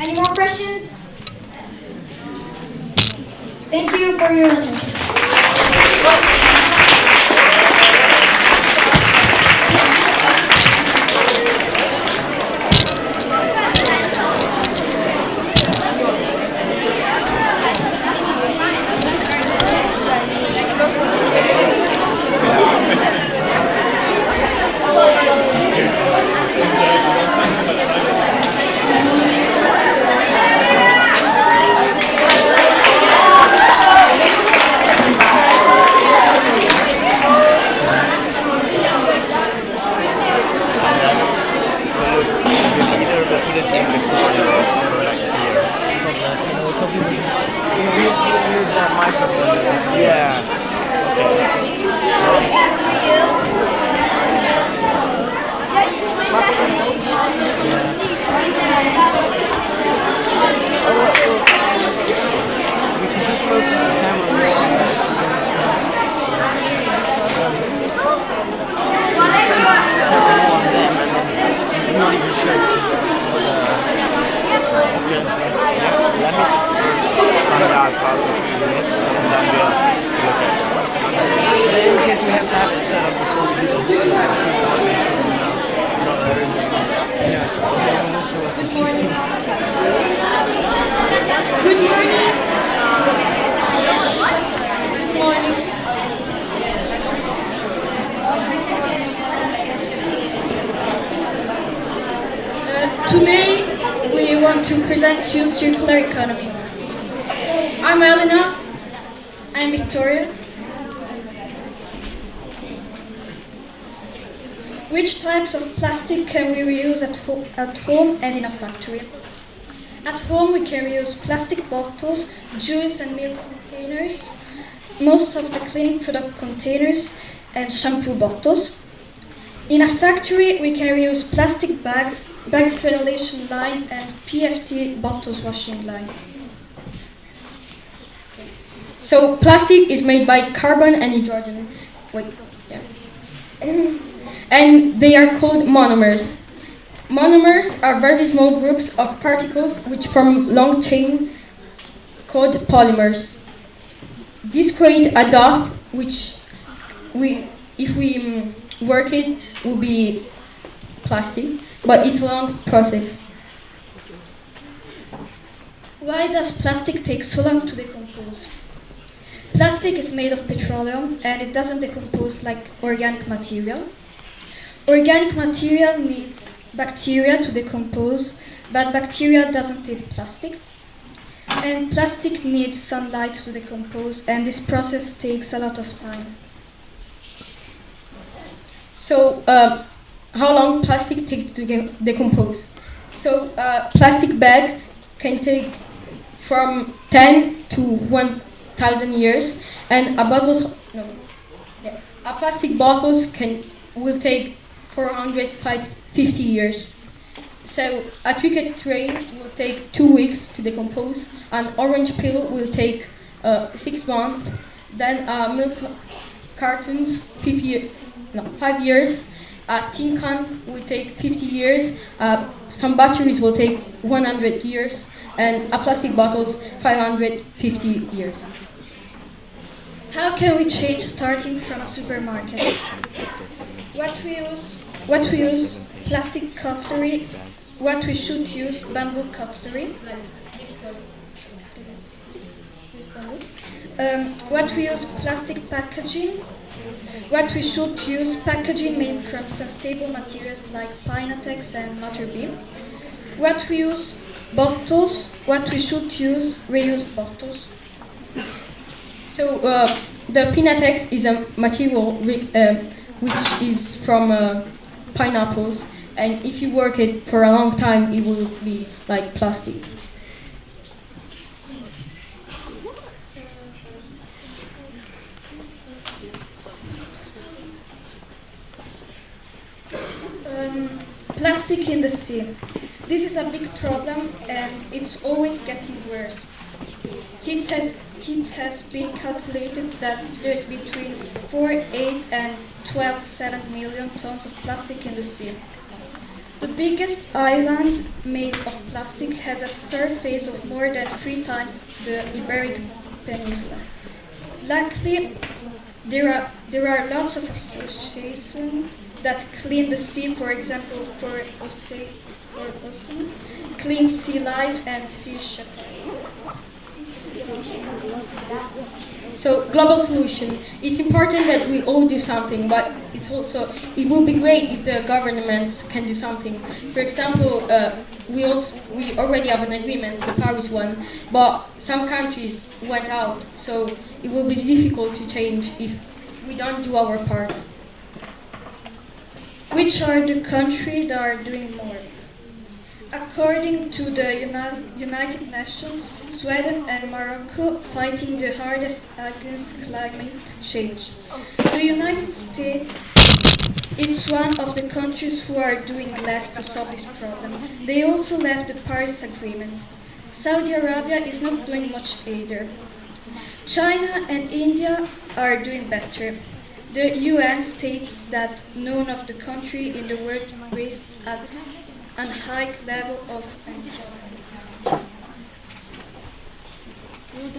Any more questions? Thank you for your attention. Today we want to present to you circular economy. I'm Elena. I'm Victoria. Which types of plastic can we reuse at home and in a factory? At home we can reuse plastic bottles, juice and milk containers, most of the cleaning product containers and shampoo bottles. In a factory we can reuse plastic bags, bags granulation line and PFT bottles washing line. So plastic is made by carbon and hydrogen. And they are called monomers. Monomers are very small groups of particles which form long chain called polymers. This create a dough which if we work it will be plastic, but it's a long process. Why does plastic take so long to decompose? Plastic is made of petroleum and it doesn't decompose like organic material. Organic material needs bacteria to decompose, but bacteria doesn't eat plastic. And plastic needs sunlight to decompose, and this process takes a lot of time. So, how long plastic takes to decompose? So, plastic bag can take from 10 to 1,000 years, and a plastic bottles will take 450 years. So a cricket train will take 2 weeks to decompose. An orange peel will take 6 months. Then milk cartons 5 years. A tin can will take 50 years. Some batteries will take 100 years, and a plastic bottles 550 years. How can we change starting from a supermarket? What we use plastic cutlery, what we should use bamboo cutlery. What we use plastic packaging, what we should use packaging made from sustainable materials like Pinatex and Nutri-Beam. What we use bottles, what we should use reused bottles. So the Pinatex is a material which is from pineapples, and if you work it for a long time, it will be like plastic. Plastic in the sea. This is a big problem and it's always getting worse. It has been calculated that there's between 4.8 and 12.7 million tons of plastic in the sea. The biggest island made of plastic has a surface of more than 3 times the Iberian Peninsula. Luckily, there are lots of associations that clean the sea, for example, for Ocean, Clean Sea Life and Sea Shepherd. So, global solution. It's important that we all do something, but it would be great if the governments can do something. For example, we already have an agreement, the Paris one, but some countries went out, so it will be difficult to change if we don't do our part. Which are the countries that are doing more? According to the United Nations, Sweden and Morocco fighting the hardest against climate change. The United States is one of the countries who are doing less to solve this problem. They also left the Paris Agreement. Saudi Arabia is not doing much either. China and India are doing better. The UN states that none of the countries in the world raised at a high level of employment.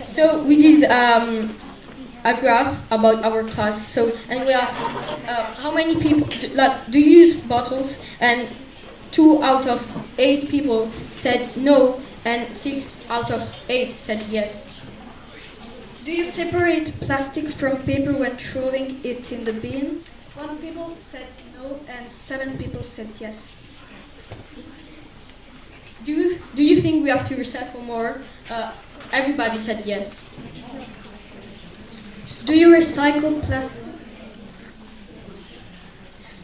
So we did a graph about our class. So and we asked how many people do you use bottles, and 2 out of 8 people said no, and 6 out of 8 said yes. Do you separate plastic from paper when throwing it in the bin? 1 people said no and 7 people said yes. Do you think we have to recycle more? Everybody said yes. Do you recycle plastic?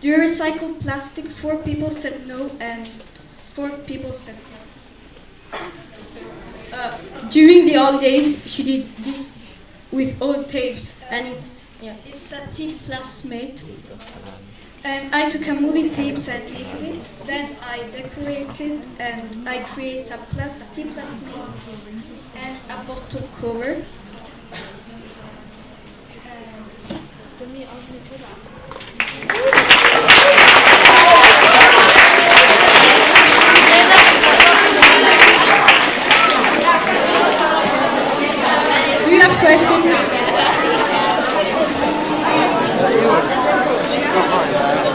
Do you recycle plastic? 4 people said no, and 4 people said yes. During the old days, she did this with old tapes, and It's a T plasmate. And I took a movie tapes and knitted it. Then I decorated and I created a T plasmate and a bottle cover. Do you have questions?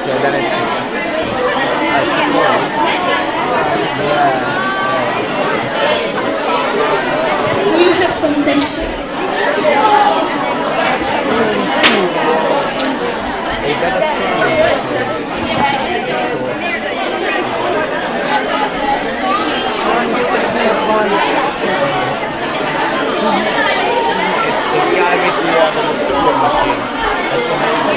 Okay, then it's I suppose. Do you have some questions? It's gotta be through all the scoring machine. That's amazing.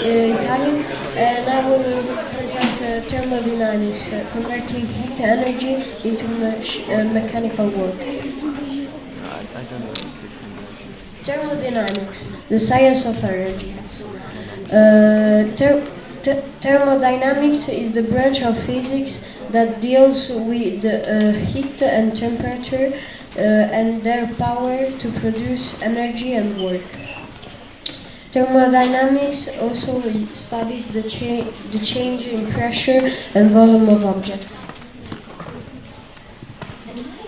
Italian, and I will present thermodynamics, converting heat energy into mechanical work. I don't know the 6 Thermodynamics, the science of energy. Thermodynamics is the branch of physics that deals with heat and temperature and their power to produce energy and work. Thermodynamics also studies the change in pressure and volume of objects.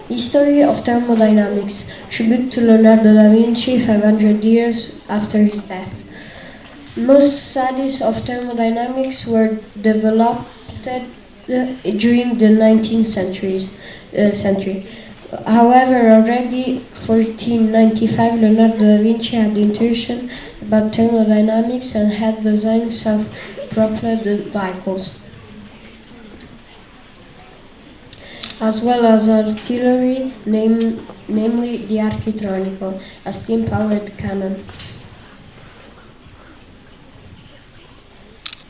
History of thermodynamics, tribute to Leonardo da Vinci 500 years after his death. Most studies of thermodynamics were developed during the 19th century. However, already 1495 Leonardo da Vinci had intuition about thermodynamics and had designed self-propelled vehicles, as well as artillery, namely the Architronico, a steam-powered cannon.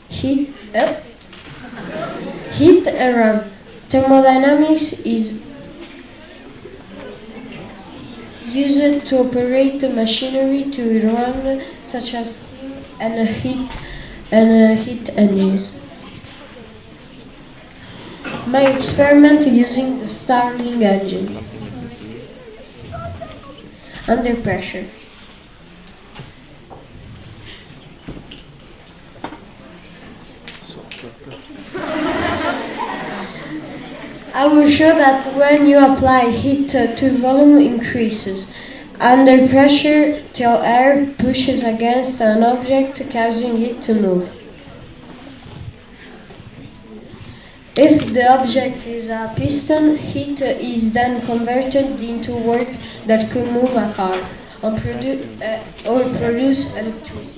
Heat and run. Thermodynamics is used to operate the machinery to run, such as steam and heat engines. My experiment using the Starling engine under pressure. I will show that when you apply heat to volume increases. under pressure till air pushes against an object, causing it to move. If the object is a piston, heat is then converted into work that could move a car or produce electricity.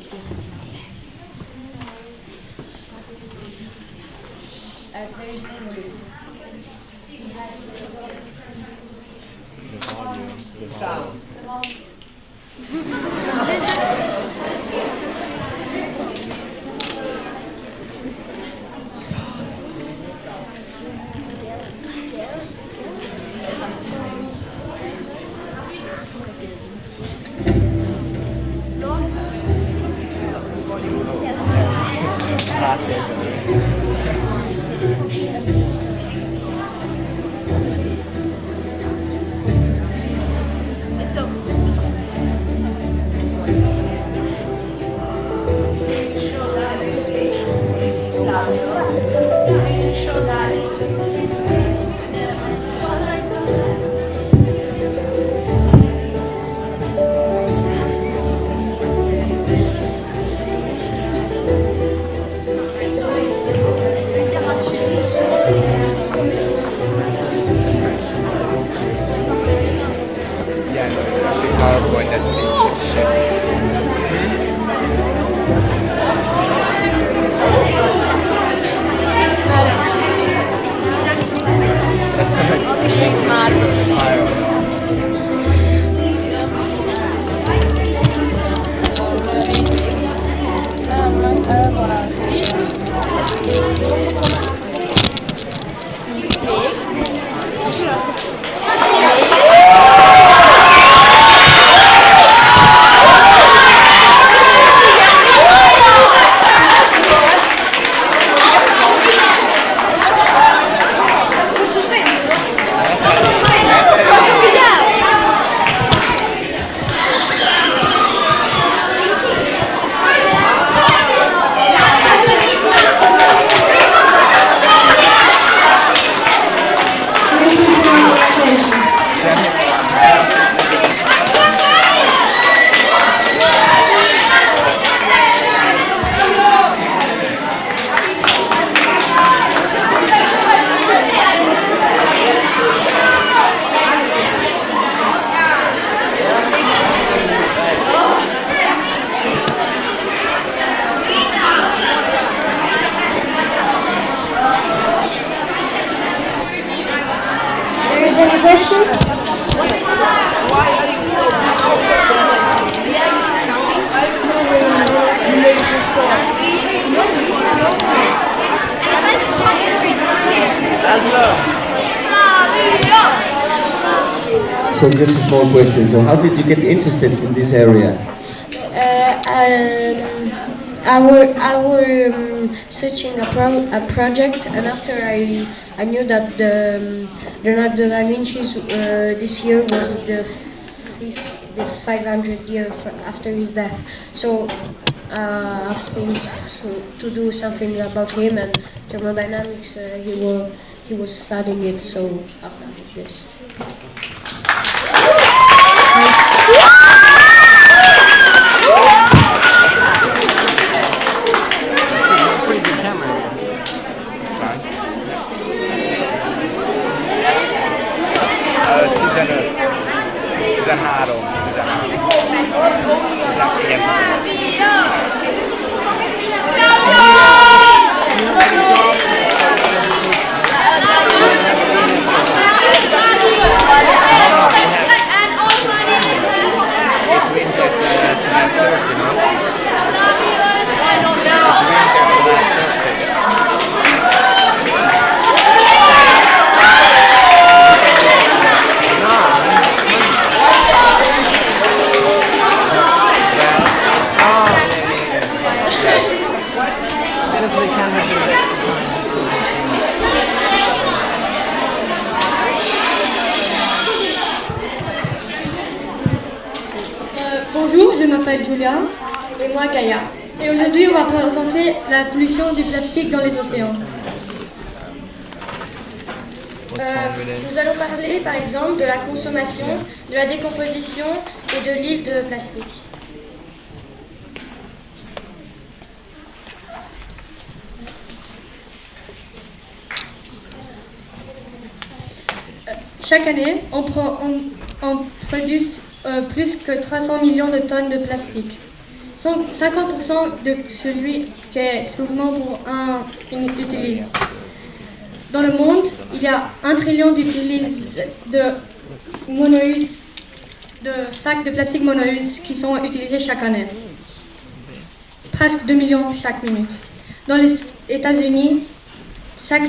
Yeah, no, it's actually PowerPoint that's being shit. Any question? So just a small question. So how did you get interested in this area? I was searching a project, and after I knew that Leonardo da Vinci's this year was the 500th year after his death. So I think to do something about him and thermodynamics. He was studying it. So after this. Bonjour, je m'appelle Julia. Et moi, Gaïa. Et aujourd'hui, on va présenter la pollution du plastique dans les océans. Nous allons parler par exemple de la consommation, de la décomposition et de l'île de plastique. Chaque année, on produit plus que 300 millions de tonnes de plastique. 50% de celui qui est souvent pour une utilise. Dans le monde, il y a 1 trillion de sacs de plastique monoïdes qui sont utilisés chaque année. Presque 2 millions chaque minute. Dans les États-Unis, chaque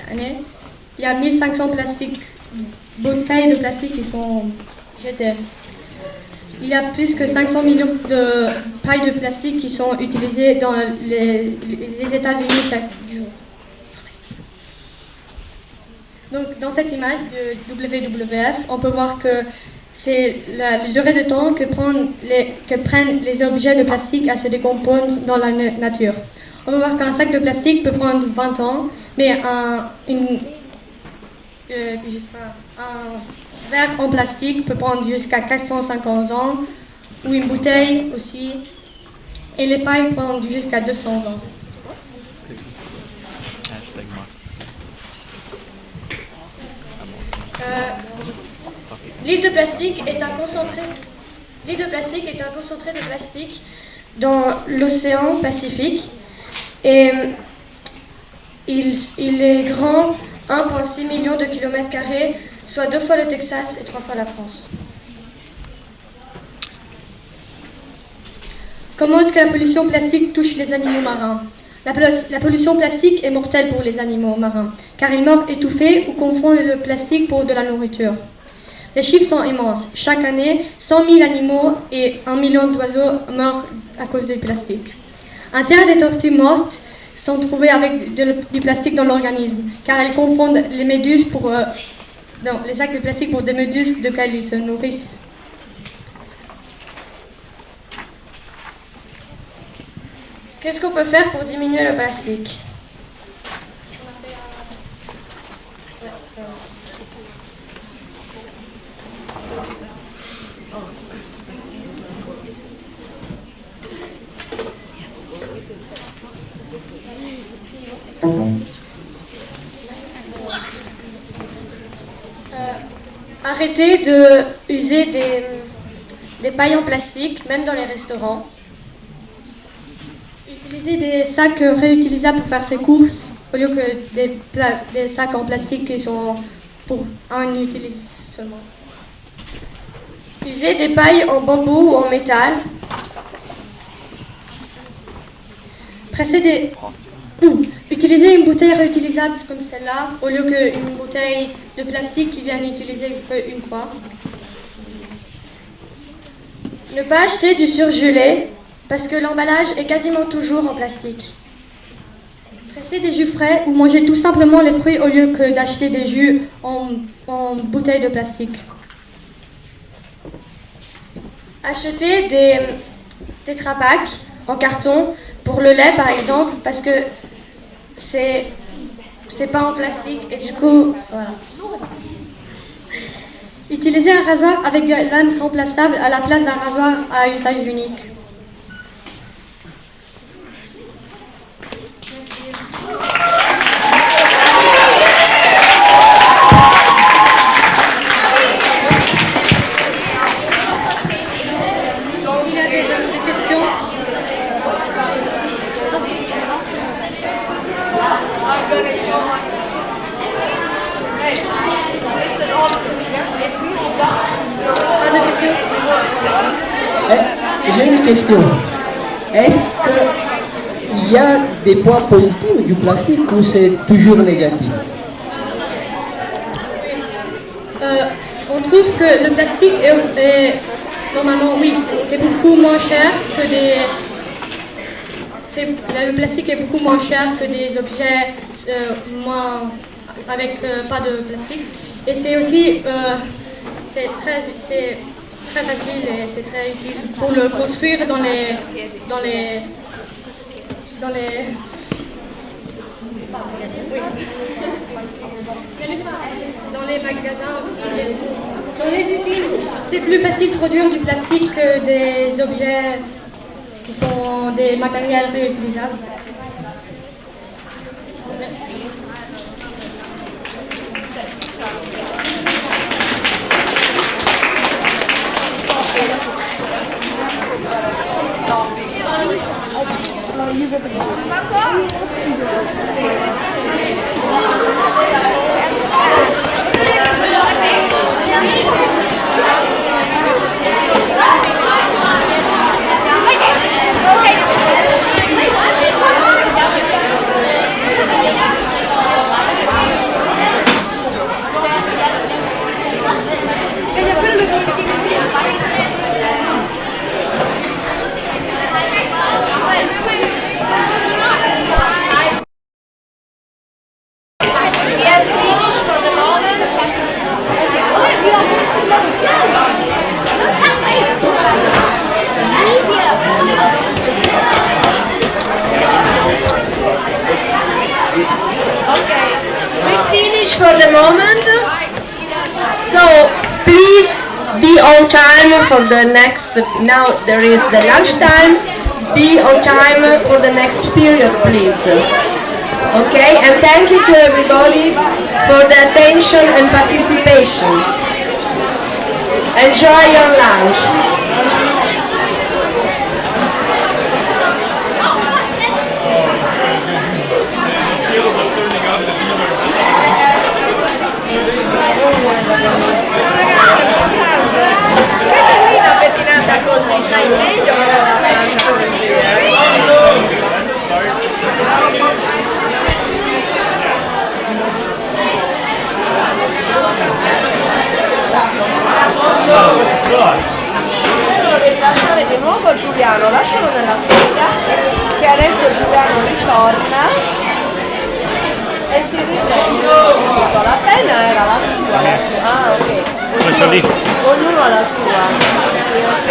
année, il y a 1500 bouteilles de plastique qui sont jetées. Il y a plus que 500 millions de pailles de plastique qui sont utilisées dans les États-Unis chaque jour. Donc, dans cette image de WWF, on peut voir que c'est la durée de temps que prennent les objets de plastique à se décomposer dans la nature. On peut voir qu'un sac de plastique peut prendre 20 ans, mais un verre en plastique peut prendre jusqu'à 450 ans, ou une bouteille aussi, et les pailles prennent jusqu'à 200 ans. L'île de plastique est un concentré de plastique dans l'océan Pacifique, et il est grand 1,6 million de kilomètres carrés, soit 2 fois le Texas et 3 fois la France. Comment est-ce que la pollution plastique touche les animaux marins ? La pollution plastique est mortelle pour les animaux marins, car ils meurent étouffés ou confondent le plastique pour de la nourriture. Les chiffres sont immenses. Chaque année, 100 000 animaux et 1 million d'oiseaux meurent à cause du plastique. Un tiers des tortues mortes sont trouvées avec du plastique dans l'organisme, car elles confondent les méduses les sacs de plastique pour des méduses de lesquelles ils se nourrissent. Qu'est-ce qu'on peut faire pour diminuer le plastique ? Arrêtez de user des pailles en plastique, même dans les restaurants. Utilisez des sacs réutilisables pour faire ses courses, au lieu que des sacs en plastique qui sont pour un utilisation seulement. Usez des pailles en bambou ou en métal. Utilisez une bouteille réutilisable comme celle-là, au lieu qu'une bouteille de plastique qui vient d'utiliser une fois. Ne pas acheter du surgelé, parce que l'emballage est quasiment toujours en plastique. Pressez des jus frais ou mangez tout simplement les fruits au lieu que d'acheter des jus en bouteille de plastique. Achetez des Tetra Pak en carton pour le lait par exemple, parce que c'est pas en plastique et du coup, voilà. Utilisez un rasoir avec des lames remplaçables à la place d'un rasoir à usage unique. S'il y a des questions. J'ai une question. Est-ce qu'il y a des points positifs du plastique ou c'est toujours négatif? On trouve que le plastique est normalement, oui, c'est beaucoup moins cher que le plastique est beaucoup moins cher que des objets avec pas de plastique. Et c'est aussi c'est très facile et c'est très utile pour le construire dans les Dans les magasins aussi, dans les usines, c'est plus facile de produire du plastique que des objets qui sont des matériels réutilisables. For the moment, so please be on time for the next. Now there is the lunchtime. Be on time for the next period, please. Okay, and thank you to everybody for the attention and participation. Enjoy your lunch. Così stai meglio, ma non la faccio così. Devi lasciare di nuovo Giuliano, lascialo nella sedia, che adesso Giuliano ritorna e si riprende. La penna era la sua. Ah, ok. Lascia lì. Ognuno ha la sua. Sì, ok.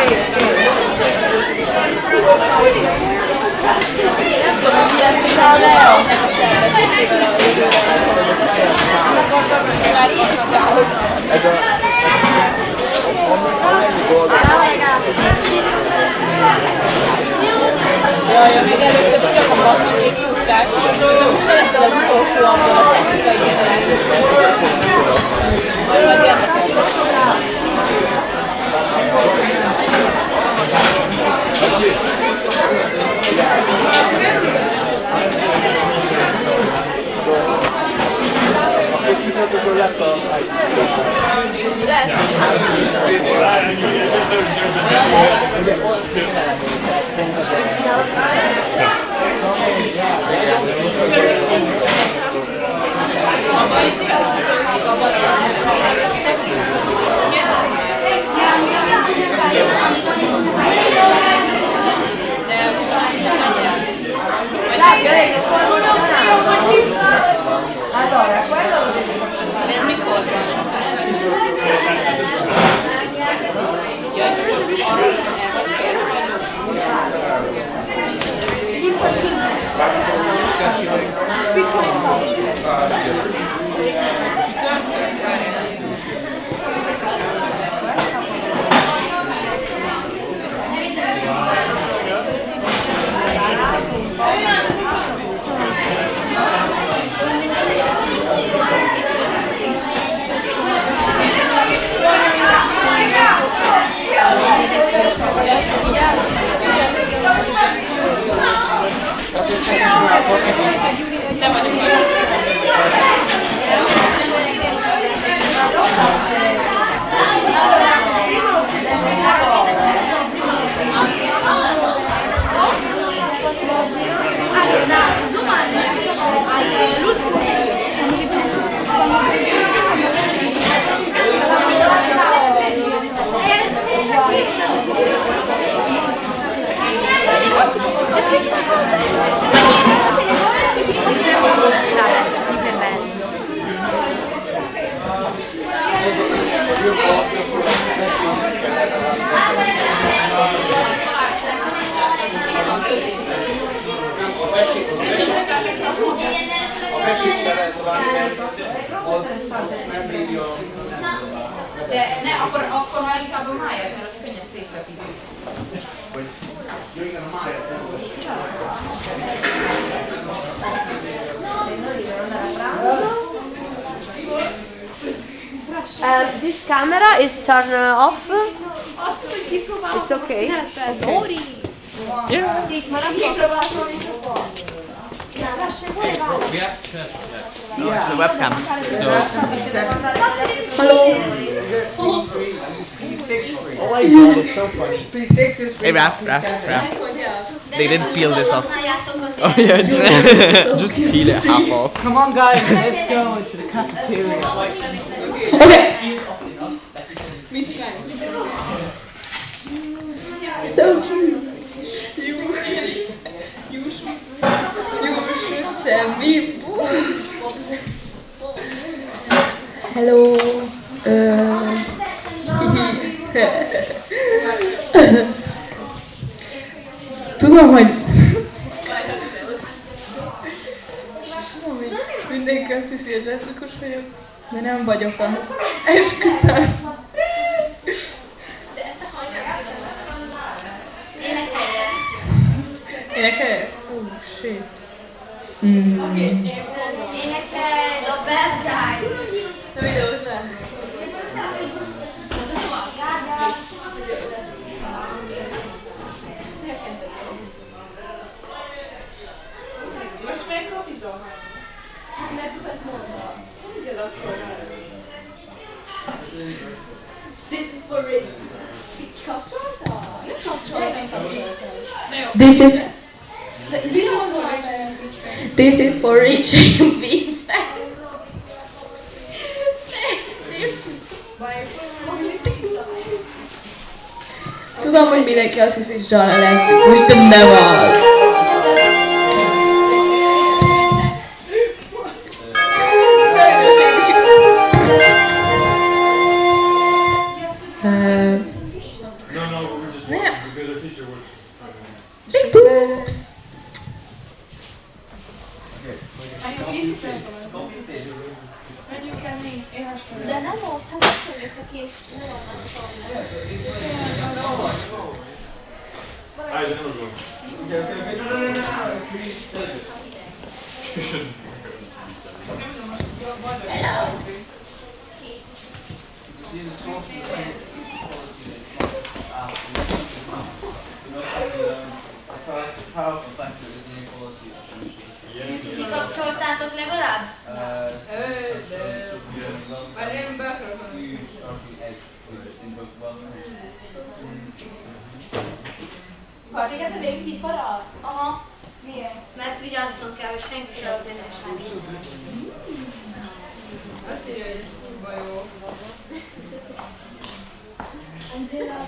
Ciao Leo. Ja mi vedo che tu con molti miei uscati, adesso la sposto la tecnica e Allora, quello lo devi De ne, akkor már inkább a máját, mert az könnyebb széteszik. This camera is turned off. It's okay. Yeah. No, it's a webcam. So. Hello. Oh my god, it's so funny. P6 is free. Hey, Raph. They didn't peel this off. Oh yeah, just peel it half off. Come on guys, let's go into the cafeteria. Okay. So cute. You should send me books. Hello. Tudom, hogy mindenki azt hiszi, hogy leszbikus vagyok, de nem vagyok az. Esküszöm. Énekelj? Oh, shit. Énekelj, a bad guy. Nem videózz le. Most megkapizom? Mert tudod mondani. Ugyanakkor. This is for real. Kapcsolta? Nem kapcsolta. Nem kapcsolta. This is for reaching being fat. Tudom, hogy mindenki azt hiszi, hogy Zsana leszbikus, de nem az. Big boobs! De nem most, hát megszólítok és kikapcsoltátok legalább? Téged a végig itt maradt? Aha. Miért? Mert vigyáznom kell, hogy senki se adja ne. Azt írja, hogy ez kurva jó. Angela.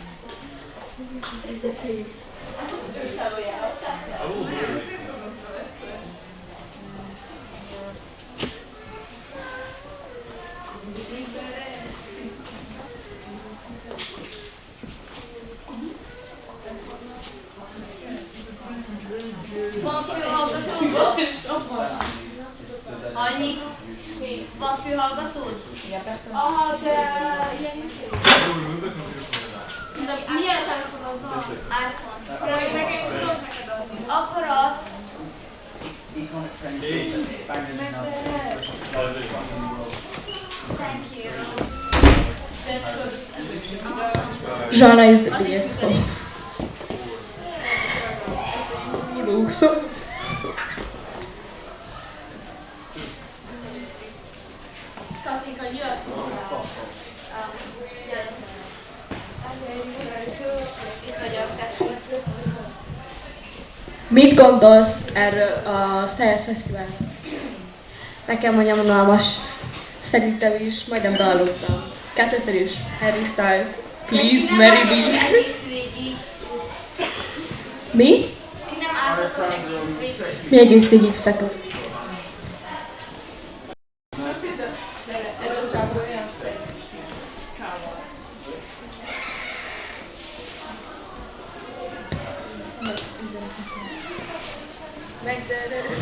Van fülhallgatód? Annyi? Van fülhallgatód? Aha, de ilyen is. Milyen telefonod van? iPhone. Akkor adsz. Thank you. Zsana is the biggest one. Rúgszó. Katinka, nyilatkozzál. Mit gondolsz erről a Science Festival? Nekem mondjam unalmas. Szerintem is, majdnem bealudtam. Kettőször is. Harry Styles, please marry me. Mi? Mi egész végig feküdt. Megderez.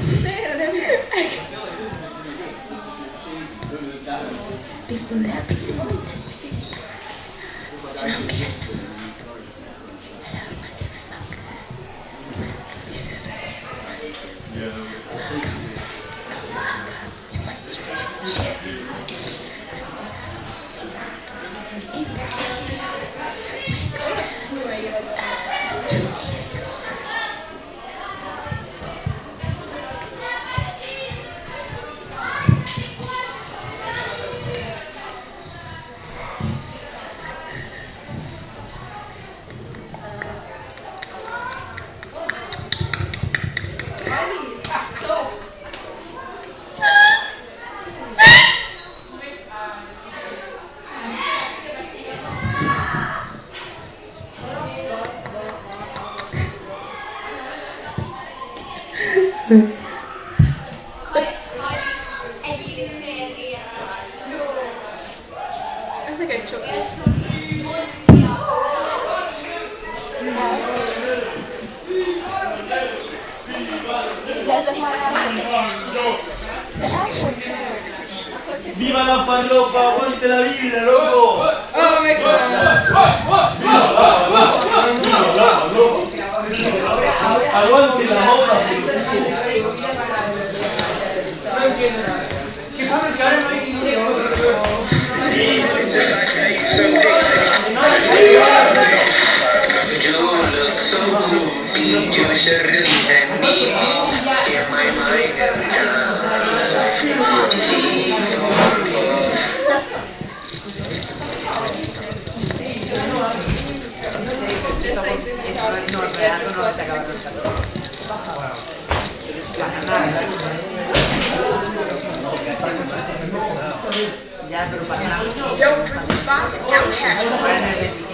Essa aqui é chocolate. ¡Viva la farlopa! ¡Aguante la vida, loco! ¡Oh, my God! ¡Aguante la mopa! You look so groovy, you should really let me get my mind every time. See your Yo, drink the spot down here.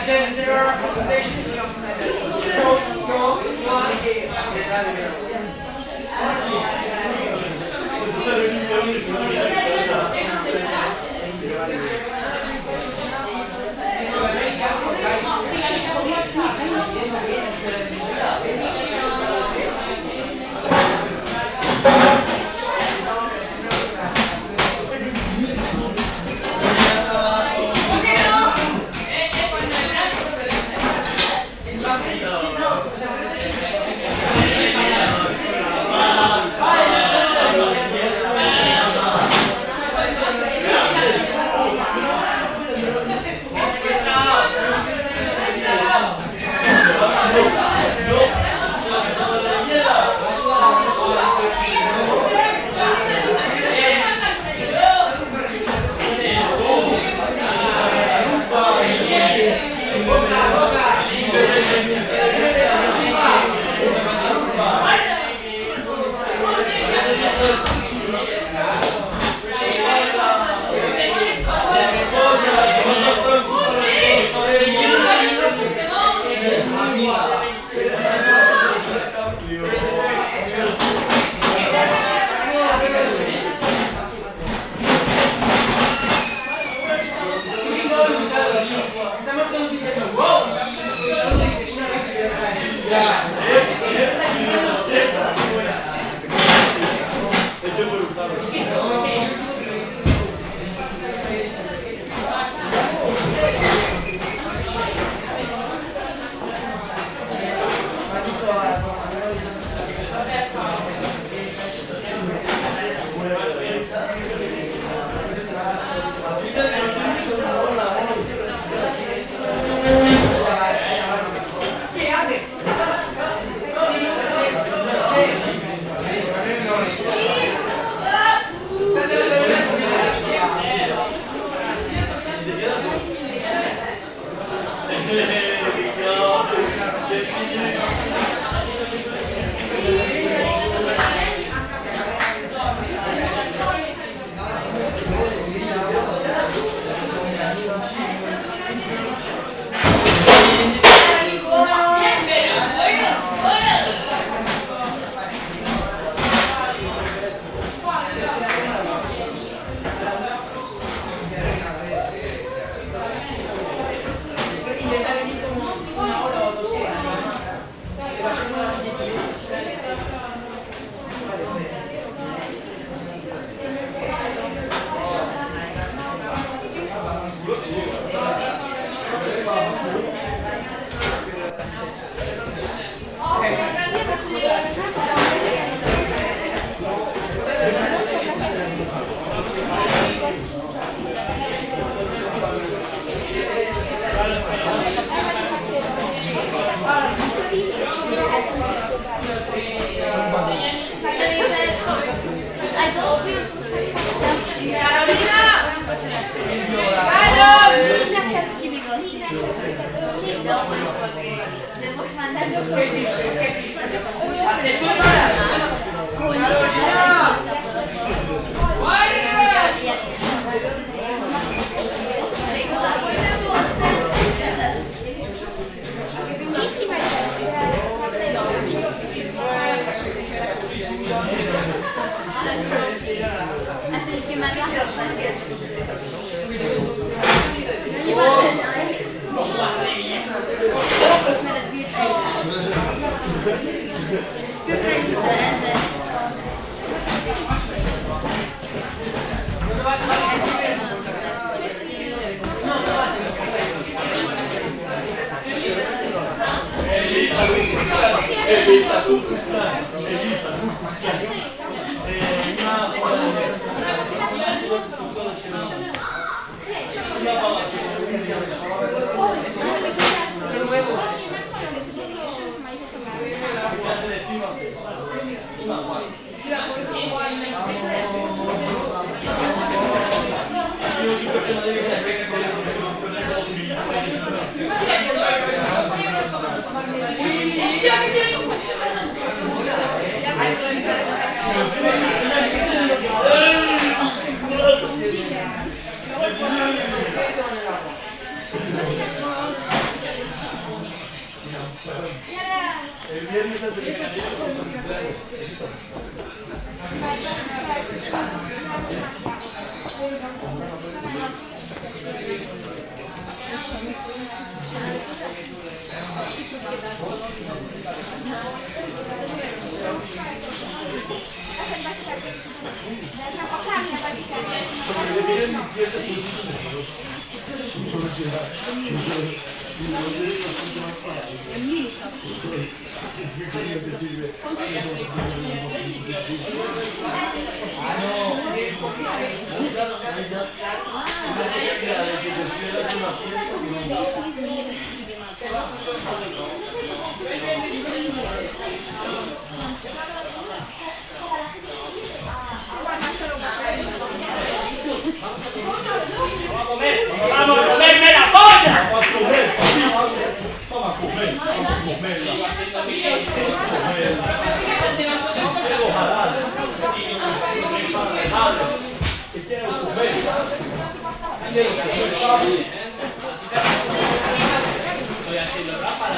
There are presentations ¡Vamos a comerme la polla! ¡Vamos a comer! ¡Vamos a comer! ¡Vamos a comerla! ¡Quiero comer! ¡Quiero comer! Estoy haciendo rap para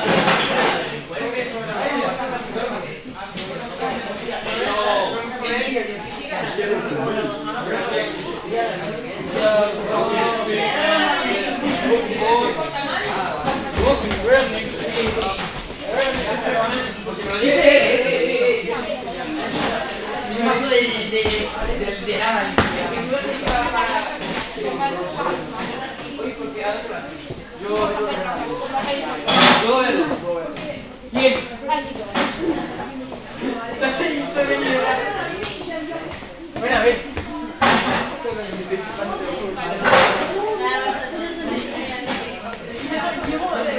Buena vez.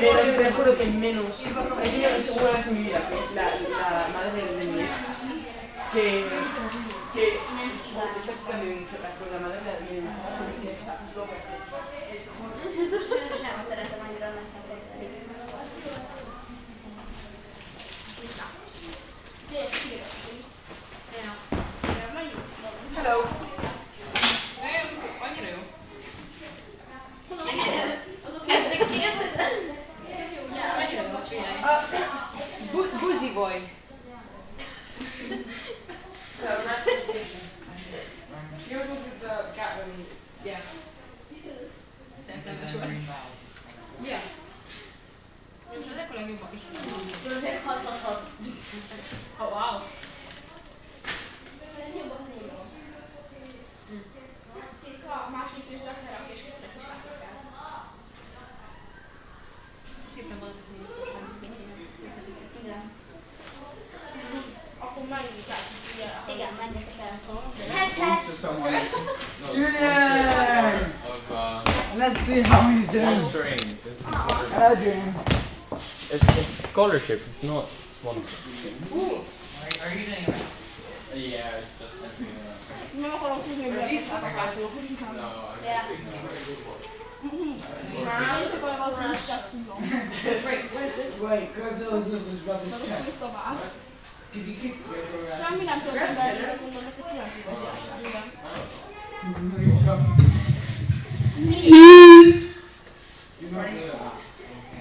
Menos, te juro que menos. He tenido segura vez en mi vida, que es la madre de mi ex, que está extendiendo la madre de mi ex, está loca. Hello. Boozy boy. Yours was with the cat when, yeah. Yeah. Oh wow. Julian! Let's see how he's doing. How doing? It's scholarship, it's not sponsorship. Are you doing it? Yeah, it's just entering No, No, Wait, what is this? Wait, Godzilla's look was rubbing his chest. If you kick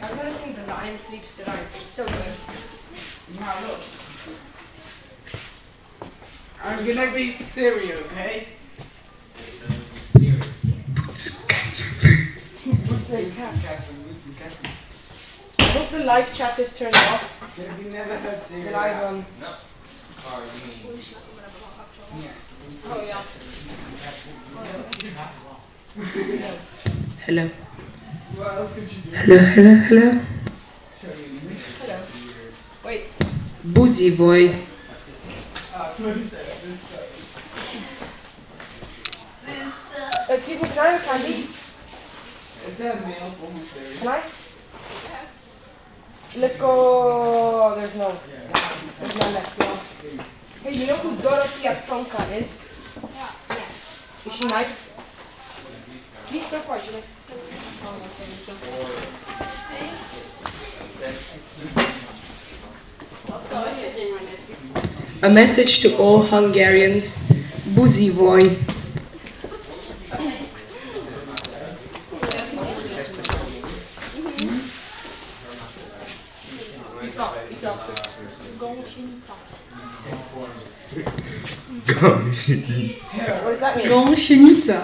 I'm gonna sing The Lion Sleeps Tonight. It's so good. Now look. I'm gonna be Siri, okay? I hope the live chat is turned off. Have you never heard Siri? The live one. No. Oh, you mean? Oh, yeah. Hello. What else could you do? Hello. Hello. Wait. Boozy boy. Excuse me, can I have a candy? It's a male form of Siri. Can I? Let's go. There's none left. No. Hey, you know who Dorothy Atsonka is? Yeah. Is she nice? Please stop watching it. A message to all Hungarians. Boozy boy. What does that mean? Gąsienica.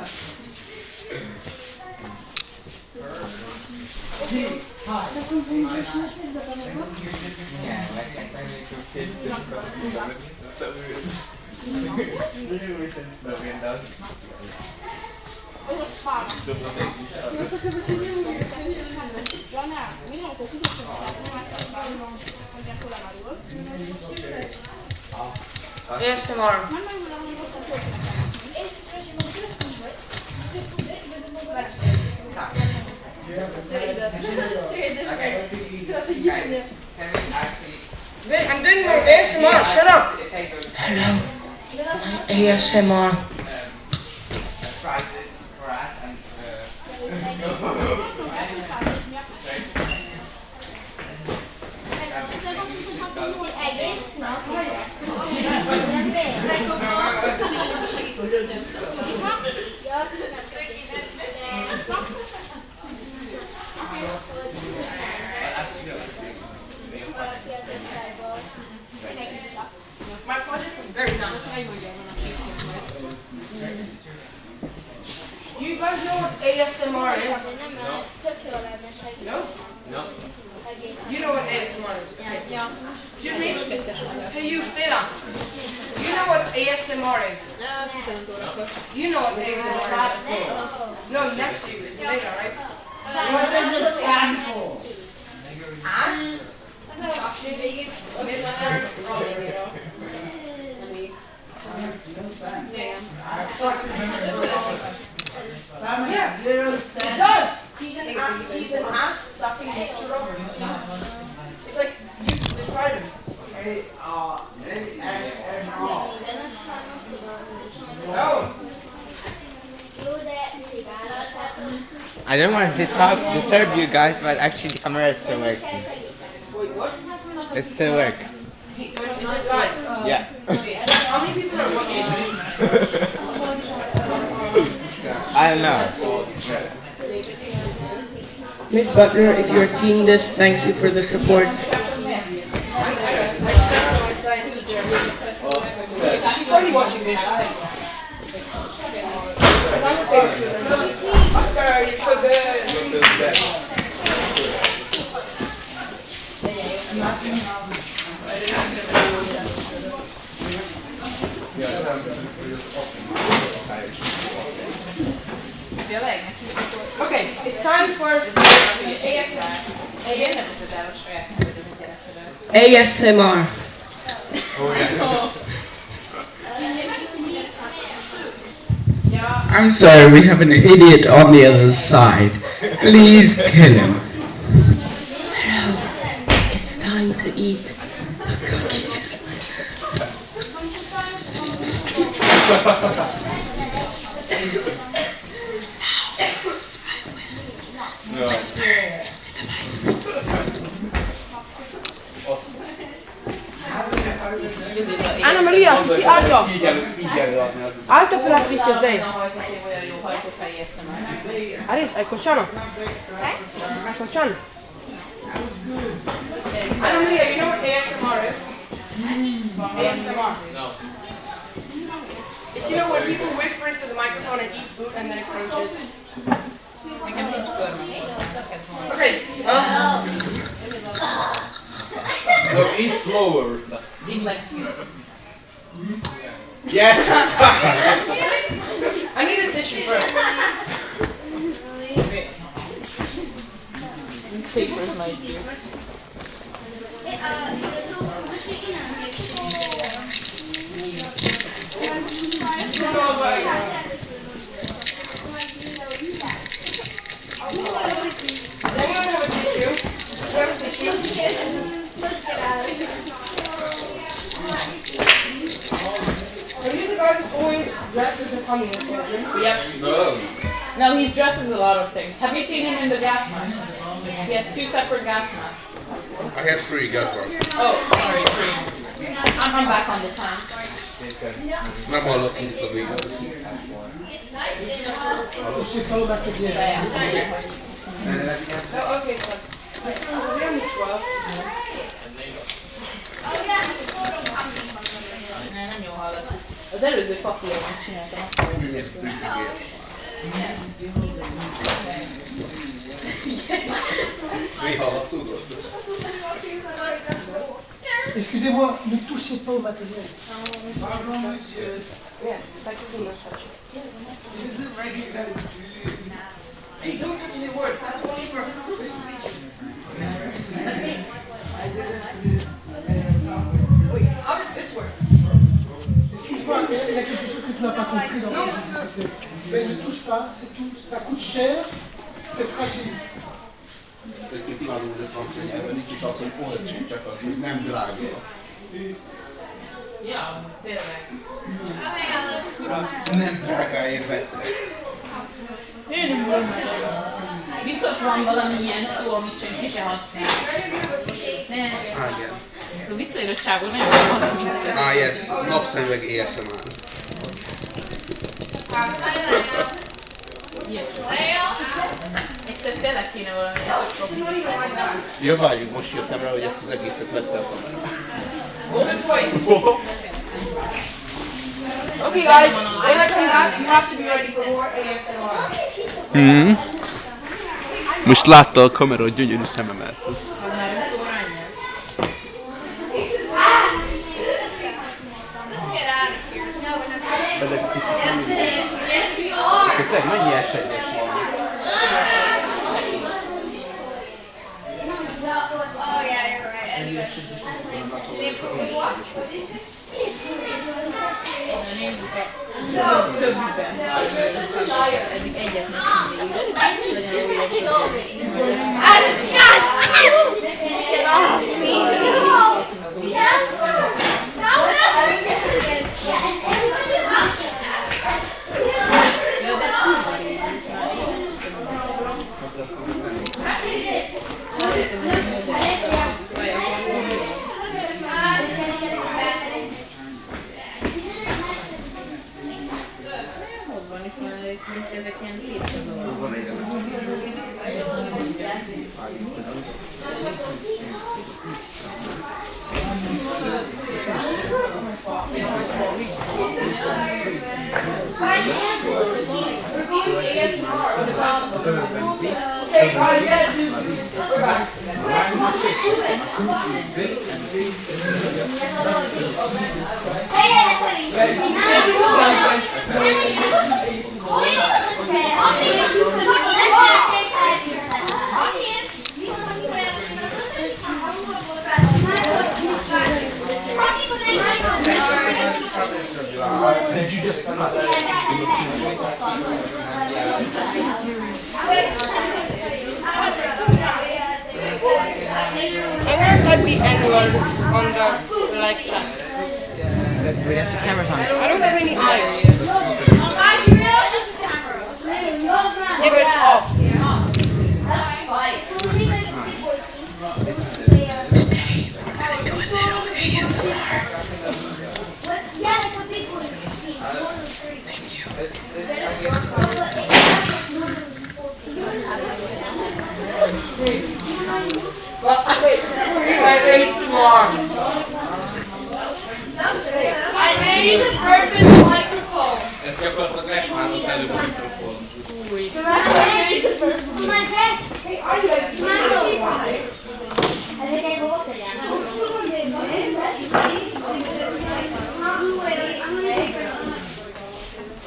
ASMR. Wait, I'm doing my ASMR. Shut up. Hello. My ASMR. Prizes for us and My project was very nice. You guys know what ASMR is? No? No. You know what ASMR is? Okay. Yeah. Excuse me? Hey, you, stay down. You know what ASMR is? You know what ASMR is? No, next to you. It's later, right? What does it stand for? Ass? Yeah, it does. He's an ass sucking strawberry. It's like you describe him. Oh. I don't want to disturb you guys, but actually the camera is still working. Wait, what? It still works. Is it live? Yeah. How many people are watching? I don't know. Miss Butler, if you are seeing this, thank you for the support. She's probably watching this. Oscar, you're so good. Okay, it's time for ASMR. I'm sorry, we have an idiot on the other side. Please kill him. Hello. It's time to eat cookies. No. Anna Maria, ti állja! Állta per la Christian Day. Aris, ecco Ciano. Ecco Ciano. Anna Maria, you know what ASMR is? ASMR. No. It's, you know, when people whisper into the microphone and eat food and then it crunches. Okay. No, eat slower. Yeah. I need a tissue first. Papers might be. Are you the guy who's always dressed as a communist soldier? Yep. No. No, he's dressed as a lot of things. Have you seen him in the gas mask? He has 2 separate gas masks. I have 3 gas masks. Oh, sorry, 3. I'm back on the time. Nem hallottam vissza végig. Oh, okay, so. We only 12. Nem jó hallott. Az előző papíron csináltam azt, hogy Mi hallatszódott? Excusez-moi, ne touchez pas au matériel. Pardon, monsieur. Yeah, thank you very much. Hey, don't give me the words. That's only for speeches. Wait, how does this work? Excuse-moi, il y a quelque chose que tu n'as pas compris dans ce que je disais. Mais ne touche pas, c'est tout. Ça coûte cher, c'est fragile. Egyébként imádom, hogy a francia nyelven így is az, hogy olcsó, csak az, hogy nem drága. Ja, tényleg. Nem drágáért vette. Én nem tudom. Biztos van valami ilyen szó, amit senki se használ. Igen. A visszaírottságból nagyon nem az, mint... Yes, napszemüveg ASMR. Egyszer tényleg kéne valami Ja, várjuk, most jöttem rá, hogy ezt az egészet letteltem. Okay, guys, Alex, you have to be ready for more ASMR. Most látta a kamera, hogy gyönyörű szememet. Ezek a kis tényleg mennyi esetben van? Eddig egyet ezek ilyen Okay, guys, we're back. Did you just I'm gonna type the N-word on the live chat. We have the cameras on. I don't have any eyes. Yeah, but it's off. Yeah, like a big one. I made the perfect microphone. Ezt gyakorlatilag lesmázott előbb a mikrofon.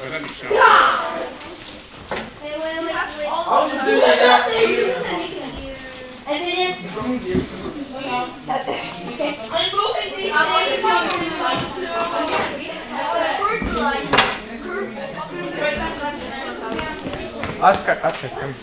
Nem is sem. Azt kettem.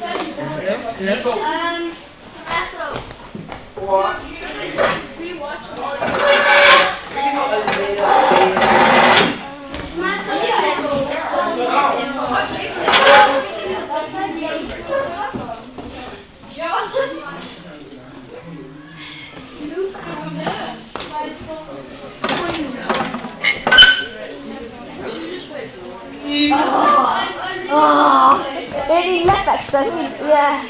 Én így lefekszem, yeah.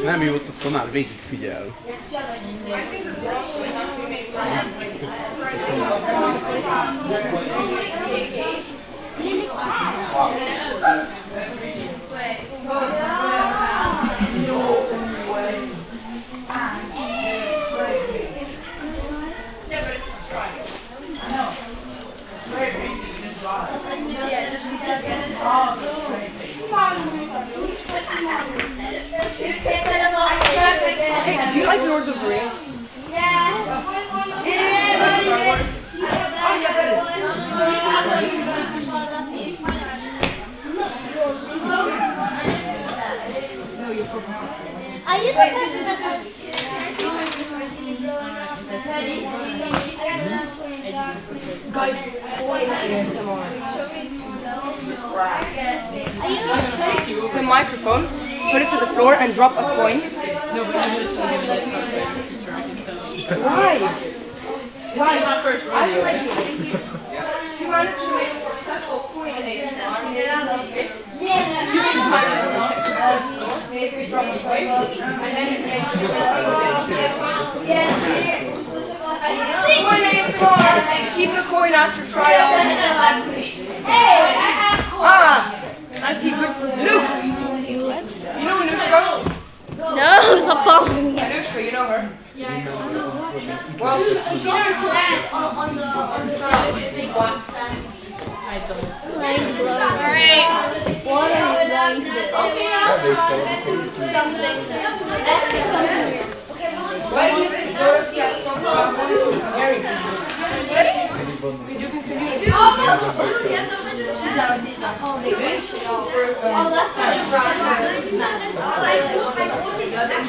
Nem jutott, akkor már végig figyel. Hey, do you like Lord of the Rings? I use the person that Take the microphone, put it to the floor, and drop a coin. No, but you literally give it like a Why? Why? It's not first I radio. like it. You managed to make a successful coin in ASMR. You can time it. Drop the coin, and then you can coin ASMR, and keep the coin after trial. Hey, I have Ah, I see good. Luke! You know Anushka? No, stop following me. Anushka, you know her? Well, she's in her class on the trial. It makes sense. I don't. Alright. What are you going to do? Okay, I'll try something. Let's get something. When you say Dorothy at some point, Mary. Ready? You can communicate. Oh, that's not right.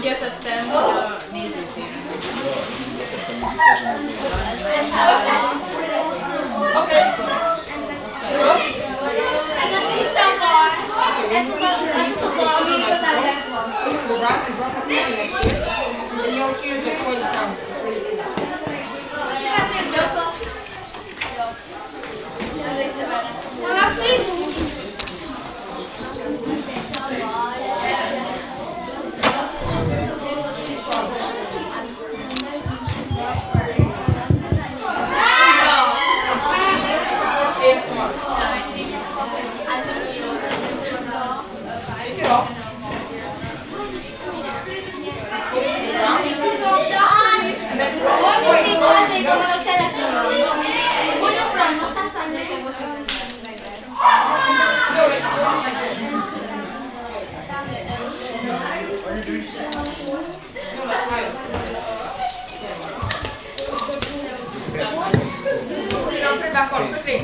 Get a 10 music thing. And you'll hear the coin sound. Back on, quickly.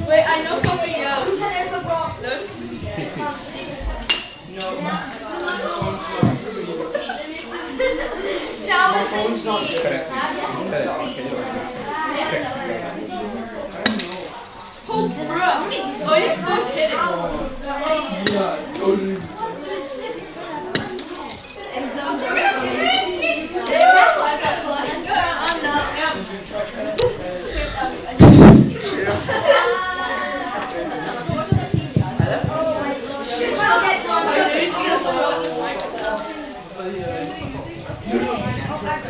Wait, I know something else. Look. Oh, bro. Oh, you're so kidding.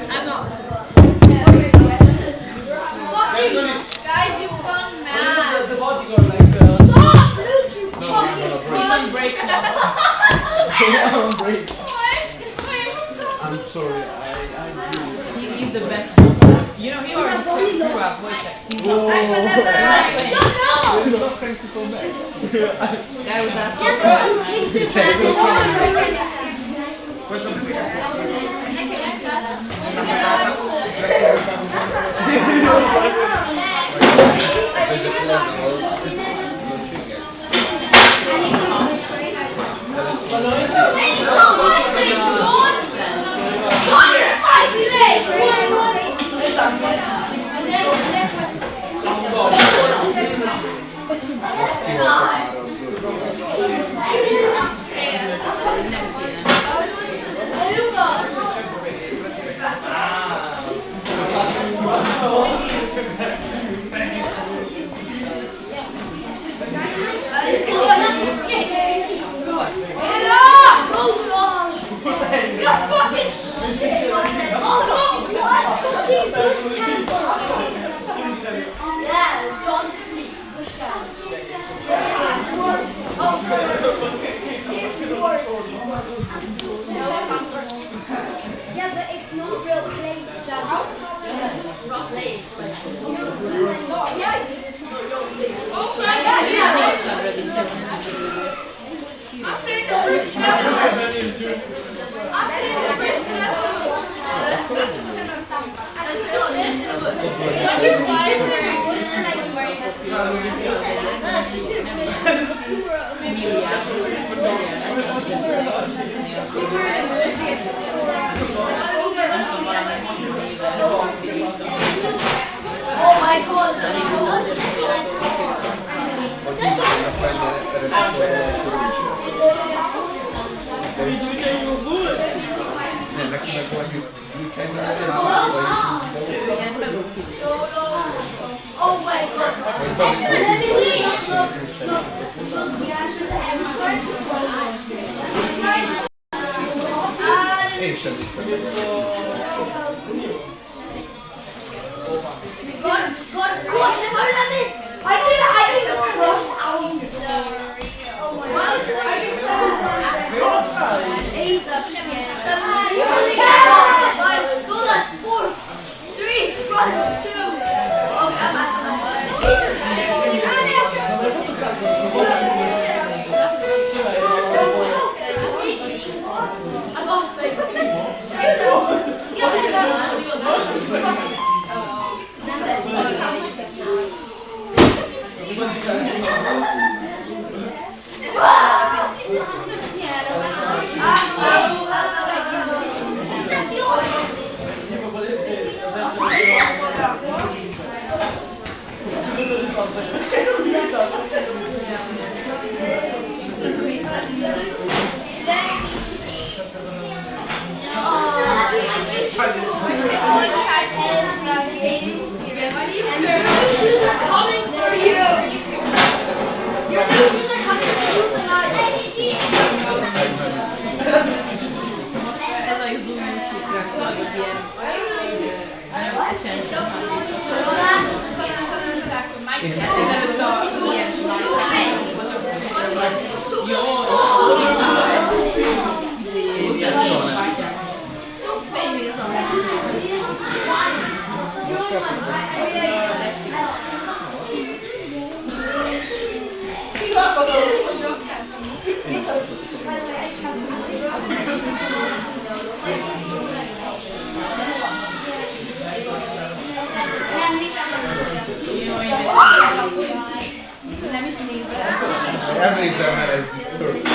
I'm not. Guys, you gone mad. Stop! Look, you fucking break. I'm sorry, He's the best. You know, he already grew up. He's not thank you so much. That was asking Yeah, but it's not real play. Rock play. Oh my Oh my god! Oh my god! I did a crush out. I got Emlékszem el egy biztos.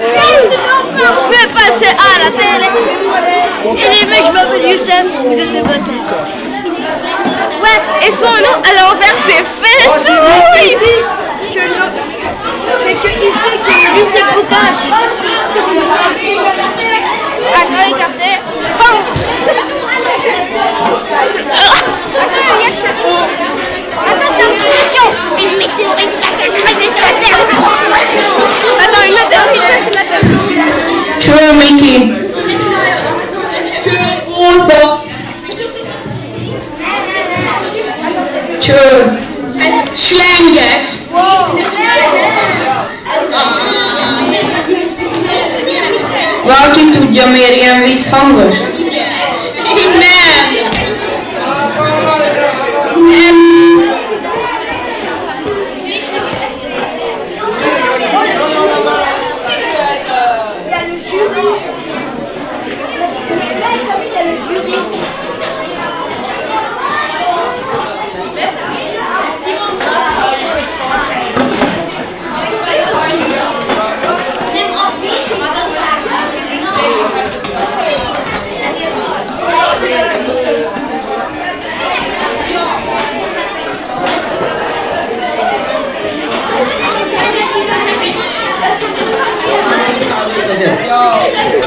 Je vais passer à la télé. Et les mecs, je m'appelle Youssef, vous êtes des bâtards. Ouais, et son nom à l'envers, c'est fesses. Oui. C'est que il fait que lui c'est boucage. Attends, écarté. Attends, c'est un truc de science. Une météorite passe à crème sur la Terre. Attends, une météorite. True, Mickey. True. Schlange. Valaki tudja, miért ilyen vízhangos?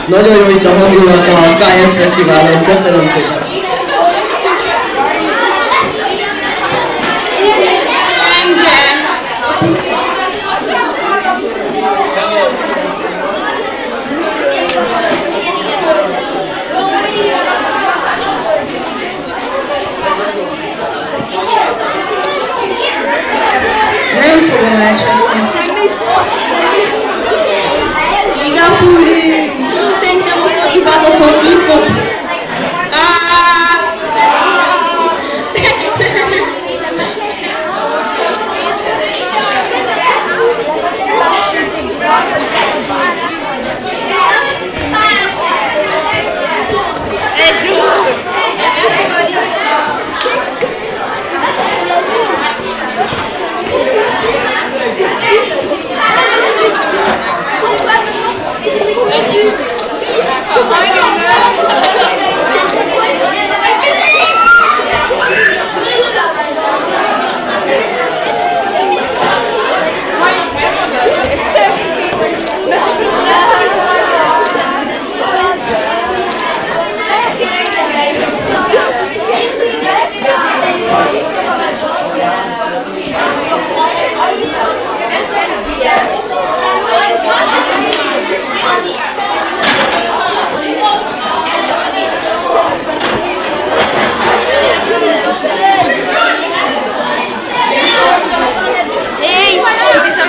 Nagyon jó itt a hangulat a Science Fesztiválon, köszönöm szépen! Nem fogom elcseszni. Igapuli! Szerintem most a hivatalos info.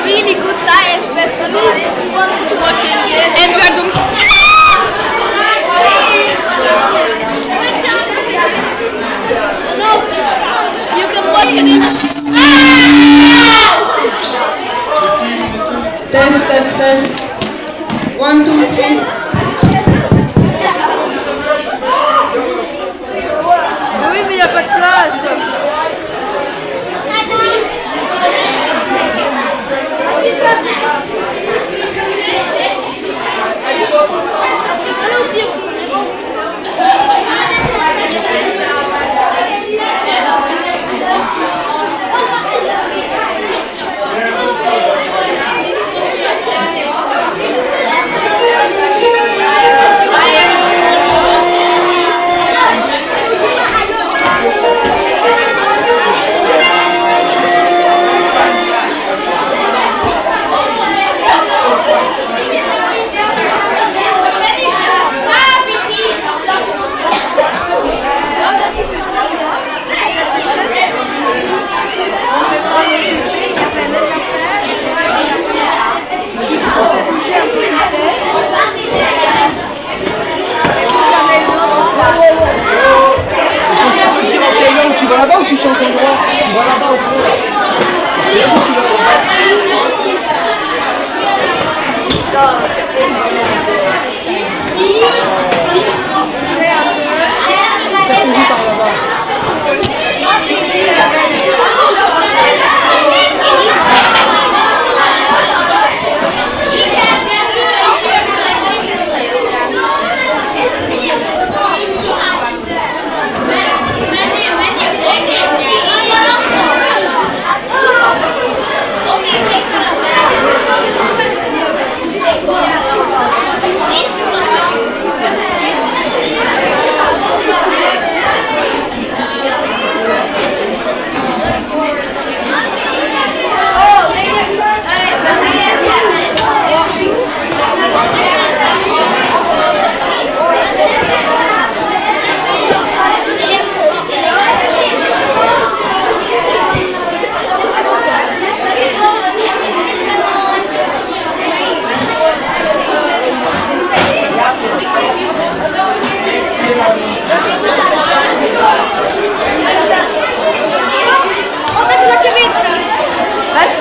Really good science festival if you want to watch it again. And we are doing. No, you can watch it in. Test. 1, 2, 3. Oui, mais il n'y a pas de place.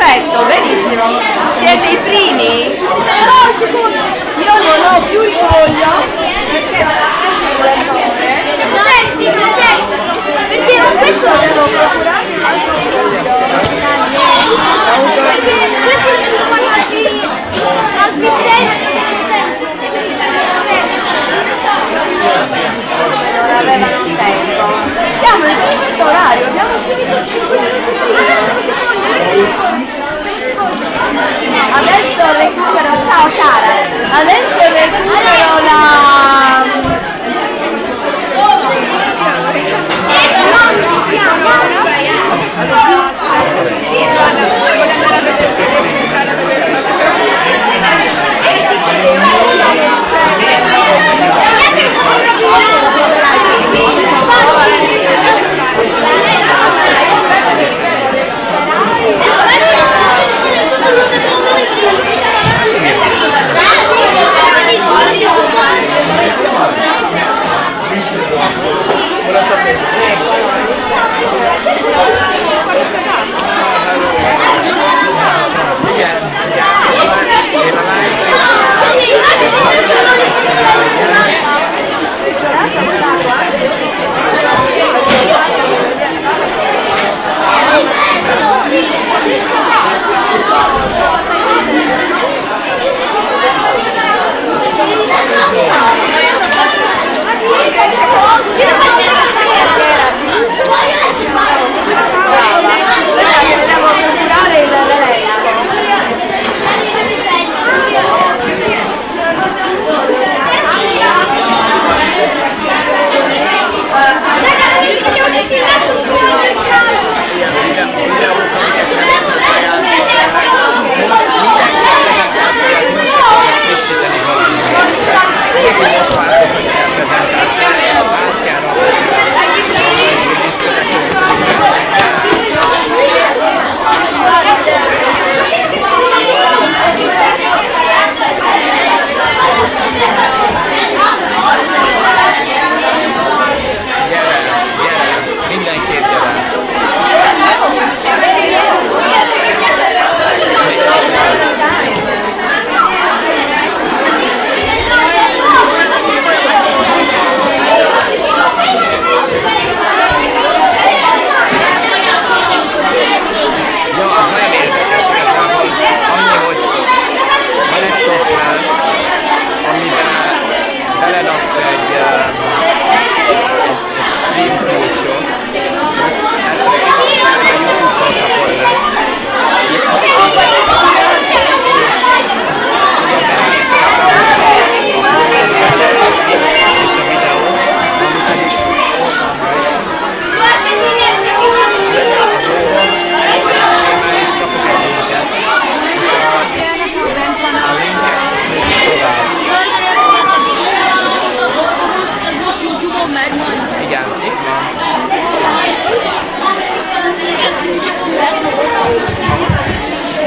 perfetto, benissimo. Siete i primi? Io non ho più il foglio. Perché non questo lo devo procurare un altro foglio. Non avevano tempo. Siamo in questo orario, abbiamo finito 5 minuti. Adesso recupero, ciao Sara, adesso recupero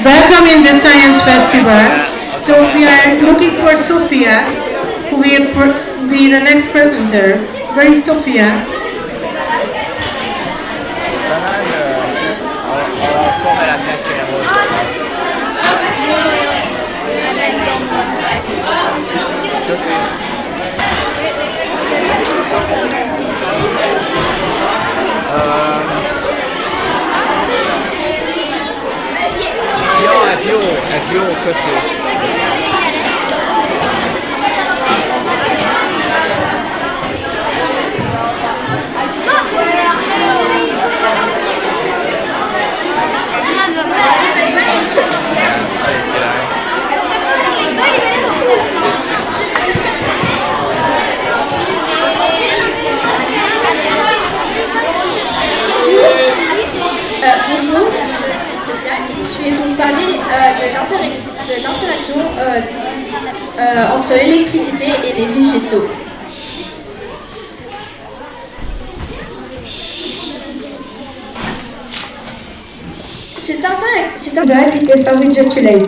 Welcome in the Science Festival. So we are looking for Sophia, who will be the next presenter. Where is Sophia? Ja, ez jó, köszi. Bonjour, je suis Cécile. Je vais vous parler de l'interaction entre l'électricité et les végétaux. C'est un duel qui est fabriqué de soleil.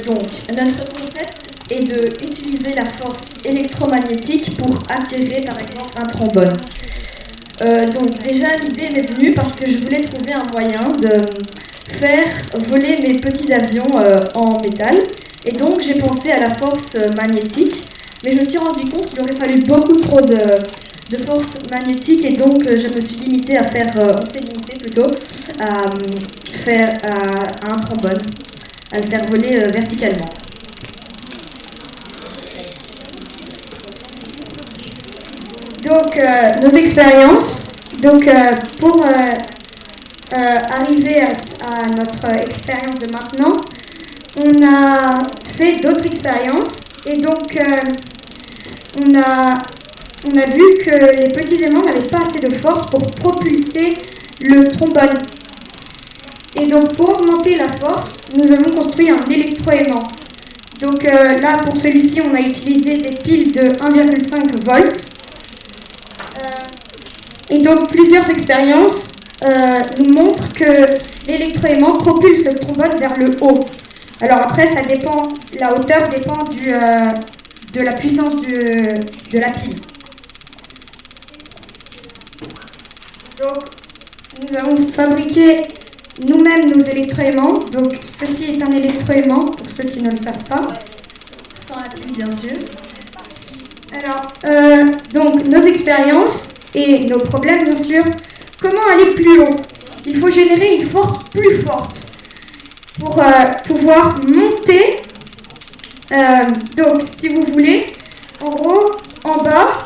Donc, notre concept est d'utiliser la force électromagnétique pour attirer par exemple un trombone. Donc déjà l'idée m'est venue parce que je voulais trouver un moyen de faire voler mes petits avions en métal. Et donc j'ai pensé à la force magnétique, mais je me suis rendu compte qu'il aurait fallu beaucoup trop de force magnétique et donc je me suis limitée à faire, on s'est limité plutôt, à faire à un trombone, à le faire voler verticalement. Donc nos expériences, donc pour arriver à notre expérience de maintenant, on a fait d'autres expériences et donc on a vu que les petits aimants n'avaient pas assez de force pour propulser le trombone. Et donc pour augmenter la force, nous avons construit un électroaimant. Donc là pour celui-ci on a utilisé des piles de 1,5 volts. Et donc plusieurs expériences nous montrent que l'électroaimant propulse le trombone vers le haut. Alors après, ça dépend, la hauteur dépend de la puissance de la pile. Donc, nous avons fabriqué nous-mêmes nos électroaimants. Donc, ceci est un électroaimant, pour ceux qui ne le savent pas, sans la pile bien sûr. Alors, donc nos expériences et nos problèmes bien sûr. Comment aller plus haut? Il faut générer une force plus forte pour pouvoir monter. Donc, si vous voulez, en gros, en bas,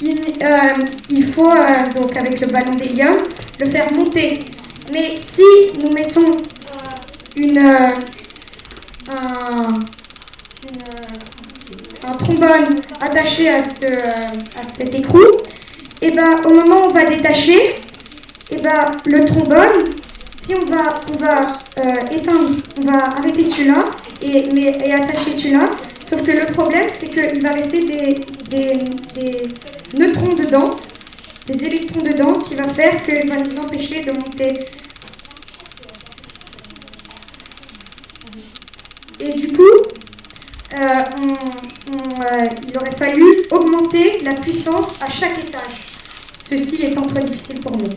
il faut, donc avec le ballon d'hélium, le faire monter. Mais si nous mettons un trombone attaché à cet écrou, et ben, au moment où on va détacher, et ben, le trombone, si on va éteindre, on va arrêter celui-là et attacher celui-là, sauf que le problème c'est qu'il va rester des neutrons dedans, des électrons dedans, qui va faire qu'il va nous empêcher de monter. Et du coup, il aurait fallu augmenter la puissance à chaque étage. Ceci étant très difficile pour nous.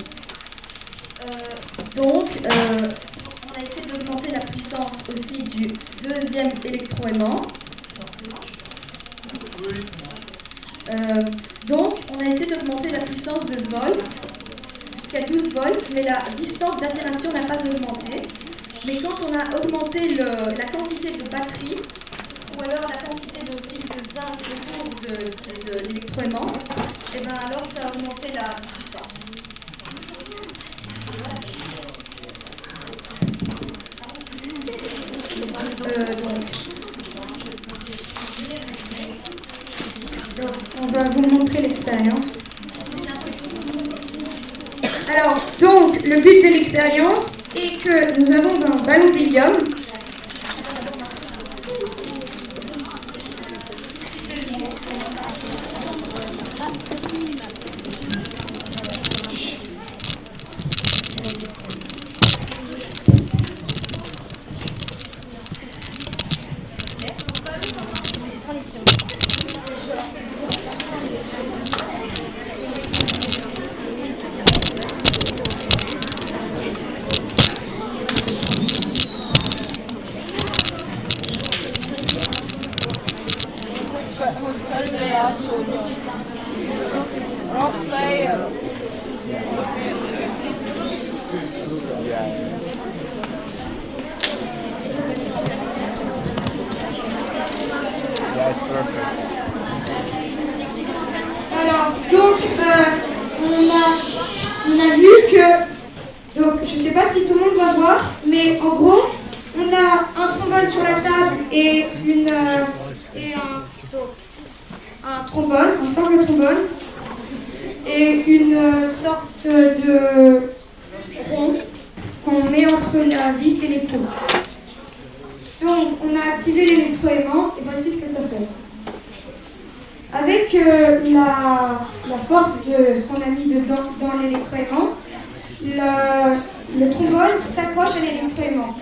Donc, on a essayé d'augmenter la puissance aussi du deuxième électroaimant. Donc, on a essayé d'augmenter la puissance de volts jusqu'à 12 volts, mais la distance d'atténuation n'a pas augmenté. Mais quand on a augmenté la quantité de batterie, ou alors la quantité de fil de zinc autour de l'électroaimant, et bien alors ça a augmenté la puissance. Donc, on va vous montrer l'expérience. Alors, donc, le but de l'expérience est que nous avons un ballon d'hélium. Alors, donc, on a vu que, donc, je ne sais pas si tout le monde va voir, mais en gros, on a un trombone sur la table et un trombone, un simple trombone, et une sorte de rond qu'on met entre la vis et l'électro. Donc, on a activé l'électroaimant et voici ce que ça fait. Avec la force de ce qu'on a mis dedans dans l'électroaimant, le trombone s'accroche à l'électroaimant.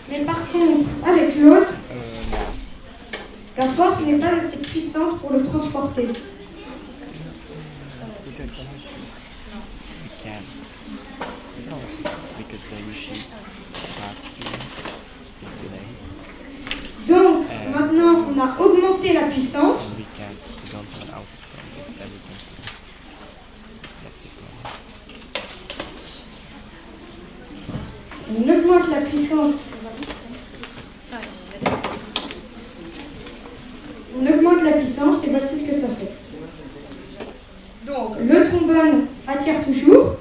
Mais par contre, avec l'autre, La force n'est pas assez puissante pour le transporter. We can't. Because the YouTube live stream is delayed. Donc, maintenant, on a augmenté la puissance. And we don't have an output on this everything. That's the problem. On augmente la puissance. On augmente la puissance et voici ce que ça fait. Donc, le trombone attire toujours.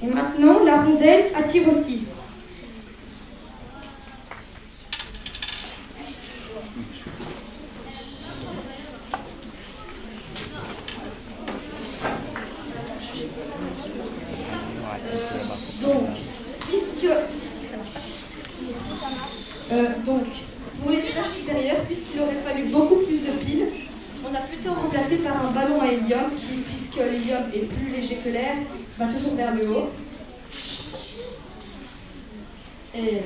Et maintenant, la rondelle attire aussi. Donc, pour les étages supérieurs, puisqu'il aurait fallu beaucoup plus de piles, on a plutôt remplacé par un ballon à hélium qui, puisque l'hélium est plus léger que l'air, va toujours vers le haut. Et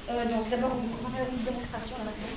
donc d'abord on va faire une démonstration là maintenant.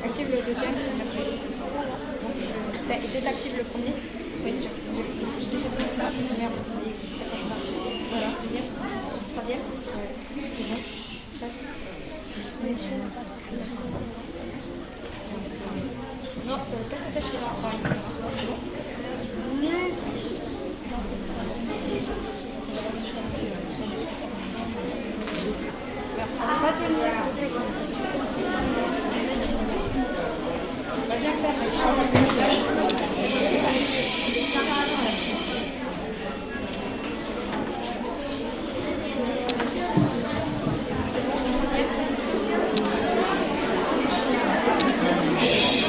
Active le deuxième. Désactive le premier. Oui, j'ai déjà fait ça. Merde. Voilà, deuxième. Troisième. Non, ça ne veut pas s'attacher là. Ça ne va pas tenir.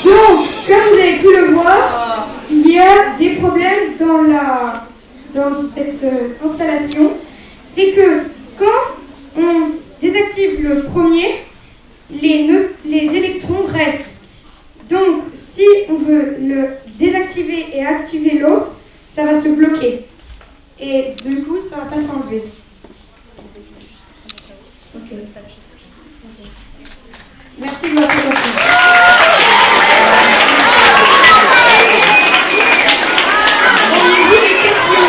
Donc, comme vous avez pu le voir, il y a des problèmes dans cette installation. C'est que quand on désactive le premier, les électrons restent. Donc, si on veut le désactiver et activer l'autre, ça va se bloquer. Et du coup, ça ne va pas s'enlever. Ok. Merci de votre attention. Auriez-vous des questions?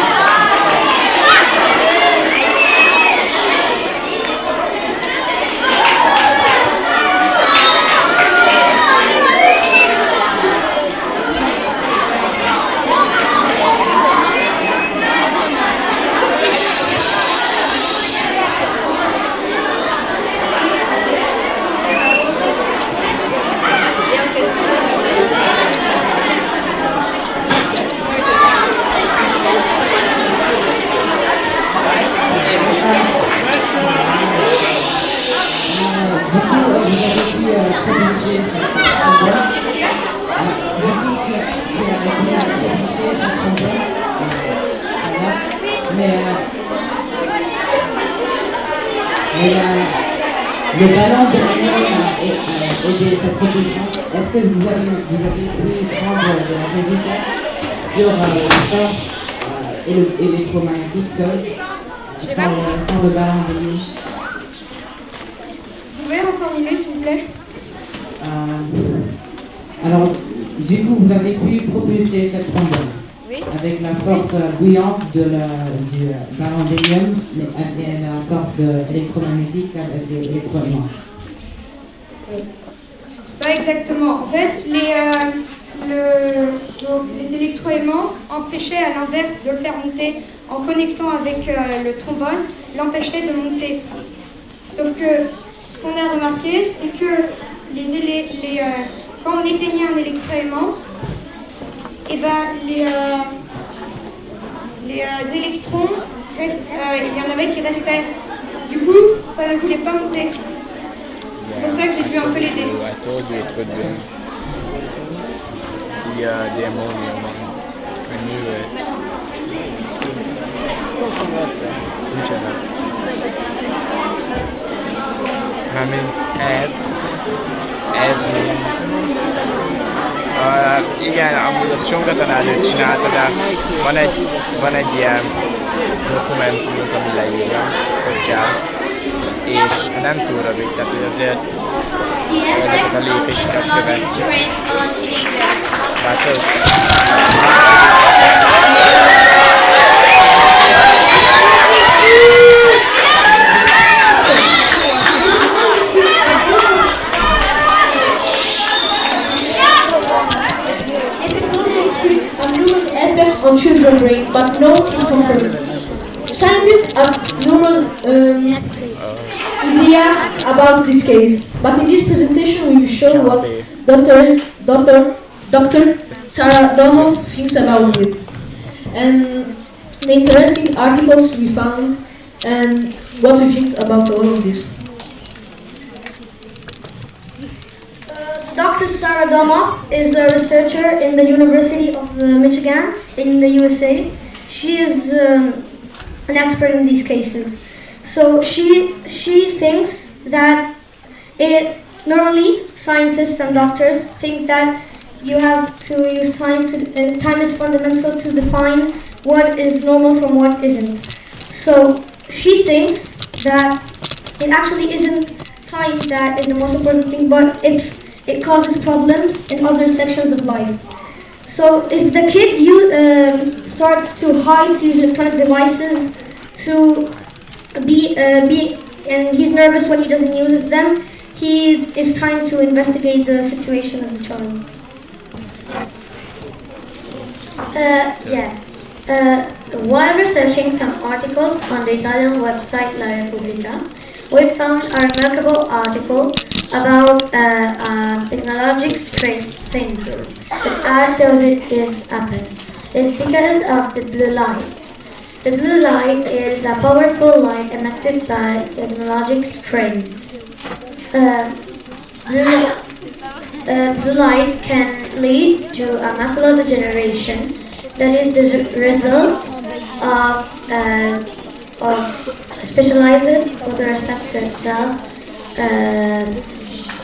Le ballon de a aidé cette proposition. Est-ce que vous avez pu prendre des résultats sur la force électromagnétique seule, sans le ballon de ligne? Vous pouvez reformuler, s'il vous plaît? Alors, du coup, vous avez pu propulser cette trombone avec la force bouillante du ballon d'hélium et la force électromagnétique avec l'électroaimant. Pas exactement. En fait, les électroaimants empêchaient à l'inverse de le faire monter en connectant avec le trombone, l'empêchait de monter. Sauf que ce qu'on a remarqué, c'est que quand on éteignait un électroaimant, et ben les électrons, il y en avait qui restaient. Du coup, ça ne voulait pas monter. C'est pour ça que j'ai dû un peu l'aider. I told you it would be the ammonia one. I knew it. Still some left there. Mármint ez igen, amúgy a csongatanárnő csinálta, de van egy ilyen dokumentumot, ami leírja, hogy kell, és nem túl rövid, tehát hogy azért ezeket a lépéseket követjük. Látod? Effect on children's brain, but no is confirmed. Scientists have numerous ideas about this case, but in this presentation we will show what Dr. Sarah Domoff thinks about it, and the interesting articles we found, and what he thinks about all of this. Dr. Sarah Domoff is a researcher in the University of Michigan in the USA. She is an expert in these cases. So she thinks that normally scientists and doctors think that you have to use time time is fundamental to define what is normal from what isn't. So she thinks that it actually isn't time that is the most important thing, but it causes problems in other sections of life. So if the kid starts to hide to use electronic devices, to be and he's nervous when he doesn't use them, it's time to investigate the situation of the child. While researching some articles on the Italian website La Repubblica, we found a remarkable article about technologic strain syndrome. But how does it happen? It's because of the blue light. The blue light is a powerful light emitted by technologic strain. Blue light can lead to a macular degeneration that is the result of specialized photoreceptor cell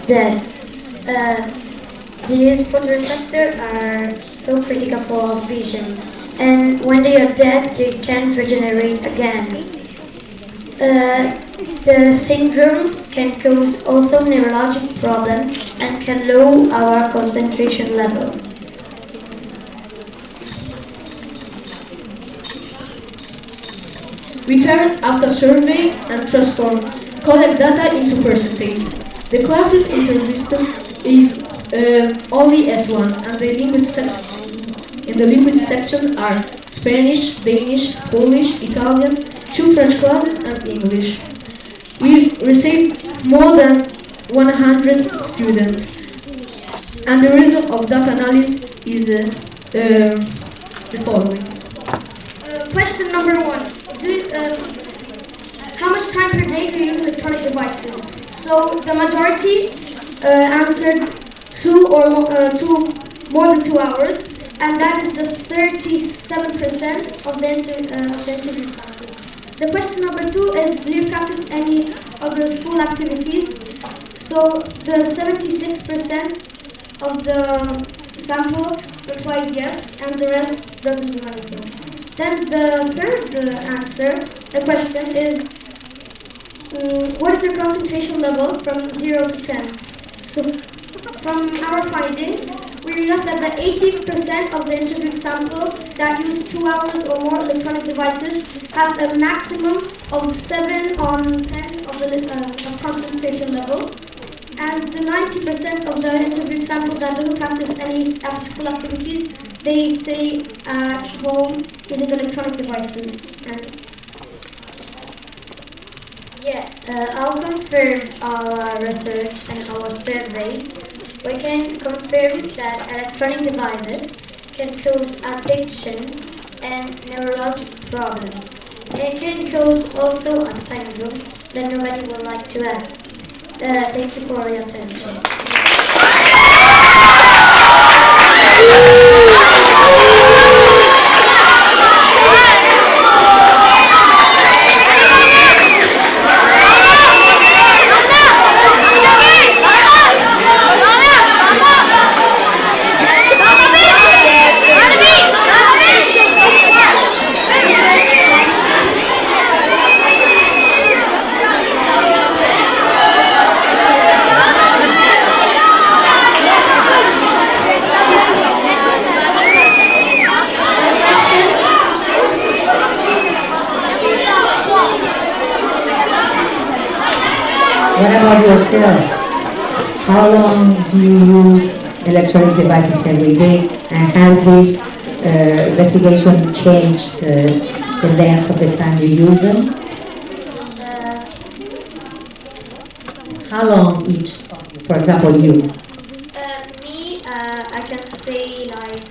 death. These photoreceptors are so critical for vision, and when they are dead, they can't regenerate again. The syndrome can cause also neurologic problems and can lower our concentration level. We carried out a survey and collect data into percentage. The classes intervention is only S1, and in the language section are Spanish, Danish, Polish, Italian, 2 French classes, and English. We received more than 100 students, and the result of that analysis is the following. Question number 1. How much time per day do you use electronic devices? So the majority answered more than 2 hours, and that is the 37% of the interview sample. The question number 2 is, do you practice any of the school activities? So the 76% of the sample replied yes, and the rest doesn't do anything. Then the third the question is, what is your concentration level from 0 to 10? So from our findings, we realized that the 18% of the interviewed sample that use 2 hours or more electronic devices have a maximum of 7 on 10 of concentration level. And the 90% of the interviewed sample that don't practice any after-school activities, they stay at home using electronic devices. I'll confirm our research and our surveys. We can confirm that electronic devices can cause addiction and neurological problems. It can cause also a syndrome that nobody would like to have. Thank you for your attention. What about yourselves? How long do you use electronic devices every day? And has this investigation changed the length of the time you use them? How long each? For example, you. Me, I can say like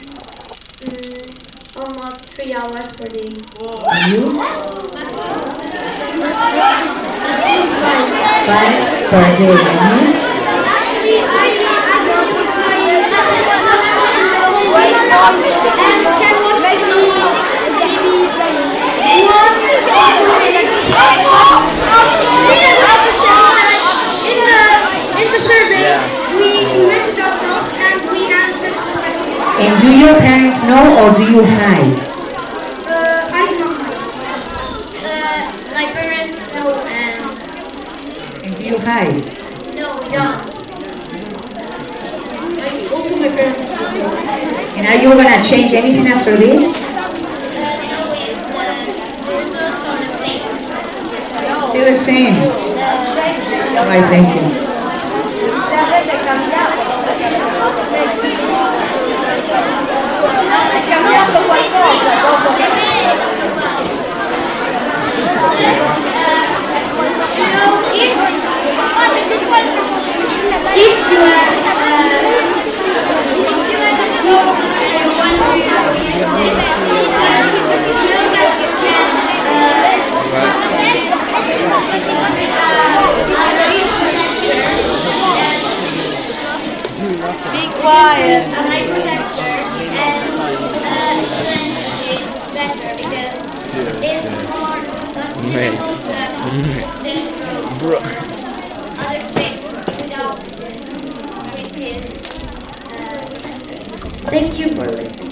almost 3 hours per day. You? 5 per day. And you? In the survey, we mentioned ourselves and we answered some questions. And do your parents know or do you hide? I do not hide. My parents know And do you hide? no, we don't. Also, my parents know. And are you gonna change anything after this? Still the same. Why, thank you. If you Be quiet. Bro. Other things without Thank you for listening.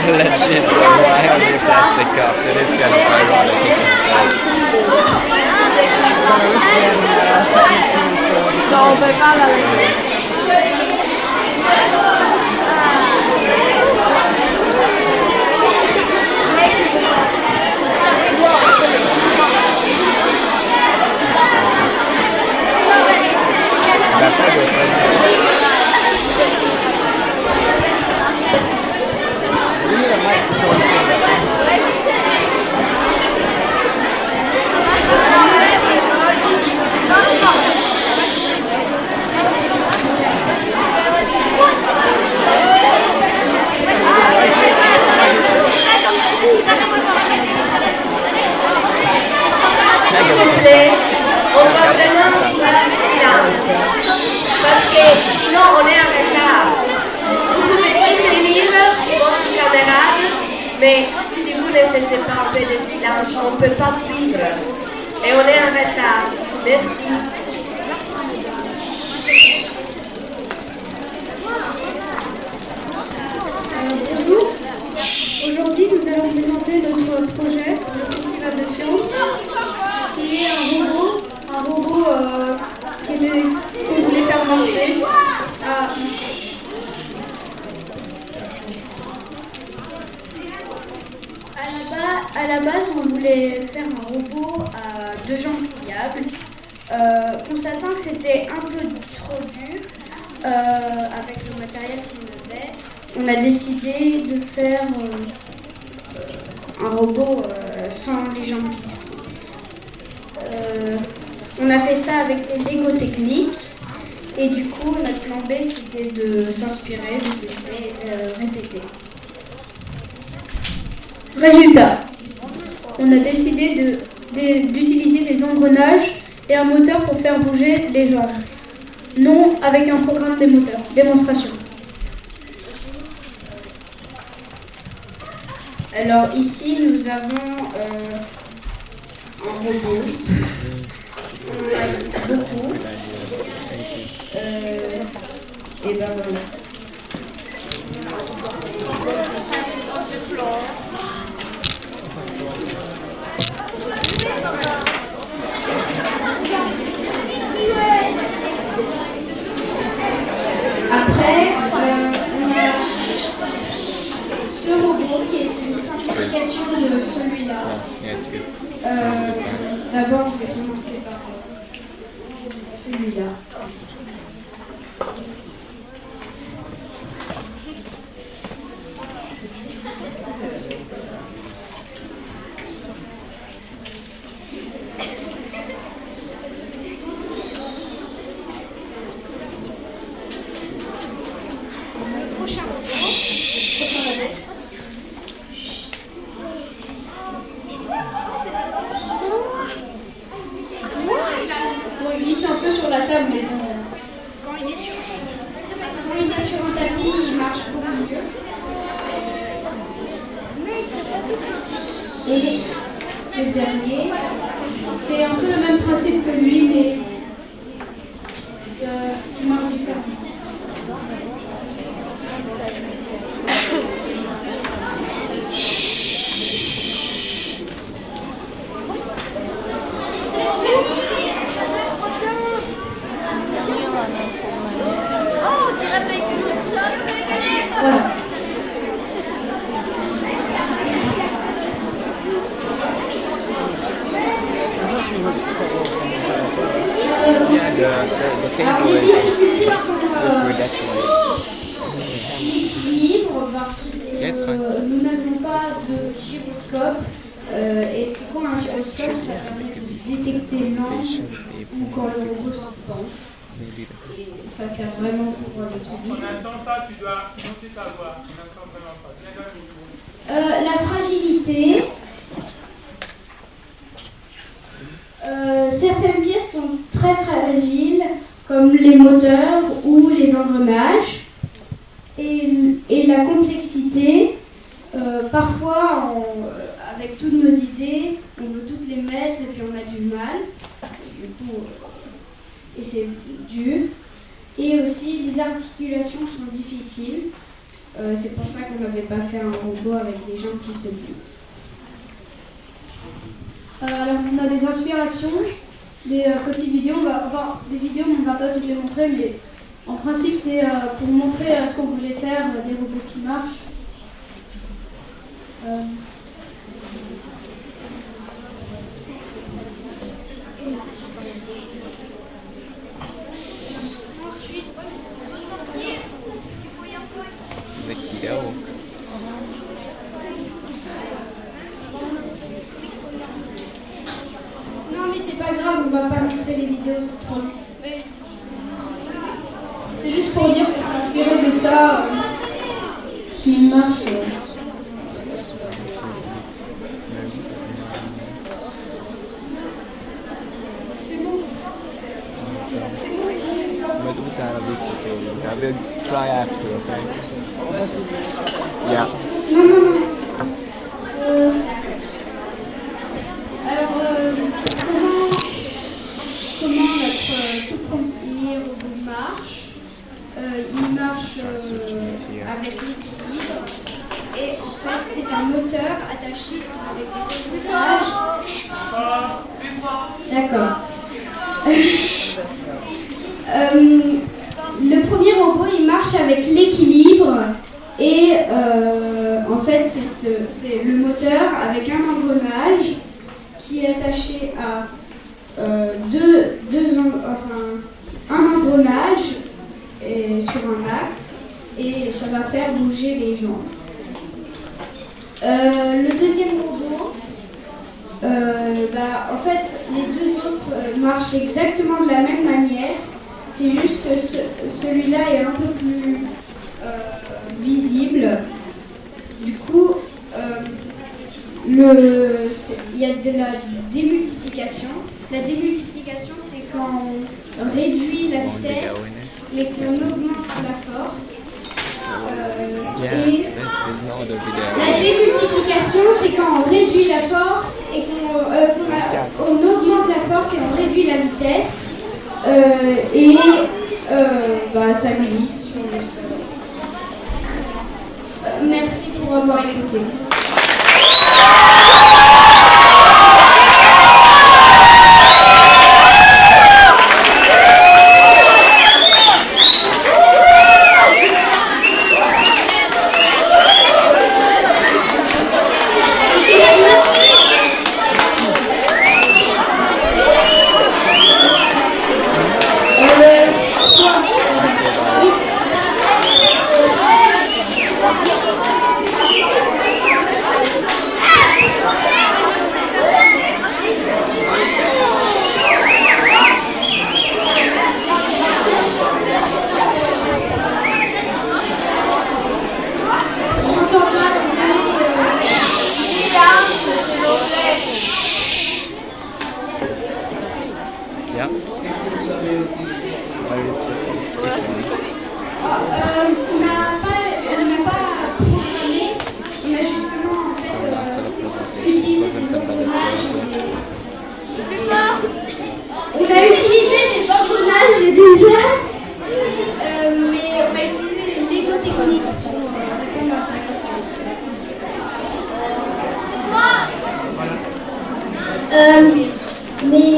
Legit, why are they plastic cups? It is kind of ironic, isn't it? laissez pas un peu de silence, on ne peut pas suivre. Et on est en retard. Merci. Bonjour. Aujourd'hui, nous allons présenter notre projet, le festival de sciences, qui est un robot qu'on voulait faire marcher. À la base, on voulait faire un robot à 2 jambes pliables. On s'attend que c'était un peu trop dur avec le matériel qu'on avait. On a décidé de faire un robot sans les jambes qui se plient. On a fait ça avec les Lego techniques et du coup notre plan B c'était de s'inspirer, de tester et de répéter. Résultat, on a décidé d'utiliser des engrenages et un moteur pour faire bouger les jambes. Non avec un programme des moteurs. Démonstration. Alors ici nous avons un robot. On en a beaucoup. Et ben voilà. Après, on a ce robot qui est une simplification de celui-là. D'abord, je vais commencer par celui-là. Bon, il glisse un peu sur la table, mais bon. Quand il est sur un tapis, il marche beaucoup mieux. Et le dernier, c'est un peu le même principe que lui, mais il marche différemment. Voilà. Alors les difficultés sont l'équilibre parce que nous n'avons pas de gyroscope et c'est quoi un gyroscope? Ça permet de détecter l'angle ou quand le robot se penche. Et ça sert vraiment pour l'équilibre. On n'entend pas, tu dois monter ta voix. On n'entend vraiment pas. La fragilité. Certaines pièces sont très fragiles, comme les moteurs ou les engrenages. Et la complexité, parfois, avec toutes nos idées, on veut toutes les mettre et puis on a du mal. Du coup, et c'est dur. Et aussi, les articulations sont difficiles. C'est pour ça qu'on n'avait pas fait un robot avec des jambes qui se plient. Alors on a des inspirations, des petites vidéos, on va voir des vidéos mais on ne va pas toutes les montrer, mais en principe c'est pour montrer ce qu'on voulait faire, des robots qui marchent. Non mais c'est pas grave, on va pas montrer les vidéos, c'est trop long. C'est juste pour dire qu'on s'est inspiré de ça, qui marche. C'est bon. Majd utána visszatérünk. We'll try after, okay? Yeah. Non. tout premier robot marche. Il marche avec l'équilibre. Et en fait, c'est un moteur attaché avec des engrenages. D'accord. Le premier robot, il marche avec l'équilibre. Et en fait, c'est le moteur avec un engrenage qui est attaché à un engrenage sur un axe, et ça va faire bouger les jambes. Le deuxième robot, en fait, les deux autres marchent exactement de la même manière. C'est juste que celui-là est un peu plus visible. Du coup, il y a de la démultiplication. La démultiplication, c'est quand on réduit la vitesse, mais qu'on augmente la force. Et la démultiplication, c'est quand on réduit la force et qu'on augmente la force et on réduit la vitesse. Ça glisse sur le sol. Merci pour avoir écouté. On a utilisé des engrenages et des axes, mais on va utiliser les Lego techniques pour répondre à ta question. Mais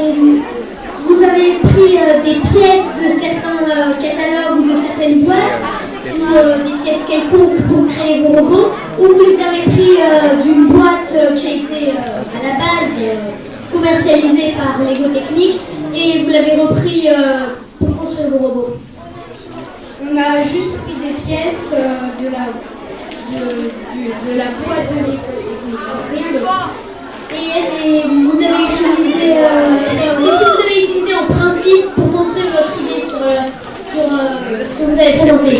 vous avez pris des pièces de certains catalogues ou de certaines boîtes, ou des pièces quelconques pour créer vos robots, ou vous les avez pris d'une boîte qui a été à la base commercialisée par Lego Technique et vous l'avez repris pour construire vos robots? On a juste pris des pièces de la boîte de Lego Technique, rien d'autre. Et vous avez utilisé, qu'est-ce que vous avez utilisé en principe pour construire votre idée sur ce que vous avez présenté?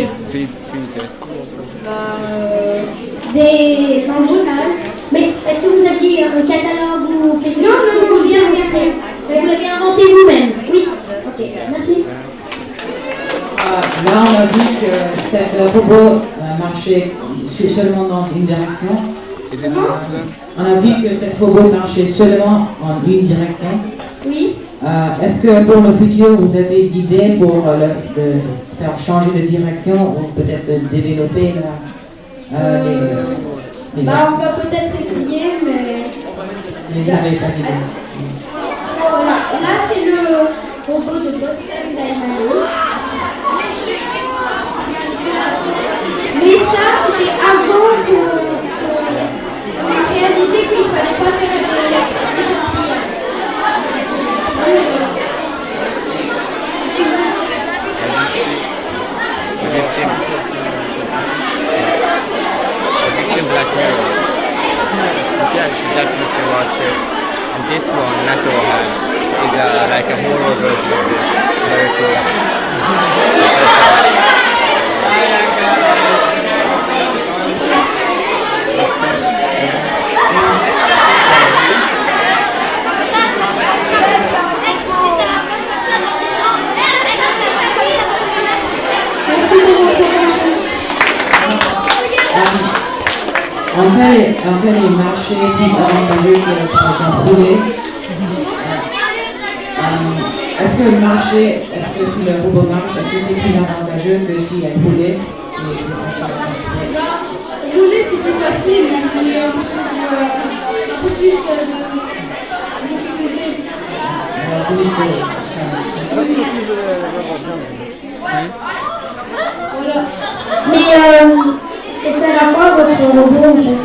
Des engrenages. Mais est-ce que vous aviez un catalogue ou quelque chose? Non, vous l'avez inventé vous-même. Oui. Ok, merci. Là, on a vu que cette robot marchait seulement dans une direction. On a vu que cette robot marchait seulement en une direction. Oui. Est-ce que pour le futur, vous avez d'idées pour le faire changer de direction ou peut-être développer les on va peut-être essayer, mais... vous n'avez pas d'idée. Voilà, là c'est le robot de Boston Dynamics. Mais ça, c'était avant la réalité qu'il ne fallait pas faire des Black Mirror. Yeah, you should definitely watch it. And this one, Nato Hand, is like a horror version of this. Very cool. En fait, les marchés plus avantageux que par exemple rouler. Est-ce est-ce que marcher, est-ce que si le robot marche, est-ce que c'est plus avantageux que si elle roulait et Rouler c'est plus facile, mais un peu plus de difficulté. Voilà. Mais ça sert à quoi votre robot en fait?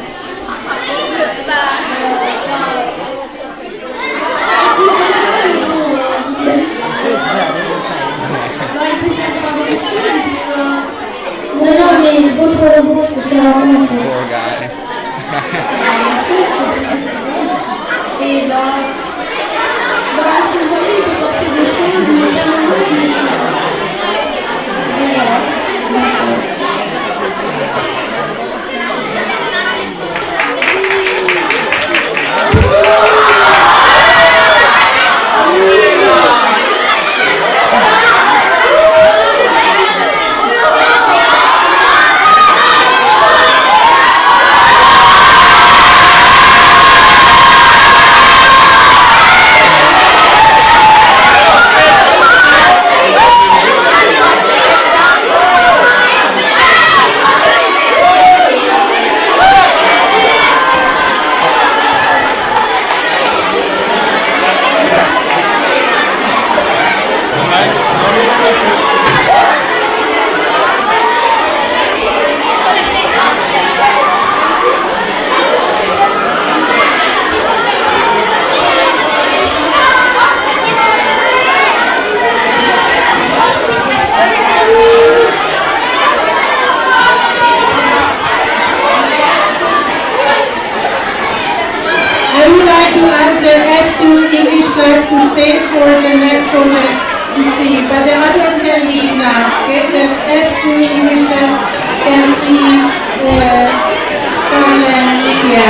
Non, non, mais votre robot, ça sert à quoi en fait? Et là, si vous voyez, il peut porter des choses, mais bien class to stay for the next project to see, but the others can leave now. Okay, the S2 English class can see Carl and Nikia.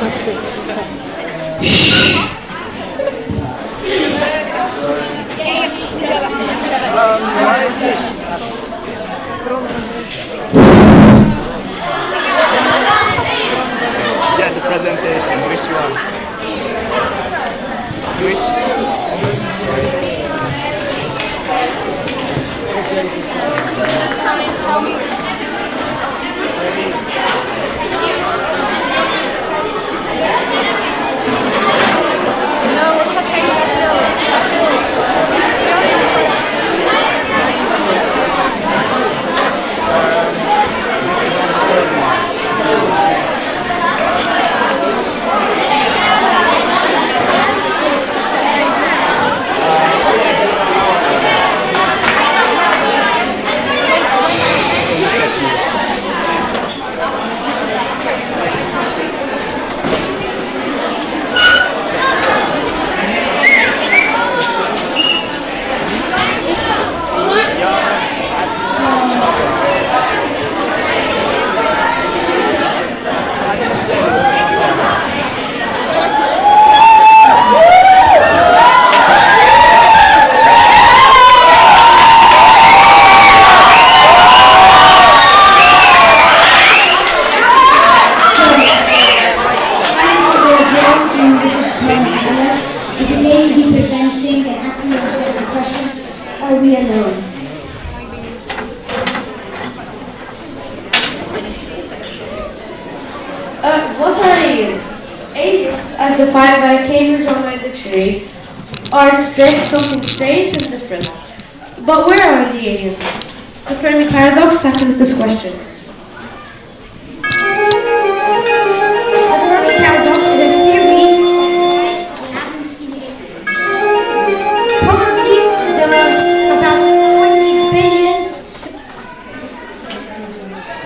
What is this? Yeah, the presentation. Which one? Which? Tell me. No, it's okay. What are aliens? Aliens, as defined by Cambridge Online Dictionary, are something strange and different. But where are the aliens? The Fermi paradox tackles this question. The Fermi paradox is a theory we haven't seen it. Probably about 20 billion.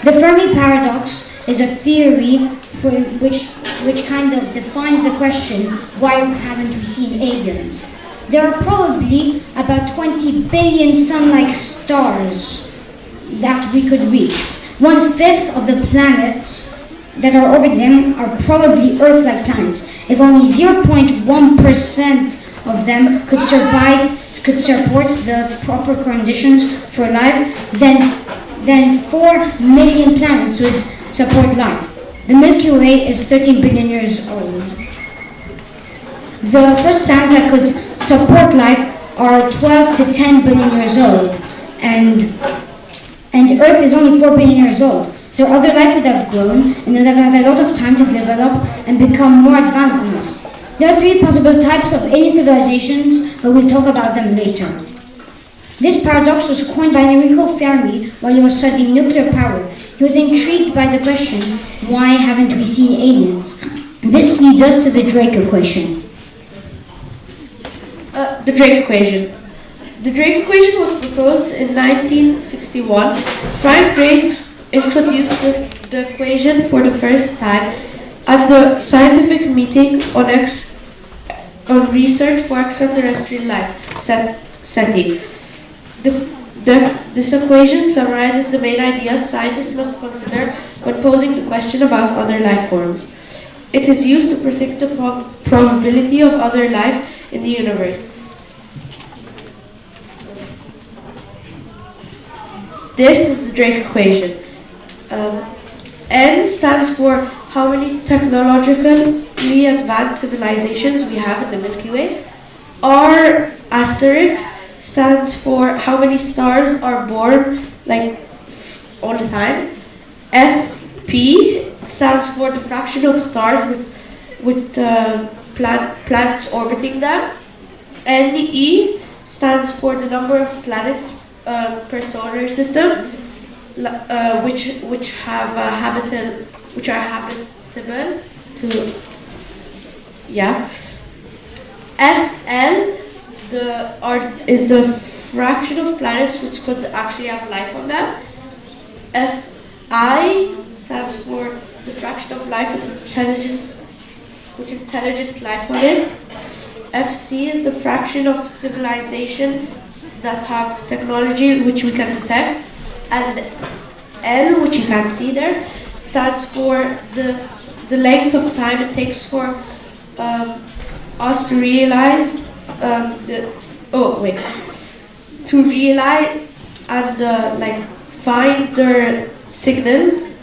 The Fermi paradox is a theory which kind of defines the question, why haven't we seen aliens? There are probably about 20 billion sun-like stars that we could reach. 1/5 of the planets that are orbiting them are probably Earth-like planets. If only 0.1% of them could support the proper conditions for life, then 4 million planets would support life. The Milky Way is 13 billion years old. The first planets that could support life are 12 to 10 billion years old, and Earth is only 4 billion years old. So other life would have grown, and they would have had a lot of time to develop and become more advanced than us. There are 3 possible types of alien civilizations, but we'll talk about them later. This paradox was coined by Enrico Fermi while he was studying nuclear power. He was intrigued by the question, why haven't we seen aliens? This leads us to the Drake equation. The Drake equation. The Drake equation was proposed in 1961. Frank Drake introduced the equation for the first time at the scientific meeting on research for extraterrestrial life, SETI. This equation summarizes the main ideas scientists must consider when posing the question about other life forms. It is used to predict the probability of other life in the universe. This is the Drake equation. N stands for how many technologically advanced civilizations we have in the Milky Way. R asterisk stands for how many stars are born all the time. FP stands for the fraction of stars with planets orbiting them. NE stands for the number of planets per solar system, which are habitable to, yeah. FL is the fraction of planets which could actually have life on them. FI stands for the fraction of life with intelligent life on it. FC is the fraction of civilization that have technology which we can detect. And L, which you can see there, stands for the the length of time it takes for us to realize to realize and find their signals.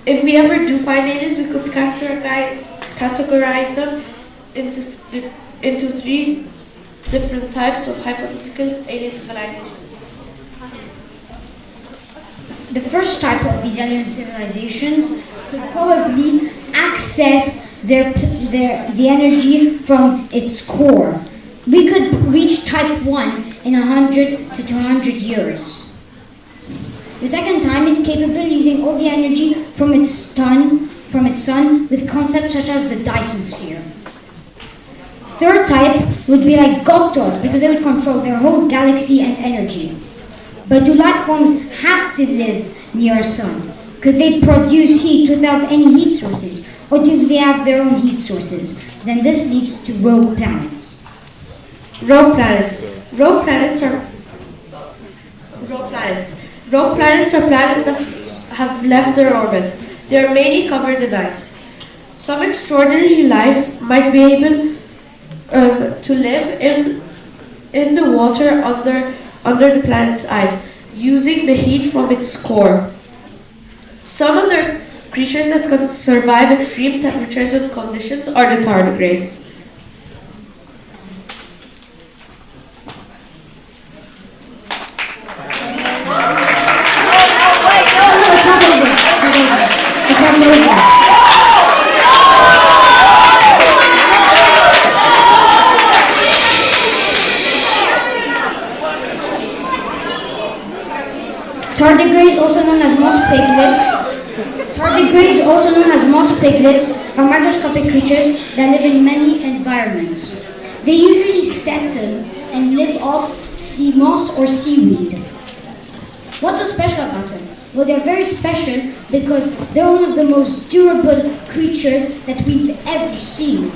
If we ever do find aliens, we could categorize them into three different types of hypothetical alien civilizations. The first type of these alien civilizations could probably access the energy from its core. We could reach type 1 in 100 to 200 years. The second type is capable of using all the energy from its sun with concepts such as the Dyson sphere. Third type would be like gods to us because they would control their whole galaxy and energy. But do life forms have to live near a sun? Could they produce heat without any heat sources? Or do they have their own heat sources? Then this leads to rogue planets. Rogue planets are planets that have left their orbit. They are mainly covered in ice. Some extraordinary life might be able to live in the water under the planet's ice, using the heat from its core. Some of the creatures that can survive extreme temperatures and conditions are the tardigrades. Tardigrades, also known as moss piglets, are microscopic creatures that live in many environments. They usually settle and live off sea moss or seaweed. What's so special about them? Well, they're very special because they're one of the most durable creatures that we've ever seen.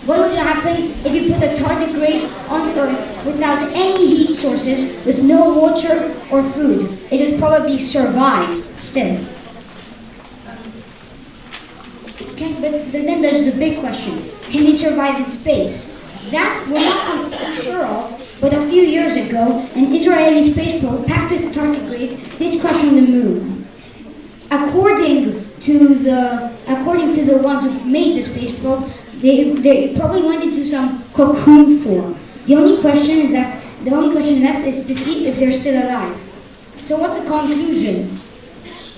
What would happen if you put a tardigrade on Earth without any heat sources, with no water or food? It would probably survive still. But then there's the big question. Can they survive in space? That we're not completely sure of, but a few years ago, an Israeli space probe packed with tardigrades did crash on the moon. According to the ones who made the space probe, they probably went into some cocoon form. The only question left is to see if they're still alive. So what's the conclusion?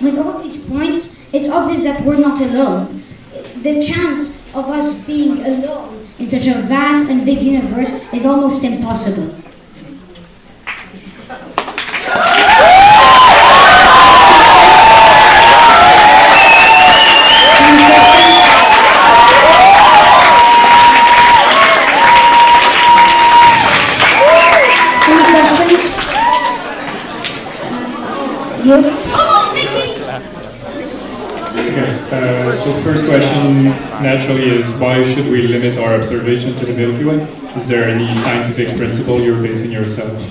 With all these points, it's obvious that we're not alone. The chance of us being alone in such a vast and big universe is almost impossible. So first question naturally is, why should we limit our observation to the Milky Way? Is there any scientific principle you're basing yourself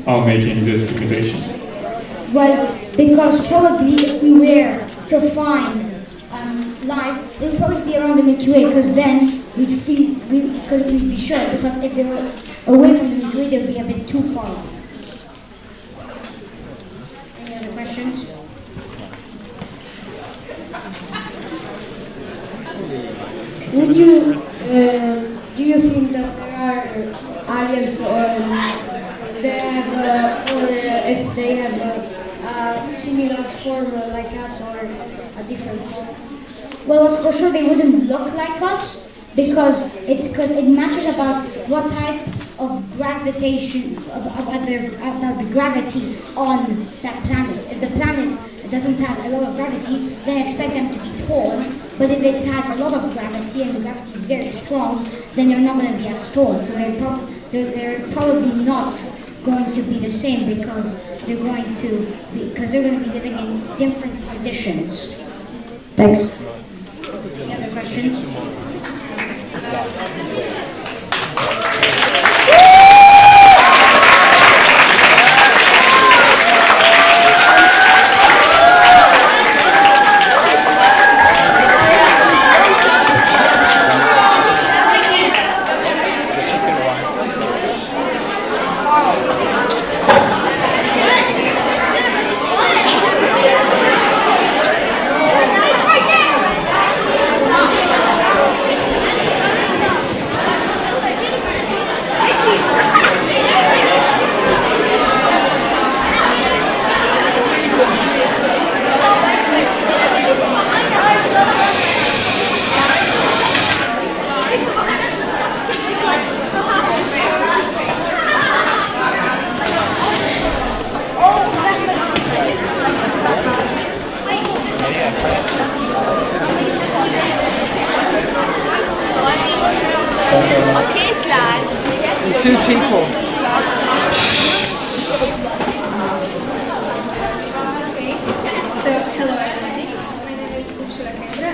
on making this limitation? Well, because probably if we were to find life, it would probably be around the Milky Way, because then we'd be sure, because if they were away from the Milky Way, they'd be a bit too far off. Any other questions? Would you do you think that there are aliens, or they have, or if they have a similar form like us, or a different form? Well, for sure they wouldn't look like us, because it matters about what type of gravitation, about the gravity on that planet. If the planet doesn't have a lot of gravity, then expect them to be tall. But if it has a lot of gravity and the gravity is very strong, then they're not going to be as tall. So they're probably not going to be the same, because they're going to be living in different conditions. Thanks. Any other questions? two people. So, hello everybody. My name is Ursula Kendra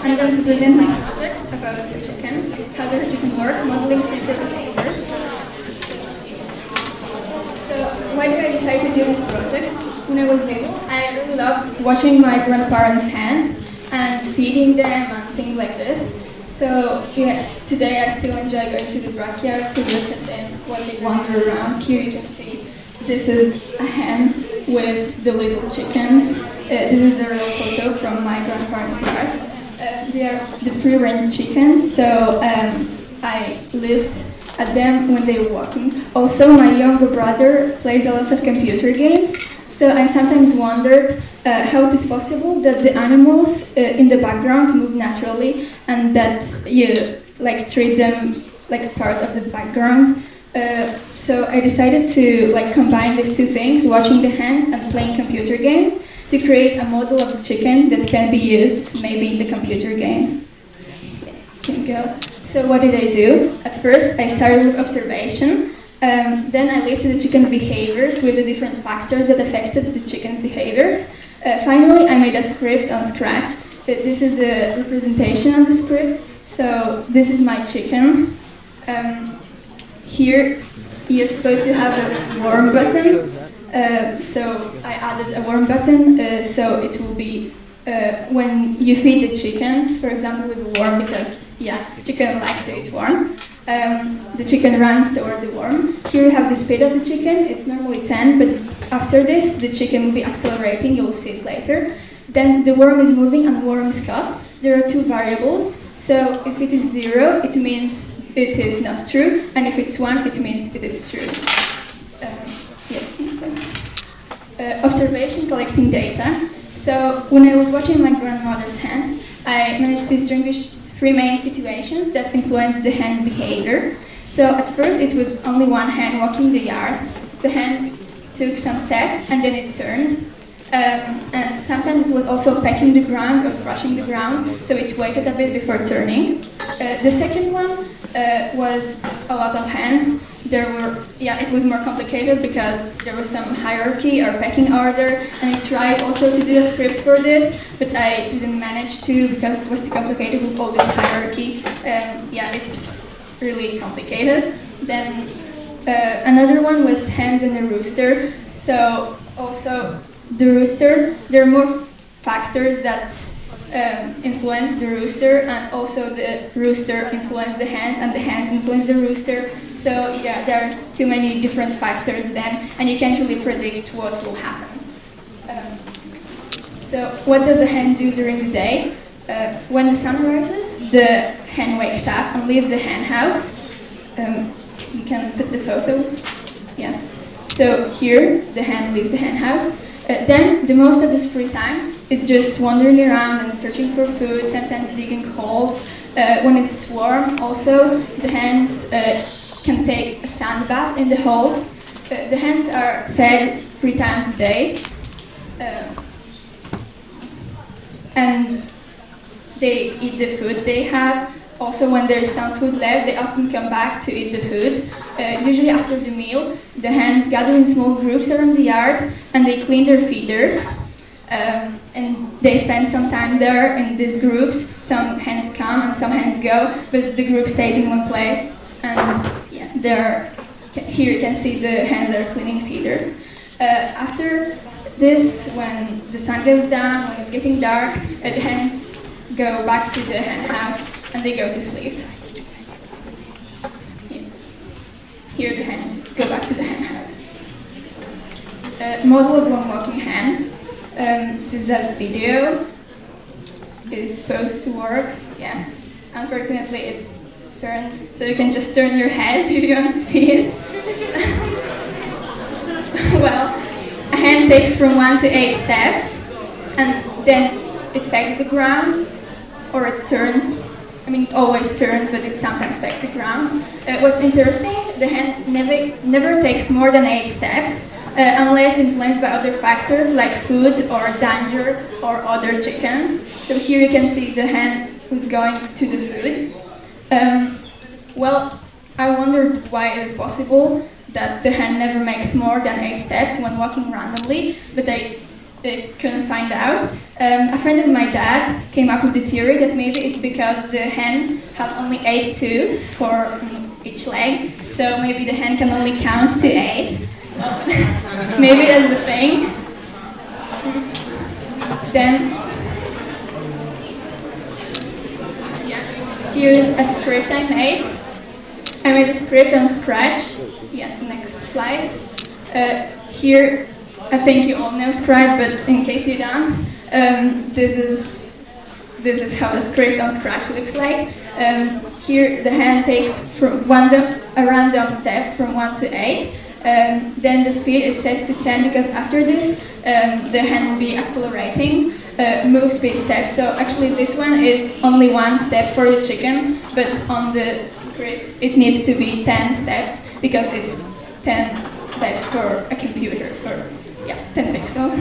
and I'm going to present my project about the chicken, how does the chicken work, modeling simple behaviors. So, why did I decide to do this project? When I was little, I really loved watching my grandparents' hands and feeding them and things like this. So, yeah, today I still enjoy going to the backyard to look at them while they wander around. Here you can see this is a hen with the little chickens. This is a real photo from my grandparents' yard. They are the free-range chickens, so I looked at them when they were walking. Also, my younger brother plays a lot of computer games, so I sometimes wondered how it is possible that the animals in the background move naturally and that you treat them like a part of the background. So I decided to combine these two things, watching the hens and playing computer games, to create a model of the chicken that can be used maybe in the computer games. Can go. So what did I do? At first I started with observation. Then I listed the chicken's behaviors with the different factors that affected the chicken's behaviors. Finally, I made a script on Scratch. This is the representation of the script. So this is my chicken. Here, you're supposed to have a warm button. So I added a warm button, so it will be when you feed the chickens, for example, with warm, because chicken like to eat warm. The chicken runs toward the worm. Here you have the speed of the chicken. It's normally 10, but after this, the chicken will be accelerating. You'll see it later. Then the worm is moving and the worm is caught. There are two variables. So if it is 0, it means it is not true, and if it's 1, it means it is true. Observation, collecting data. So when I was watching my grandmother's hens, I managed to distinguish 3 main situations that influenced the hen's behavior. So at first it was only one hen walking the yard. The hen took some steps and then it turned. And sometimes it was also pecking the ground or scratching the ground, so it waited a bit before turning. The second one was a lot of hens. It was more complicated because there was some hierarchy or pecking order, and I tried also to do a script for this, but I didn't manage to because it was too complicated with all this hierarchy. It's really complicated. Then another one was hens and a rooster. So also the rooster, there are more factors that influence the rooster, and also the rooster influence the hens, and the hens influence the rooster. So there are too many different factors then, and you can't really predict what will happen. So what does a hen do during the day? When the sun rises, the hen wakes up and leaves the hen house. You can put the photo. Yeah. So here, the hen leaves the hen house. Then, the most of this free time, it's just wandering around and searching for food, sometimes digging holes. When it's warm, also, the hens can take a sand bath in the holes. The hens are fed 3 times a day. And they eat the food they have. Also, when there is some food left, they often come back to eat the food. Usually after the meal, the hens gather in small groups around the yard and they clean their feeders. And they spend some time there in these groups. Some hens come and some hens go, but the group stays in one place. And here you can see the hens are cleaning feeders. After this, when the sun goes down, when it's getting dark, the hens go back to the hen house and they go to sleep. Here the hens go back to the hen house. Model of one walking hen. This is a video. It is supposed to work. Yeah. Unfortunately, it's turned, so you can just turn your head if you want to see it. Well, a hen takes from 1 to 8 steps, and then it pecks the ground, or it turns. I mean, it always turns, but it sometimes pecks the ground. What's interesting, the hen never takes more than 8 steps, unless influenced by other factors like food or danger or other chickens. So here you can see the hen who's going to the food. Well, I wondered why it is possible that the hen never makes more than 8 steps when walking randomly, but I couldn't find out. A friend of my dad came up with the theory that maybe it's because the hen has only 8 toes for each leg, so maybe the hen can only count to 8. Maybe that's the thing. Then here's a script I made. I made a script on Scratch. Yeah, next slide. Here, I think you all know Scratch, but in case you don't, this is how the script on Scratch looks like. Here, the hen takes from a random step from 1 to 8. Then the speed is set to 10 because after this, the hen will be accelerating move speed steps. So actually, this one is only 1 step for the chicken, but on the script it needs to be 10 steps because it's 10 steps for a computer, or 10 pixels.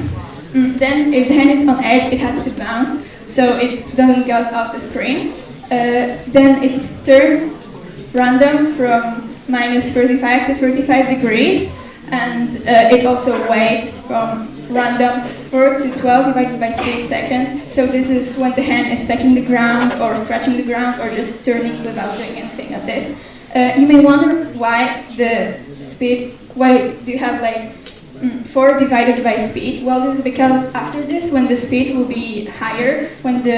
Then if the hen is on edge, it has to bounce so it doesn't go off the screen. Then it turns random from minus 35 to 35 degrees, and it also waits from random 4 to 12 divided by speed seconds. So this is when the hen is pecking the ground or scratching the ground or just turning without doing anything like this. You may wonder why do you have like 4 divided by speed? Well, this is because after this, when the speed will be higher, when the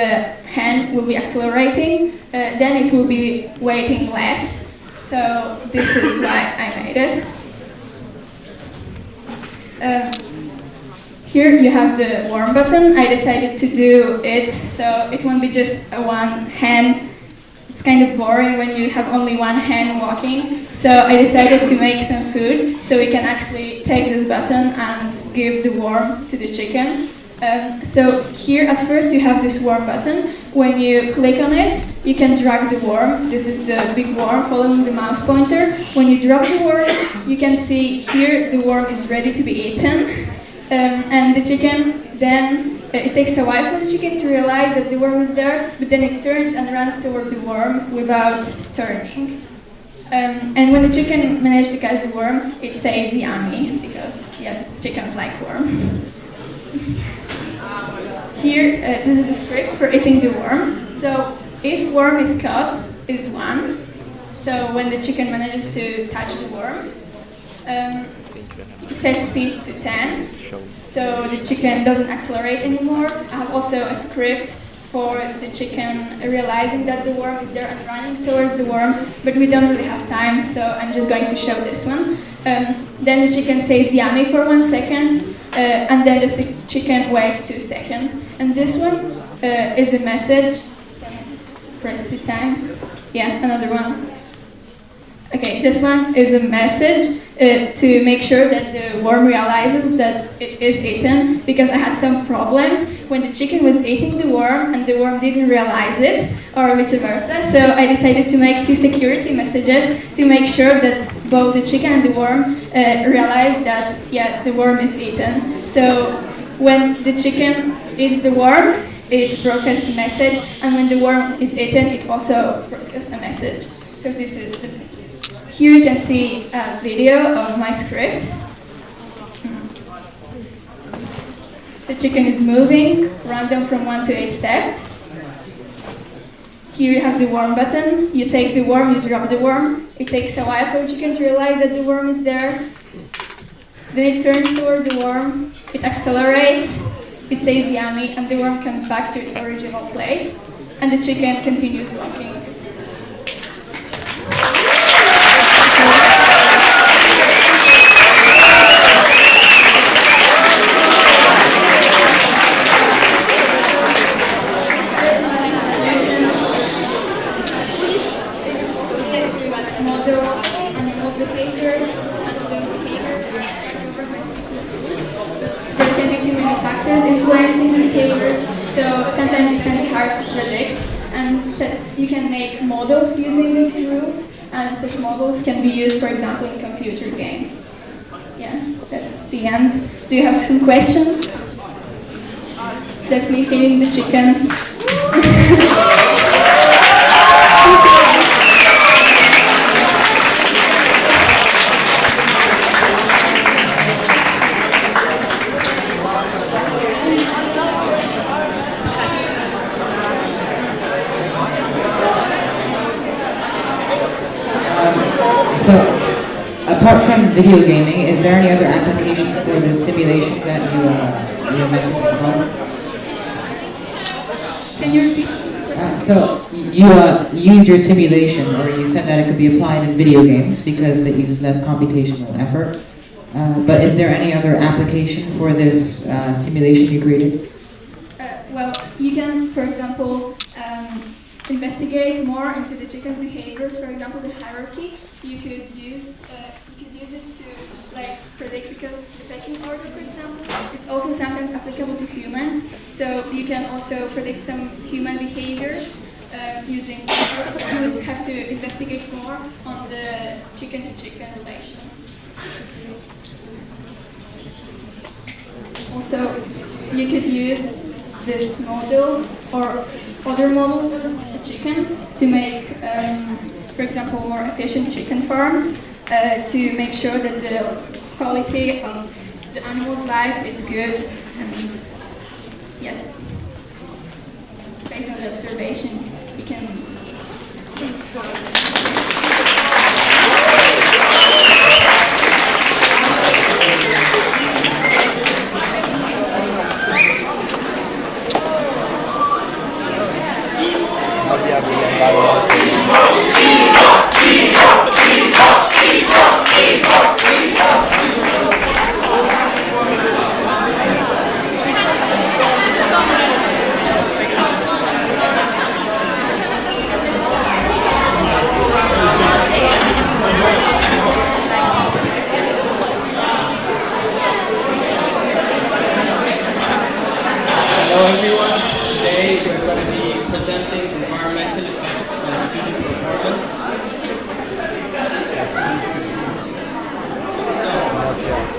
hen will be accelerating, then it will be weighting less. So this is why I made it. Here you have the warm button. I decided to do it so it won't be just a one hen. It's kind of boring when you have only one hen walking. So I decided to make some food so we can actually take this button and give the worm to the chicken. So here at first you have this worm button. When you click on it, you can drag the worm. This is the big worm following the mouse pointer. When you drop the worm, you can see here the worm is ready to be eaten. And the chicken then, it takes a while for the chicken to realize that the worm is there, but then it turns and runs toward the worm without turning. And when the chicken manages to catch the worm, it says yummy, because chickens like worm. Here, this is a script for eating the worm. So if worm is caught, is 1. So when the chicken manages to touch the worm, set speed to 10, so the chicken doesn't accelerate anymore. I have also a script for the chicken realizing that the worm is there and running towards the worm, but we don't really have time, so I'm just going to show this one. Then the chicken says yummy for 1 second, and then the chicken waits 2 seconds. And this one is a message. Press 2 times. Yeah, another one. Okay, this one is a message to make sure that the worm realizes that it is eaten, because I had some problems when the chicken was eating the worm and the worm didn't realize it, or vice versa. So I decided to make 2 security messages to make sure that both the chicken and the worm realize that, the worm is eaten. So when the chicken eats the worm, it broadcasts a message, and when the worm is eaten, it also broadcasts a message. So this is the message. Here you can see a video of my script. The chicken is moving, random from 1 to 8 steps. Here you have the worm button. You take the worm, you drop the worm. It takes a while for the chicken to realize that the worm is there. Then it turns toward the worm, it accelerates, it says yummy, and the worm comes back to its original place, and the chicken continues walking. Influencing the behaviors, so sometimes it can be hard to predict, and so you can make models using these rules, and such models can be used, for example, in computer games. Yeah, that's the end. Do you have some questions? That's me feeding the chickens. apart from video gaming, is there any other applications for the simulation that you meant to promote? Can you repeat? So you use your simulation, or you said that it could be applied in video games because it uses less computational effort. But is there any other application for this simulation you created? Well, you can, for example, investigate more into the chicken's behaviors. For example, the hierarchy. You could use it to like predict, because the pecking order, for example, is also sometimes applicable to humans. So you can also predict some human behaviors using. You would have to investigate more on the chicken-to-chicken relations. Also, you could use this model or other models of the chicken to make, for example, more efficient chicken farms, to make sure that the quality of the animal's life is good, and yeah, based on the observation, we can. Hello everyone, today we're going to be presenting environmental effects on student performance. So,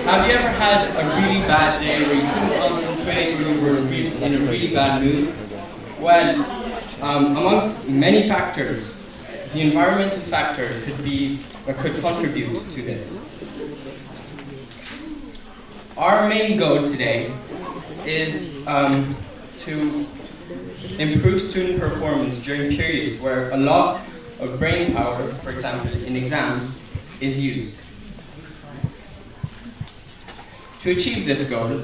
have you ever had a really bad day where you couldn't concentrate, or you were in a really bad mood? Well, amongst many factors, the environmental factor could contribute to this. Our main goal today is to improve student performance during periods where a lot of brain power, for example in exams, is used. To achieve this goal,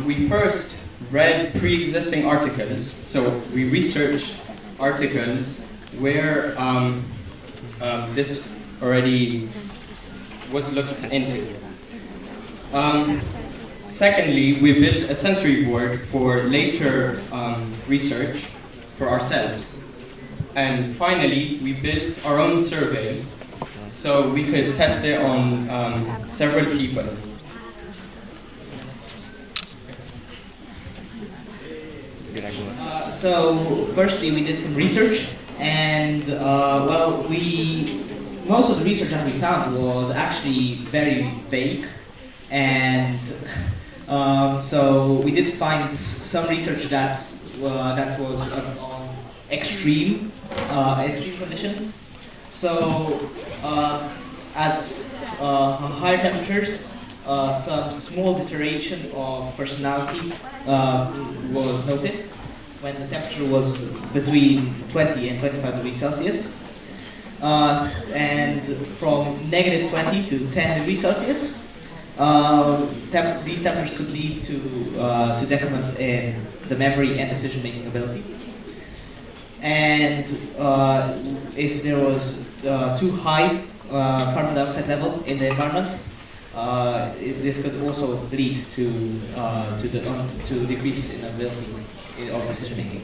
we first read pre-existing articles, so we researched articles where this already was looked into. Secondly, we built a sensory board for later research for ourselves. And finally, we built our own survey so we could test it on several people. So, firstly, we did some research, and most of the research that we found was actually very vague, and so we did find some research that was on extreme conditions. So at higher temperatures, some small deterioration of personality was noticed when the temperature was between 20 and 25 degrees Celsius. And from negative 20 to 10 degrees Celsius, these temperatures could lead to decrements in the memory and decision-making ability. And if there was too high carbon dioxide level in the environment, this could also lead to decrease in ability of decision-making.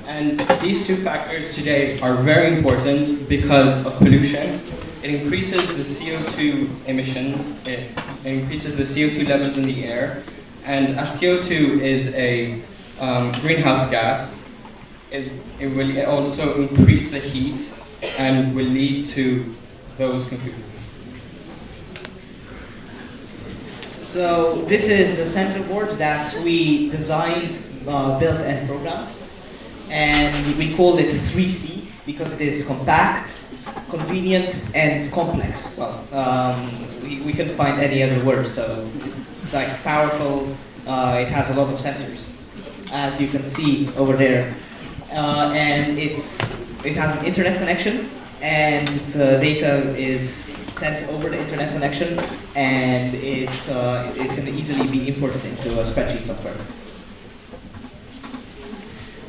And these two factors today are very important because of pollution. It increases the CO2 emissions, it increases the CO2 levels in the air, and as CO2 is a greenhouse gas, it will also increase the heat and will lead to those conclusions. So this is the sensor board that we designed, built and programmed. And we called it 3C because it is compact, convenient, and complex. Well, we couldn't find any other word, so it's like powerful. It has a lot of sensors, as you can see over there, and it has an internet connection and the data is sent over the internet connection, and it can easily be imported into a spreadsheet software.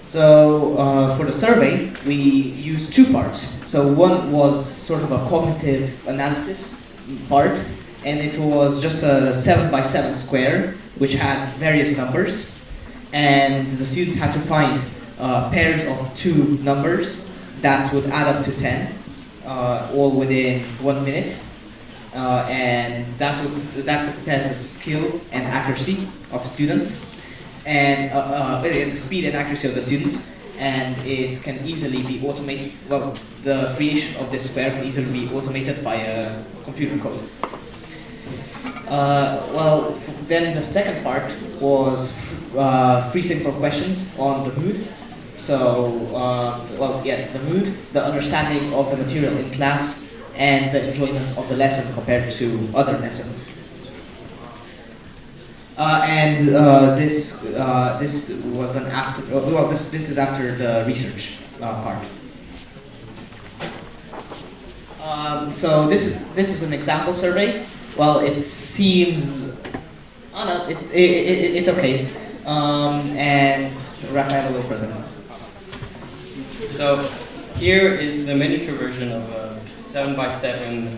So for the survey, we used two parts. So one was sort of a cognitive analysis part, and it was just a 7x7 square, which had various numbers, and the students had to find pairs of two numbers that would add up to 10, all within 1 minute, and that would test the skill and accuracy of students, and the speed and accuracy of the students, and it can easily be automated. Well, the creation of this square can easily be automated by a computer code. Then the second part was freezing for questions on the mood. So, the mood, the understanding of the material in class, and the enjoyment of the lesson compared to other lessons. This was done after. This is after the research part. So this is an example survey. Well, it seems, I don't know, it's okay. And Raphael will present us. So here is the miniature version of a 7x7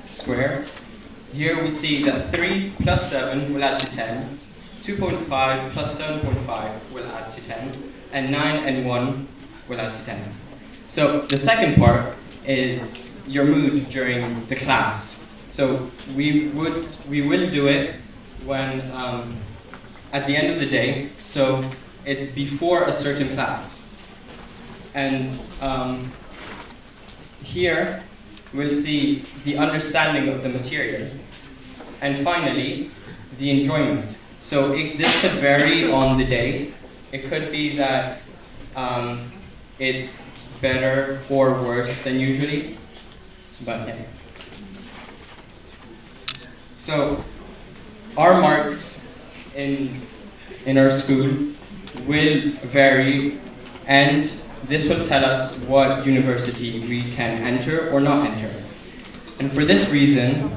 square. Here we see that 3 plus 7 will add to 10, 2.5 plus 7.5 will add to 10, and 9 and 1 will add to 10. So the second part is your mood during the class. So we will do it when at the end of the day. So it's before a certain class, and here we'll see the understanding of the material, and finally the enjoyment. So this could vary on the day. It could be that it's better or worse than usually, but yeah. So our marks in our school will vary, and this will tell us what university we can enter or not enter. And for this reason,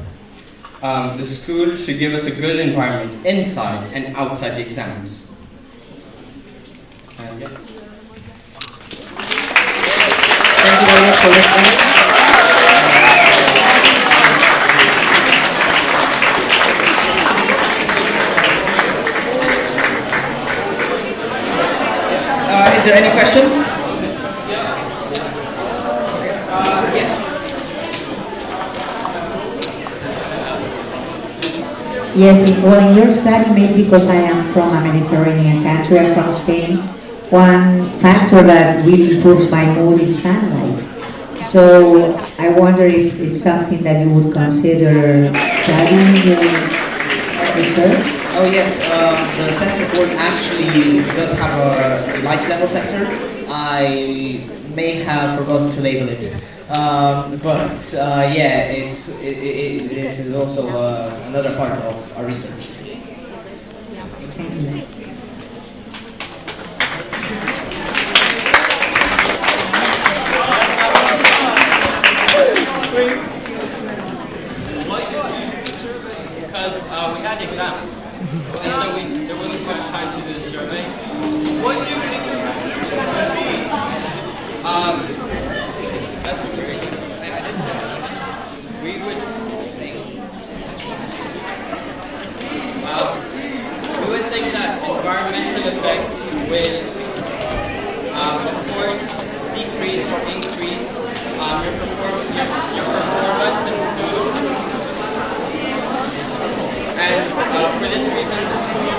the school should give us a good environment inside and outside the exams. Yeah. Thank you very much for listening. Is there any questions? Yes. Yes, well, in your study, maybe because I am from a Mediterranean country, I'm from Spain, one factor that really improves my mood is sunlight. So I wonder if it's something that you would consider studying in research? Oh yes, the sensor board actually does have a light level sensor. I may have forgotten to label it, yeah, this is also another part of our research. Because we had exams, and so there wasn't much time to do the survey. What do you think it would be? That's a very good thing. I didn't say that. We would think that environmental effects will, of course, decrease or increase your performance in school. And for this reason, the school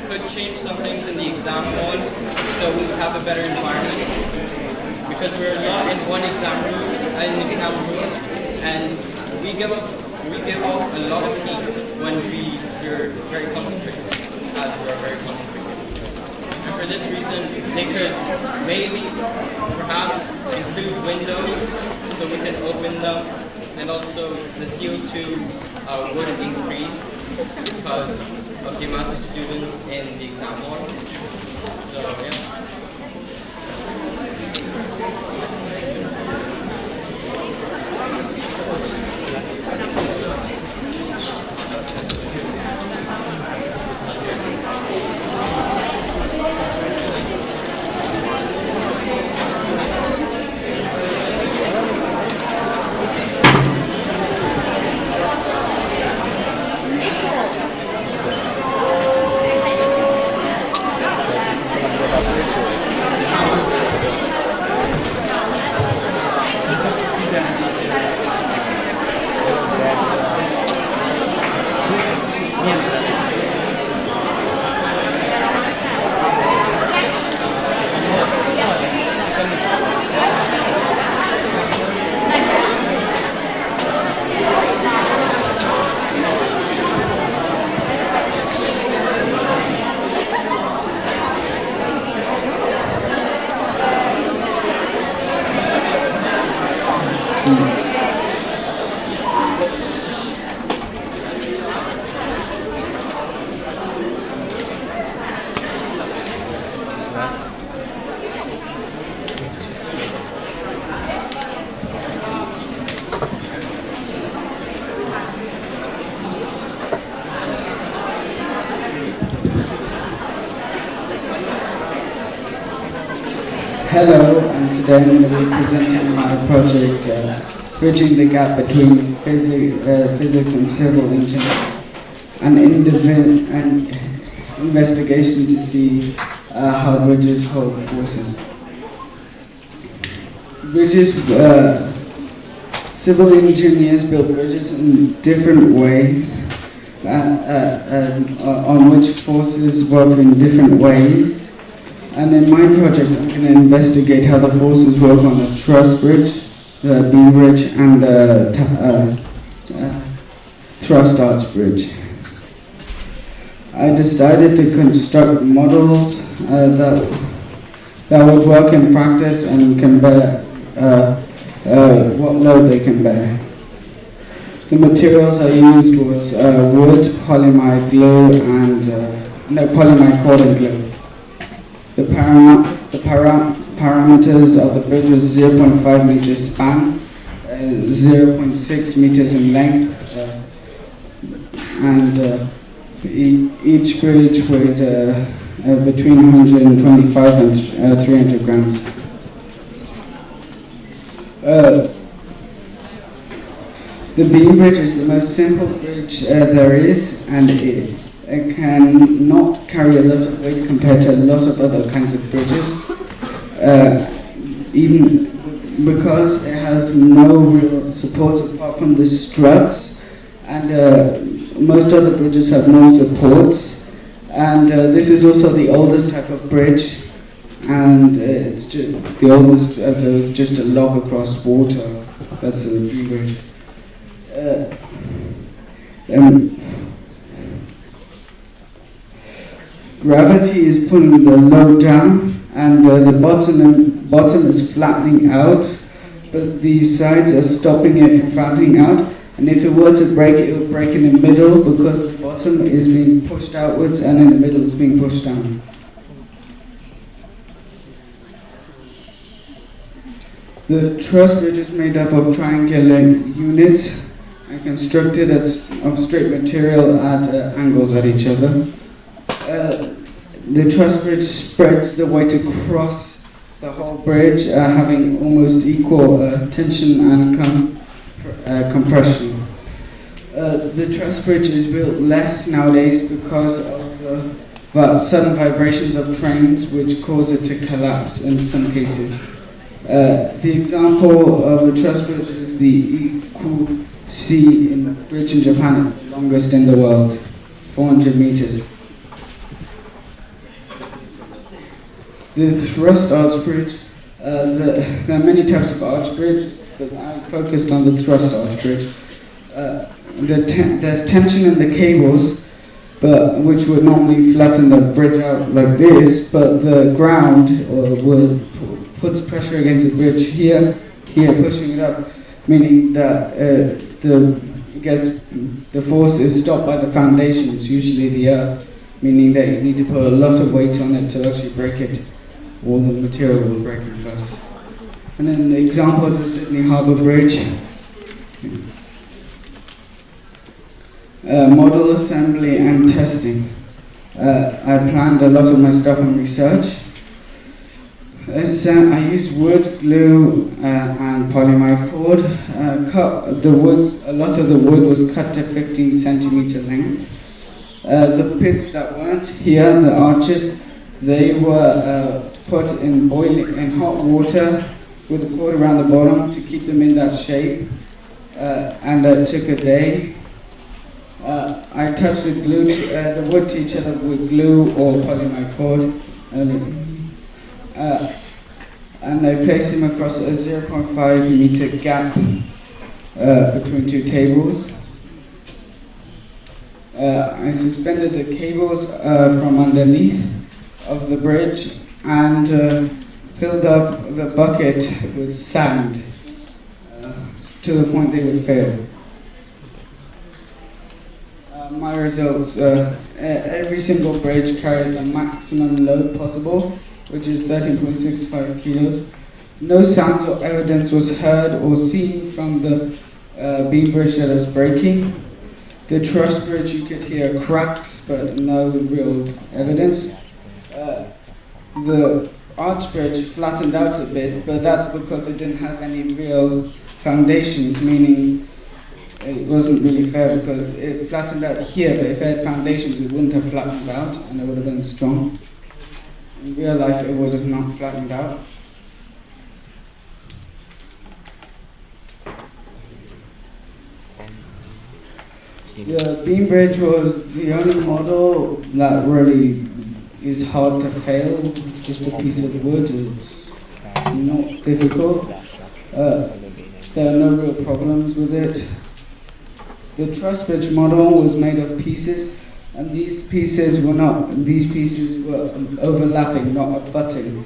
could change some things in the exam hall, so we would have a better environment. Because we're not in one exam room, and we give off a lot of heat when we're very concentrated, as we're very concentrated. And for this reason, they could maybe, perhaps, include windows so we can open them and also the CO2 would increase because of the amount of students in the exam hall. So yeah. Hello, and today I'm going to be presenting my project, Bridging the Gap Between Physics and Civil Engineering, an investigation to see how bridges hold forces. Civil engineers build bridges in different ways, on which forces work in different ways. And in my project, I'm going to investigate how the forces work on the truss bridge, the beam bridge, and the thrust arch bridge. I decided to construct models that would work in practice and can bear what load they can bear. The materials I used was wood, polyamide glue, and polyamide cordon glue. The parameters of the bridge was 0.5 meters span, 0.6 meters in length, and each bridge weighed between 125 and 300 grams. The beam bridge is the most simple bridge there is, and it can not carry a lot of weight compared to a lot of other kinds of bridges, even because it has no real supports apart from the struts, and most other bridges have no supports, and this is also the oldest type of bridge, and it's just the oldest as it's just a log across water. That's a beam bridge. Gravity is pulling the load down, and the bottom is flattening out, but the sides are stopping it from flattening out. And if it were to break, it would break in the middle because the bottom is being pushed outwards, and in the middle it's being pushed down. The truss bridge is made up of triangular units and constructed of straight material at angles at each other. The truss bridge spreads the weight across the whole bridge, having almost equal tension and compression. The truss bridge is built less nowadays because of sudden vibrations of trains, which cause it to collapse in some cases. The example of a truss bridge is the EEB1 bridge in Japan. It's the longest in the world, 400 meters. The thrust arch bridge, there are many types of arch bridge, but I focused on the thrust arch bridge. There's tension in the cables, which would normally flatten the bridge out like this, but the ground puts pressure against the bridge here, pushing it up. meaning that the force is stopped by the foundations, usually the earth, meaning that you need to put a lot of weight on it to actually break it, or the material will break it first. And then the example is the Sydney Harbour Bridge. Model assembly and testing. I planned a lot of my stuff on research. I used wood, glue, and polyamide cord. A lot of the wood was cut to 15 centimeter length. The pits that weren't here, the arches, they were put in hot water with a cord around the bottom to keep them in that shape, and it took a day. I touched the wood to each other with glue or polyamide cord, and I placed them across a 0.5 meter gap between two tables. I suspended the cables from underneath of the bridge and filled up the bucket with sand to the point they would fail. My results, every single bridge carried the maximum load possible, which is 13.65 kilos. No sounds or evidence was heard or seen from the beam bridge that was breaking. The truss bridge, you could hear cracks, but no real evidence. The arch bridge flattened out a bit, but that's because it didn't have any real foundations, meaning it wasn't really fair because it flattened out here, but if it had foundations, it wouldn't have flattened out and it would have been strong. In real life, it would have not flattened out. The beam bridge was the only model that really is hard to fail. It's just a piece of wood. It's not difficult. There are no real problems with it. The truss bridge model was made of pieces, and these pieces were overlapping, not abutting,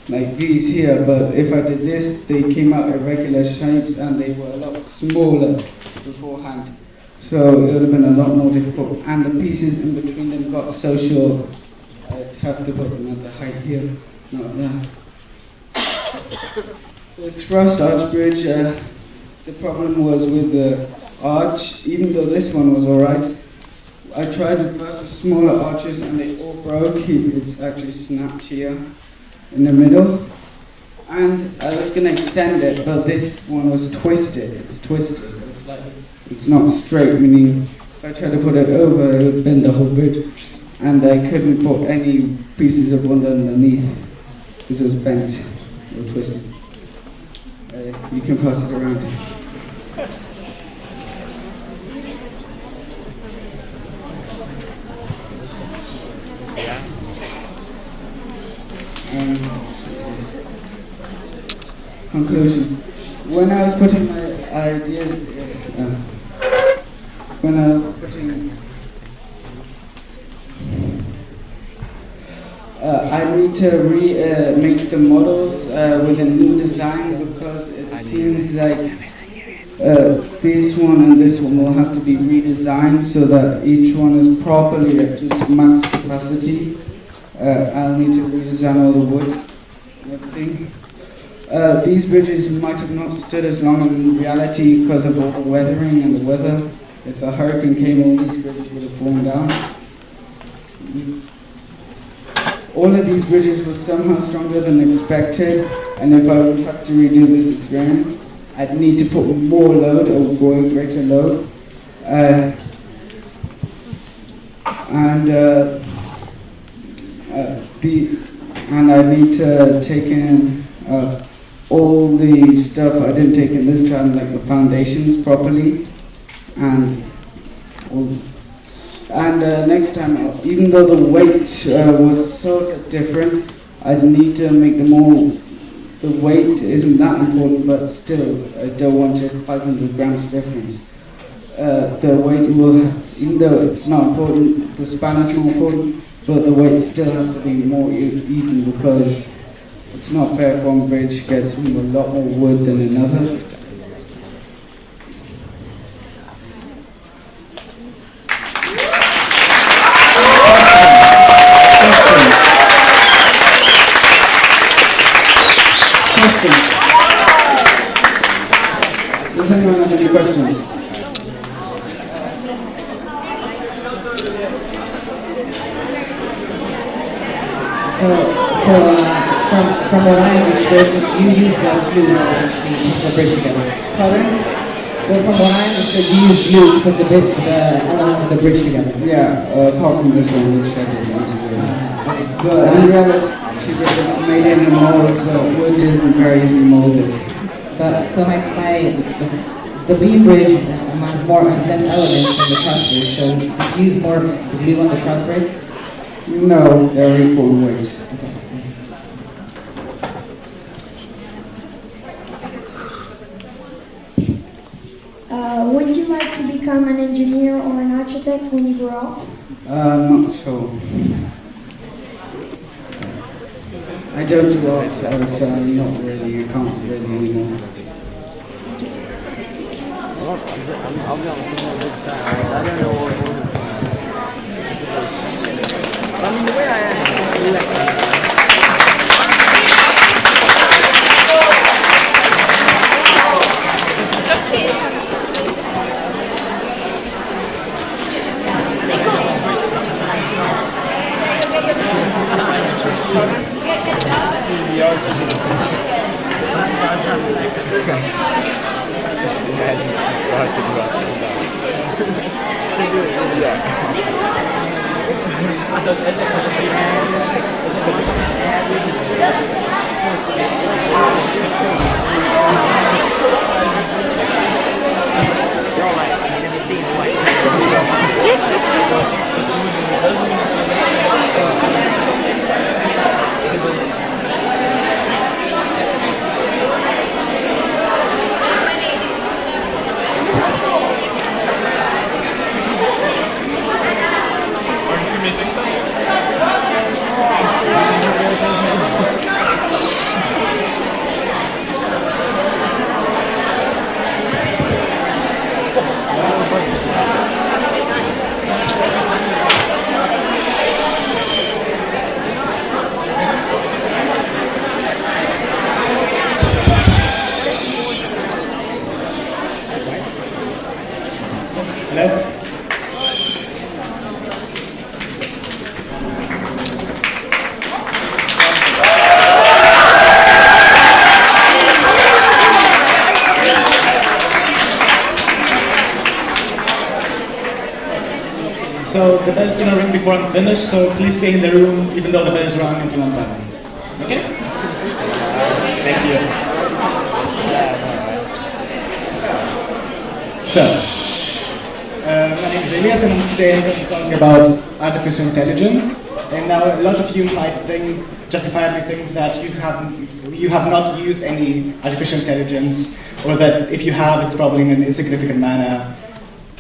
like these here. But if I did this, they came out irregular shapes, and they were a lot smaller beforehand. So it would have been a lot more difficult. And the pieces in between them got so short, I'd have to put them at the height here, not there. The thrust arch bridge, the problem was with the arch. Even though this one was alright, I tried it first with smaller arches and they all broke. It's actually snapped here in the middle. And I was going to extend it, but this one was twisted. It's twisted. It's not straight, meaning if I tried to put it over, it would bend the whole bridge. And I couldn't put any pieces of wood underneath because it was bent or twisted. You can pass it around. Conclusion. When I was putting my ideas, I need to make the models with a new design because it seems like this one and this one will have to be redesigned so that each one is properly at its max capacity. I'll need to redesign all the wood and everything. These bridges might have not stood as long in reality because of all the weathering and the weather. If a hurricane came, all these bridges would have fallen down. All of these bridges were somehow stronger than expected, and if I would have to redo this experiment, I'd need to put more load or greater load. And I need to take in all the stuff I didn't take in this time, like the foundations properly, and next time, even though the weight was sort of different, I'd need to make them all. The weight isn't that important, but still, I don't want it 500 grams difference. The weight will, even though it's not important, the span is more important, but the weight still has to be more even because it's not fair if one bridge gets a lot more wood than another. Does anyone have any questions? From what I understood, you use the glue to actually put the bridge together. Pardon? So from what I understood, you use glue to put the elements of the bridge together. Yeah, apart from this one, which I didn't use it. But in reality, it's made in the mold, so wood isn't very easily molded. But so the beam bridge has less elements than the truss bridge. So you use more glue on the truss bridge. No, they're equal weight. Would you like to become an engineer or an architect when you grow up? Not sure. I don't do art, so not really, I can't really anymore. I'll be honest, I'm not a big fan. I don't know all the songs, just the basics. But I mean, the way I am is less. Just imagine if you started rapping You're like, I've never seen a white So the bell is going to ring before I'm finished, so please stay in the room even though the bell is rung until I'm done. Okay? Thank you. So, my name is Elias and today I'm going to be talking about artificial intelligence. And now a lot of you might think, justifiably think that you have not used any artificial intelligence, or that if you have, it's probably in an insignificant manner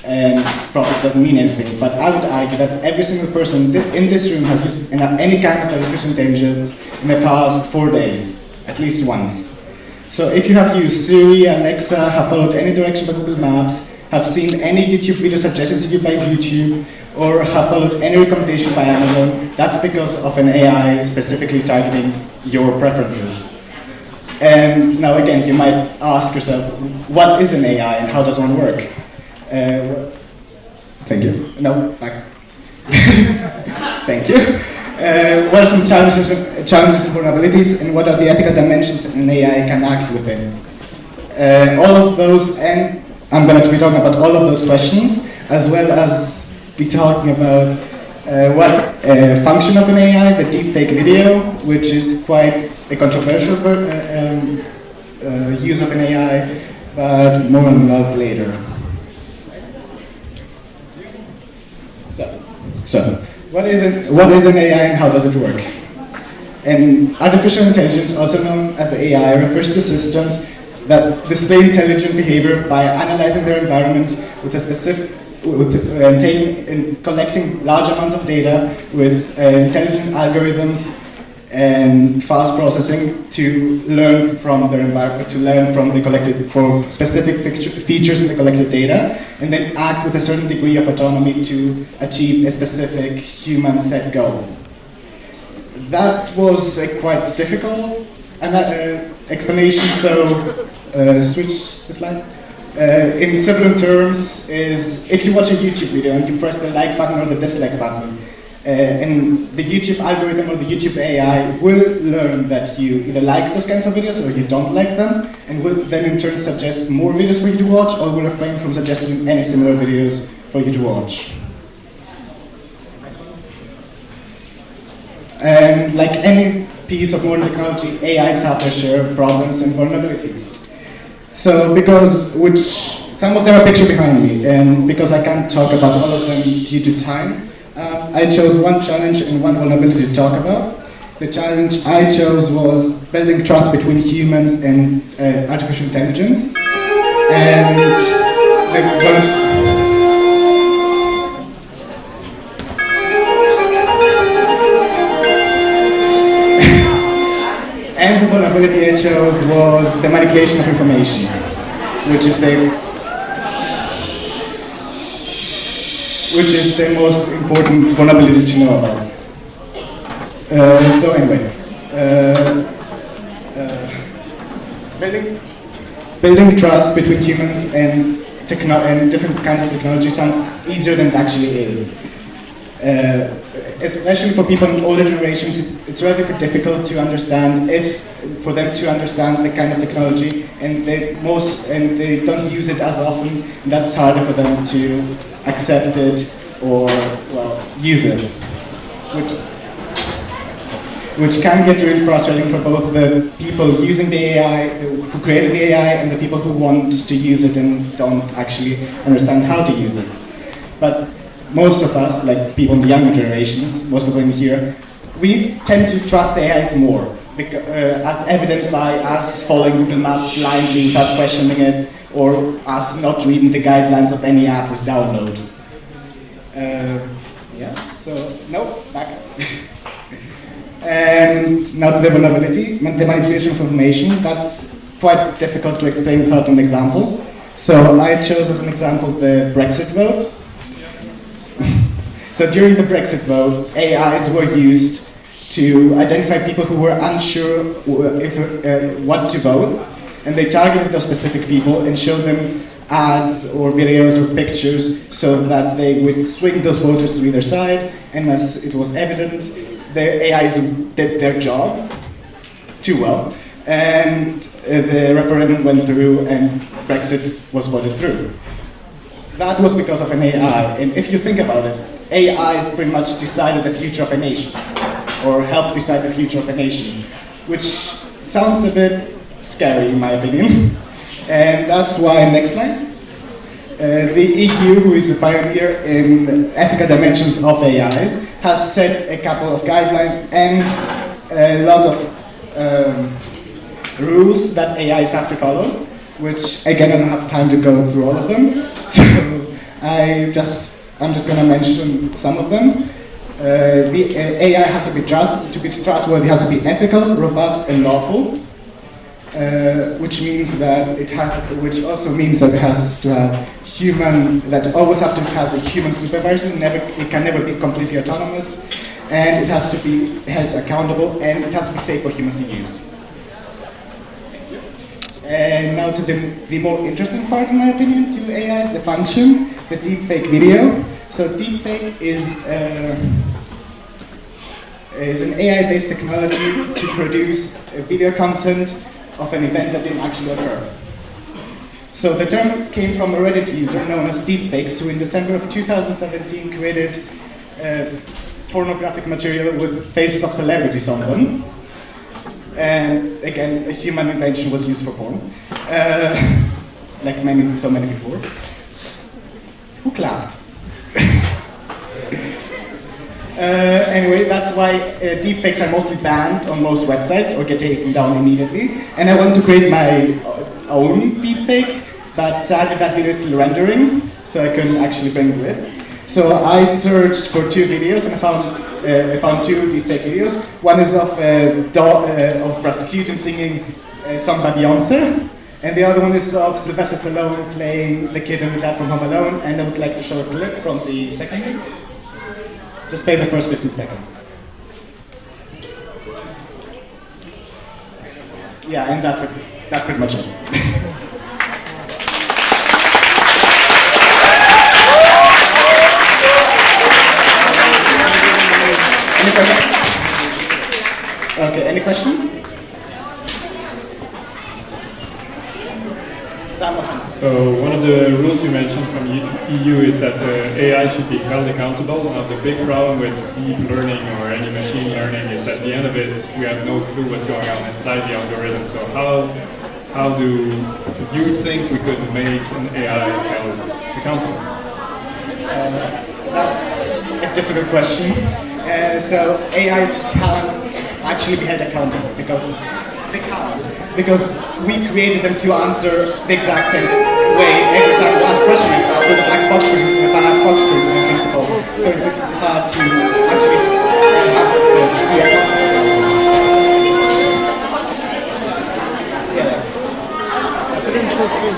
and probably doesn't mean anything. But I would argue that every single person in this room has used any kind of artificial intelligence in the past 4 days, at least once. So if you have used Siri, Alexa, have followed any direction by Google Maps, have seen any YouTube video suggested to you by YouTube, or have followed any recommendation by Amazon, that's because of an AI specifically targeting your preferences. And now again, you might ask yourself, what is an AI and how does one work? Thank you. No, back. Thank you. What are some challenges and vulnerabilities, and what are the ethical dimensions an AI can act within? All of those, and I'm going to be talking about all of those questions, as well as be talking about what function of an AI, the deepfake video, which is quite a controversial use of an AI, but more on that later. So, what is an AI and how does it work? And artificial intelligence, also known as AI, refers to systems that display intelligent behavior by analyzing their environment with a specific, collecting large amounts of data with intelligent algorithms and fast processing to learn from their environment, to learn from the collected, for specific features in the collected data, and then act with a certain degree of autonomy to achieve a specific human set goal. That was a quite difficult explanation, so switch the slide. In simple terms, is if you watch a YouTube video and you press the like button or the dislike button, and the YouTube algorithm or the YouTube AI will learn that you either like those kinds of videos or you don't like them, and will then in turn suggest more videos for you to watch, or will refrain from suggesting any similar videos for you to watch. And like any piece of modern technology, AIs have their share of problems and vulnerabilities. So some of them are pictured behind me, and because I can't talk about all of them due to time, I chose one challenge and one vulnerability to talk about. The challenge I chose was building trust between humans and artificial intelligence. And the vulnerability I chose was the manipulation of information, which is the most important vulnerability to know about. So anyway, building trust between humans and different kinds of technology sounds easier than it actually is. Especially for people in older generations, it's relatively difficult to understand for them to understand the kind of technology, and they don't use it as often, and that's harder for them to accept it or, well, use it. Which can get really frustrating for both the people using the AI, who created the AI, and the people who want to use it and don't actually understand how to use it. But most of us, like people in the younger generations, most people in here, we tend to trust the AIs more, as evident by us following Google Maps blindly without questioning it, or us not reading the guidelines of any app we download. Back. And now to the vulnerability, the manipulation of information. That's quite difficult to explain without an example. So I chose as an example the Brexit vote. So during the Brexit vote, AIs were used to identify people who were unsure what to vote, and they targeted those specific people and showed them ads or videos or pictures so that they would swing those voters to either side, and as it was evident, the AIs did their job too well, and the referendum went through and Brexit was voted through. That was because of an AI, and if you think about it, AIs pretty much decided the future of a nation, or helped decide the future of a nation, which sounds a bit scary in my opinion. And that's why, next slide, the EU, who is a pioneer in ethical dimensions of AIs, has set a couple of guidelines and a lot of rules that AIs have to follow, which again I don't have time to go through all of them, so I'm just going to mention some of them. The AI has to be trustworthy, has to be ethical, robust, and lawful. Which also means that it has to have has a human supervisor. It can never be completely autonomous, and it has to be held accountable, and it has to be safe for humans to use. And now to the more interesting part, in my opinion, to AIs, the function, the deepfake video. So deepfake is an AI-based technology to produce video content of an event that didn't actually occur. So the term came from a Reddit user known as Deepfakes, who in December of 2017 created pornographic material with faces of celebrities on them. And again, a human invention was used for porn, like so many before. Who clapped? Anyway, that's why deepfakes are mostly banned on most websites or get taken down immediately. And I wanted to create my own deepfake, but sadly that video is still rendering, so I couldn't actually bring it with. So I searched for 2 videos and I found found two deep fake videos. One is of of Rasputin singing a song by Beyonce, and the other one is of Sylvester Stallone playing the kid and the dad from Home Alone, and I would like to show a clip from the second one. Just play the first 15 seconds. Yeah, and that's pretty much it. Any questions? Okay, any questions? So one of the rules you mentioned from EU is that AI should be held accountable. Now the big problem with deep learning or any machine learning is at the end of it we have no clue what's going on inside the algorithm. So how do you think we could make an AI held accountable? That's a difficult question. So AIs can't actually be held accountable because they can't. Because we created them to answer the exact same way every time we ask questions with the black box principle. So it's hard to actually be accountable. Yeah. That's it in full screen.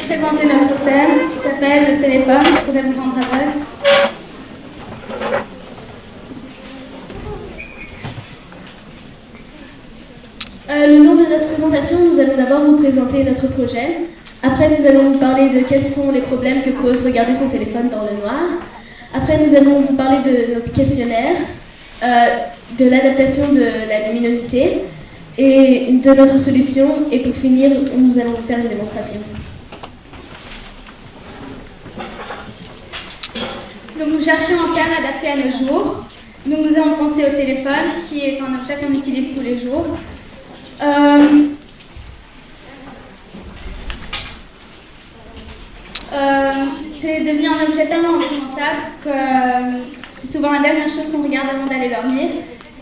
présenter notre thème qui s'appelle le téléphone pour les rendre aveugles. Le long de notre présentation, nous allons d'abord vous présenter notre projet. Après, nous allons vous parler de quels sont les problèmes que cause regarder son téléphone dans le noir. Après, nous allons vous parler de notre questionnaire, de l'adaptation de la luminosité et de notre solution. Et pour finir, nous allons vous faire une démonstration. Donc nous cherchons un thème adapté à nos jours. Donc nous avons pensé au téléphone, qui est un objet qu'on utilise tous les jours. C'est devenu un objet tellement indispensable que c'est souvent la dernière chose qu'on regarde avant d'aller dormir.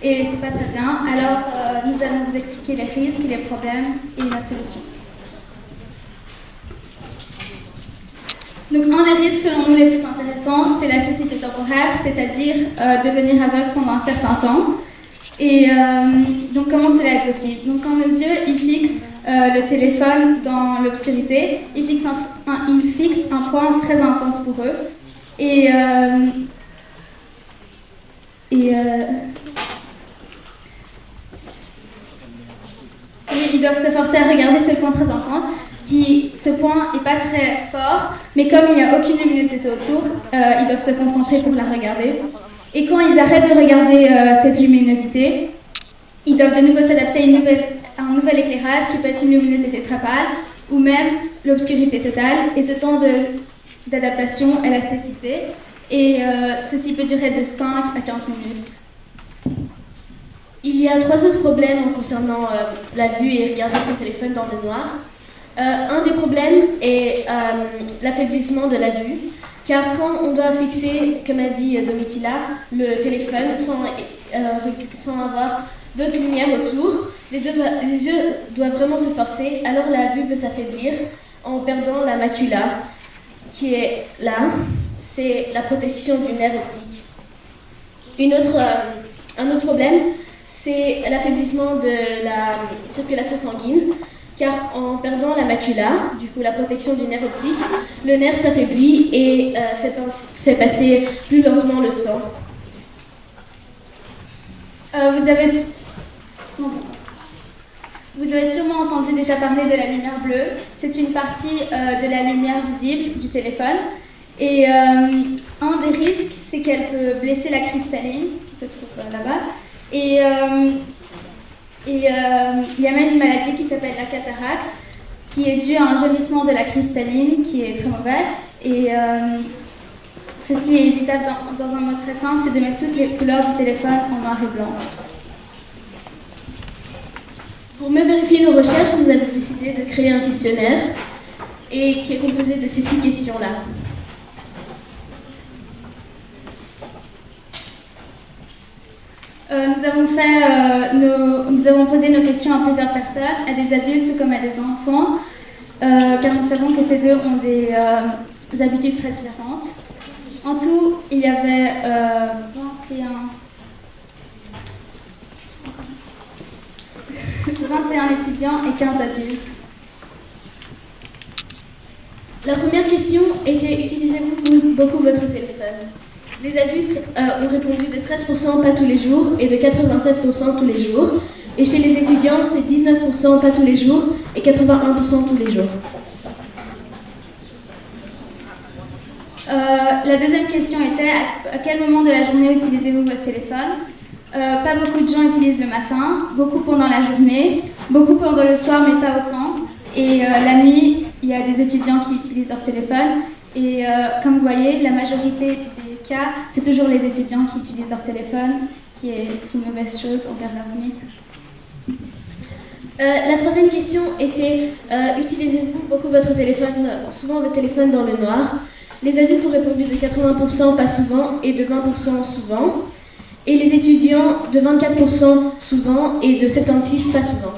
Et c'est pas très bien. Alors nous allons vous expliquer les risques, les problèmes et notre solution. Donc un des risques selon nous les plus intéressants, c'est la cécité temporaire, c'est-à-dire devenir aveugle pendant un certain temps. Et donc comment cela est possible? Donc quand nos yeux ils fixent le téléphone dans l'obscurité, ils fixent un point très intense pour eux. Et ils doivent se forcer à regarder ce point très intense. Ce point n'est pas très fort, mais comme il n'y a aucune luminosité autour, ils doivent se concentrer pour la regarder. Et quand ils arrêtent de regarder cette luminosité, ils doivent de nouveau s'adapter à un nouvel éclairage qui peut être une luminosité très pâle ou même l'obscurité totale. Et ce temps d'adaptation est la cécité. Et ceci peut durer de 5 à 15 minutes. Il y a 3 autres problèmes concernant la vue et regarder son téléphone dans le noir. Un des problèmes est l'affaiblissement de la vue, car quand on doit fixer, comme a dit Domitila, le téléphone sans avoir d'autres lumières autour, les yeux doivent vraiment se forcer, alors la vue peut s'affaiblir en perdant la macula, qui est là, c'est la protection du nerf optique. Un autre problème, c'est l'affaiblissement de la circulation sanguine, car en perdant la macula, du coup la protection du nerf optique, le nerf s'affaiblit et fait passer plus lentement le sang. Vous avez sûrement entendu déjà parler de la lumière bleue. C'est une partie de la lumière visible du téléphone. Et un des risques, c'est qu'elle peut blesser la cristalline, qui se trouve là-bas. Et il y a même une maladie qui s'appelle la cataracte, qui est due à un jaunissement de la cristalline, qui est très mauvais. Et ceci est évitable dans un mode très simple, c'est de mettre toutes les couleurs du téléphone en noir et blanc. Pour mieux vérifier nos recherches, nous avons décidé de créer un questionnaire et qui est composé de ces 6 questions-là. Nous avons posé nos questions à plusieurs personnes, à des adultes comme à des enfants, car nous savons que ces deux ont des habitudes très différentes. En tout, il y avait 21 étudiants et 15 adultes. La première question était: utilisez-vous beaucoup votre téléphone? Les adultes ont répondu de 13% pas tous les jours et de 87% tous les jours. Et chez les étudiants, c'est 19% pas tous les jours et 81% tous les jours. La deuxième question était: à quel moment de la journée utilisez-vous votre téléphone? Pas beaucoup de gens utilisent le matin, beaucoup pendant la journée, beaucoup pendant le soir mais pas autant. Et la nuit, il y a des étudiants qui utilisent leur téléphone. Et comme vous voyez, la majorité des cas, c'est toujours les étudiants qui utilisent leur téléphone, qui est une mauvaise chose envers l'avenir. La troisième question était: utilisez-vous beaucoup votre téléphone, souvent votre téléphone dans le noir? Les adultes ont répondu de 80% pas souvent et de 20% souvent. Et les étudiants de 24% souvent et de 76% pas souvent.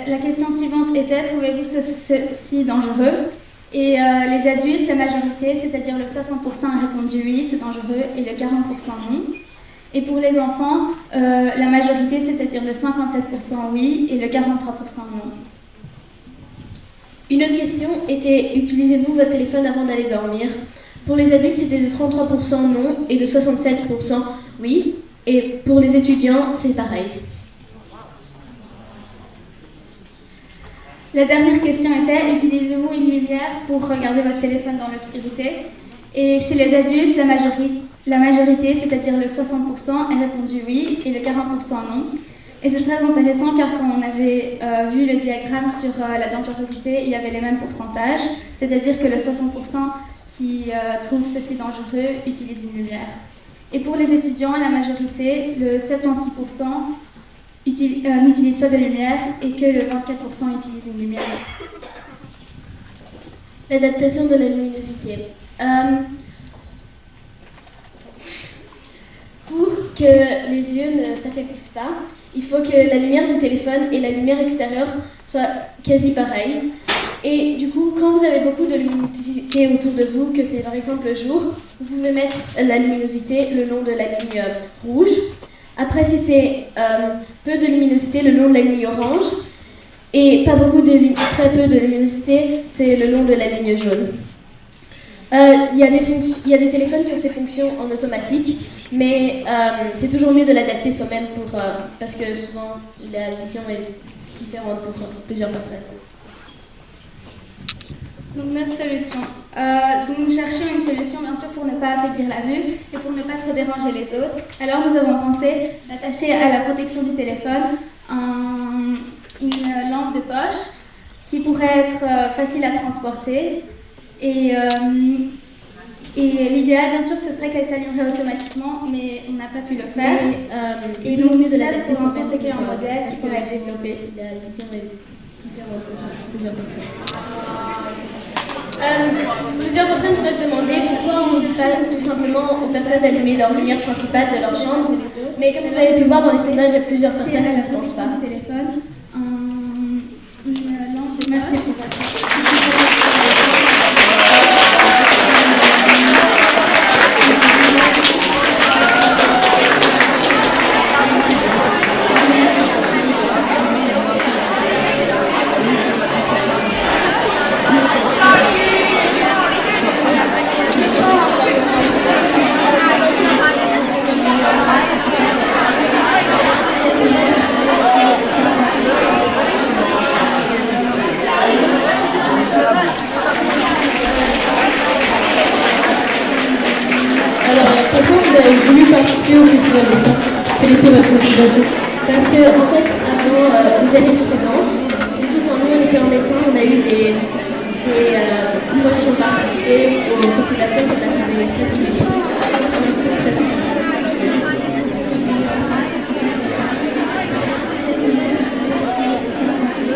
La question suivante était: trouvez-vous ceci dangereux? Et les adultes, la majorité, c'est-à-dire le 60% a répondu oui, c'est dangereux, et le 40% non. Et pour les enfants, la majorité, c'est-à-dire le 57% oui, et le 43% non. Une autre question était: utilisez-vous votre téléphone avant d'aller dormir? Pour les adultes, c'était de 33% non et de 67% oui. Et pour les étudiants, c'est pareil. La dernière question était, utilisez-vous une lumière pour regarder votre téléphone dans l'obscurité? Et chez les adultes, la majorité, c'est-à-dire le 60%, a répondu oui et le 40% non. Et c'est très intéressant car quand on avait vu le diagramme sur la dangerosité, il y avait les mêmes pourcentages, c'est-à-dire que le 60% qui trouvent ceci dangereux utilisent une lumière. Et pour les étudiants, la majorité, le 76%, n'utilise pas de lumière et que le 24% utilise une lumière. L'adaptation de la luminosité. Pour que les yeux ne s'affaiblissent pas, il faut que la lumière du téléphone et la lumière extérieure soient quasi pareilles. Et du coup, quand vous avez beaucoup de luminosité autour de vous, que c'est par exemple le jour, vous pouvez mettre la luminosité le long de la ligne rouge. Après, si c'est peu de luminosité, le long de la ligne orange. Et pas beaucoup très peu de luminosité, c'est le long de la ligne jaune. Il y a des téléphones qui ont ces fonctions en automatique, mais c'est toujours mieux de l'adapter soi-même parce que souvent la vision est différente pour plusieurs personnes. Donc notre solution. Donc nous cherchions une solution bien sûr pour ne pas affaiblir la vue et pour ne pas trop déranger les autres. Alors nous avons pensé d'attacher à la protection du téléphone une lampe de poche qui pourrait être facile à transporter. Et l'idéal, bien sûr, ce serait qu'elle s'allumerait automatiquement, mais on n'a pas pu le faire. Et donc, nous allons pour l'instant, c'est qu'un modèle qui pourrait être développé. La vision est différente pour plusieurs personnes. Plusieurs personnes peuvent se demander pourquoi on ne dit pas tout simplement aux personnes d'allumer leur lumière principale de leur chambre. Mais comme vous avez pu voir dans les sondages, il y a plusieurs personnes qui ne pensent pas. Téléphone, une lampe de merci pour votre Vous avez voulu participer au Festival des Sciences. Quelle était votre motivation? Parce que, en fait, avant les années précédentes, du coup, quand nous on était en dessin, on a eu des poches qui ont participé au Festival des Sciences, on a trouvé ça qui est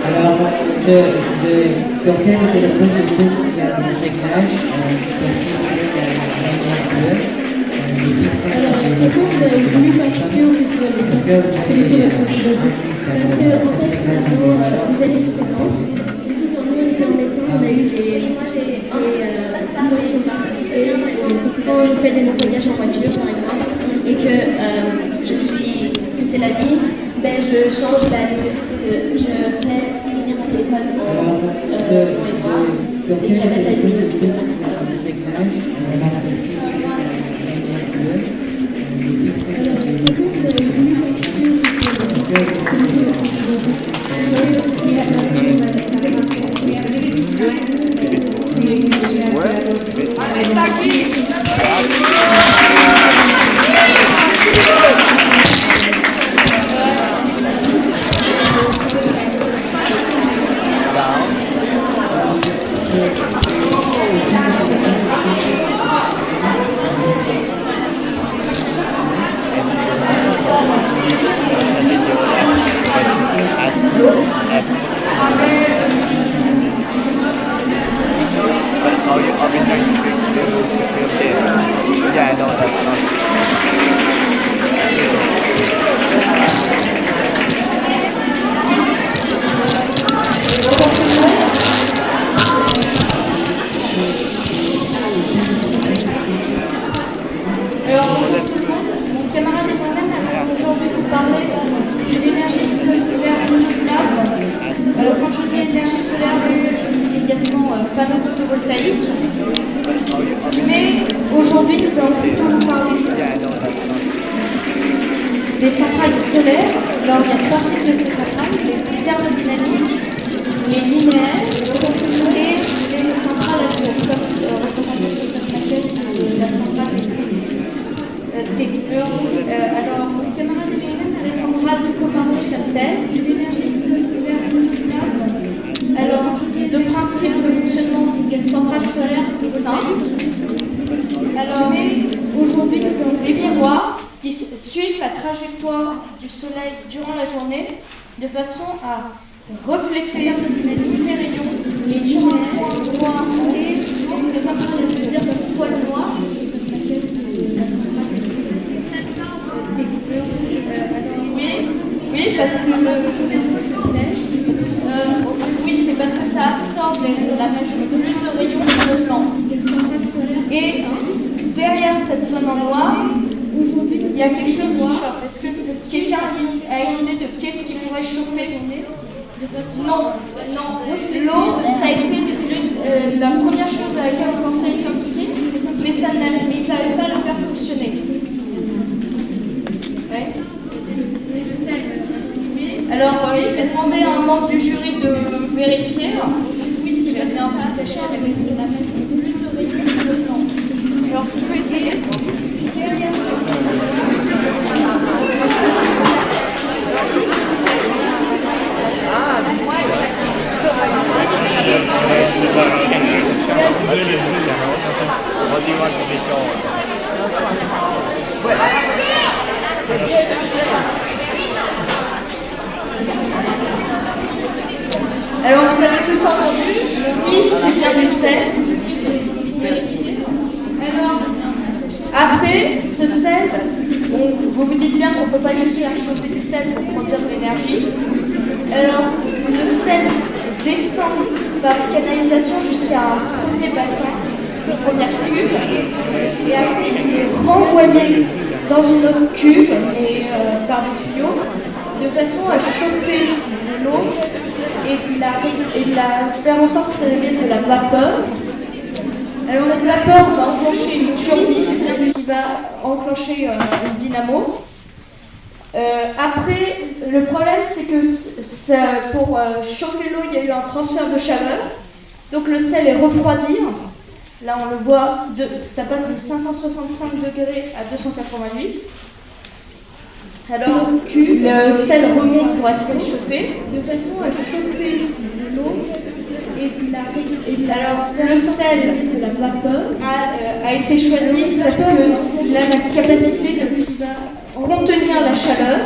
Alors, sur quel téléphone je sais qu'il y a un réglage parce qu'il y a une lumière bleue. Pourquoi vous avez voulu participer au Festival des Sciences? Quelle était votre motivation? Parce que, en fait, avant les années précédentes, du coup, quand nous on était en dessin, on a eu des poches qui ont participé au festival. Quand je fais des voyages en voiture, par exemple, et que c'est la vie, ben je change la luminosité je fais finir mon téléphone en noir, et je mets la luminosité Are we trying to film this? Yeah, no, that's not. Alors, mon camarade et moi-même allons aujourd'hui vous parler de l'énergie solaire renouvelable. Quand je dis énergie solaire, immédiatement panneaux photovoltaïques. Mais aujourd'hui, nous allons plutôt vous parler des centrales solaires. Alors, il y a trois types de ces centrales, les thermodynamiques, les linéaires et simple. Alors, aujourd'hui, nous avons des miroirs qui suivent la trajectoire du soleil durant la journée de façon à refléter ces rayons et sur un point noir et c'est important de dire que ce soit le noir. Oui, parce que oui, c'est parce que ça absorbe la neige plus de rayons que le blanc. Et derrière cette zone en noir, il y a quelque chose qui chauffe. Est-ce que quelqu'un a une idée de qu'est-ce qui pourrait chauffer? Non. L'eau, ça a été la première chose à laquelle on pensait les scientifiques, mais ils n'arrivaient pas à le faire fonctionner. Ouais. Alors, je vais demander à un membre du jury de vérifier. Oui, il a fait un petit sachet avec la neige plus de rayons que le blanc. Alors, vous pouvez essayer. What do you want to be called? Alors, vous avez tous entendu, oui, c'est bien du sel. Alors, après, ce sel, vous vous dites bien qu'on ne peut pas juste faire chauffer du sel pour produire de l'énergie. Alors, le sel descend par canalisation jusqu'à un premier bassin, une première cuve, et après il est renvoyé dans une autre cuve et, par des tuyaux, de façon à chauffer l'eau et de la faire en sorte que ça devienne de la vapeur. Alors la vapeur va enclencher une turbine qui va enclencher une dynamo. Après, le problème c'est que pour chauffer l'eau, il y a eu un transfert de chaleur. Donc le sel est refroidi. Là on le voit, ça passe de 565 degrés à 288. Alors le sel remonte pour être réchauffé de façon à chauffer l'eau. Alors le sel de la vapeur a été choisi parce qu'il a la capacité de contenir la chaleur.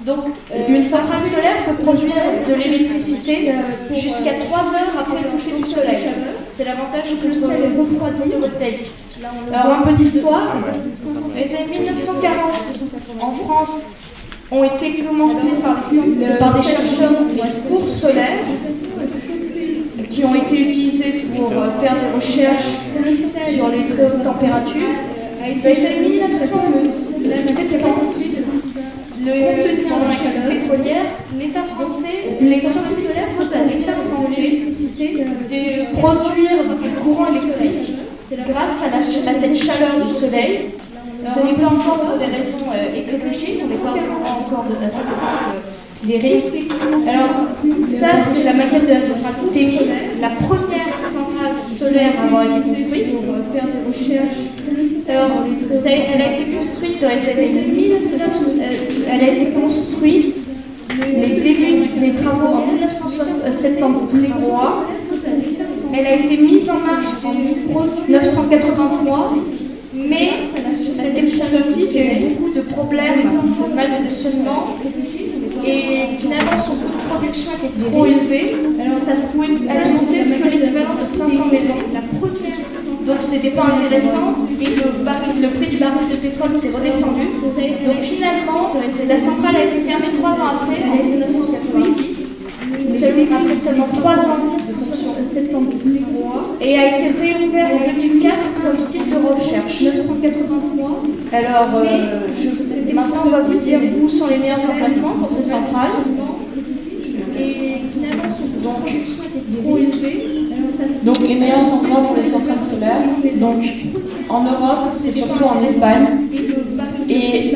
Donc une centrale solaire peut produire de l'électricité jusqu'à 3 heures après le coucher du soleil. C'est l'avantage que le sel est refroidi photovoltaïque. Alors un peu d'histoire. Les années 1940 en France ont été commencées par des chercheurs des cours solaires qui ont été utilisés pour faire des recherches sur les très hautes températures. Dans les années 1970, pendant la crise pétrolière, l'État français, les centrales solaires posent à l'État français de produire du courant électrique grâce à cette chaleur du soleil. Ce n'est pas encore pour des raisons écologiques, on n'est pas encore à cette époque les risques. Alors, ça, c'est la maquette de la centrale T, la première centrale solaire à avoir été construite pour faire des recherches. Alors, elle a été construite dans les années 1900, elle a été construite, les débuts des travaux en 1973. Elle a été mise en marche en 1983, mais c'était petit, il y a eu beaucoup de problèmes, de mal de fonctionnement. Et finalement, son coût de production était trop élevé, alors ça ne pouvait alimenter que l'équivalent de 500 maisons. Donc c'était pas intéressant et le prix du baril de pétrole était redescendu. Donc finalement, la centrale a été fermée 3 ans après, en 1990, après seulement 3 ans en septembre 2003, et a été réouvert en 2004 comme site de recherche. 1983. Alors, maintenant on va vous dire où sont les meilleurs emplacements pour ces centrales. Et finalement, donc les meilleurs endroits pour les centrales solaires. Donc en Europe, c'est surtout en Espagne. Et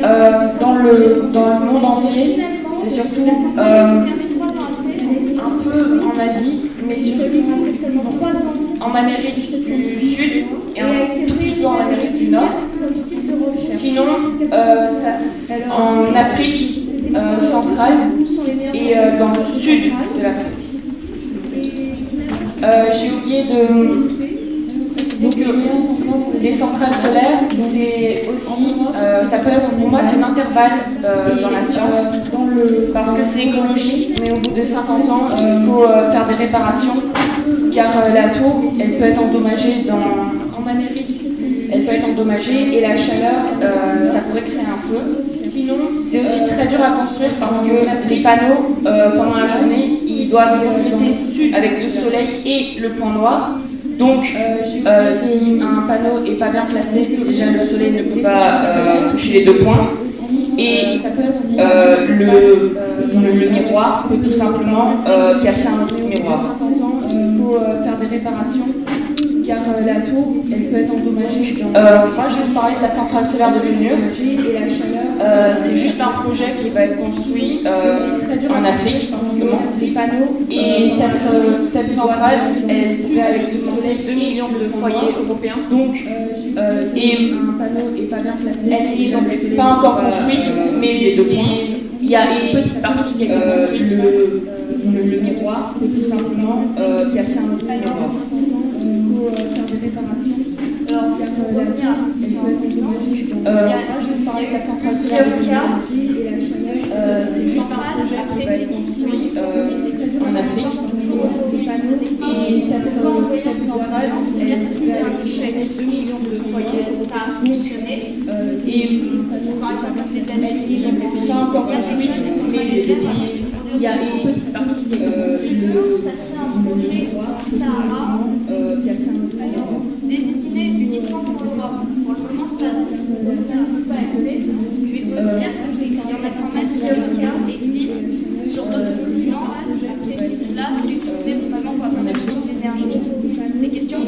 dans le monde entier, c'est surtout un peu en Asie, mais surtout en Amérique du Sud et un tout petit peu en Amérique du Nord. Sinon, en Afrique centrale et dans le sud de l'Afrique. J'ai oublié Donc, les centrales solaires, c'est aussi, ça peut être, pour moi, c'est un intervalle dans la science, parce que c'est écologique, mais au bout de 50 ans, il faut faire des réparations, car la tour, elle peut être endommagée en Amérique. Elle peut être endommagée et la chaleur, ça pourrait créer un feu. Sinon, c'est aussi très dur à construire parce que les panneaux, pendant la journée, ils doivent refléter avec le soleil et le point noir. Donc, si un panneau n'est pas bien placé, déjà le soleil ne peut pas toucher les deux points. Et le miroir peut tout simplement casser un autre miroir. Il faut faire des réparations, car la tour, elle peut être endommagée. Moi, je vais vous parler de la centrale solaire de Cuneux. C'est juste un projet qui va être construit en Afrique, forcément. Les panneaux. Et cette centrale, elle fait avec le soleil 2 millions de foyers européens. Donc, et un panneau n'est pas bien placé. Elle n'est donc pas encore construite, mais il y a une petite partie qui est construite. Le miroir peut tout simplement casser un autre miroir. Faire des réparations. Alors, pour revenir à moi, je vais vous parler de la centrale solaire de l'énergie et la chaleur. C'est juste un projet qui va être construit en Afrique. Et cette centrale, elle a 2 millions de foyers. Ça a fonctionné. Et par exemple, les États-Unis n'ont pas encore construit, mais il y a une petite partie de destiné uniquement pour l'Europe. Pour le moment, ça ne peut pas être fait. Je vais vous dire que il y en a certaines qui existent sur d'autres continents. Là, c'est utilisé vraiment pour la production d'énergie. Des questions?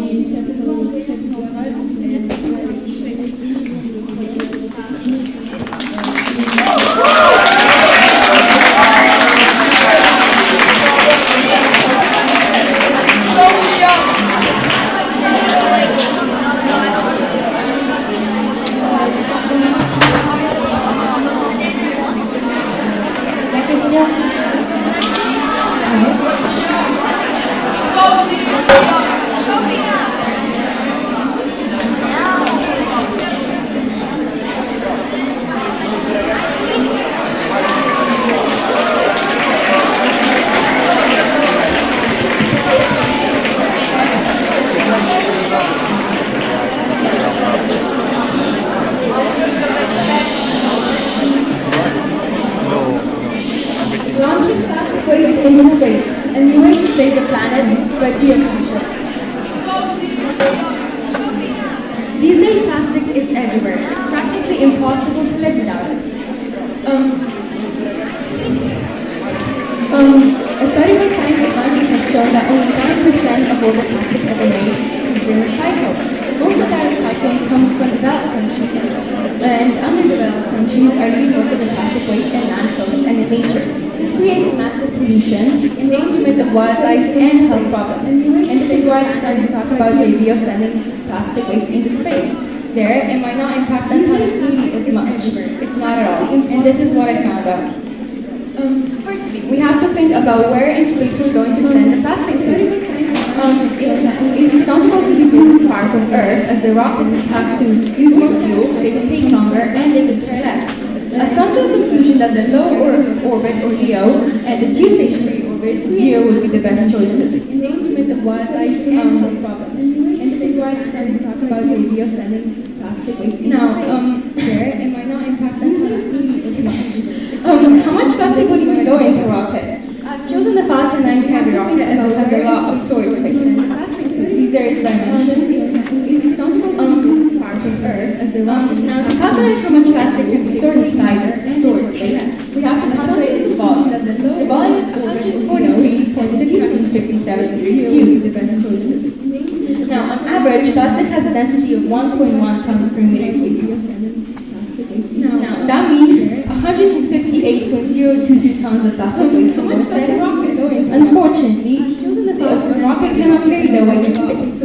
into space, and you wish to save the planet, but you can't. These days, plastic is everywhere. It's practically impossible to live without it. A study by scientists has shown that only 9% of all the plastic ever made is being recycled. Most of that recycling comes from developed countries, and underdeveloped countries are leaving most of the plastic waste in landfills and in nature. This creates massive pollution, endangerment of wildlife, and health problems. And this is why I decided to talk about the idea of sending plastic waste into space. There, it might not impact the planet nearly as much, if not at all. And this is what I found out. Firstly, we have to think about where in space we're going to send the plastic to. It's not supposed to be too far from Earth, as the rockets have to use more fuel, they can take longer, and they can carry less. I've come to a conclusion that the low Earth orbit, or LEO, and the geostationary orbit, GEO, would be the best choices. Endangerment of wildlife and health problems. And this is why I decided to talk about the idea of sending plastic waste. Now, here, it might not impact the planet as much. How much plastic would even go into a rocket? I've chosen the Falcon 9 Heavy rocket as it has a lot of storage space. These are its dimensions. It's not far from Earth as the rocket. Now, to calculate how much plastic can be stored inside the storage space, we have to calculate the volume. The volume is 143.657 meters cubed, the best choices. Now, on average, plastic has a density of 1.1 tons per meter cubed. Now, that means 158.022 tons of plastic waste from inside a rocket. Unfortunately, the rocket cannot carry the weight to space.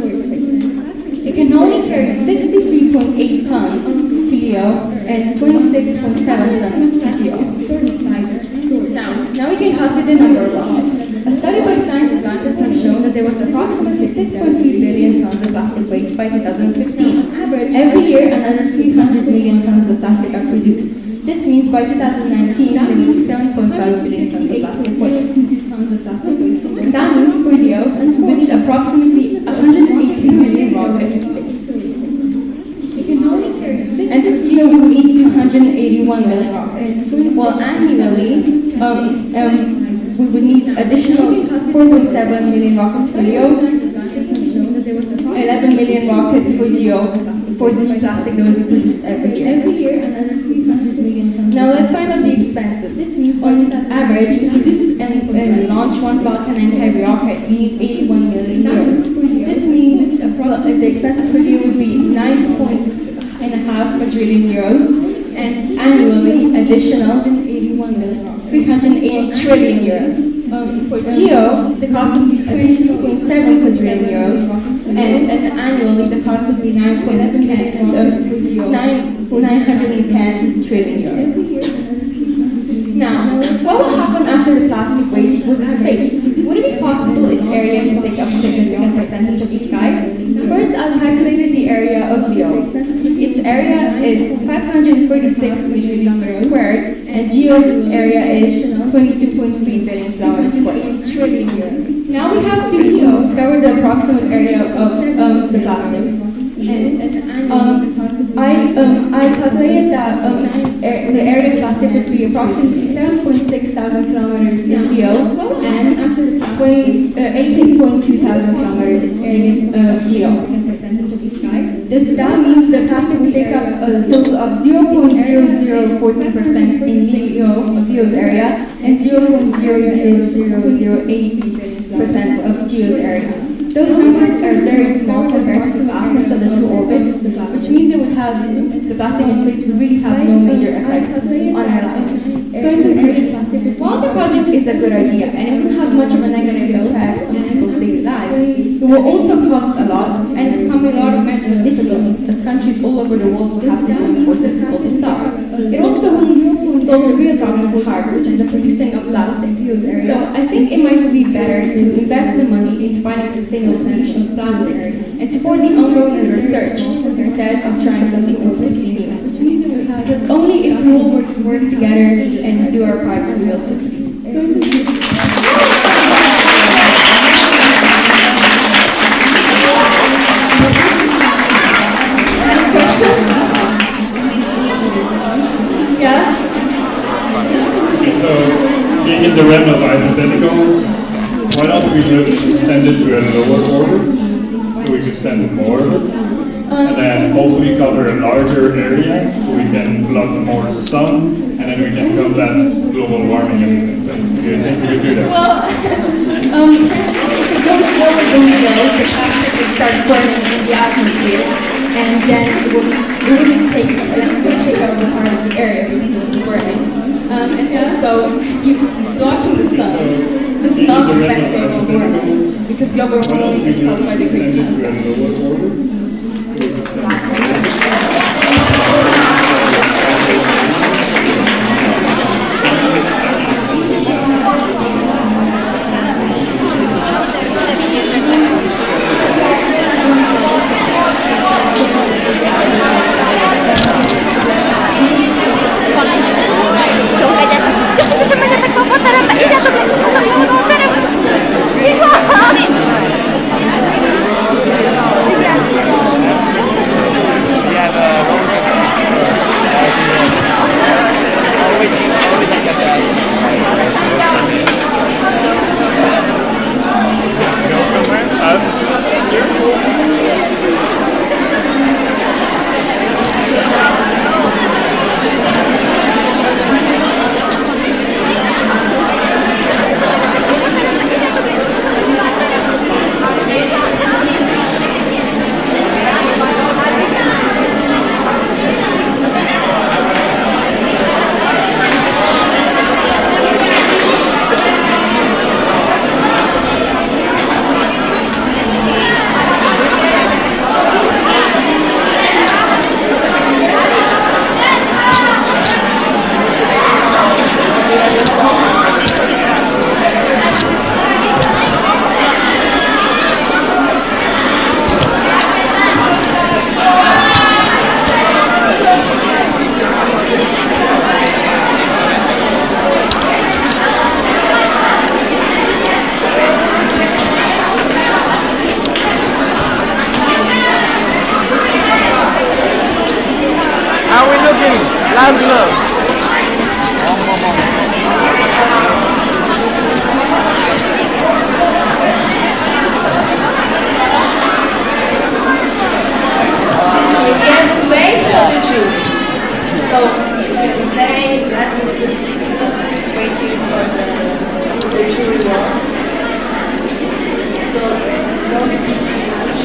It can only carry 63.8 tons to LEO and 26.7 tons to GEO. Now we can calculate the number of rockets. A study by Science Advances has shown that there was approximately 6.3 billion tons of plastic waste waste by 2015. Every year, another 300 million tons of plastic are produced. This means by 2019, there will be 7.5 billion tons of plastic waste. That means for Leo, we need approximately 180 million rockets in space. And for Geo, we will need 281 million rockets. While annually, we would need additional 4.7 million rockets for Leo, 11 million rockets for Geo, for the new plastic that will be produced every year. Another 300 million tons. Now let's find out the expenses. This means on average, to produce and launch one Falcon 9 heavy rocket, you need 81 million euros. This means the expenses for Leo would be 9.5 quadrillion euros, and annually additional 380 trillion euros. For Geo, the cost would be 22.7 quadrillion euros, and annually the cost would be 910 trillion euros. Now, what will happen after the plastic waste was in space? Would it be possible its area can take up significant percentage of the sky? First, I've calculated the area of Leo. Its area is 546 million squared, and Geo's area is 22.3 billion kilometers squared. Now we have to discover the approximate area of the plastic. I calculated that the area of plastic would be approximately 7.6 thousand kilometers in Leo and 18.2 thousand kilometers in Geo. That means the plastic will take up a total of 0.0040% in Leo's area and 0.00008% of Geo's area. Those numbers are very small compared to the vastness of the two orbits, which means they would have, the plastic in space would really have no major effect on our life. So in conclusion, while the project is a good idea and it won't have much of a negative effect on people's daily lives, it will also cost a lot and it will come with a lot of difficulties as countries all over the world will have to join forces to pull this off. It also won't solve the real problem at heart, which is the producing of plastic. So I think it might be better to invest the money into finding sustainable solutions to plastic and support the ongoing research instead of trying something completely new. Because only if we all work together and do our part to real succeed. Any questions? Yeah? So, being in the realm of hypotheticals, why don't we send it to a lower orbit, so we could send more of it, and then hopefully cover a larger area, so we can block more sun, and then we can combat global warming at the same time. Do you think we could do that? Well, if it goes forward the Leo, the plastic would start burning in the atmosphere, and then it wouldn't take up the part of the area because it would burning. And also, you blocking the sun does not affect global warming, because global warming is caused by the greenhouse gas. can wait for the shoot. So you can play waiting for the jury work. So don't be too much.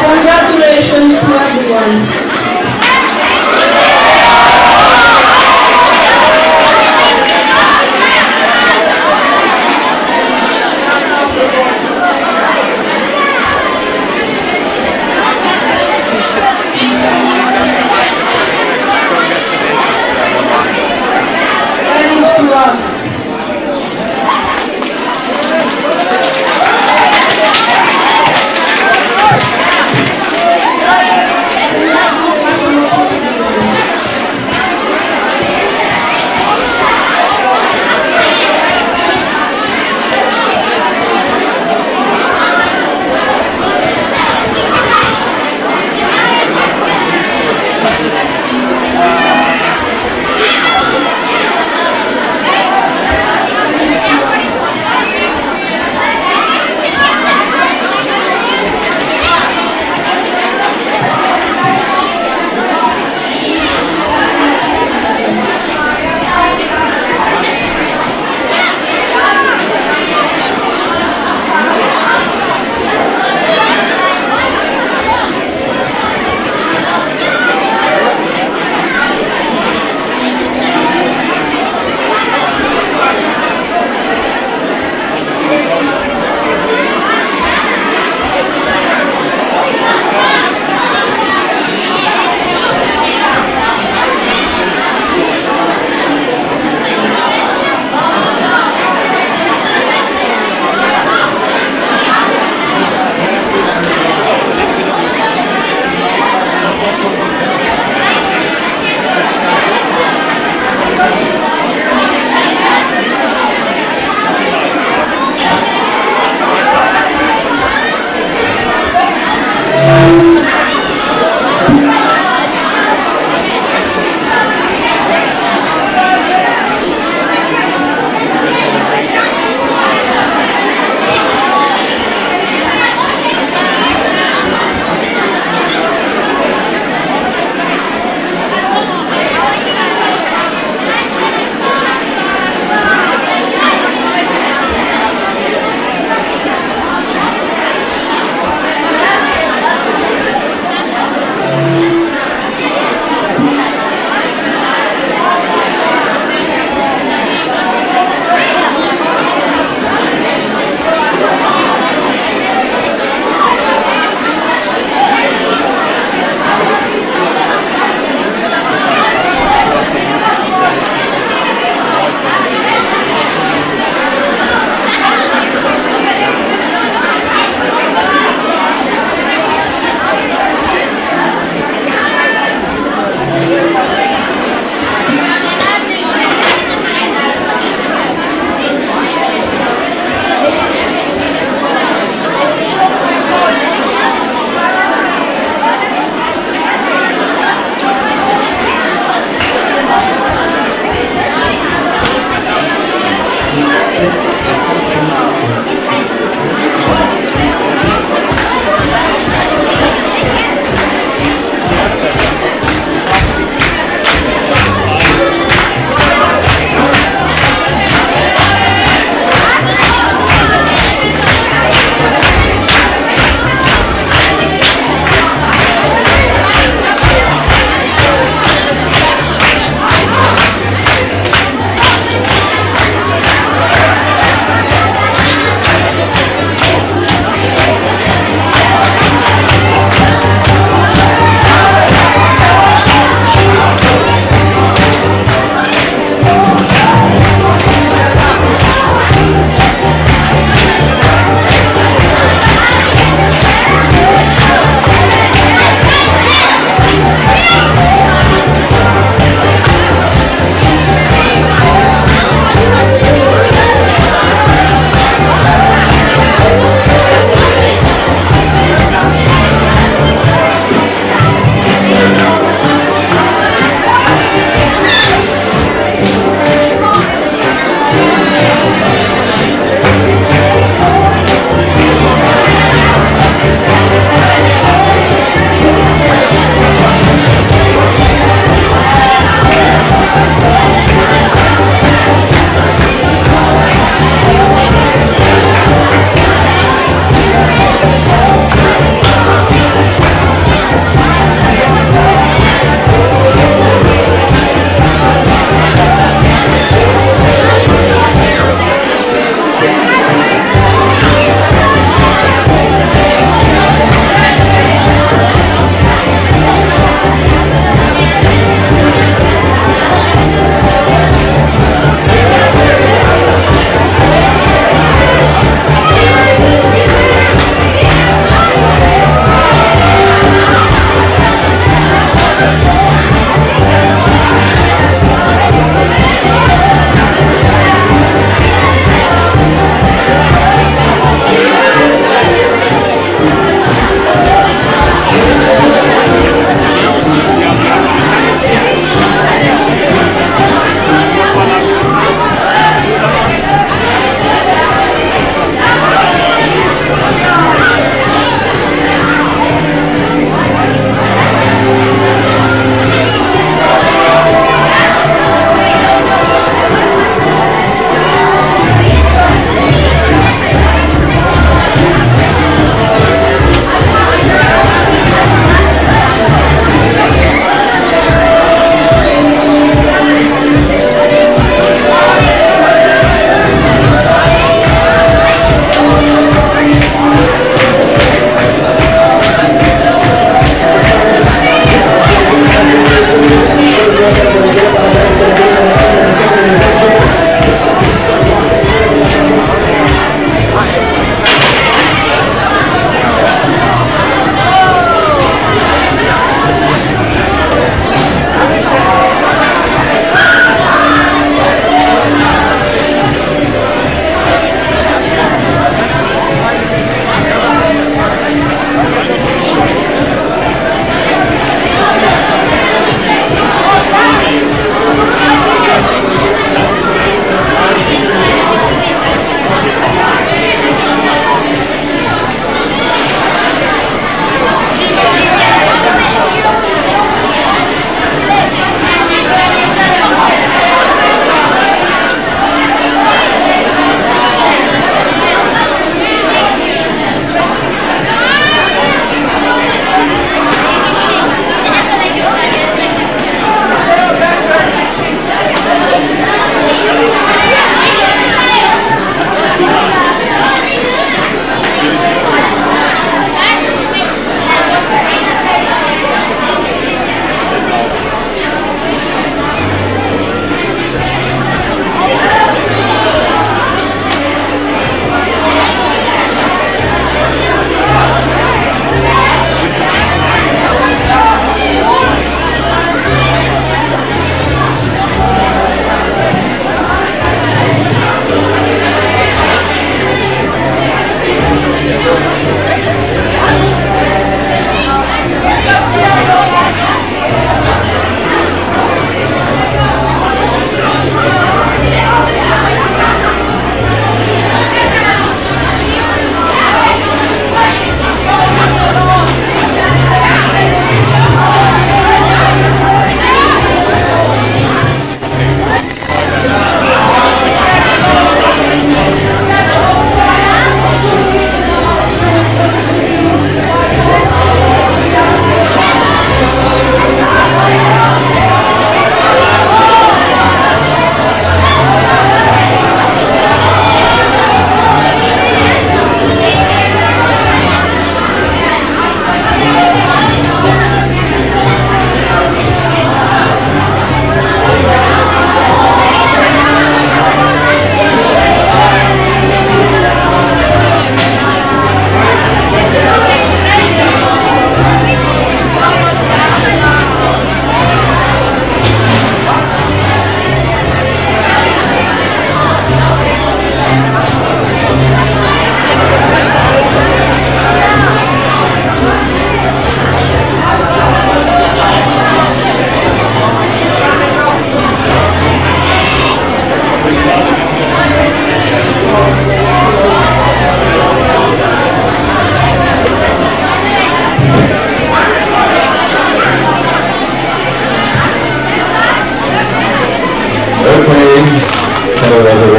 Congratulations to everyone. Thanks to us.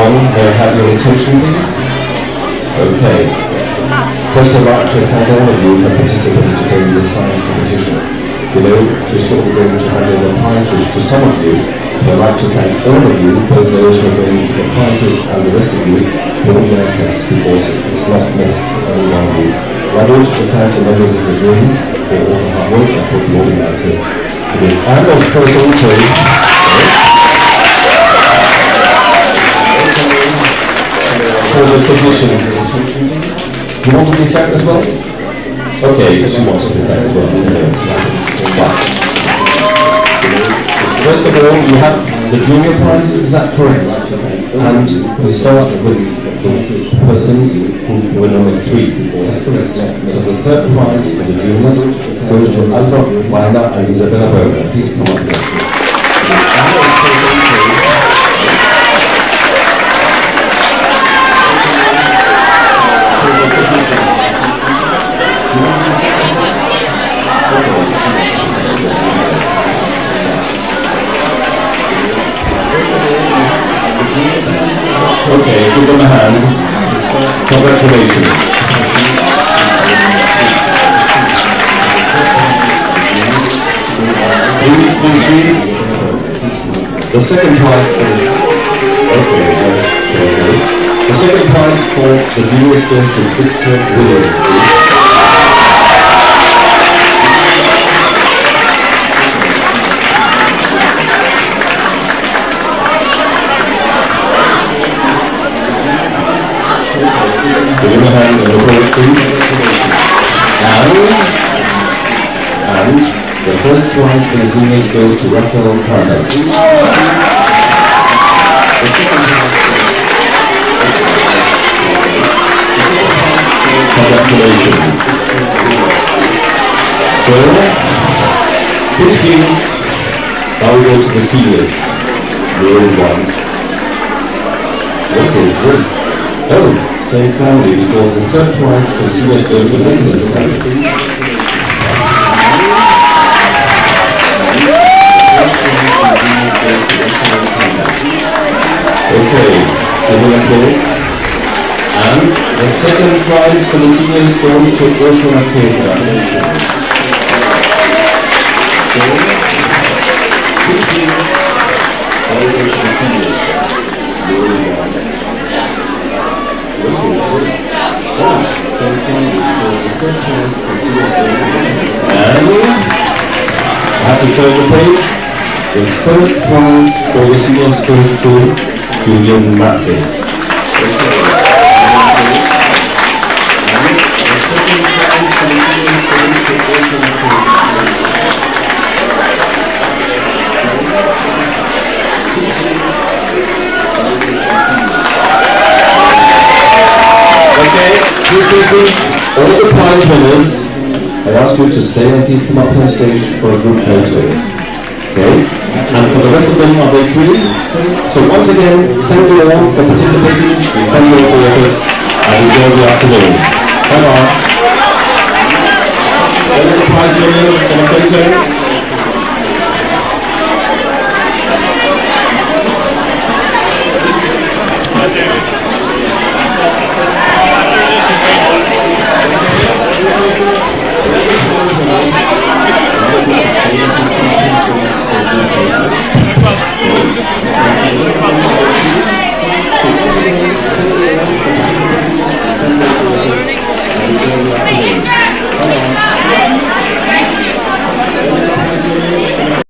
EEB1, may I have your attention please? Okay. First I'd like to thank all of you who have participated today in this science competition. Below is shortly going to hand over prizes to some of you, but I'd like to thank all of you, both those who are going to get prizes and the rest of you, for all your efforts because it's not missed any one of you. I'd also thank the members of the jury for all the hard work and for the organisers for this. And of course also for the technicians. You want to be thanked as well? Okay, she wants to be thanked as well. First of all, you have the junior prizes, is that correct? And we start with the persons who were number 3. That's correct. So the third prize for the juniors goes to Albert Weiner and Isabella Berger. Please come up here. Okay, give them a hand. Congratulations. Please. The second prize for the second prize for the juniors goes to Victor Williams. Give him a hand and applause, please. And the first prize for the juniors goes to Rafael Carlos. The second prize. Congratulations. So, which means now we go to the seniors, the old ones. What is this? Oh, same family, because the third prize for the seniors goes to Nicholas family. Okay, give them a applause. And the second prize for the seniors goes to Ursula Petra. So, which means I will go to the seniors. The early ones. And I have to turn the page. The first prize for the seniors goes to Julian Matti. And the second prize for the seniors goes to Ursula Petra. Okay, please, all the prize winners, I ask you to stay and please come up on stage for a group photo. Okay, and for the rest of them, are they free? So once again, thank you all for participating, thank you all for your efforts, and enjoy the afternoon. Bye bye. Those are the prize winners for the photo.